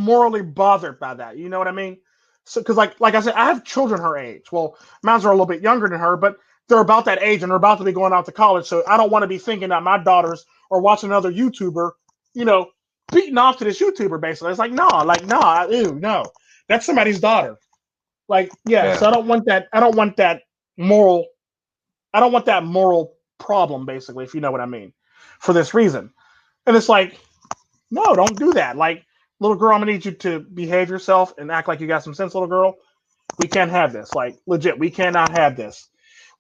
morally bothered by that. You know what I mean? So because like I said, I have children her age. Well, mine are a little bit younger than her, but they're about that age and they're about to be going out to college. So I don't want to be thinking that my daughters are watching another YouTuber, beating off to this YouTuber. Basically, it's like ew, no, that's somebody's daughter. Like, yeah. So Yeah. I don't want that. I don't want that moral. I don't want that moral problem. Basically, if you know what I mean, for this reason. And it's like, no, don't do that. Like, little girl, I'm gonna need you to behave yourself and act like you got some sense, little girl. We can't have this. Like, legit, we cannot have this.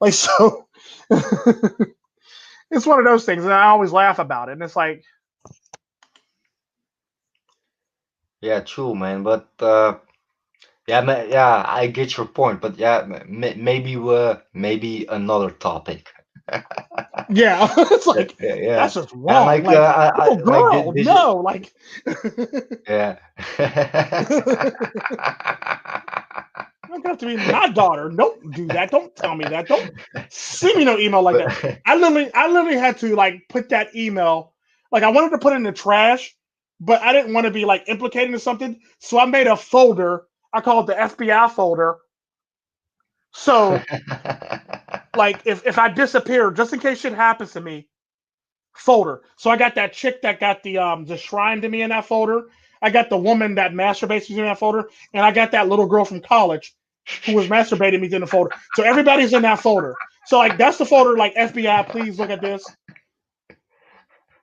Like, so it's one of those things, and I always laugh about it. And it's like, Yeah, true, man. But I get your point. But yeah, maybe another topic. yeah, it's Yeah, like yeah, yeah. that's just And wrong. Like, little girl, this is no, like. yeah. I got to be my daughter. Don't do that. Don't tell me that. Don't send me no email like that. But I literally had to like put that email. Like I wanted to put it in the trash, but I didn't want to be like implicated in something. So I made a folder. I call it the FBI folder. So like if I disappear, just in case shit happens to me, folder. So I got that chick that got the shrine to me in that folder. I got the woman that masturbates in that folder, and I got that little girl from college who was masturbating me in the folder. So everybody's in that folder. So like that's the folder. Like FBI, please look at this.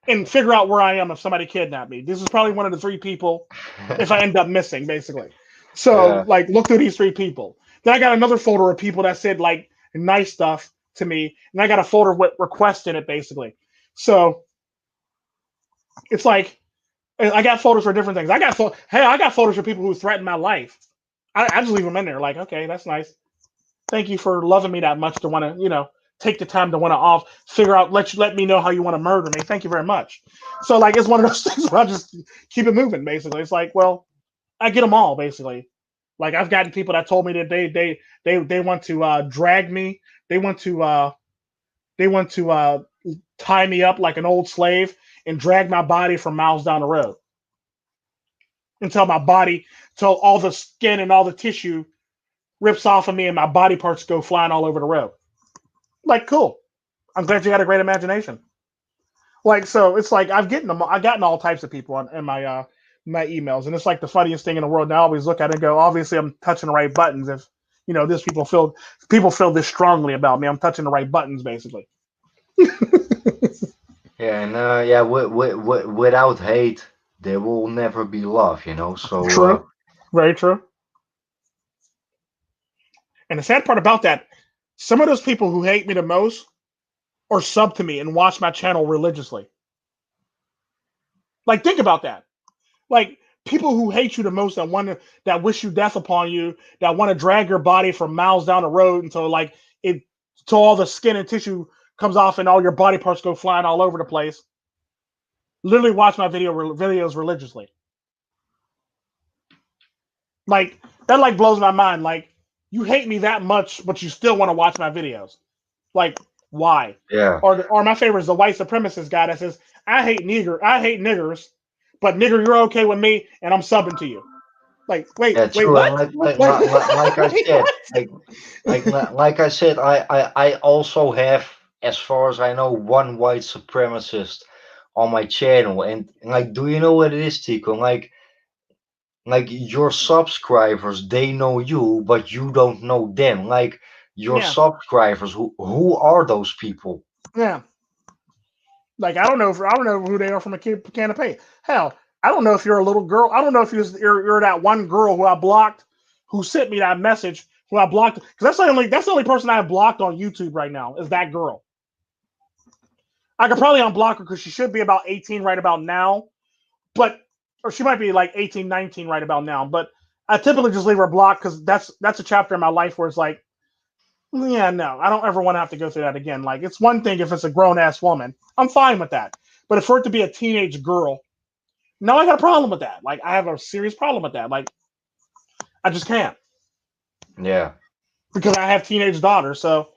and figure out where I am if somebody kidnapped me. This is probably one of the three people if I end up missing, basically. So Yeah. like look through these three people. Then I got another folder of people that said like nice stuff to me, and I got a folder with requests in it, basically. So it's like I got folders for different things. I got folders for people who threaten my life. I just leave them in there. Like, okay, that's nice. Thank you for loving me that much to want to, take the time to want to figure out, let me know how you want to murder me. Thank you very much. So like, it's one of those things where I just keep it moving. Basically, it's like, well, I get them all. Basically, like I've gotten people that told me that they want to drag me. They want to tie me up like an old slave and drag my body from miles down the road until my body, till all the skin and all the tissue rips off of me and my body parts go flying all over the road. Like, cool. I'm glad you got a great imagination. Like, so it's like I've gotten all types of people in my emails, and it's like the funniest thing in the world. And I always look at it and go, obviously, I'm touching the right buttons. If this people feel this strongly about me, I'm touching the right buttons, basically. Yeah, and yeah, without hate, there will never be love, you know. So True, very true. And the sad part about that, some of those people who hate me the most or sub to me and watch my channel religiously. Like, think about that. Like, people who hate you the most, that wish you death upon you, that want to drag your body from miles down the road until like it, till all the skin and tissue comes off and all your body parts go flying all over the place. Literally watch my videos religiously. Like that, like blows my mind. Like you hate me that much, but you still want to watch my videos. Like why? yeah, Or my favorite is the white supremacist guy that says, I hate niggers, but nigger, you're okay with me, and I'm subbing to you. Like, yeah, wait, true. And what? Wait, like I wait, said, what? like I said, I also have, as far as I know, one white supremacist on my channel, and like, do you know what it is, Tico? Like your subscribers, they know you, but you don't know them. Like your Yeah, subscribers, who are those people? yeah. Like I don't know who they are from a can of paint. Hell, I don't know if you're a little girl. I don't know if you're that one girl who I blocked, who sent me that message, who I blocked. Because that's the only person I have blocked on YouTube right now is that girl. I could probably unblock her because she should be about 18 right about now, but or she might be like 18, 19 right about now. But I typically just leave her blocked because that's a chapter in my life where it's like, yeah, no, I don't ever want to have to go through that again. Like, it's one thing if it's a grown ass woman, I'm fine with that. But if for it to be a teenage girl, no, I got a problem with that. Like, I have a serious problem with that. Like, I just can't Yeah, because I have teenage daughters. So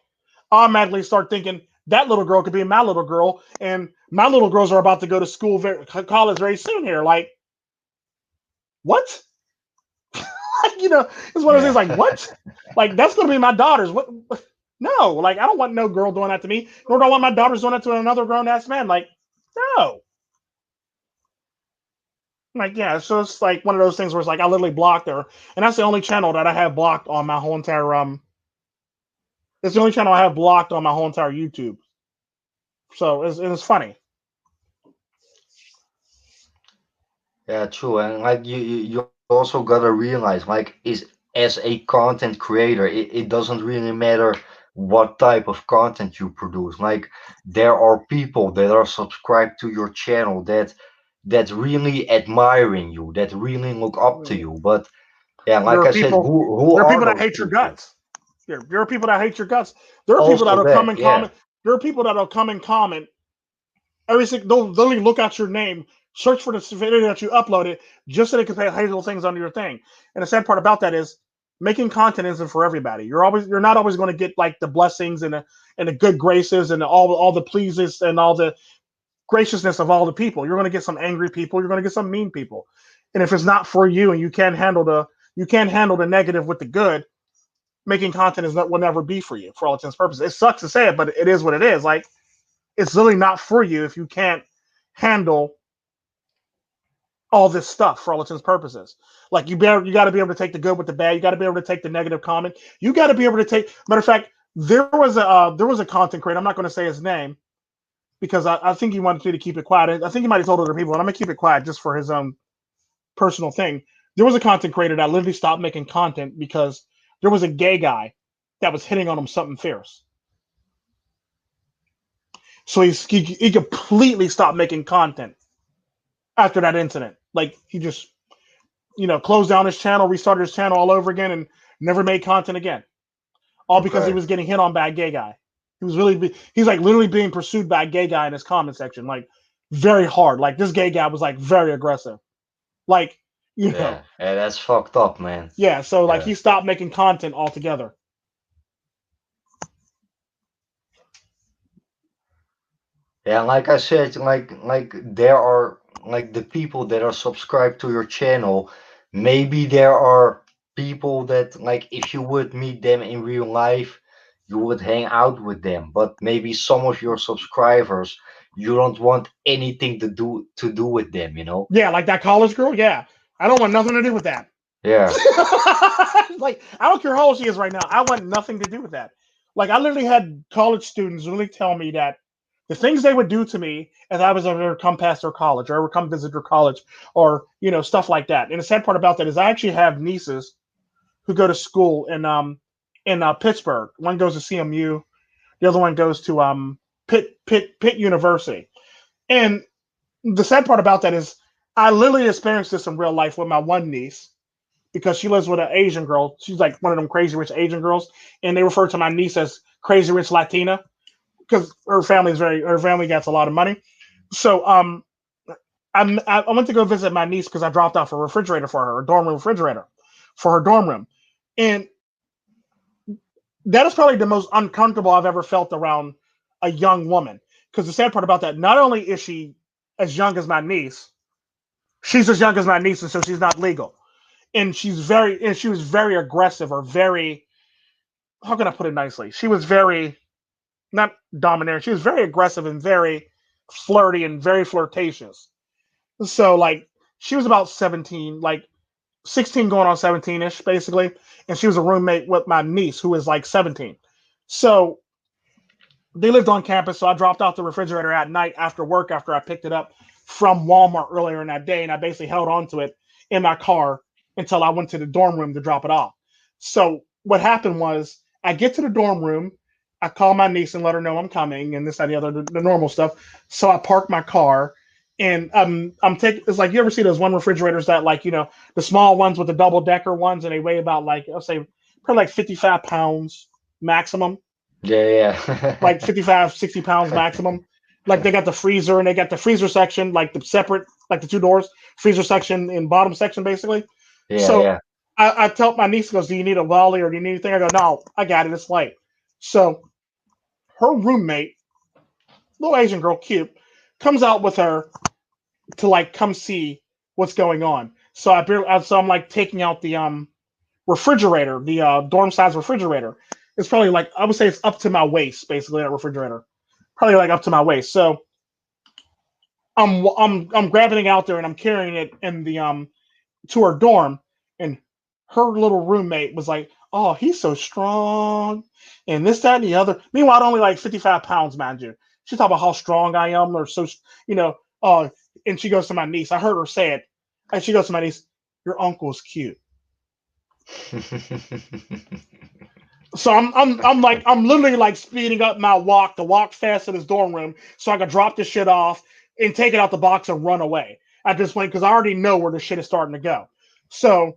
I automatically start thinking that little girl could be my little girl, and my little girls are about to go to college very soon here. Like, what? It's one of those things yeah. like, what? Like, that's going to be my daughters. What? No, like, I don't want no girl doing that to me, nor do I want my daughters doing that to another grown ass man. Like, no. Like, yeah, so it's like one of those things where it's like I literally blocked her, and that's the only channel that I have blocked on my whole entire It's the only channel I have blocked on my whole entire YouTube. So it's funny. Yeah, true. And like you also gotta realize, like, as a content creator, it doesn't really matter what type of content you produce. Like, there are people that are subscribed to your channel that really admiring you, that really look up to you. But yeah, There like are I said, people. who There are are people that those hate your people? guts. There are people that hate your guts. There are people Also that'll come that, and yeah, comment. There are people that'll come and comment every single. They'll literally look at your name, search for the video that you uploaded, just so they can say hateful things under your thing. And the sad part about that is making content isn't for everybody. You're not always going to get like the blessings and the good graces and all the pleases and all the graciousness of all the people. You're going to get some angry people. You're going to get some mean people. And if it's not for you and you can't handle the negative with the good, making content will never be for you for all intents and purposes. It sucks to say it, but it is what it is. Like it's really not for you if you can't handle all this stuff for all intents and purposes. Like you got to be able to take the good with the bad. You got to be able to take the negative comment. You got to be able to take. Matter of fact, there was a content creator. I'm not going to say his name, because I think he wanted me to keep it quiet. I think he might have told other people, and I'm gonna keep it quiet just for his own personal thing. There was a content creator that literally stopped making content because there was a gay guy that was hitting on him something fierce. So he completely stopped making content after that incident. Like he just closed down his channel, restarted his channel all over again, and never made content again. All because he Okay. was getting hit on by a gay guy. He's like literally being pursued by a gay guy in his comment section, like very hard. Like this gay guy was like very aggressive. Like, you know, Yeah. Yeah, that's fucked up, man. yeah. So like Yeah. he stopped making content altogether. Yeah, like I said, like there are like the people that are subscribed to your channel, maybe there are people that like if you would meet them in real life, you would hang out with them. But maybe some of your subscribers, you don't want anything to do with them, you know? Yeah, like that college girl. Yeah, I don't want nothing to do with that. Yeah. Like I don't care how old she is right now. I want nothing to do with that. Like I literally had college students really tell me that the things they would do to me if I was ever come past their college or ever come visit their college or stuff like that. And the sad part about that is I actually have nieces who go to school in Pittsburgh. One goes to CMU, the other one goes to Pitt University. And the sad part about that is I literally experienced this in real life with my one niece because she lives with an Asian girl. She's like one of them crazy rich Asian girls, and they refer to my niece as crazy rich Latina because her family gets a lot of money. So I went to go visit my niece because I dropped off a refrigerator for her, a dorm room refrigerator for her dorm room, and that is probably the most uncomfortable I've ever felt around a young woman. Because the sad part about that, not only is she as young as my niece, she's as young as my niece, and so she's not legal. And she was very aggressive or very, how can I put it nicely? She was very, not domineering, she was very aggressive and very flirty and very flirtatious. So, like, she was about 17, like 16 going on 17 ish, basically. And she was a roommate with my niece who was like 17. So, they lived on campus, so I dropped off the refrigerator at night after work after I picked it up from Walmart earlier in that day, and I basically held on to it in my car until I went to the dorm room to drop it off. So what happened was I get to the dorm room, I call my niece and let her know I'm coming, and this and the other, the normal stuff. So I park my car, and I'm taking. It's like you ever see those one refrigerators that like the small ones with the double decker ones, and they weigh about like I'll say probably like 55 pounds maximum, Yeah, like yeah. 55, 60 pounds maximum. Like they got the freezer and they got the freezer section, like the separate, like the two doors, freezer section and bottom section, basically. Yeah, So yeah. I tell my niece, goes, do you need a lolly or do you need anything? I go, no, I got it. It's late. So her roommate, little Asian girl, cute, comes out with her to like come see what's going on. So I'm like taking out the refrigerator, the dorm size refrigerator. It's probably like I would say it's up to my waist, basically that refrigerator, probably like up to my waist. So I'm grabbing it out there and I'm carrying it in the to her dorm, and her little roommate was like, "Oh, he's so strong," and this, that, and the other. Meanwhile, I'm only like 55 pounds, mind you. She talking about how strong I am, or so you know. Uh, and she goes to my niece. I heard her say it, and she goes to my niece, "Your uncle's cute." So I'm literally like speeding up my walk to walk fast to this dorm room so I could drop this shit off and take it out the box and run away at this point because I already know where the shit is starting to go. So,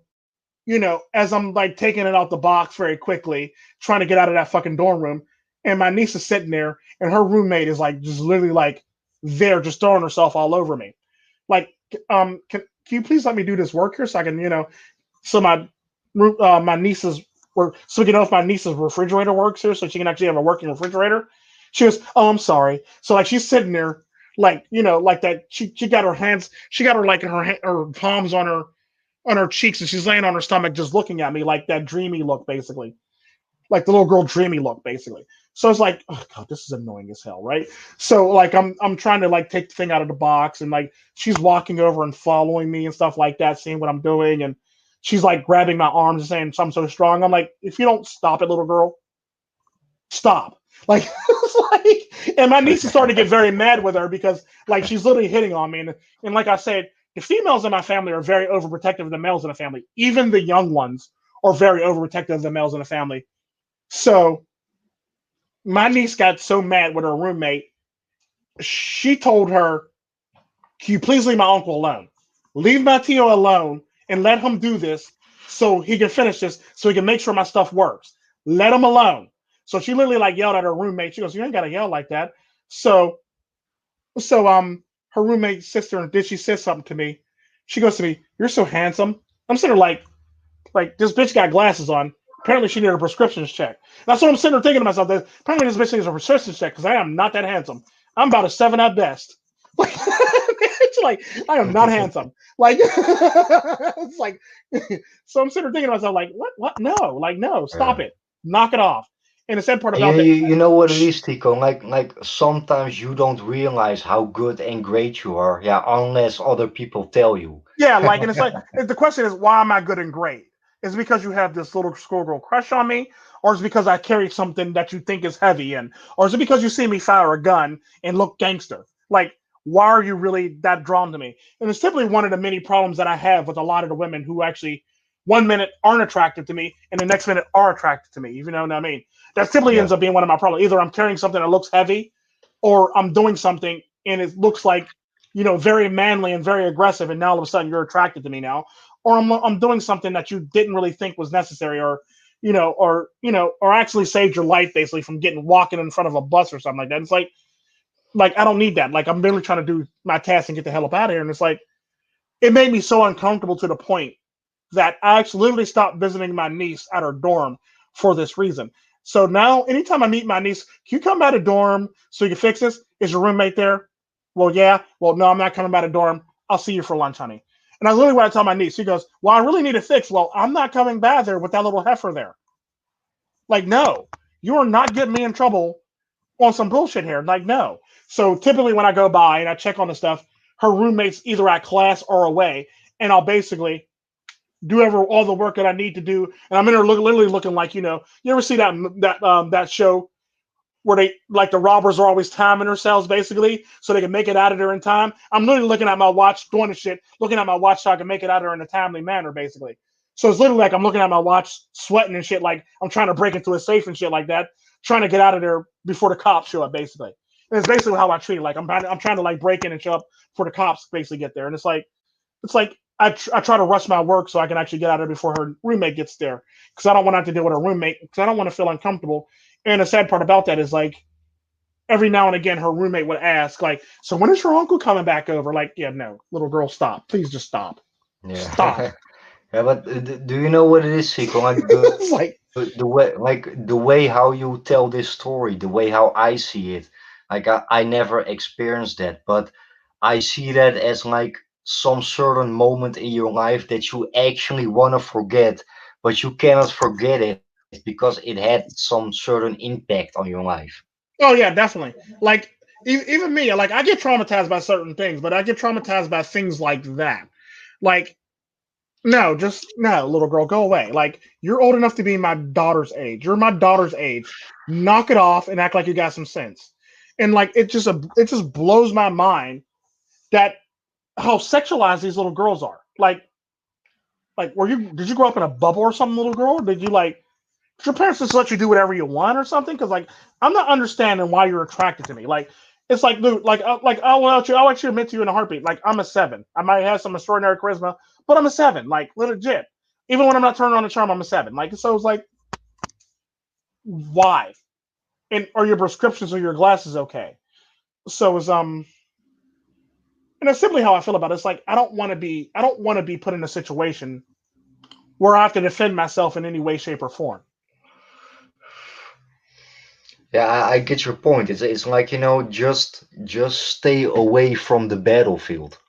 as I'm like taking it out the box very quickly, trying to get out of that fucking dorm room, and my niece is sitting there and her roommate is like just literally like there, just throwing herself all over me. Like, can you please let me do this work here so I can, so my niece's so we can know if my niece's refrigerator works here, so she can actually have a working refrigerator. She goes, "Oh, I'm sorry." So like she's sitting there, like like that. She got her hands, she got her like her palms on her cheeks, and she's laying on her stomach, just looking at me like that dreamy look, basically, like the little girl dreamy look, basically. So it's like, oh god, this is annoying as hell, right? So like I'm trying to like take the thing out of the box, and like she's walking over and following me and stuff like that, seeing what I'm doing, and she's like grabbing my arms and saying, I'm so strong. I'm like, if you don't stop it, little girl, stop. Like, And my niece is starting to get very mad with her because like she's literally hitting on me. And like I said, the females in my family are very overprotective of the males in the family. Even the young ones are very overprotective of the males in the family. So my niece got so mad with her roommate, she told her, "Can you please leave my uncle alone? Leave my Tio alone and let him do this so he can finish this, so he can make sure my stuff works. Let him alone." So she literally like yelled at her roommate. She goes, "You ain't gotta yell like that." So her roommate's sister, did she say something to me? She goes to me, "You're so handsome." I'm sitting there like this bitch got glasses on. Apparently she needed a prescriptions check. That's what I'm sitting there thinking to myself. That apparently this bitch needs a prescriptions check because I am not that handsome. I'm about a 7 at best. Like it's like I am not handsome. Like it's like so I'm sitting there thinking to myself, like, what? No, like no, stop Yeah. it. Knock it off. And the sad part And about that, you know what it is, Tico? Like sometimes you don't realize how good and great you are, yeah, unless other people tell you. yeah, like, and it's like the question is, why am I good and great? Is it because you have this little schoolgirl crush on me, or is it because I carry something that you think is heavy, and or is it because you see me fire a gun and look gangster? Like, why are you really that drawn to me? And it's simply one of the many problems that I have with a lot of the women who actually one minute aren't attracted to me and the next minute are attracted to me. You know what I mean? That simply ends Yeah. up being one of my problems. Either I'm carrying something that looks heavy, or I'm doing something and it looks like very manly and very aggressive, and now all of a sudden you're attracted to me now, or I'm doing something that you didn't really think was necessary, or actually saved your life basically from getting walking in front of a bus or something like that. It's like I don't need that. Like I'm really trying to do my task and get the hell up out of here, and it's like it made me so uncomfortable to the point that I actually literally stopped visiting my niece at her dorm for this reason. So now, anytime I meet my niece, "Can you come by the dorm so you can fix this? Is your roommate there?" "Well, yeah." "Well, no, I'm not coming by the dorm. I'll see you for lunch, honey." And that's literally what I tell my niece. She goes, "Well, I really need it fixed." "Well, I'm not coming by there with that little heifer there." Like, no, you are not getting me in trouble on some bullshit here. Like, no. So typically when I go by and I check on the stuff, her roommate's either at class or away, and I'll basically do all the work that I need to do, and I'm in there literally looking like you ever see that show where they like the robbers are always timing themselves basically so they can make it out of there in time. I'm literally looking at my watch, doing the shit, looking at my watch so I can make it out of there in a timely manner basically. So it's literally like I'm looking at my watch, sweating and shit, like I'm trying to break into a safe and shit like that, trying to get out of there before the cops show up basically. And it's basically how I treat it. Like I'm trying to like break in and show up before the cops basically get there, and it's like I try to rush my work so I can actually get out of there before her roommate gets there, because I don't want to have to deal with her roommate, because I don't want to feel uncomfortable. And the sad part about that is like every now and again her roommate would ask like, "So when is your uncle coming back over?" Like, yeah, no, little girl, stop, please, just stop, stop. Yeah. Yeah, but do you know what it is, Chico? Like It's like, the way how you tell this story, the way how I see it, like I never experienced that, but I see that as like some certain moment in your life that you actually want to forget, but you cannot forget it because it had some certain impact on your life. oh yeah, definitely. Like even me, like I get traumatized by certain things, but I get traumatized by things like that. Like, no, just no, little girl, go away. Like, you're old enough to be my daughter's age. You're my daughter's age. Knock it off and act like you got some sense. And like it just blows my mind that how sexualized these little girls are. Like did you grow up in a bubble or something, little girl? Or did you like did your parents just let you do whatever you want or something? Because like I'm not understanding why you're attracted to me. Like it's like dude, like I'll actually admit to you in a heartbeat. Like I'm a 7. I might have some extraordinary charisma, but I'm a 7. Like legit. Even when I'm not turning on the charm, I'm a 7. Like so, it's like why? And are your prescriptions or your glasses okay? So it's and that's simply how I feel about it. It's like I don't want to be put in a situation where I have to defend myself in any way, shape, or form. Yeah, I get your point. It's like, just stay away from the battlefield.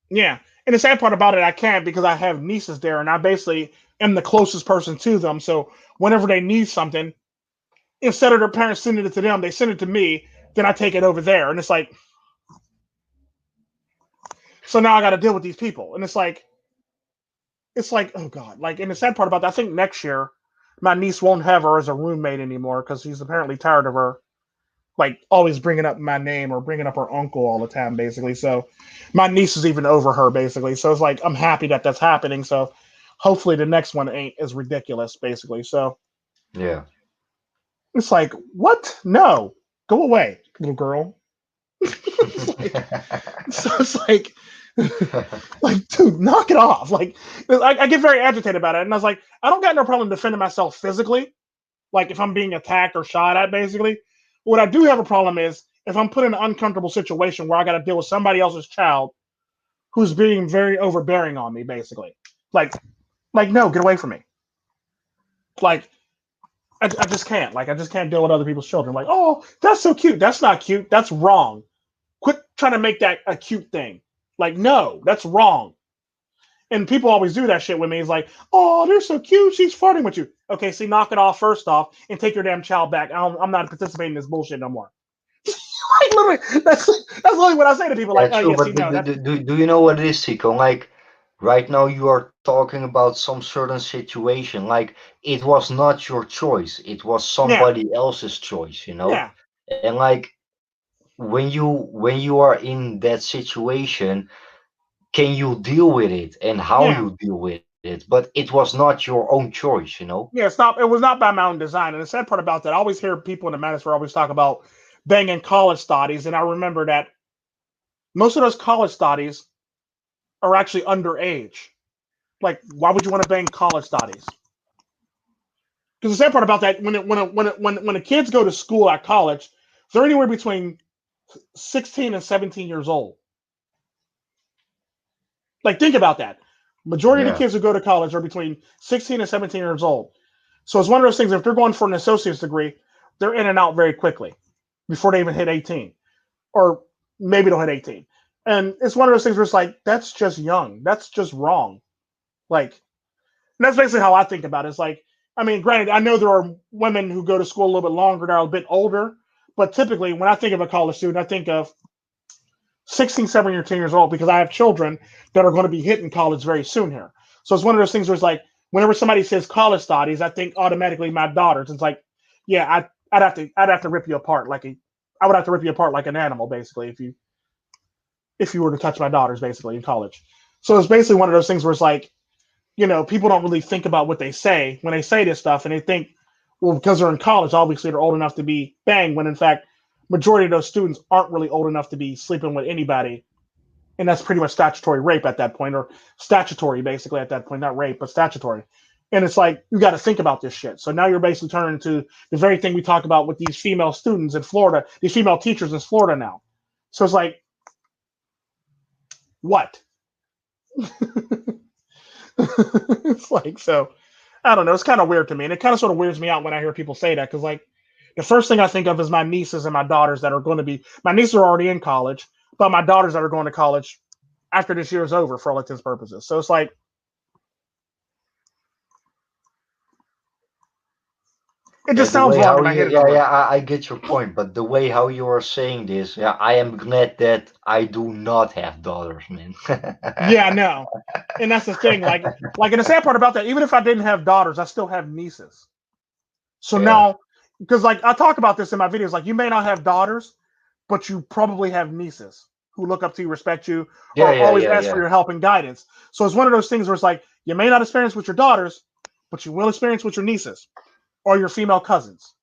Yeah. And the sad part about it, I can't because I have nieces there, and I basically am the closest person to them. So whenever they need something, instead of their parents sending it to them, they send it to me. Then I take it over there, and it's like, so now I got to deal with these people, and it's like, oh god. Like, and the sad part about that, I think next year my niece won't have her as a roommate anymore because he's apparently tired of her. like always bringing up my name or bringing up her uncle all the time, basically. So my niece is even over her, basically. So it's like I'm happy that that's happening. So hopefully the next one ain't as ridiculous, basically. So Yeah. it's like, what? No, go away, little girl. It's like, so it's like, dude, knock it off. Like, I get very agitated about it, and I was like, I don't got no problem defending myself physically. Like if I'm being attacked or shot at, basically. What I do have a problem is if I'm put in an uncomfortable situation where I got to deal with somebody else's child who's being very overbearing on me, basically. Like, like no, get away from me. Like, I just can't. Like, I just can't deal with other people's children. Like, oh, that's so cute. That's not cute. That's wrong. Quit trying to make that a cute thing. Like, no, that's wrong. And people always do that shit with me. It's like, oh, they're so cute. She's flirting with you. Okay, see, knock it off first off and take your damn child back. I'm not participating in this bullshit no more. Like, literally, that's literally what I say to people. Yeah, Like, oh, true, yeah, see, but no, that's, do you know what it is, Tico? Like, right now you are talking about some certain situation. Like, it was not your choice, it was yeah, somebody else's choice, you know? yeah, And like, when you are in that situation, can you deal with it and how yeah. you deal with it? But it was not your own choice, you know? Yeah, it's not. It was not by my own design. And the sad part about that, I always hear people in the manosphere always talk about banging college studies, and I remember that most of those college studies are actually underage. Like, why would you want to bang college studies? Because the sad part about that, when the kids go to school at college, they're anywhere between 16 and 17 years old. Like, think about that. Majority of the Yeah, kids who go to college are between 16 and 17 years old. So it's one of those things. If they're going for an associate's degree, they're in and out very quickly before they even hit 18, or maybe they'll hit 18. And it's one of those things where it's like, that's just young. That's just wrong. Like, and that's basically how I think about it. It's like, I mean, granted, I know there are women who go to school a little bit longer, that are a bit older, but typically when I think of a college student, I think of 16, 17 years old because I have children that are going to be hitting college very soon here. So it's one of those things where it's like, whenever somebody says college studies, I think automatically my daughters. It's like, yeah, I'd have to rip you apart I would have to rip you apart like an animal, basically, if you were to touch my daughters, basically in college. So it's basically one of those things where it's like, people don't really think about what they say when they say this stuff, and they think, well, because they're in college, obviously they're old enough to be banged. When in fact, majority of those students aren't really old enough to be sleeping with anybody, and that's pretty much statutory rape at that point, or statutory basically at that point, not rape, but statutory. And it's like you got to think about this shit. So now you're basically turning into the very thing we talk about with these female students in Florida, these female teachers in Florida now. So it's like, what? It's like, so I don't know. It's kind of weird to me, and it kind of sort of weirds me out when I hear people say that, because like the first thing I think of is my nieces and my daughters that are going to be. My nieces are already in college, but my daughters that are going to college after this year is over for all intents and purposes. So it's like it yeah, just the sounds way wrong how in my you, head. It's yeah, weird. yeah, I get your point, but the way how you are saying this, yeah, I am glad that I do not have daughters, man. Yeah, no, and that's the thing. Like, and the sad part about that, even if I didn't have daughters, I still have nieces. So Yeah, now, because like I talk about this in my videos, like you may not have daughters, but you probably have nieces who look up to you, respect you, yeah, or yeah, always yeah, ask for yeah, your help and guidance. So it's one of those things where it's like you may not experience with your daughters, but you will experience with your nieces or your female cousins,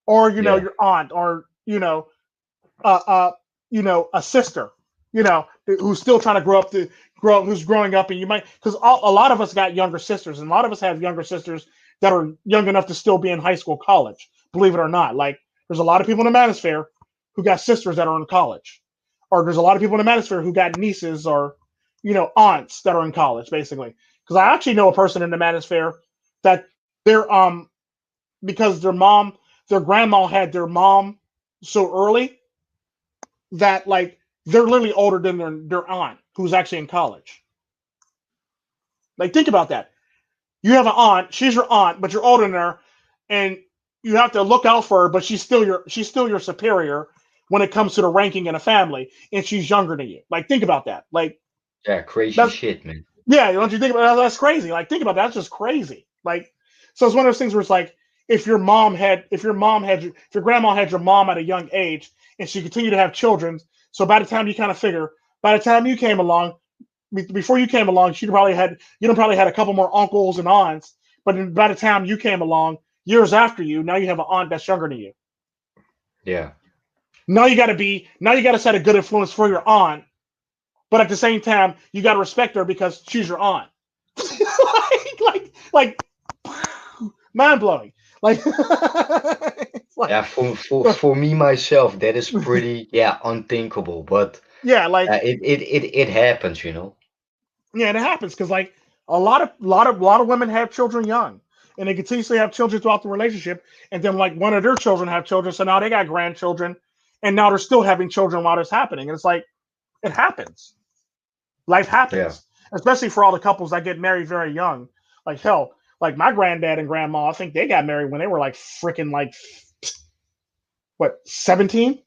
or yeah, your aunt, or uh, uh, a sister, who's still trying to grow up, who's growing up, and you might, because a lot of us got younger sisters, and a lot of us have younger sisters that are young enough to still be in high school, college. Believe it or not, like there's a lot of people in the manosphere who got sisters that are in college, or there's a lot of people in the manosphere who got nieces or aunts that are in college, basically. Because I actually know a person in the manosphere that they're because their grandma had their mom so early that like they're literally older than their aunt who's actually in college. Like think about that. You have an aunt, she's your aunt, but you're older than her, and you have to look out for her, but she's still your superior when it comes to the ranking in a family, and she's younger than you. Like think about that. Like yeah, crazy that's shit, man. yeah, don't you think about that? That's crazy. Like think about that. That's just crazy. Like so it's one of those things where it's like if your grandma had your mom at a young age and she continued to have children, so by the time you kind of figure, by the time you came along, before you came along, you probably had a couple more uncles and aunts, but by the time you came along, years after you, now you have an aunt that's younger than you. Yeah. Now you got to set a good influence for your aunt, but at the same time, you got to respect her because she's your aunt. like mind blowing. Like, it's like, Yeah, for me myself, that is pretty, yeah, unthinkable. But yeah, like, it happens, you know. yeah, and it happens because like a lot of women have children young, and they continuously have children throughout the relationship, and then like one of their children have children, so now they got grandchildren, and now they're still having children while this happening, and it's like it happens. Life Yeah. happens, especially for all the couples that get married very young. Like hell, like my granddad and grandma, I think they got married when they were like freaking like what 17?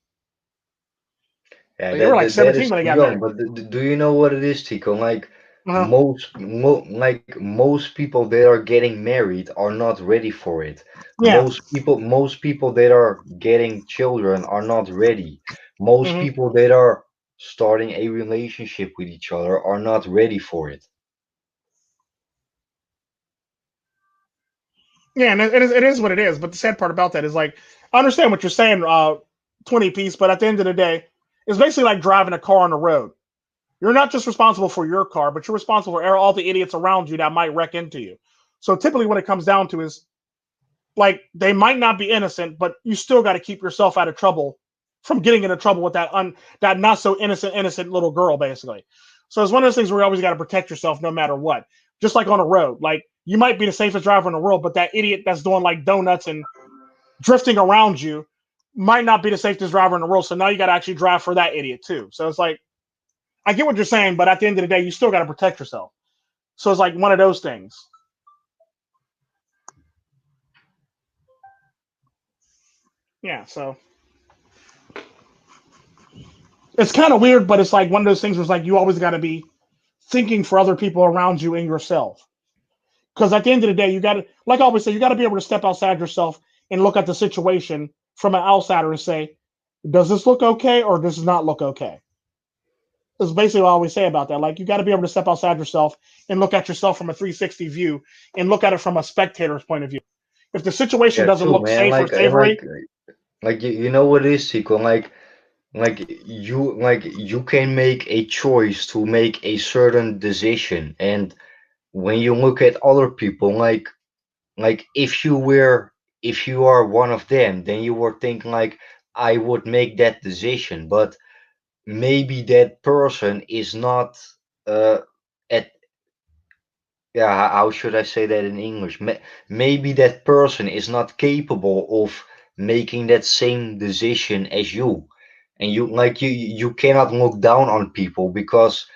Yeah, Like they were like that 17 is when they too got young. married. But do you know what it is, Tico? Like Uh-huh. most people that are getting married are not ready for it. Yeah. Most people that are getting children are not ready. Most Hmm. people that are starting a relationship with each other are not ready for it. Yeah, and it is what it is. But the sad part about that is like I understand what you're saying, 20 piece, but at the end of the day, it's basically like driving a car on the road. You're not just responsible for your car, but you're responsible for all the idiots around you that might wreck into you. So typically, when it comes down to is like they might not be innocent, but you still got to keep yourself out of trouble from getting into trouble with that not so innocent little girl, basically. So it's one of those things where you always got to protect yourself no matter what. Just like on a road, like you might be the safest driver in the world, but that idiot that's doing like donuts and drifting around you might not be the safest driver in the world. So now you got to actually drive for that idiot too. So it's like I get what you're saying, but at the end of the day, you still got to protect yourself. So it's like one of those things. Yeah. So it's kind of weird, but it's like one of those things where it's like you always got to be thinking for other people around you and yourself. Because at the end of the day, you got to, like I always say, you got to be able to step outside yourself and look at the situation from an outsider and say, does this look okay or does it not look okay? That's basically what I always say about that. Like, you got to be able to step outside yourself and look at yourself from a 360 view and look at it from a spectator's point of view. If the situation Yeah, doesn't too, look man. safe or Like and savory, like you know what it is, Tico? Like you can make a choice to make a certain decision, and when you look at other people, like if you are one of them, then you were thinking like I would make that decision, but maybe that person is not uh at yeah, how should I say that in English? Maybe that person is not capable of making that same decision as you. And you cannot look down on people because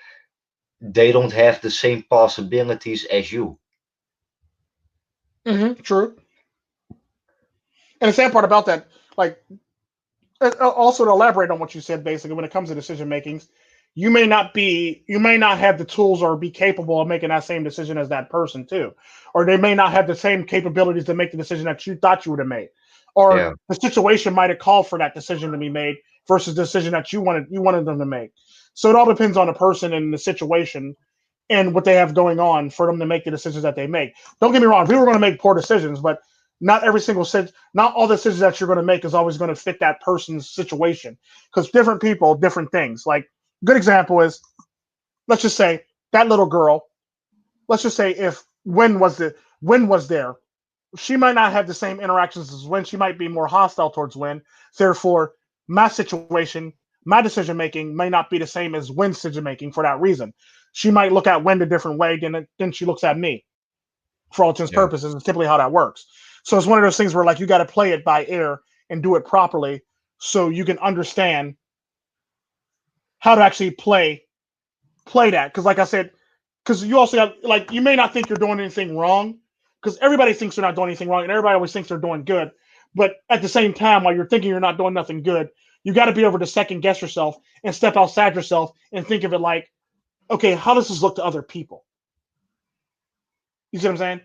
they don't have the same possibilities as you. true. And the sad part about that, like, also to elaborate on what you said, basically, when it comes to decision makings, you may not have the tools or be capable of making that same decision as that person too, or they may not have the same capabilities to make the decision that you thought you would have made, or Yeah, the situation might have called for that decision to be made versus the decision that you wanted them to make. So it all depends on the person and the situation and what they have going on for them to make the decisions that they make. Don't get me wrong, people are going to make poor decisions, but not all the decisions that you're going to make is always going to fit that person's situation because different people, different things. Like, good example is, let's just say that little girl. Let's just say if Win was there, she might not have the same interactions as Win. She might be more hostile towards Win. Therefore, my situation, my decision making may not be the same as Win's decision making for that reason. She might look at Win a different way than she looks at me. For all intents and yeah, purposes, it's typically how that works. So it's one of those things where like you got to play it by ear and do it properly so you can understand how to actually play that. Because like I said, because you also got like you may not think you're doing anything wrong because everybody thinks they're not doing anything wrong and everybody always thinks they're doing good. But at the same time, while you're thinking you're not doing nothing good, you got to be able to second guess yourself and step outside yourself and think of it like, okay, how does this look to other people? You see what I'm saying?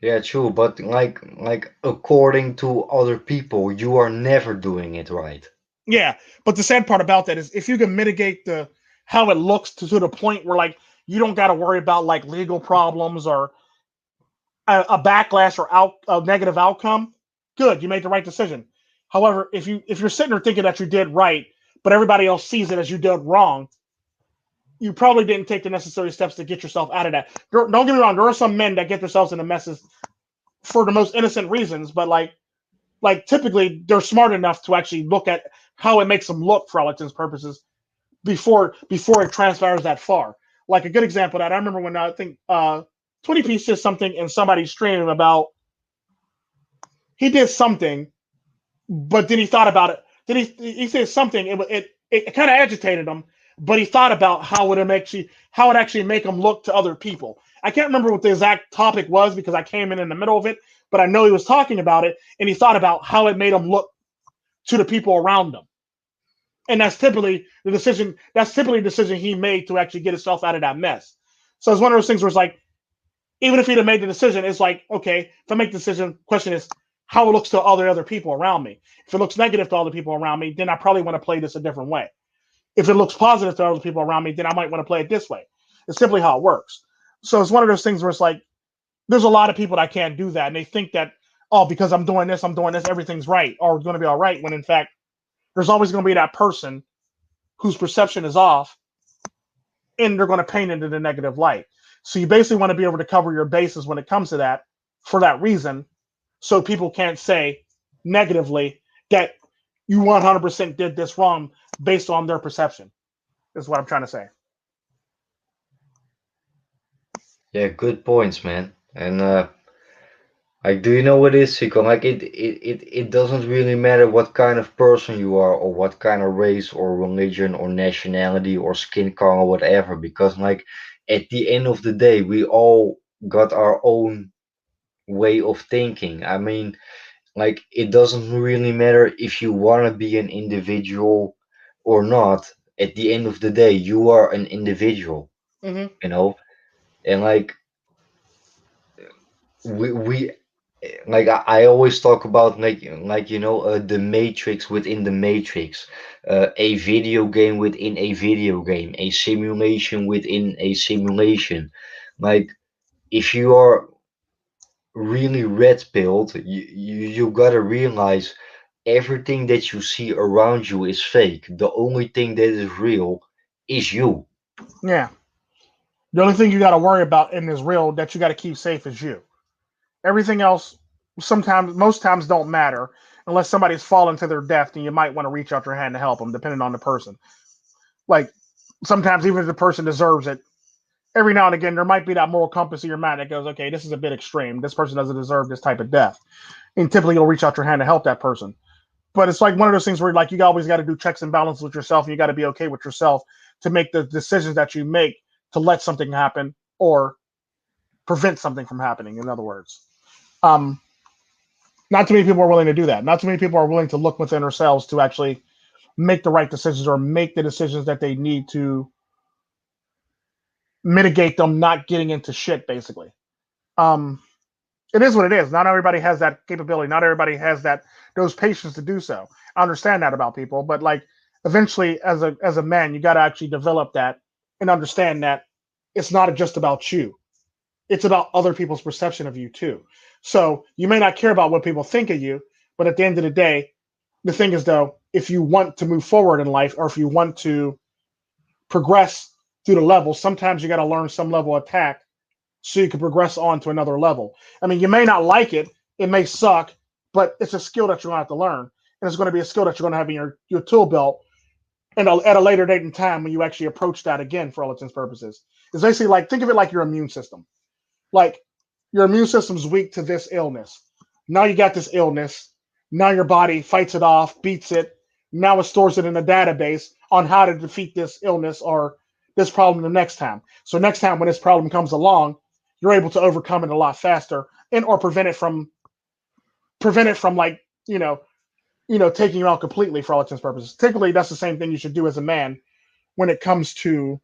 Yeah, true, but like according to other people, you are never doing it right. Yeah, but the sad part about that is if you can mitigate the how it looks to the point where like you don't got to worry about like legal problems or a backlash or a negative outcome, good, you made the right decision. However, if you're sitting there thinking that you did right, but everybody else sees it as you did wrong, you probably didn't take the necessary steps to get yourself out of that. Don't get me wrong, there are some men that get themselves into messes for the most innocent reasons, but like typically they're smart enough to actually look at how it makes them look for all intents and purposes before it transpires that far. Like a good example of that, I remember when I think 20 Piece did something in somebody's stream about he did something, but then he thought about it. Then he said something. It kind of agitated him, but he thought about how it actually make him look to other people. I can't remember what the exact topic was because I came in the middle of it, but I know he was talking about it, and he thought about how it made him look to the people around him. And that's typically the decision. That's typically the decision he made to actually get himself out of that mess. So it's one of those things where it's like, even if he'd have made the decision, it's like, okay, if I make the decision, question is how it looks to all the other people around me. If it looks negative to all the people around me, then I probably want to play this a different way. If it looks positive to other people around me, then I might want to play it this way. It's simply how it works. So it's one of those things where it's like, there's a lot of people that can't do that. And they think that, oh, because I'm doing this, everything's right, or it's going to be all right. When in fact, there's always going to be that person whose perception is off and they're going to paint it in a negative light. So you basically want to be able to cover your bases when it comes to that for that reason, so people can't say negatively that you 100% did this wrong based on their perception. Is what I'm trying to say. Yeah, good points, man. And like, do you know what is, Chico? Like, it doesn't really matter what kind of person you are, or what kind of race, or religion, or nationality, or skin color, or whatever, because, like, at the end of the day, we all got our own way of thinking. I mean, like, it doesn't really matter if you want to be an individual or not. At the end of the day, you are an individual, Mm-hmm. you know? And, like, we like I always talk about, like the matrix within the matrix, a video game within a video game, a simulation within a simulation. Like, if you are really red pilled, you gotta realize everything that you see around you is fake. The only thing that is real is you. Yeah. The only thing you got to worry about in this real that you got to keep safe is you. Everything else, sometimes, most times, don't matter unless somebody's fallen to their death, and you might want to reach out your hand to help them, depending on the person. Like sometimes, even if the person deserves it, every now and again there might be that moral compass in your mind that goes, okay, this is a bit extreme. This person doesn't deserve this type of death, and typically you'll reach out your hand to help that person. But it's like one of those things where like you always got to do checks and balances with yourself, and you got to be okay with yourself to make the decisions that you make to let something happen or prevent something from happening. In other words, um, not too many people are willing to do that. Not too many people are willing to look within themselves to actually make the right decisions or make the decisions that they need to mitigate them not getting into shit. Basically, um, it is what it is. Not everybody has that capability. Not everybody has that those patience to do so. I understand that about people, but like eventually, as a man, you got to actually develop that and understand that it's not just about you. It's about other people's perception of you too. So you may not care about what people think of you, but at the end of the day, the thing is though, if you want to move forward in life or if you want to progress through the levels, sometimes you got to learn some level of tact so you can progress on to another level. I mean, you may not like it, it may suck, but it's a skill that you're going to have to learn. And it's going to be a skill that you're going to have in your tool belt and at a later date and time when you actually approach that again for all intents and purposes. It's basically like, think of it like your immune system. Like your immune system's weak to this illness. Now you got this illness. Now your body fights it off, beats it. Now it stores it in a database on how to defeat this illness or this problem the next time. So next time when this problem comes along, you're able to overcome it a lot faster and or prevent it from like, taking you out completely for all intents and purposes. Typically, that's the same thing you should do as a man when it comes to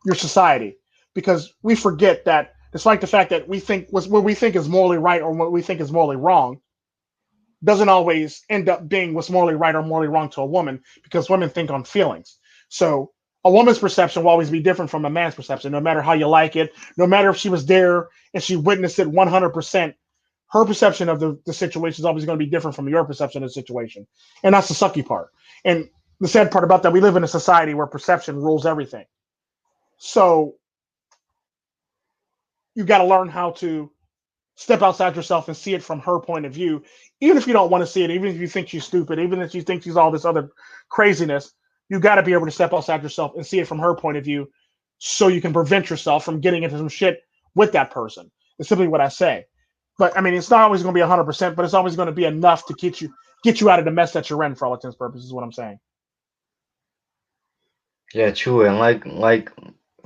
your society, because we forget that Despite the fact that we think what we think is morally right or what we think is morally wrong doesn't always end up being what's morally right or morally wrong to a woman because women think on feelings. So a woman's perception will always be different from a man's perception, no matter how you like it, no matter if she was there and she witnessed it 100%. Her perception of the situation is always going to be different from your perception of the situation. And that's the sucky part. And the sad part about that, we live in a society where perception rules everything. So you got to learn how to step outside yourself and see it from her point of view, even if you don't want to see it, even if you think she's stupid, even if you think she's all this other craziness. You got to be able to step outside yourself and see it from her point of view, so you can prevent yourself from getting into some shit with that person. It's simply what I say. But I mean, it's not always going to be 100%, but it's always going to be enough to get you out of the mess that you're in. For all intents and purposes, is what I'm saying. Yeah, true. And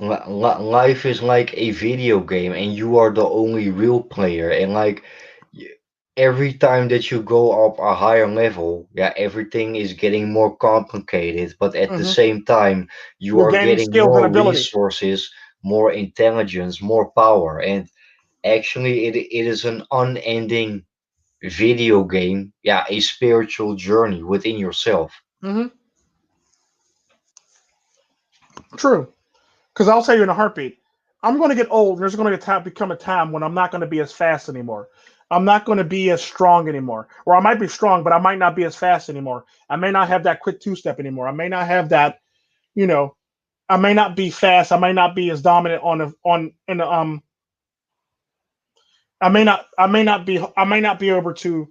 life is like a video game, and you are the only real player. And y- every time that you go up a higher level, yeah, everything is getting more complicated. But at the Hmm. same time, you You're are gaining getting skills and more ability. resources, more intelligence, more power. And actually, it is an unending video game. Yeah, a spiritual journey within yourself. Hmm. True. Because I'll tell you in a heartbeat, I'm going to get old. There's going to become a time when I'm not going to be as fast anymore. I'm not going to be as strong anymore. Or I might be strong, but I might not be as fast anymore. I may not have that quick two step anymore. I may not have that, you know, I may not be fast. I might not be as dominant on in the I may not be able to,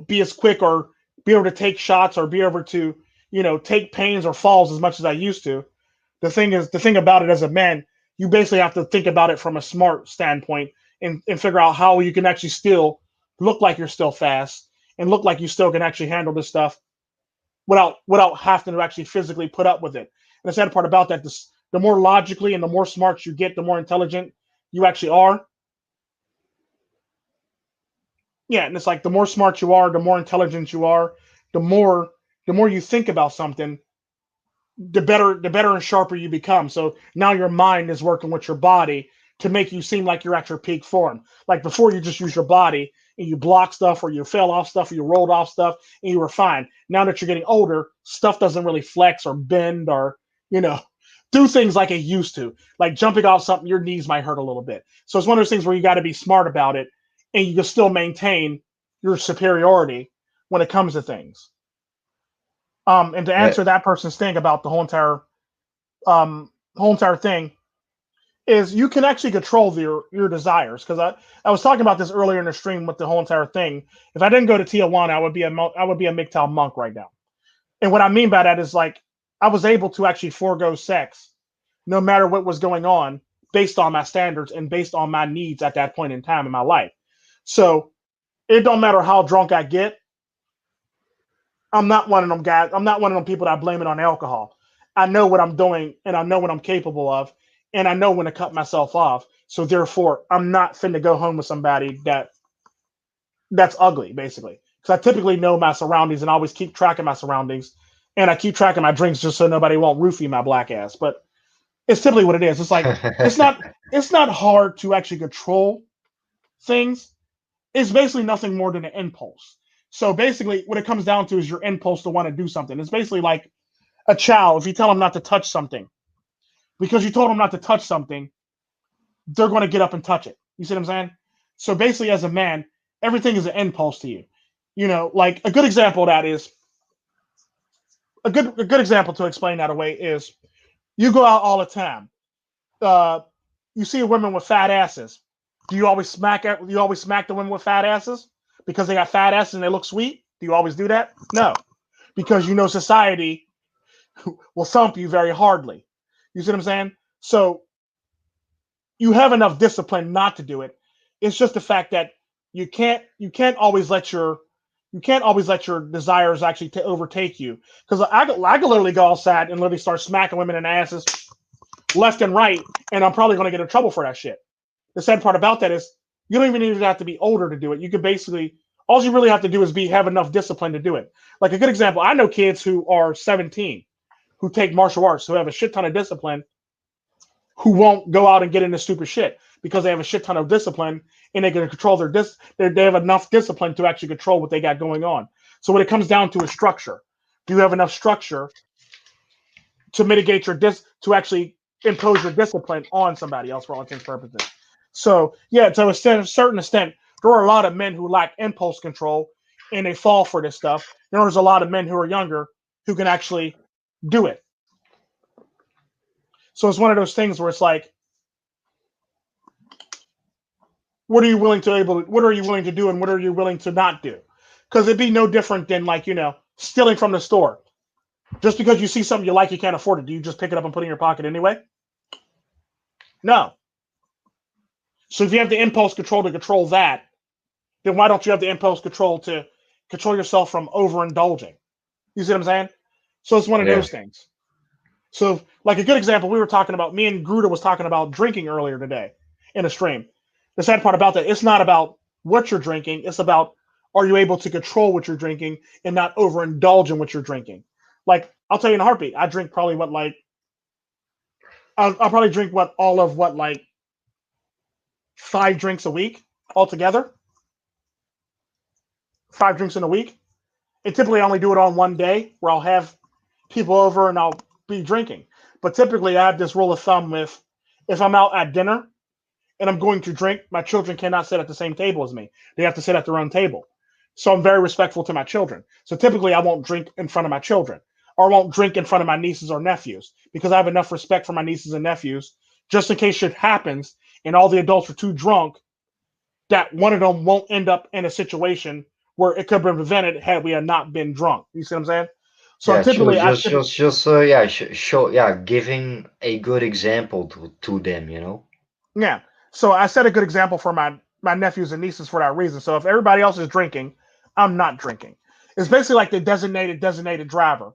be as quick or be able to take shots or be able to, take pains or falls as much as I used to. The thing about it as a man, you basically have to think about it from a smart standpoint and figure out how you can actually still look like you're still fast and look like you still can actually handle this stuff without having to actually physically put up with it. And the sad part about that, the more logically and the more smart you get, the more intelligent you actually are. Yeah, and it's like the more smart you are, the more intelligent you are, the more the more you think about something, the better and sharper you become. So now your mind is working with your body to make you seem like you're at your peak form. Like before, you just use your body and you block stuff, or you fell off stuff, or you rolled off stuff, and you were fine. Now that you're getting older, stuff doesn't really flex or bend or you know do things like it used to. Like jumping off something, your knees might hurt a little bit. So it's one of those things where you got to be smart about it, and you can still maintain your superiority when it comes to things. And to Yeah. answer that person's thing about the whole entire thing is you can actually control your desires. Because I was talking about this earlier in the stream with the whole entire thing. If I didn't go to Tijuana, I would be a MGTOW monk right now. And what I mean by that is like I was able to actually forego sex, no matter what was going on, based on my standards and based on my needs at that point in time in my life. So it don't matter how drunk I get. I'm not one of them guys. I'm not one of them people that blame it on alcohol. I know what I'm doing and I know what I'm capable of, and I know when to cut myself off. So therefore, I'm not finna go home with somebody that's ugly, basically. Because I typically know my surroundings and I always keep track of my surroundings, and I keep track of my drinks just so nobody won't roofie my black ass. But it's typically what it is. It's like it's not it's not hard to actually control things. It's basically nothing more than an impulse. So basically, what it comes down to is your impulse to want to do something. It's basically like a child. If you tell them not to touch something, because you told them not to touch something, they're going to get up and touch it. You see what I'm saying? So basically, as a man, everything is an impulse to you. Like a good example of that is a good example to explain that away is you go out all the time. Uh, you see women with fat asses. Do you always smack the women with fat asses because they got fat asses and they look sweet? Do you always do that? No, because society will thump you very hardly. You see what I'm saying? So you have enough discipline not to do it. It's just the fact that you can't always let your desires actually overtake you. Because I could literally go outside and literally start smacking women in the asses left and right, and I'm probably going to get in trouble for that shit. The sad part about that is you don't even have to be older to do it. You can basically all you really have to do is have enough discipline to do it. Like a good example, I know kids who are 17 who take martial arts who have a shit ton of discipline who won't go out and get into stupid shit. because they have a shit ton of discipline and they can control they have enough discipline to actually control what they got going on. So what it comes down to is structure. Do you have enough structure to mitigate to actually impose your discipline on somebody else for all intents and purposes? So yeah, to a certain extent, there are a lot of men who lack impulse control and they fall for this stuff. There's a lot of men who are younger who can actually do it. So it's one of those things where it's like, what are you willing to do and what are you willing to not do? Because it'd be no different than like, stealing from the store. Just because you see something you like, you can't afford it. Do you just pick it up and put it in your pocket anyway? No. So if you have the impulse control to control that, then why don't you have the impulse control to control yourself from overindulging? You see what I'm saying? So it's one of Yeah. those things. So like a good example, me and Garuda was talking about drinking earlier today in a stream. The sad part about that, it's not about what you're drinking. It's about, are you able to control what you're drinking and not overindulge in what you're drinking? Like, I'll tell you in a heartbeat, I drink probably I'll probably drink like 5 drinks a week altogether. 5 drinks in a week. And typically I only do it on one day where I'll have people over and I'll be drinking. But typically I have this rule of thumb with, if I'm out at dinner and I'm going to drink, my children cannot sit at the same table as me. They have to sit at their own table. So I'm very respectful to my children. So typically I won't drink in front of my children or I won't drink in front of my nieces or nephews because I have enough respect for my nieces and nephews just in case shit happens and all the adults are too drunk that one of them won't end up in a situation where it could have been prevented had we had not been drunk. You see what I'm saying? So Yeah, typically, yeah, show, yeah, giving a good example to them, you know? yeah. So I set a good example for my nephews and nieces for that reason. So if everybody else is drinking, I'm not drinking. It's basically like the designated driver.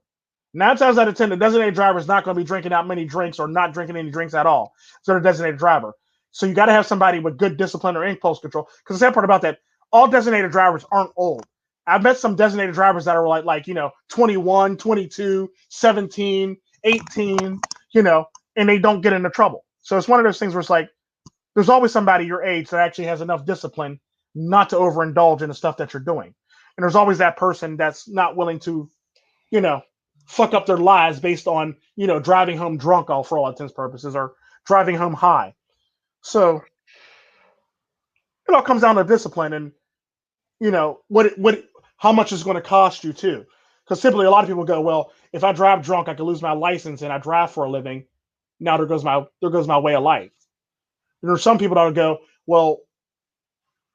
9 times out of 10, the designated driver is not going to be drinking out many drinks or not drinking any drinks at all. So the designated driver. So you got to have somebody with good discipline or impulse control. Because the sad part about that, all designated drivers aren't old. I've met some designated drivers that are like 21, 22, 17, 18, and they don't get into trouble. So it's one of those things where it's like, there's always somebody your age that actually has enough discipline not to overindulge in the stuff that you're doing. And there's always that person that's not willing to, you know, fuck up their lives based on, driving home drunk for all intents and purposes or driving home high. So it all comes down to discipline and, how much it's going to cost you too. Because typically a lot of people go, well, if I drive drunk, I could lose my license and I drive for a living. Now there goes my way of life. And there's some people that would go, well,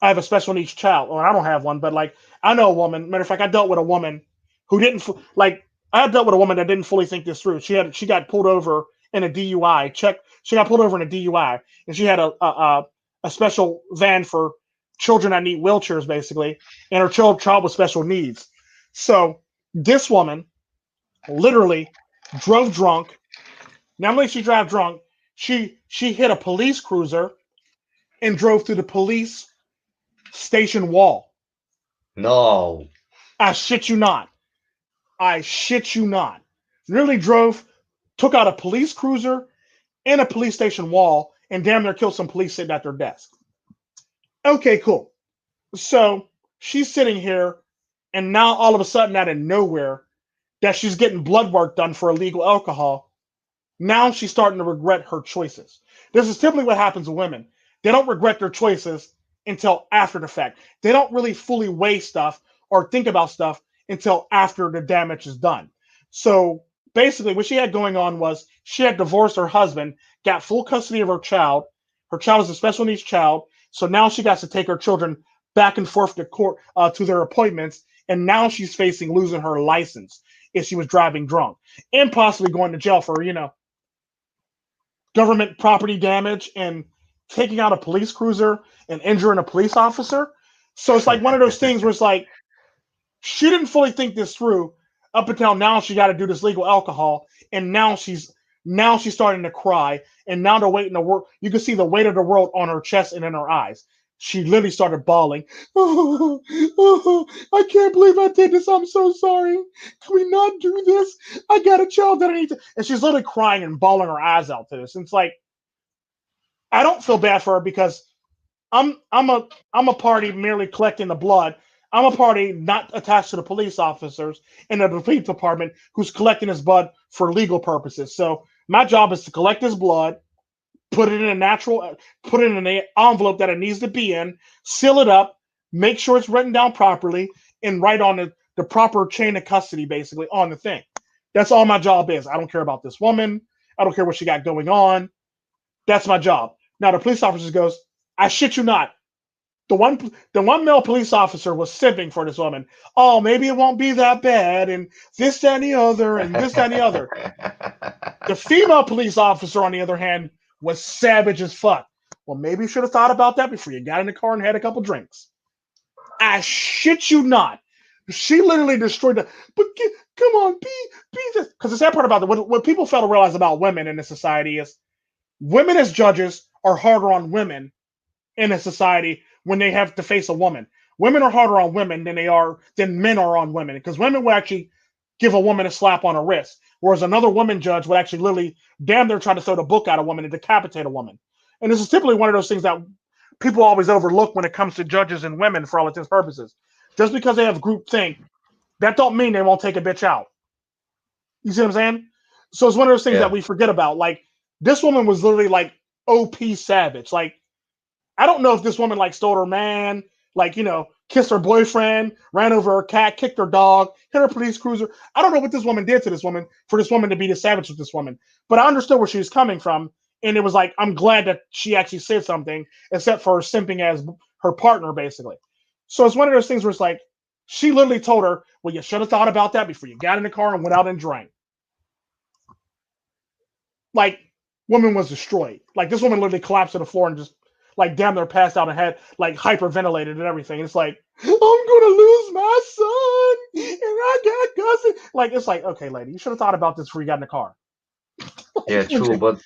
I have a special needs child, or I don't have one, but like I know a woman. Matter of fact, I dealt with a woman who didn't like. I dealt with a woman that didn't fully think this through. She got pulled over in a DUI check. She got pulled over in a DUI, and she had a special van for children that need wheelchairs, basically, and her child with special needs. So this woman literally drove drunk. Not only she drove drunk, she hit a police cruiser and drove through the police station wall. No. I shit you not. I shit you not. Literally took out a police cruiser and a police station wall, and damn near killed some police sitting at their desk. Okay, cool. So she's sitting here, and now all of a sudden, out of nowhere, that she's getting blood work done for illegal alcohol. Now she's starting to regret her choices. This is typically what happens to women. They don't regret their choices until after the fact. They don't really fully weigh stuff or think about stuff until after the damage is done. So basically, what she had going on was she had divorced her husband, got full custody of her child. Her child is a special needs child. So now she got to take her children back and forth to court to their appointments. And now she's facing losing her license if she was driving drunk and possibly going to jail for, government property damage and taking out a police cruiser and injuring a police officer. So it's like one of those things where it's like she didn't fully think this through up until now. She got to do this legal alcohol, and now she's starting to cry, and now the weight in the world. You can see the weight of the world on her chest and in her eyes. She literally started bawling. Oh, I can't believe I did this. I'm so sorry. Can we not do this? I got a child that I need to. And she's literally crying and bawling her eyes out to this. And it's like, I don't feel bad for her because I'm a party merely collecting the blood. I'm a party not attached to the police officers in the police department who's collecting his blood for legal purposes. So my job is to collect his blood, put it in a natural, put it in an envelope that it needs to be in, seal it up, make sure it's written down properly, and write on the proper chain of custody, basically, on the thing. That's all my job is. I don't care about this woman. I don't care what she got going on. That's my job. Now the police officer goes, I shit you not. The one male police officer was simping for this woman. Oh, maybe it won't be that bad, and this, that, and the other, and this, that, and the other. The female police officer, on the other hand, was savage as fuck. Well, maybe you should have thought about that before you got in the car and had a couple drinks. I shit you not. She literally destroyed the. But come on, be this. Because the sad part about it, what people fail to realize about women in this society is women as judges are harder on women in a society when they have to face a woman. Women are harder on women than men are on women because women will actually give a woman a slap on her wrist, whereas another woman judge would actually literally damn near try to throw the book at a woman and decapitate a woman. And this is typically one of those things that people always overlook when it comes to judges and women for all intents and purposes. Just because they have group think, that don't mean they won't take a bitch out. You see what I'm saying? So it's one of those things that Yeah. we forget about. Like this woman was literally like OP savage. Like I don't know if this woman like stole her man, like kissed her boyfriend, ran over her cat, kicked her dog, hit her police cruiser. I don't know what this woman did to this woman for this woman to be the savage with this woman. But I understood where she was coming from, and it was like I'm glad that she actually said something, except for her simping as her partner, basically. So it's one of those things where it's like she literally told her, "Well, you should have thought about that before you got in the car and went out and drank." Like, woman was destroyed. Like this woman literally collapsed to the floor and just like damn near passed out and had like hyperventilated and everything. And it's like, I'm gonna lose my son and I got custody. Like it's like, okay, lady, you should have thought about this before you got in the car. Yeah, true, but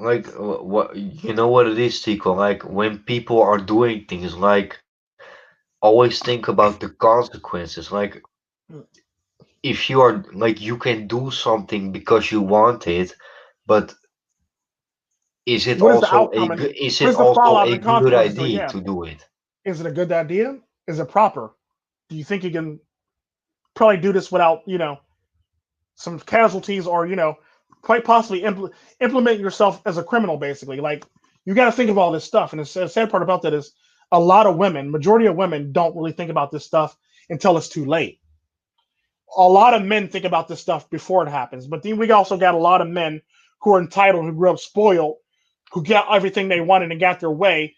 like what you know what it is, Tico? Like when people are doing things, like always think about the consequences. Like if you are like you can do something because you want it, but What is the outcome and is what it is the also fallout and a the good consequences to it? idea Yeah. to do it? Is it a good idea? Is it proper? Do you think you can probably do this without, some casualties or, quite possibly implement yourself as a criminal, basically? Like, you got to think of all this stuff. And the sad part about that is a lot of women, majority of women, don't really think about this stuff until it's too late. A lot of men think about this stuff before it happens. But then we also got a lot of men who are entitled, who grew up spoiled, who got everything they wanted and got their way.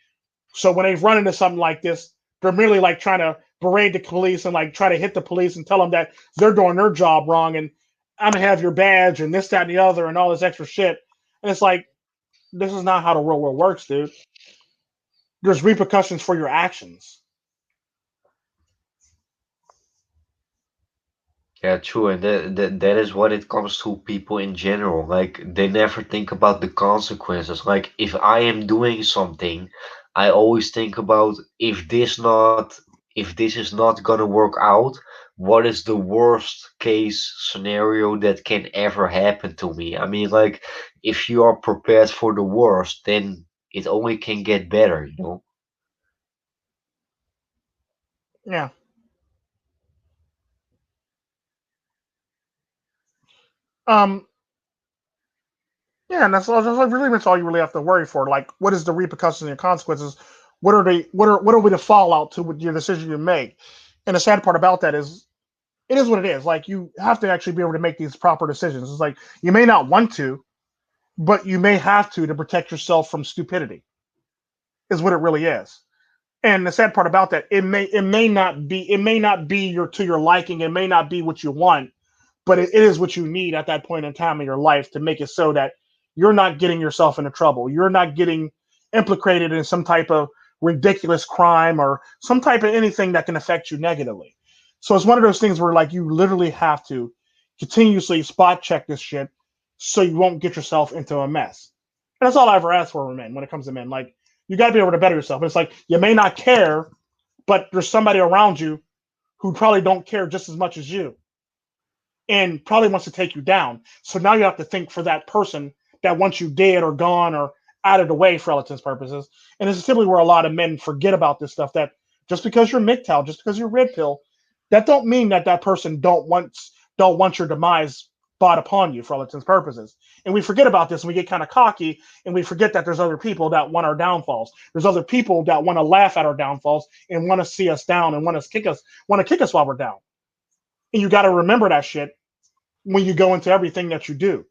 So when they run into something like this, they're merely like trying to berate the police and like try to hit the police and tell them that they're doing their job wrong and I'm gonna have your badge and this, that, and the other and all this extra shit. And it's like, this is not how the real world works, dude. There's repercussions for your actions. Yeah, true, and that is what it comes to people in general. Like they never think about the consequences. Like if I am doing something, I always think about if this is not gonna work out, what is the worst case scenario that can ever happen to me? I mean, like if you are prepared for the worst, then it only can get better, you know? Yeah. Um. Yeah, and that's like really much all you really have to worry for. Like, what is the repercussions and consequences? What are they? What are we the fallout to with your decision you make? And the sad part about that is it is what it is. Like you have to actually be able to make these proper decisions. It's like you may not want to, but you may have to protect yourself from stupidity. Is what it really is. And the sad part about that, it may not be your to your liking. It may not be what you want, but it is what you need at that point in time in your life to make it so that you're not getting yourself into trouble. You're not getting implicated in some type of ridiculous crime or some type of anything that can affect you negatively. So it's one of those things where like you literally have to continuously spot check this shit so you won't get yourself into a mess. And that's all I ever ask for men when it comes to men. Like you got to be able to better yourself. It's like you may not care, but there's somebody around you who probably don't care just as much as you and probably wants to take you down. So now you have to think for that person that wants you dead or gone or out of the way for all intents and purposes. And this is typically where a lot of men forget about this stuff. That just because you're MGTOW, just because you're red pill, that don't mean that that person don't want your demise brought upon you for all intents and purposes. And we forget about this and we get kind of cocky and we forget that there's other people that want our downfalls. There's other people that want to laugh at our downfalls and want to see us down and want to kick us while we're down. And you got to remember that shit when you go into everything that you do,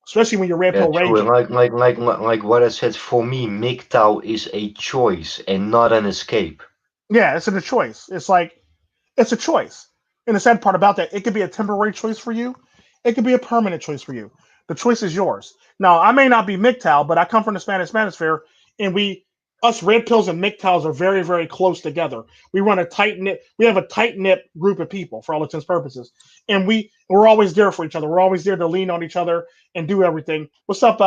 especially when you're red Yeah, pill true. And raging. like what I said, for me, MGTOW is a choice and not an escape. Yeah, it's a choice. It's a choice. And the sad part about that, it could be a temporary choice for you. It could be a permanent choice for you. The choice is yours. Now, I may not be MGTOW, but I come from the Spanish Manosphere, and us red pills and MGTOWs are very, very close together. We have a tight knit group of people for all intents and purposes, and we're always there for each other. We're always there to lean on each other and do everything. What's up,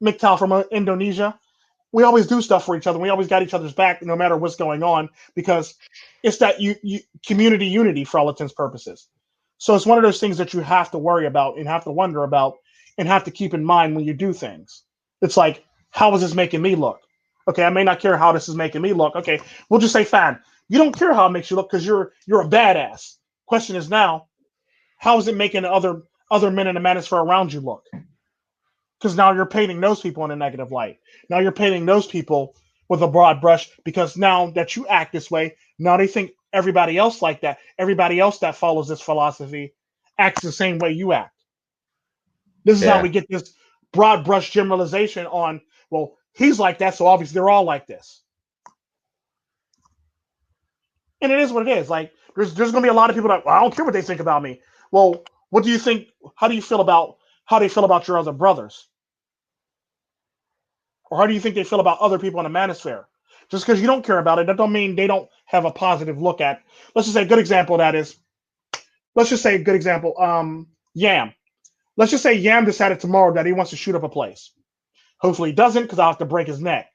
MGTOW from Indonesia? We always do stuff for each other. We always got each other's back no matter what's going on because it's that community unity for all intents and purposes. So it's one of those things that you have to worry about and have to wonder about and have to keep in mind when you do things. It's like, how is this making me look? Okay, I may not care how this is making me look. Okay, we'll just say fine. You don't care how it makes you look because you're a badass. Question is now, how is it making other men in the manosphere around you look? Because now you're painting those people in a negative light. Now you're painting those people with a broad brush because now that you act this way, now they think everybody else like that. Everybody else that follows this philosophy acts the same way you act. This is how we Yeah, get this broad brush generalization on, well, he's like that, so obviously they're all like this. And it is what it is. Like there's gonna be a lot of people that, well, I don't care what they think about me. Well, what do you think? How do you feel about how they feel about your other brothers? Or how do you think they feel about other people in the manosphere? Just because you don't care about it, that don't mean they don't have a positive look at. Let's just say a good example of that is, let's just say a good example, Yam. Let's just say Yam decided tomorrow that he wants to shoot up a place. Hopefully he doesn't because I'll have to break his neck.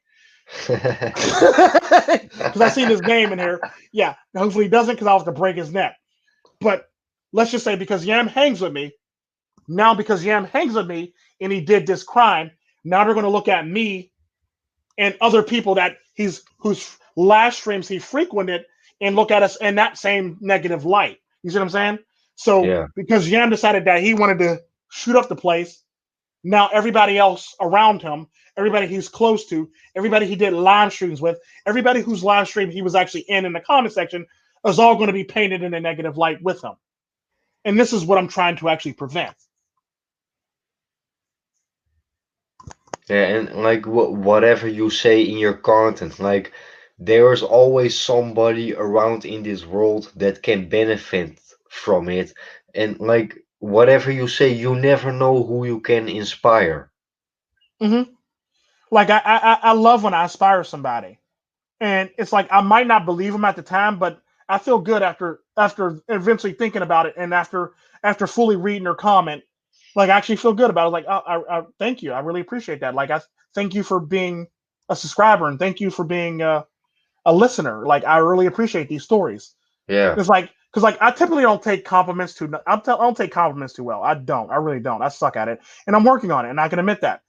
Because I seen his name in here. Yeah, hopefully he doesn't because I'll have to break his neck. But let's just say because Yam hangs with me, now because Yam hangs with me and he did this crime, now they're going to look at me and other people that whose live streams he frequented and look at us in that same negative light. You see what I'm saying? So yeah, because Yam decided that he wanted to shoot up the place, now everybody else around him, everybody he's close to, everybody he did live streams with, everybody whose live stream he was actually in the comment section is all going to be painted in a negative light with him. And this is what I'm trying to actually prevent. yeah. And like whatever you say in your content, like there is always somebody around in this world that can benefit from it. And like whatever you say, you never know who you can inspire. Mm-hmm. Like I love when I inspire somebody, and it's like I might not believe them at the time, but I feel good after eventually thinking about it and after fully reading their comment. Like I actually feel good about it. Like I thank you, I really appreciate that. Like I thank you for being a subscriber and thank you for being a listener. Like I really appreciate these stories. Yeah, It's like because like I typically don't take compliments too. I don't take compliments too well. I don't. I really don't. I suck at it, and I'm working on it, and I can admit that.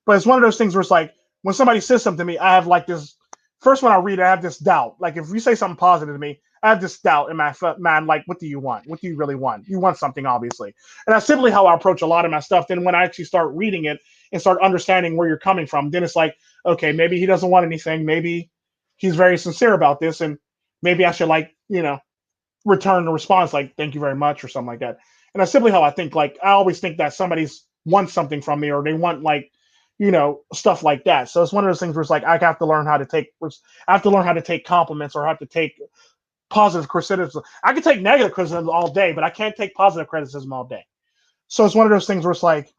But it's one of those things where it's like when somebody says something to me, I have like this. First, when I read it, I have this doubt. Like if you say something positive to me, I have this doubt in my mind. Like, what do you want? What do you really want? You want something, obviously, and that's simply how I approach a lot of my stuff. Then when I actually start reading it and start understanding where you're coming from, then it's like, okay, maybe he doesn't want anything. Maybe he's very sincere about this, and maybe I should like return the response like thank you very much or something like that. And that's simply how I think. Like I always think that somebody's wants something from me or they want like stuff like that. So it's one of those things where it's like I have to learn how to take compliments or have to take positive criticism. I can take negative criticism all day, but I can't take positive criticism all day. So it's one of those things where it's like,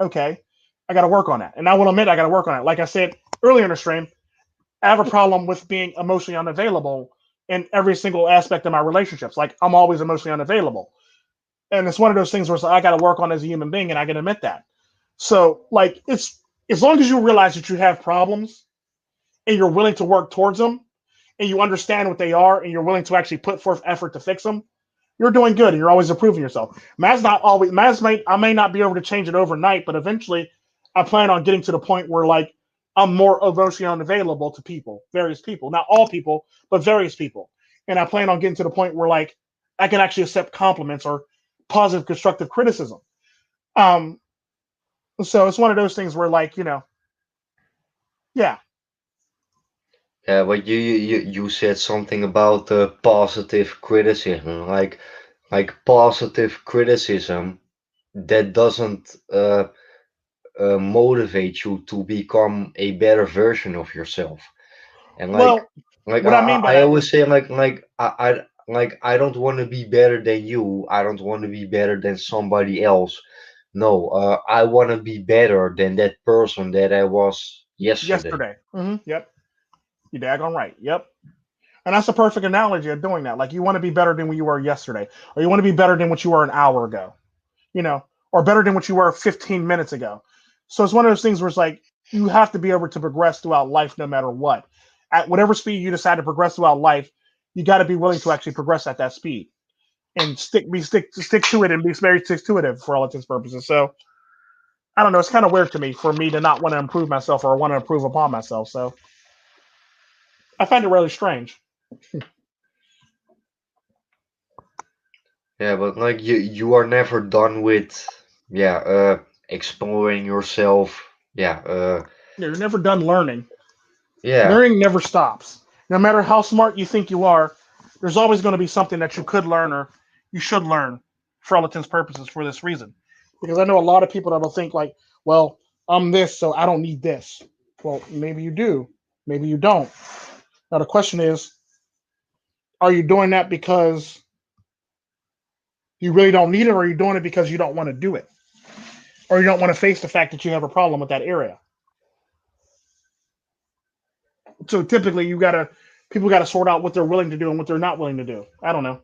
okay, I got to work on that. And I will admit I got to work on it. Like I said earlier in the stream, I have a problem with being emotionally unavailable in every single aspect of my relationships. Like I'm always emotionally unavailable. And it's one of those things where it's like, I got to work on as a human being and I can admit that. So like it's as long as you realize that you have problems and you're willing to work towards them and you understand what they are and you're willing to actually put forth effort to fix them, you're doing good and you're always improving yourself. I may not be able to change it overnight, but eventually I plan on getting to the point where like I'm more emotionally unavailable to people, various people, not all people, but various people. And I plan on getting to the point where like I can actually accept compliments or positive constructive criticism. Um, so it's one of those things where like, yeah. Yeah, but you said something about positive criticism, like positive criticism that doesn't motivate you to become a better version of yourself. And Well, like what I mean by I that always is say I don't want to be better than you. I don't want to be better than somebody else. No, I want to be better than that person that I was yesterday. yesterday. Yep. You daggone right. Yep. And that's a perfect analogy of doing that. Like you want to be better than what you were yesterday, or you want to be better than what you were an hour ago, or better than what you were 15 minutes ago. So it's one of those things where it's like you have to be able to progress throughout life no matter what. At whatever speed you decide to progress throughout life, you got to be willing to actually progress at that speed and stick to it and be very stick to it for all intents and purposes. So I don't know. It's kind of weird to me for me to not want to improve myself or want to improve upon myself. So I find it really strange. Yeah, but like you are never done with yeah, exploring yourself. Yeah, You're never done learning. yeah, Learning never stops. No matter how smart you think you are, there's always going to be something that you could learn or you should learn for all intents and purposes for this reason. Because I know a lot of people that'll think like, well, I'm this, so I don't need this. Well, maybe you do. Maybe you don't. Now the question is, are you doing that because you really don't need it, or are you doing it because you don't want to do it? Or you don't want to face the fact that you have a problem with that area? So typically people gotta sort out what they're willing to do and what they're not willing to do. I don't know.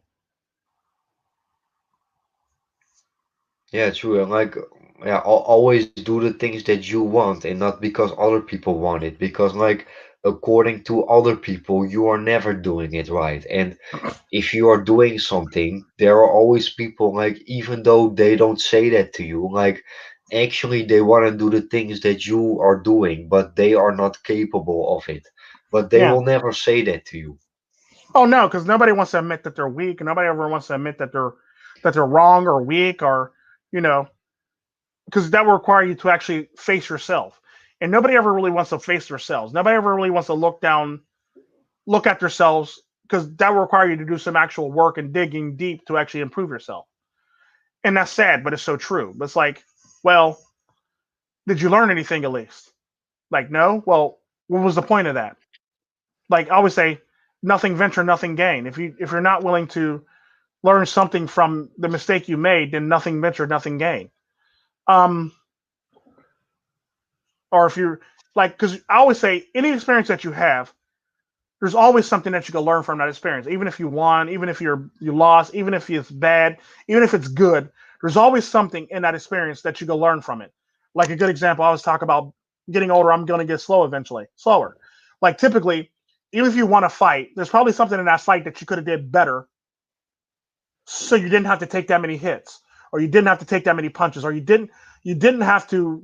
yeah, true. And like yeah, always do the things that you want and not because other people want it. Because like according to other people, you are never doing it right. And if you are doing something, there are always people like even though they don't say that to you, like actually they want to do the things that you are doing, but they are not capable of it. But they Yeah. will never say that to you. Oh no, because nobody wants to admit that they're weak. Nobody ever wants to admit that they're wrong or weak or you know because that will require you to actually face yourself. And nobody ever really wants to face themselves. Nobody ever really wants to look at themselves because that will require you to do some actual work and digging deep to actually improve yourself. And that's sad, but it's so true. But it's like, well, did you learn anything at least? Like, no. Well, what was the point of that? Like I always say, nothing venture, nothing gain. If you're not willing to learn something from the mistake you made, then nothing venture, nothing gain. Um, or if you're like, because I always say, any experience that you have, there's always something that you can learn from that experience. Even if you won, even if you lost, even if it's bad, even if it's good, there's always something in that experience that you can learn from it. Like a good example, I always talk about getting older. I'm going to get slow eventually, slower. Like typically, even if you want to fight, there's probably something in that fight that you could have did better so you didn't have to take that many hits or you didn't have to take that many punches or you didn't have to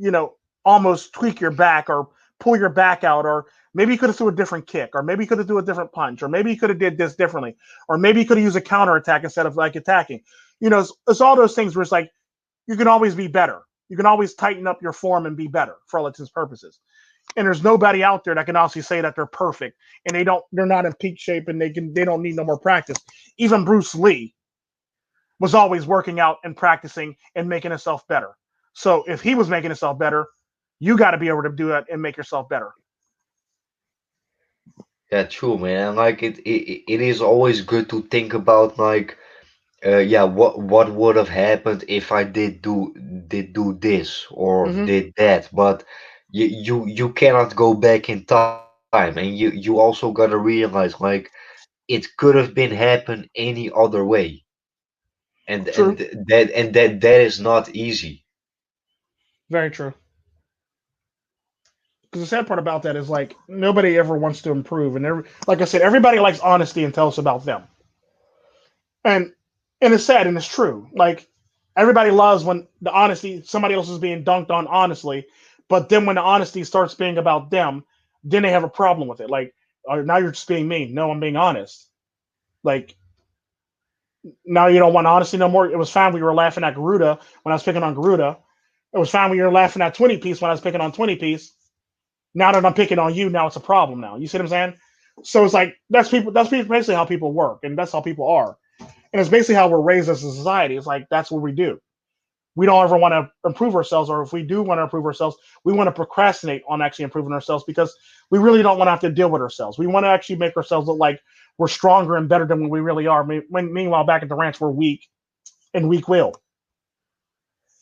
almost tweak your back or pull your back out or maybe you could have threw a different kick or maybe you could have threw a different punch or maybe you could have did this differently or maybe you could have used a counter attack instead of like attacking. It's all those things where it's like you can always be better. You can always tighten up your form and be better for all intents and purposes. And there's nobody out there that can honestly say that they're perfect and they're not in peak shape and they don't need no more practice. Even Bruce Lee was always working out and practicing and making himself better. So if he was making himself better, you got to be able to do that and make yourself better. Yeah, true, man. And like it is always good to think about like yeah, what would have happened if I did do this or Mm-hmm. did that? But you cannot go back in time, and you also gotta realize like it could have been happen any other way, and True. that is not easy. Very true. Because the sad part about that is like nobody ever wants to improve, and like I said, everybody likes honesty and tell us about them, and and it's sad and it's true. Like everybody loves when the honesty somebody else is being dunked on honestly, But then when the honesty starts being about them, then they have a problem with it. Like, now you're just being mean. No, I'm being honest. Like, now you don't want honesty no more. It was fine when you were laughing at Garuda when I was picking on Garuda. It was fine when you were laughing at 20 piece when I was picking on 20 piece. Now that I'm picking on you, now it's a problem. Now you see what I'm saying? So it's like that's people. That's basically how people work, and that's how people are, and it's basically how we're raised as a society. It's like that's what we do. We don't ever want to improve ourselves, or if we do want to improve ourselves, we want to procrastinate on actually improving ourselves because we really don't want to have to deal with ourselves. We want to actually make ourselves look like we're stronger and better than what we really are. Meanwhile, back at the ranch, we're weak and weak-willed.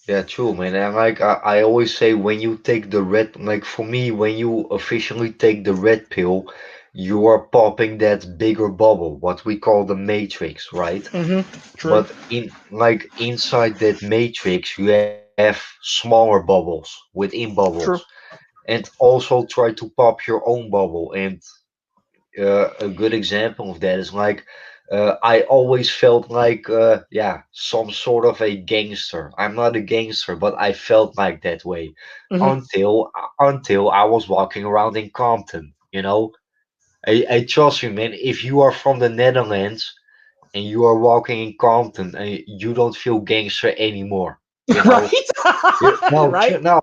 Yeah, true, man. And like I always say, when you take the red, like for me, when you officially take the red pill, you are popping that bigger bubble, what we call the matrix, right? True, But in like inside that matrix, you have smaller bubbles within bubbles, true. and also try to pop your own bubble. And a good example of that is like I always felt like yeah, some sort of a gangster. I'm not a gangster, but I felt like that way Hmm. until I was walking around in Compton. You know, I trust you, man. If you are from the Netherlands and you are walking in Compton, you don't feel gangster anymore. You know, Right? no, Right. no,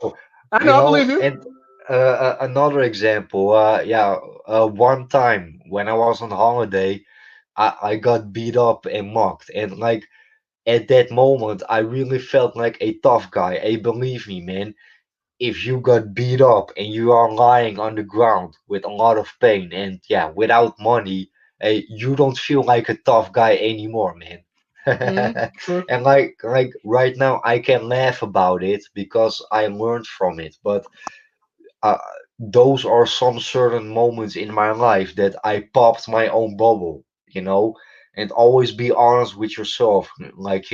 I you know. I believe know, you. and another example, yeah, one time when I was on holiday, I got beat up and mocked, and like at that moment, I really felt like a tough guy. Hey, believe me, man, if you got beat up and you are lying on the ground with a lot of pain and yeah, without money, hey, you don't feel like a tough guy anymore, man. True. And like right now, I can laugh about it because I learned from it, but uh, those are some certain moments in my life that I popped my own bubble, you know, and always be honest with yourself. Like,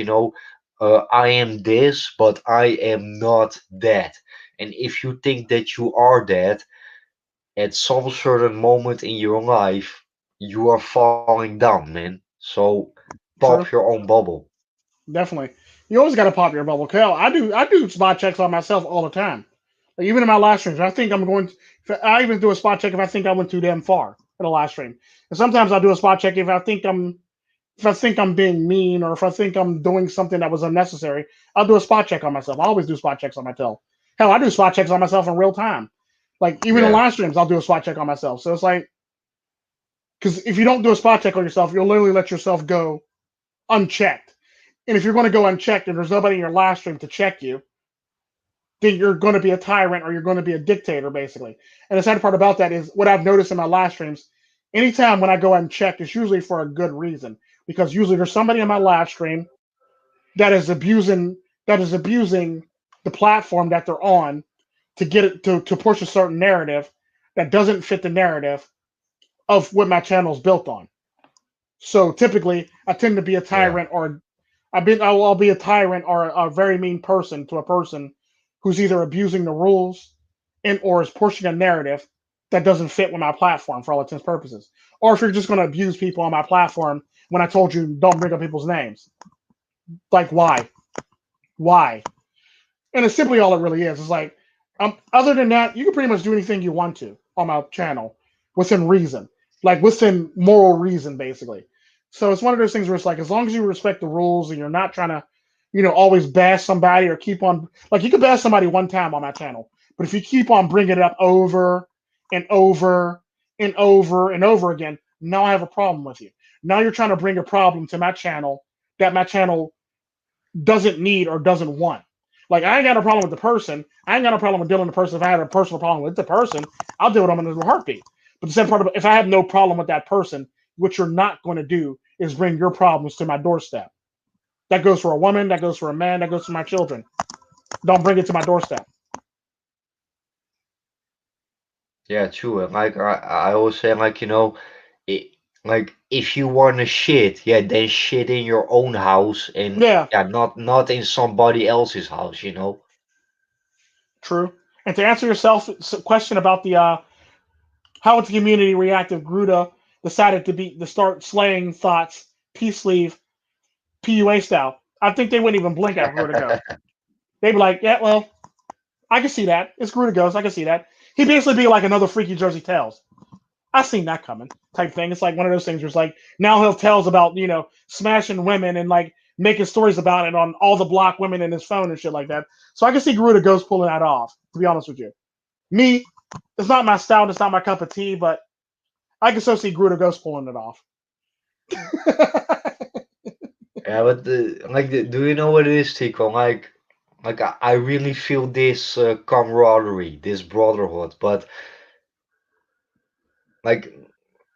I am this, but I am not that. And if you think that you are that at some certain moment in your life, you are falling down, man. So pop True. your own bubble. Definitely. You always got to pop your bubble. Hell, I do spot checks on myself all the time. Like even in my live streams, I think I'm going. I even do a spot check if I think I went too damn far in a live stream. And sometimes I'll do a spot check if I think I'm being mean or if I think I'm doing something that was unnecessary. I'll do a spot check on myself. I always do spot checks on myself. Hell, I do spot checks on myself in real time. Like even in Yeah, live streams, I'll do a spot check on myself. So it's like because if you don't do a spot check on yourself, you'll literally let yourself go unchecked. And if you're going to go unchecked and there's nobody in your live stream to check you, then you're going to be a tyrant or you're going to be a dictator, basically. And the sad part about that is what I've noticed in my live streams. Anytime when I go unchecked, it's usually for a good reason because usually there's somebody in my live stream that is abusing the platform that they're on to get it to push a certain narrative that doesn't fit the narrative of what my channel is built on. So typically, I tend to be a yeah, tyrant or I'll be a tyrant or a very mean person to a person who's either abusing the rules and or is pushing a narrative that doesn't fit with my platform for all intents and purposes. Or if you're just going to abuse people on my platform when I told you don't bring up people's names, like why, why? And it's simply all it really is. It's like, other than that, you can pretty much do anything you want to on my channel within reason, like within moral reason, basically. So it's one of those things where it's like, as long as you respect the rules and you're not trying to, always bash somebody or keep on, like, you can bash somebody one time on my channel, but if you keep on bringing it up over and over and over and over again, now I have a problem with you. Now you're trying to bring a problem to my channel that my channel doesn't need or doesn't want. Like I ain't got a problem with the person. I ain't got a problem with dealing with the person. If I had a personal problem with the person, I'll deal with them in a heartbeat. But the same part of if I have no problem with that person, what you're not going to do is bring your problems to my doorstep. That goes for a woman. That goes for a man. That goes for my children. Don't bring it to my doorstep. yeah, true. And like I always say, like, it, like if you want to shit, yeah, then shit in your own house and Yeah, yeah, not in somebody else's house, true. And to answer yourself question about the how would the community react if Gruda decided to start slaying thoughts, peace leave, PUA style? I think they wouldn't even blink at where to go. They'd be like, yeah, well, I can see that. It's Garuda Ghost. I can see that. He'd basically be like another Freaky Jersey Tales. I seen that coming type thing. It's like one of those things where it's like now he'll tells about smashing women and like making stories about it on all the block women in his phone and shit like that. So I can see Garuda Ghost pulling that off. To be honest with you, me, it's not my style. It's not my cup of tea, but I can still see Garuda Ghost pulling it off. Yeah, but do you know what it is, Tico? I really feel this camaraderie, this brotherhood. But like,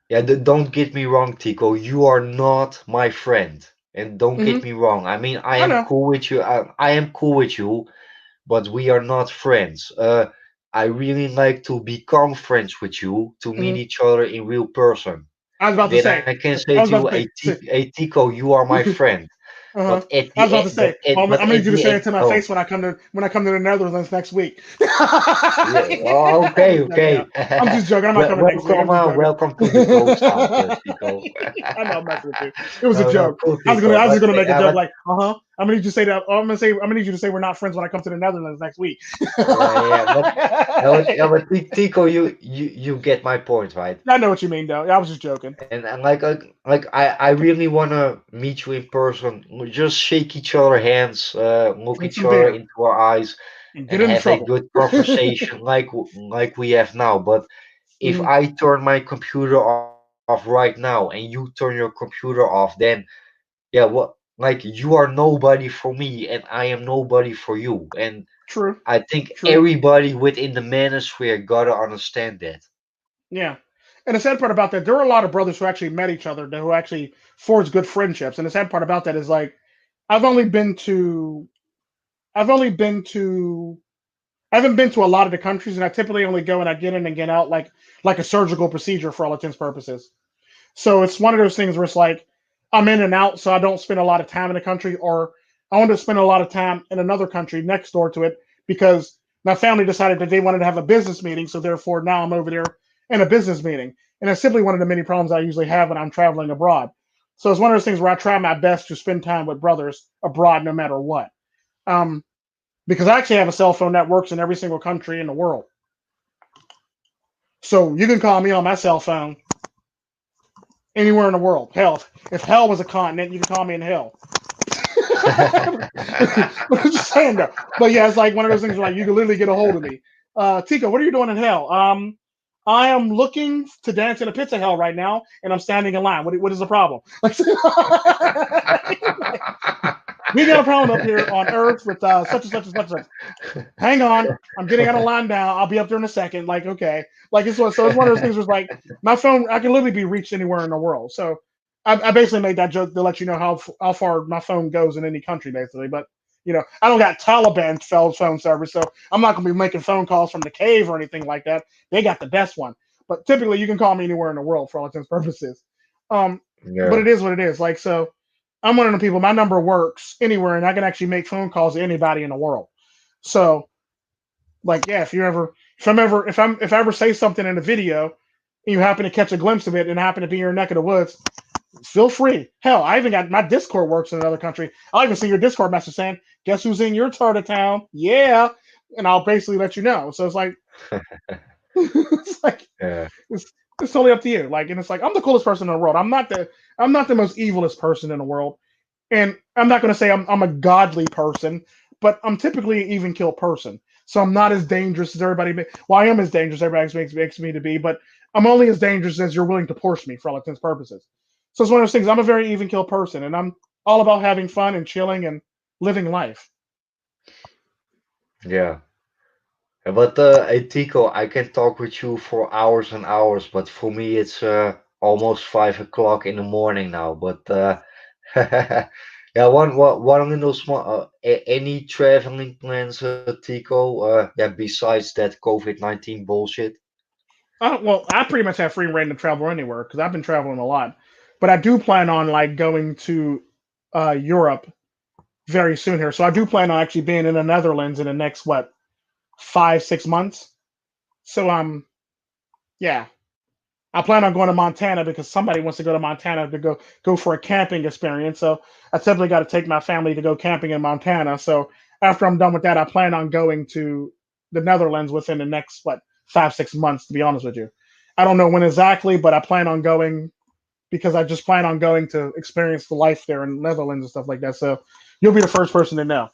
yeah, don't get me wrong, Tico. You are not my friend, and don't get Hmm. me wrong. I mean, I I am know. cool with you. I am cool with you, but we are not friends. I really like to become friends with you, to meet Hmm. each other in real person. I was about to Then I say. can say to I was you, about to hey, say. Hey Tico, you are my friend. Uh-huh. But at I was the about to end, say, well, I'm but gonna need at you to the say end, it to my oh, face when I come to the Netherlands next week. yeah, oh, I'm okay, just joking okay. out. I'm just joking. I'm not coming next week. I'm just joking. Welcome to the ghost house, Tico. I know I'm messing with you. It was a No, no, joke. cool, I Tico. was just gonna make a joke But like, I'm gonna need you to say that. I'm gonna need you to say we're not friends when I come to the Netherlands next week. yeah, but Tico, you get my point, right? I know what you mean, though. I was just joking. And I really wanna meet you in person. Just shake each other hands, look Drink each some other beer into our eyes, and get and into have a trouble. good conversation like we have now. But if Mhm. I turn my computer off right now and you turn your computer off, then yeah, you are nobody for me and I am nobody for you. And True. I think True. everybody within the manosphere gotta understand that. Yeah. And the sad part about that, there were a lot of brothers who actually met each other, who actually forged good friendships. And the sad part about that is like, I've only been to, I've only been to, I haven't been to a lot of the countries, and I typically only go and I get in and get out like a surgical procedure for all intents and purposes. So it's one of those things where it's like I'm in and out, so I don't spend a lot of time in the country, or I want to spend a lot of time in another country next door to it because my family decided that they wanted to have a business meeting. So therefore, now I'm over there in a business meeting, and that's simply one of the many problems I usually have when I'm traveling abroad. So it's one of those things where I try my best to spend time with brothers abroad, no matter what. Um, because I actually have a cell phone that works in every single country in the world. So you can call me on my cell phone anywhere in the world. Hell, if hell was a continent, you can call me in hell. But I'm just saying though. But yeah, it's like one of those things where like you can literally get a hold of me. Tico, what are you doing in hell? I am looking to dance in a pizza hell right now, and I'm standing in line. What is the problem? Like, we got a problem up here on Earth with such and such and such and such. Hang on, I'm getting on a line now. I'll be up there in a second. Like, okay, like it's one of those things where it's like my phone. I can literally be reached anywhere in the world. So I basically made that joke to let you know how far my phone goes in any country, basically. But I don't got Taliban phone service, so I'm not gonna be making phone calls from the cave or anything like that. They got the best one. But typically, you can call me anywhere in the world for all intents and purposes. Um, but Yeah, it is what it is. Like, so I'm one of the people. My number works anywhere, and I can actually make phone calls to anybody in the world. So like, yeah, if I ever say something in a video and you happen to catch a glimpse of it and happen to be in your neck of the woods, feel free. Hell, I even got my Discord works in another country. I'll even see your Discord message saying, "Guess who's in your part of town?" Yeah, and I'll basically let you know. So it's like, it's like yeah, it's totally up to you. Like, and it's like I'm the coolest person in the world. I'm not the most evilest person in the world, and I'm not going to say I'm a godly person, but I'm typically an even kill person. So I'm not as dangerous as everybody. Well, I am as dangerous as everybody makes me to be, but I'm only as dangerous as you're willing to push me for all intents and purposes. So it's one of those things. I'm a very even kill person, and I'm all about having fun and chilling and living life. yeah. But hey, Tico, I can talk with you for hours and hours, but for me it's almost 5 o'clock in the morning now. But yeah, one little small any traveling plans, Tico? Yeah, besides that COVID-19 bullshit. Well, I pretty much have free reign to travel anywhere because I've been traveling a lot, but I do plan on like going to Europe very soon here. So I do plan on actually being in the Netherlands in the next 5 6 months. So yeah, I plan on going to Montana because somebody wants to go to Montana to go for a camping experience. So I simply got to take my family to go camping in Montana. So after I'm done with that, I plan on going to the Netherlands within the next, what, 5 6 months. To be honest with you, I don't know when exactly, but I plan on going because I just plan on going to experience the life there in the Netherlands and stuff like that. So you'll be the first person to know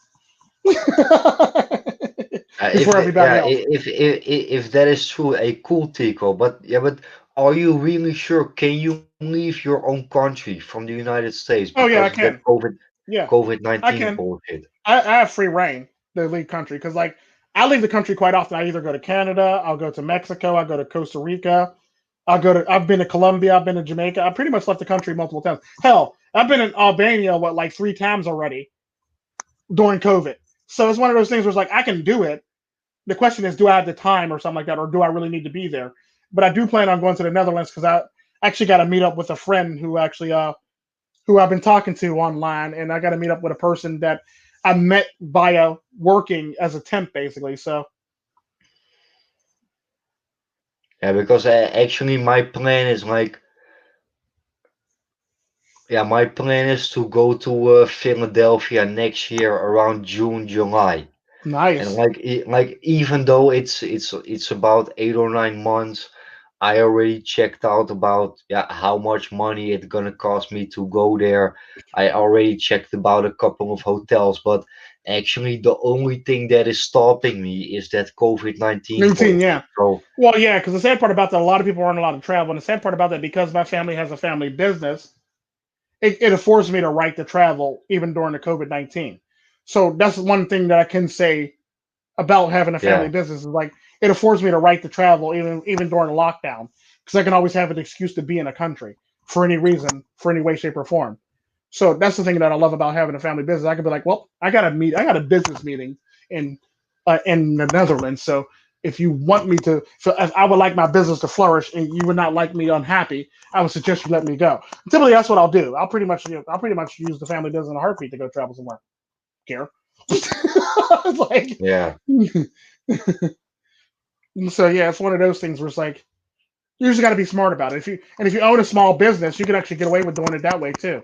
before everybody else. If that is true, a cool Tico. But yeah, but are you really sure? Can you leave your own country from the United States Oh because of yeah, I that can. Yeah, I COVID-19 can. bullshit? I have free reign to leave country because like I leave the country quite often. I either go to Canada, I'll go to Mexico, I'll go to Costa Rica, I've been to Colombia, I've been to Jamaica. I pretty much left the country multiple times. Hell, I've been in Albania what like 3 times already during COVID. So it's one of those things where it's like I can do it. The question is, do I have the time or something like that, or do I really need to be there? But I do plan on going to the Netherlands because I actually got to meet up with a friend who I've been talking to online, and I got to meet up with a person that I met via working as a temp, basically. So Yeah, because actually my plan is like, yeah, my plan is to go to Philadelphia next year around June, July. And nice. like even though it's about 8 or 9 months, I already checked out about yeah how much money it's gonna cost me to go there. I already checked about a couple of hotels, but actually the only thing that is stopping me is that COVID-19 19, bullshit. yeah. So Well, yeah, because the sad part about that, a lot of people aren't allowed to travel. And the sad part about that, because my family has a family business, it affords me the right to travel even during the COVID 19. So that's one thing that I can say about having a family yeah, business is like it affords me the right to travel even during a lockdown because I can always have an excuse to be in a country for any reason, for any way, shape, or form. So that's the thing that I love about having a family business. I can be like, well, I got a business meeting in the Netherlands. So if you want me to, so if I would like my business to flourish and you would not like me unhappy, I would suggest you let me go. Typically, that's what I'll do. I'll pretty much use the family business in a heartbeat to go travel somewhere. Care. It's like yeah. so yeah, it's one of those things where it's like you just got to be smart about it. If you own a small business, you can actually get away with doing it that way too.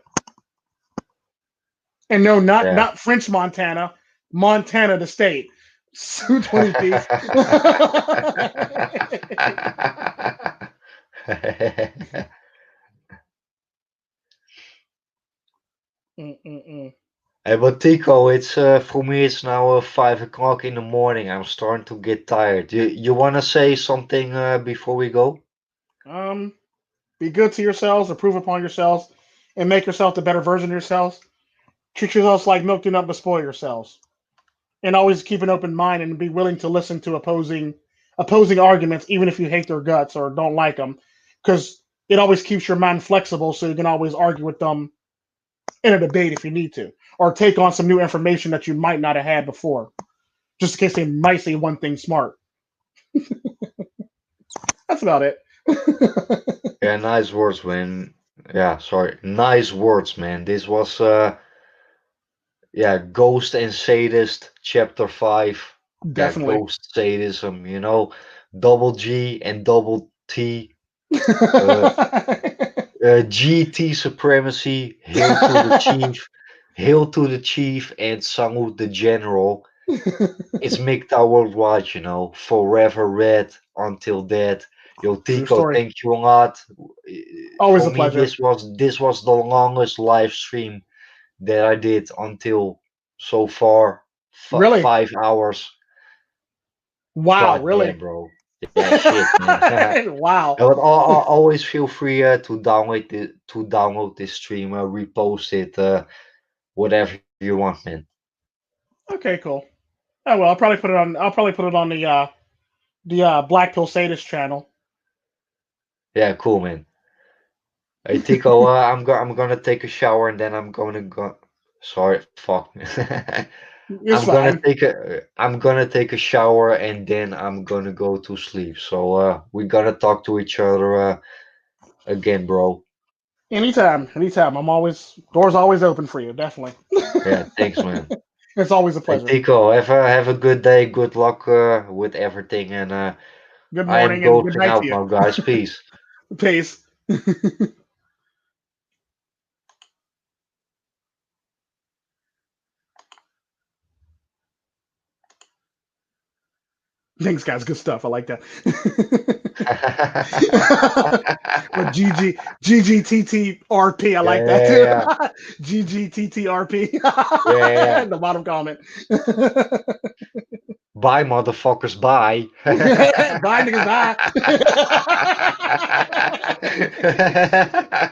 And no, Yeah. not French Montana, Montana the state. Su 20 piece. Mm-mm-mm. Hey, but Tico, it's for me. It's now 5 o'clock in the morning. I'm starting to get tired. You wanna say something before we go? Um, be good to yourselves, improve upon yourselves, and make yourself the better version of yourselves. Treat yourselves like milk do not bespoil yourselves. And always keep an open mind and be willing to listen to opposing arguments, even if you hate their guts or don't like them, because it always keeps your mind flexible, so you can always argue with them in a debate if you need to, or take on some new information that you might not have had before, just in case they might say one thing smart. That's about it. Yeah, nice words, man. Yeah, sorry, nice words, man. This was yeah, Ghost and Sadist, Chapter 5. Yeah, Definitely. Ghost Sadism. Double G and double T. Uh, GT supremacy. Hail to the chief. Hail to the chief and salute the general. It's MGTOW worldwide, forever red until dead. Yo, True Tico, story. thank you a lot. Always For a me, pleasure. this was the longest live stream that I did until so far. Really? 5 hours. Wow, God damn, really? bro. Yeah, shit, man. Wow. But always feel free to download this stream, repost it, whatever you want, man. Okay, cool. Oh well, I'll probably put it on the Black Pill Sadist channel. Yeah, cool, man. Hey Tico, I'm gonna take a shower and then I'm gonna go. Sorry, fuck. It's fine. I'm gonna take a shower and then I'm gonna go to sleep. So we're gonna talk to each other again, bro. Anytime, anytime. Doors always open for you. Definitely. Yeah, thanks, man. It's always a Hey pleasure. Tico, have a good day. Good luck with everything, and Good I am morning and good ghosting night to out you. now, guys. Peace. Peace. Thanks, guys. Good stuff. I like that. But GGTTRP, I like that Yeah, too. yeah, GGTTRP. yeah, yeah. The bottom comment. Bye, motherfuckers, bye. Bye, niggas. Bye.